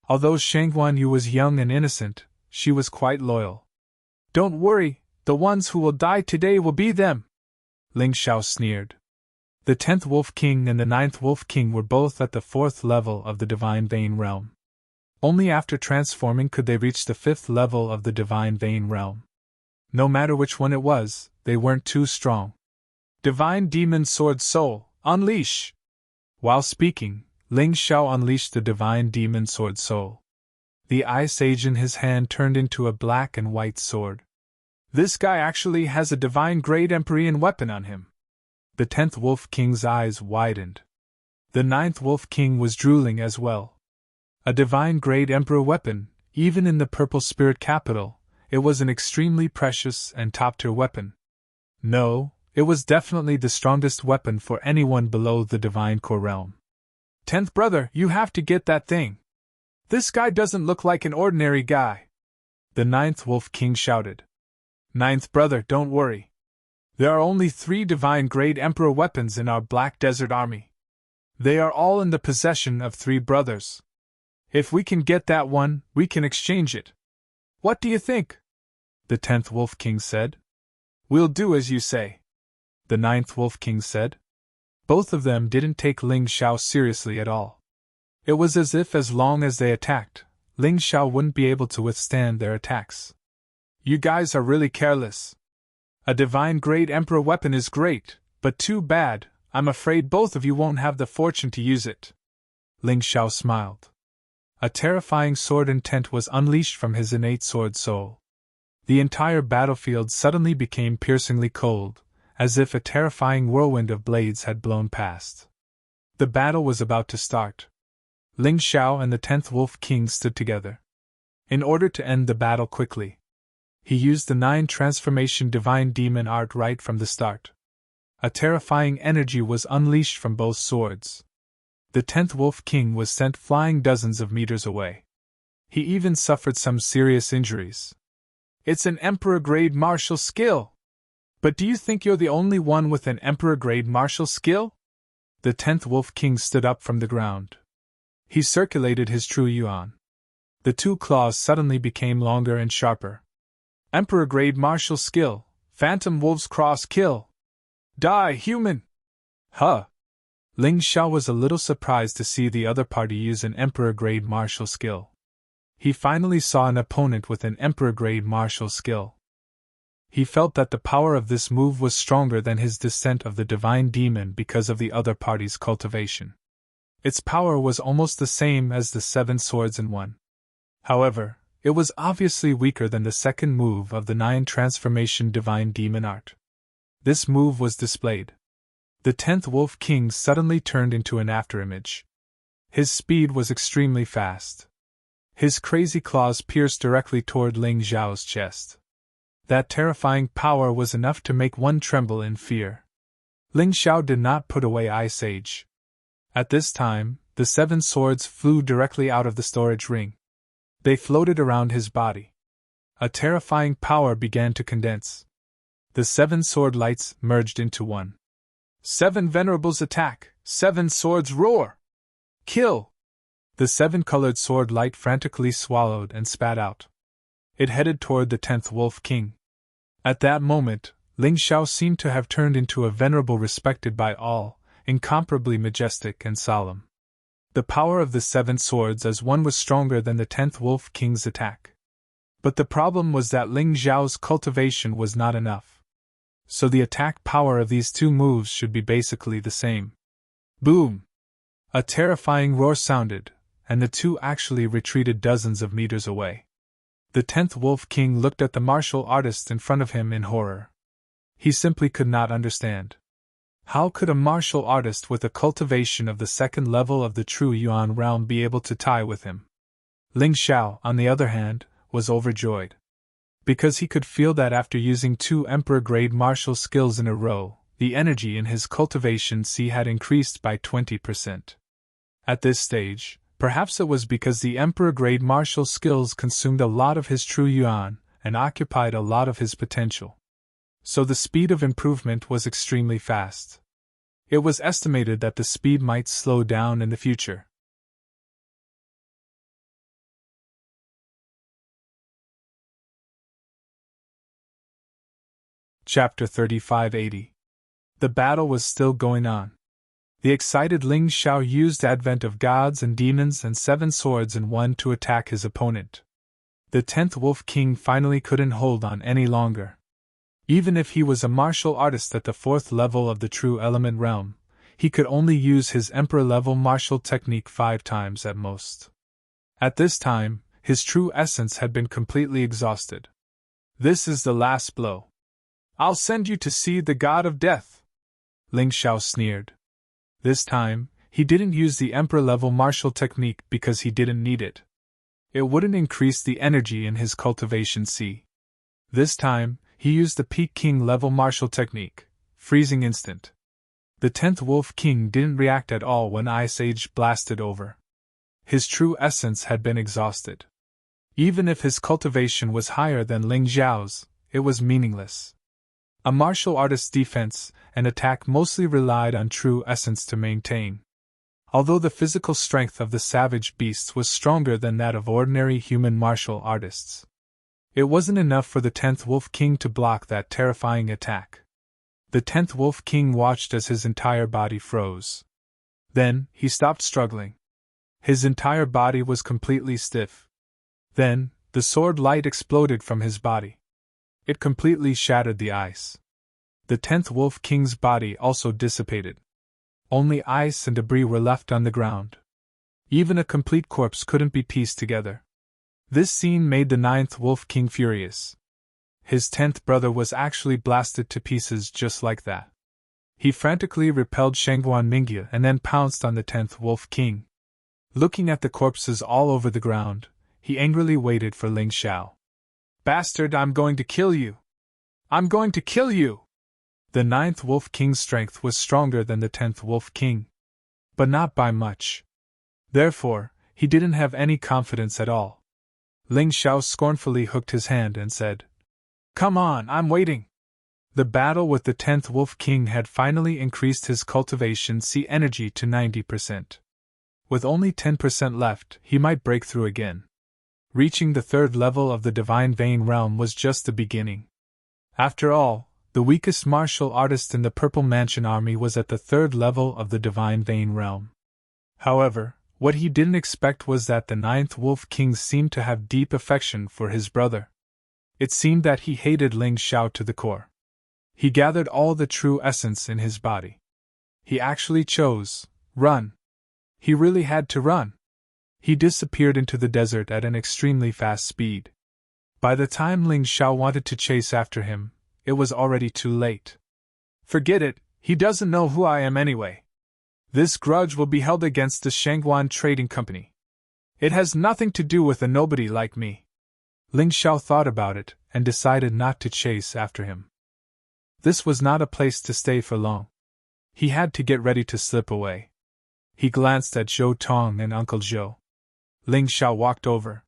Although Shangguan Yu was young and innocent, she was quite loyal. Don't worry, the ones who will die today will be them, Ling Xiao sneered. The 10th Wolf King and the 9th Wolf King were both at the 4th level of the Divine Vein realm. Only after transforming could they reach the 5th level of the Divine Vein realm. No matter which one it was, they weren't too strong. Divine Demon Sword Soul, unleash! While speaking, Ling Xiao unleashed the Divine Demon Sword Soul. The Ice Age in his hand turned into a black and white sword. This guy actually has a Divine Grade Empyrean weapon on him. The 10th Wolf King's eyes widened. The 9th Wolf King was drooling as well. A Divine Grade Emperor weapon, even in the Purple Spirit Capital, it was an extremely precious and top-tier weapon. No, it was definitely the strongest weapon for anyone below the Divine Core realm. 10th brother, you have to get that thing. This guy doesn't look like an ordinary guy. The 9th Wolf King shouted. 9th brother, don't worry. There are only 3 Divine Grade Emperor weapons in our Black Desert Army. They are all in the possession of 3 brothers. If we can get that one, we can exchange it. What do you think? The 10th Wolf King said. We'll do as you say, the 9th Wolf King said. Both of them didn't take Ling Xiao seriously at all. It was as if as long as they attacked, Ling Xiao wouldn't be able to withstand their attacks. You guys are really careless. A Divine Grade Emperor weapon is great, but too bad, I'm afraid both of you won't have the fortune to use it. Ling Xiao smiled. A terrifying sword intent was unleashed from his innate sword soul. The entire battlefield suddenly became piercingly cold, as if a terrifying whirlwind of blades had blown past. The battle was about to start. Ling Xiao and the 10th Wolf King stood together. In order to end the battle quickly, he used the 9 transformation divine demon art right from the start. A terrifying energy was unleashed from both swords. The 10th Wolf King was sent flying dozens of meters away. He even suffered some serious injuries. It's an Emperor-grade martial skill! But do you think you're the only one with an Emperor-grade martial skill? The 10th Wolf King stood up from the ground. He circulated his true yuan. The 2 claws suddenly became longer and sharper. Emperor-grade martial skill, Phantom Wolf's Cross Kill! Die, human! Huh! Ling Xiao was a little surprised to see the other party use an Emperor-grade martial skill. He finally saw an opponent with an Emperor-grade martial skill. He felt that the power of this move was stronger than his descent of the divine demon because of the other party's cultivation. Its power was almost the same as the 7 swords in one. However, it was obviously weaker than the second move of the 9 transformation divine demon art. This move was displayed. The 10th Wolf King suddenly turned into an afterimage. His speed was extremely fast. His crazy claws pierced directly toward Ling Xiao's chest. That terrifying power was enough to make one tremble in fear. Ling Xiao did not put away Ice Age. At this time, the 7 swords flew directly out of the storage ring. They floated around his body. A terrifying power began to condense. The 7 sword lights merged into one. 7 venerables attack, 7 swords roar! Kill! The 7-colored sword light frantically swallowed and spat out. It headed toward the 10th Wolf King. At that moment, Ling Xiao seemed to have turned into a venerable respected by all, incomparably majestic and solemn. The power of the 7 swords as one was stronger than the 10th Wolf King's attack. But the problem was that Ling Xiao's cultivation was not enough. So the attack power of these 2 moves should be basically the same. Boom! A terrifying roar sounded, and the 2 actually retreated dozens of meters away. The 10th Wolf King looked at the martial artist in front of him in horror. He simply could not understand. How could a martial artist with a cultivation of the 2nd level of the true Yuan realm be able to tie with him? Ling Xiao, on the other hand, was overjoyed. Because he could feel that after using 2 Emperor-grade martial skills in a row, the energy in his cultivation C had increased by 20%. At this stage, perhaps it was because the Emperor-grade martial skills consumed a lot of his true Yuan and occupied a lot of his potential. So the speed of improvement was extremely fast. It was estimated that the speed might slow down in the future. Chapter 3580. The battle was still going on. The excited Ling Xiao used advent of gods and demons and 7 swords in one to attack his opponent. The 10th Wolf King finally couldn't hold on any longer. Even if he was a martial artist at the 4th level of the true element realm, he could only use his emperor-level martial technique 5 times at most. At this time, his true essence had been completely exhausted. This is the last blow. I'll send you to see the god of death, Ling Xiao sneered. This time, he didn't use the emperor-level martial technique because he didn't need it. It wouldn't increase the energy in his cultivation C. This time, he used the Peak King level martial technique, freezing instant. The 10th Wolf King didn't react at all when Ice Age blasted over. His true essence had been exhausted. Even if his cultivation was higher than Ling Xiao's, it was meaningless. A martial artist's defense and attack mostly relied on true essence to maintain. Although the physical strength of the savage beasts was stronger than that of ordinary human martial artists, it wasn't enough for the 10th Wolf King to block that terrifying attack. The 10th Wolf King watched as his entire body froze. Then, he stopped struggling. His entire body was completely stiff. Then, the sword light exploded from his body. It completely shattered the ice. The 10th Wolf King's body also dissipated. Only ice and debris were left on the ground. Even a complete corpse couldn't be pieced together. This scene made the 9th Wolf King furious. His 10th brother was actually blasted to pieces just like that. He frantically repelled Shangguan Mingya and then pounced on the 10th Wolf King. Looking at the corpses all over the ground, he angrily waited for Ling Xiao. "Bastard, I'm going to kill you! I'm going to kill you!" The 9th Wolf King's strength was stronger than the 10th Wolf King. But not by much. Therefore, he didn't have any confidence at all. Ling Xiao scornfully hooked his hand and said, "Come on, I'm waiting." The battle with the 10th Wolf King had finally increased his cultivation C energy to 90%. With only 10% left, he might break through again. Reaching the 3rd level of the Divine Vein realm was just the beginning. After all, the weakest martial artist in the Purple Mansion army was at the 3rd level of the Divine Vein realm. However, what he didn't expect was that the 9th Wolf King seemed to have deep affection for his brother. It seemed that he hated Ling Xiao to the core. He gathered all the true essence in his body. He actually chose run. He really had to run. He disappeared into the desert at an extremely fast speed. By the time Ling Xiao wanted to chase after him, it was already too late. Forget it, he doesn't know who I am anyway. This grudge will be held against the Shangguan Trading Company. It has nothing to do with a nobody like me. Ling Xiao thought about it and decided not to chase after him. This was not a place to stay for long. He had to get ready to slip away. He glanced at Zhou Tong and Uncle Zhou. Ling Xiao walked over.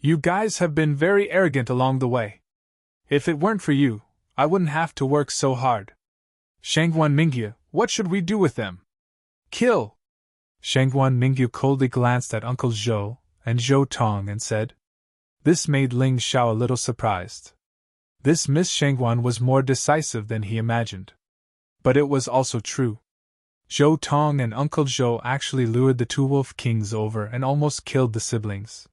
You guys have been very arrogant along the way. If it weren't for you, I wouldn't have to work so hard. Shangguan Mingyu, what should we do with them? Kill! Shangguan Mingyu coldly glanced at Uncle Zhou and Zhou Tong and said. This made Ling Xiao a little surprised. This Miss Shangguan was more decisive than he imagined. But it was also true. Zhou Tong and Uncle Zhou actually lured the two wolf kings over and almost killed the siblings.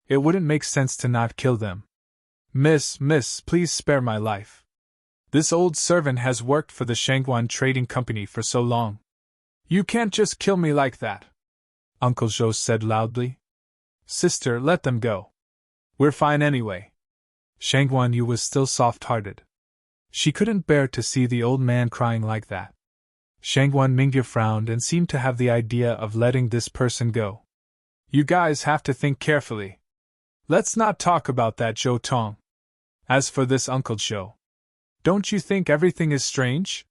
It wouldn't make sense to not kill them. Miss, please spare my life. This old servant has worked for the Shangguan Trading Company for so long. You can't just kill me like that, Uncle Zhou said loudly. Sister, let them go. We're fine anyway. Shangguan Yu was still soft-hearted. She couldn't bear to see the old man crying like that. Shangguan Mingyu frowned and seemed to have the idea of letting this person go. You guys have to think carefully. Let's not talk about that, Zhou Tong. As for this Uncle Zhou, don't you think everything is strange?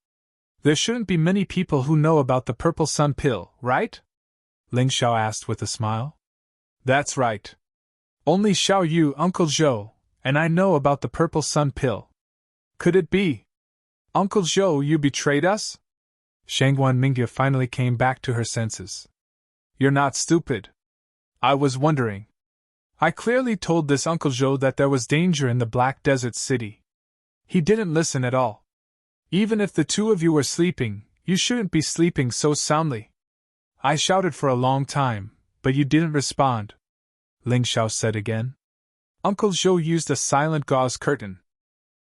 There shouldn't be many people who know about the purple sun pill, right? Ling Xiao asked with a smile. That's right. Only Xiao Yu, Uncle Zhou, and I know about the purple sun pill. Could it be? Uncle Zhou, you betrayed us? Shangguan Mingyu finally came back to her senses. You're not stupid. I was wondering. I clearly told this Uncle Zhou that there was danger in the Black Desert City. He didn't listen at all. Even if the two of you were sleeping, you shouldn't be sleeping so soundly. I shouted for a long time, but you didn't respond, Ling Xiao said again. Uncle Zhou used a silent gauze curtain.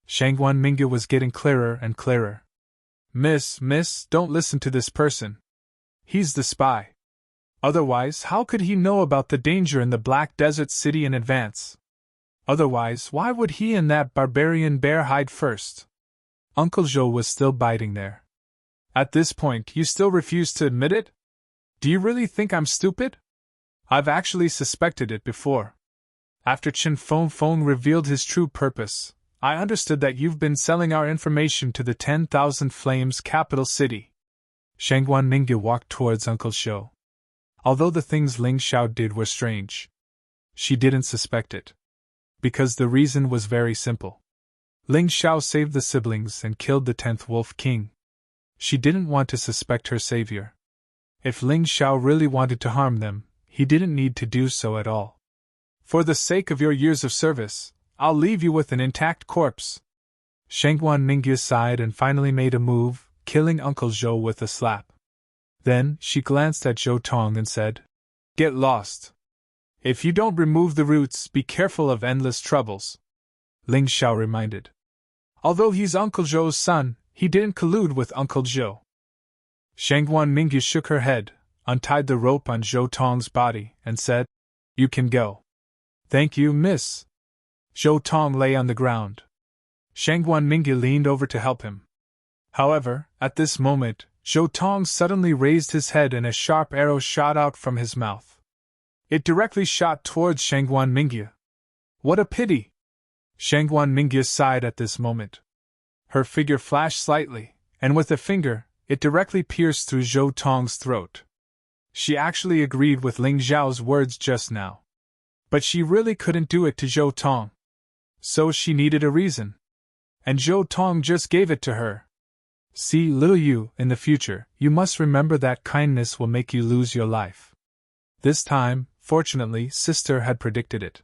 Shangguan Mingyu was getting clearer and clearer. Miss, don't listen to this person. He's the spy. Otherwise, how could he know about the danger in the Black Desert City in advance? Otherwise, why would he and that barbarian bear hide first? Uncle Zhou was still biting there. At this point, you still refuse to admit it? Do you really think I'm stupid? I've actually suspected it before. After Chen Feng revealed his true purpose, I understood that you've been selling our information to the 10,000 Flames capital city. Shangguan Mingyu walked towards Uncle Zhou. Although the things Ling Xiao did were strange, she didn't suspect it. Because the reason was very simple. Ling Xiao saved the siblings and killed the 10th Wolf King. She didn't want to suspect her savior. If Ling Xiao really wanted to harm them, he didn't need to do so at all. For the sake of your years of service, I'll leave you with an intact corpse. Shangguan Mingyu sighed and finally made a move, killing Uncle Zhou with a slap. Then, she glanced at Zhou Tong and said, Get lost. If you don't remove the roots, be careful of endless troubles. Ling Xiao reminded. Although he's Uncle Zhou's son, he didn't collude with Uncle Zhou. Shangguan Mingyu shook her head, untied the rope on Zhou Tong's body, and said, You can go. Thank you, miss. Zhou Tong lay on the ground. Shangguan Mingyu leaned over to help him. However, at this moment, Zhou Tong suddenly raised his head and a sharp arrow shot out from his mouth. It directly shot towards Shangguan Mingyu. What a pity! Shangguan Mingyu sighed at this moment. Her figure flashed slightly, and with a finger, it directly pierced through Zhou Tong's throat. She actually agreed with Ling Xiao's words just now. But she really couldn't do it to Zhou Tong. So she needed a reason. And Zhou Tong just gave it to her. See, little you, in the future, you must remember that kindness will make you lose your life. This time, fortunately, Sister had predicted it.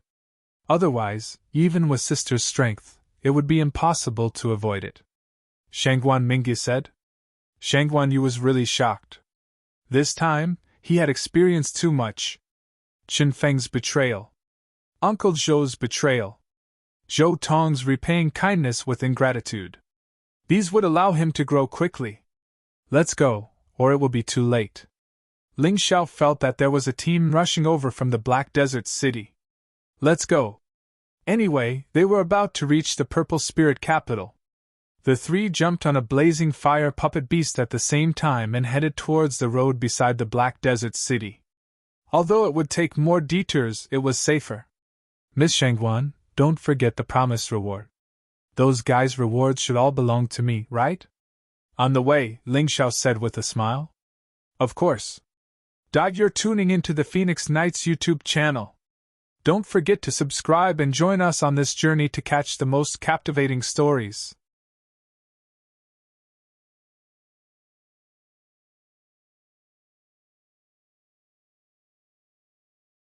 Otherwise, even with Sister's strength, it would be impossible to avoid it. Shangguan Mingyu said. Shangguan Yu was really shocked. This time, he had experienced too much. Qin Feng's betrayal. Uncle Zhou's betrayal. Zhou Tong's repaying kindness with ingratitude. These would allow him to grow quickly. Let's go, or it will be too late. Ling Xiao felt that there was a team rushing over from the Black Desert City. Let's go. Anyway, they were about to reach the Purple Spirit capital. The three jumped on a blazing fire puppet beast at the same time and headed towards the road beside the Black Desert City. Although it would take more detours, it was safer. Miss Shangguan, don't forget the promised reward. Those guys' rewards should all belong to me, right? On the way, Ling Xiao said with a smile. Of course. You're tuning into the Phoenix Knights YouTube channel. Don't forget to subscribe and join us on this journey to catch the most captivating stories.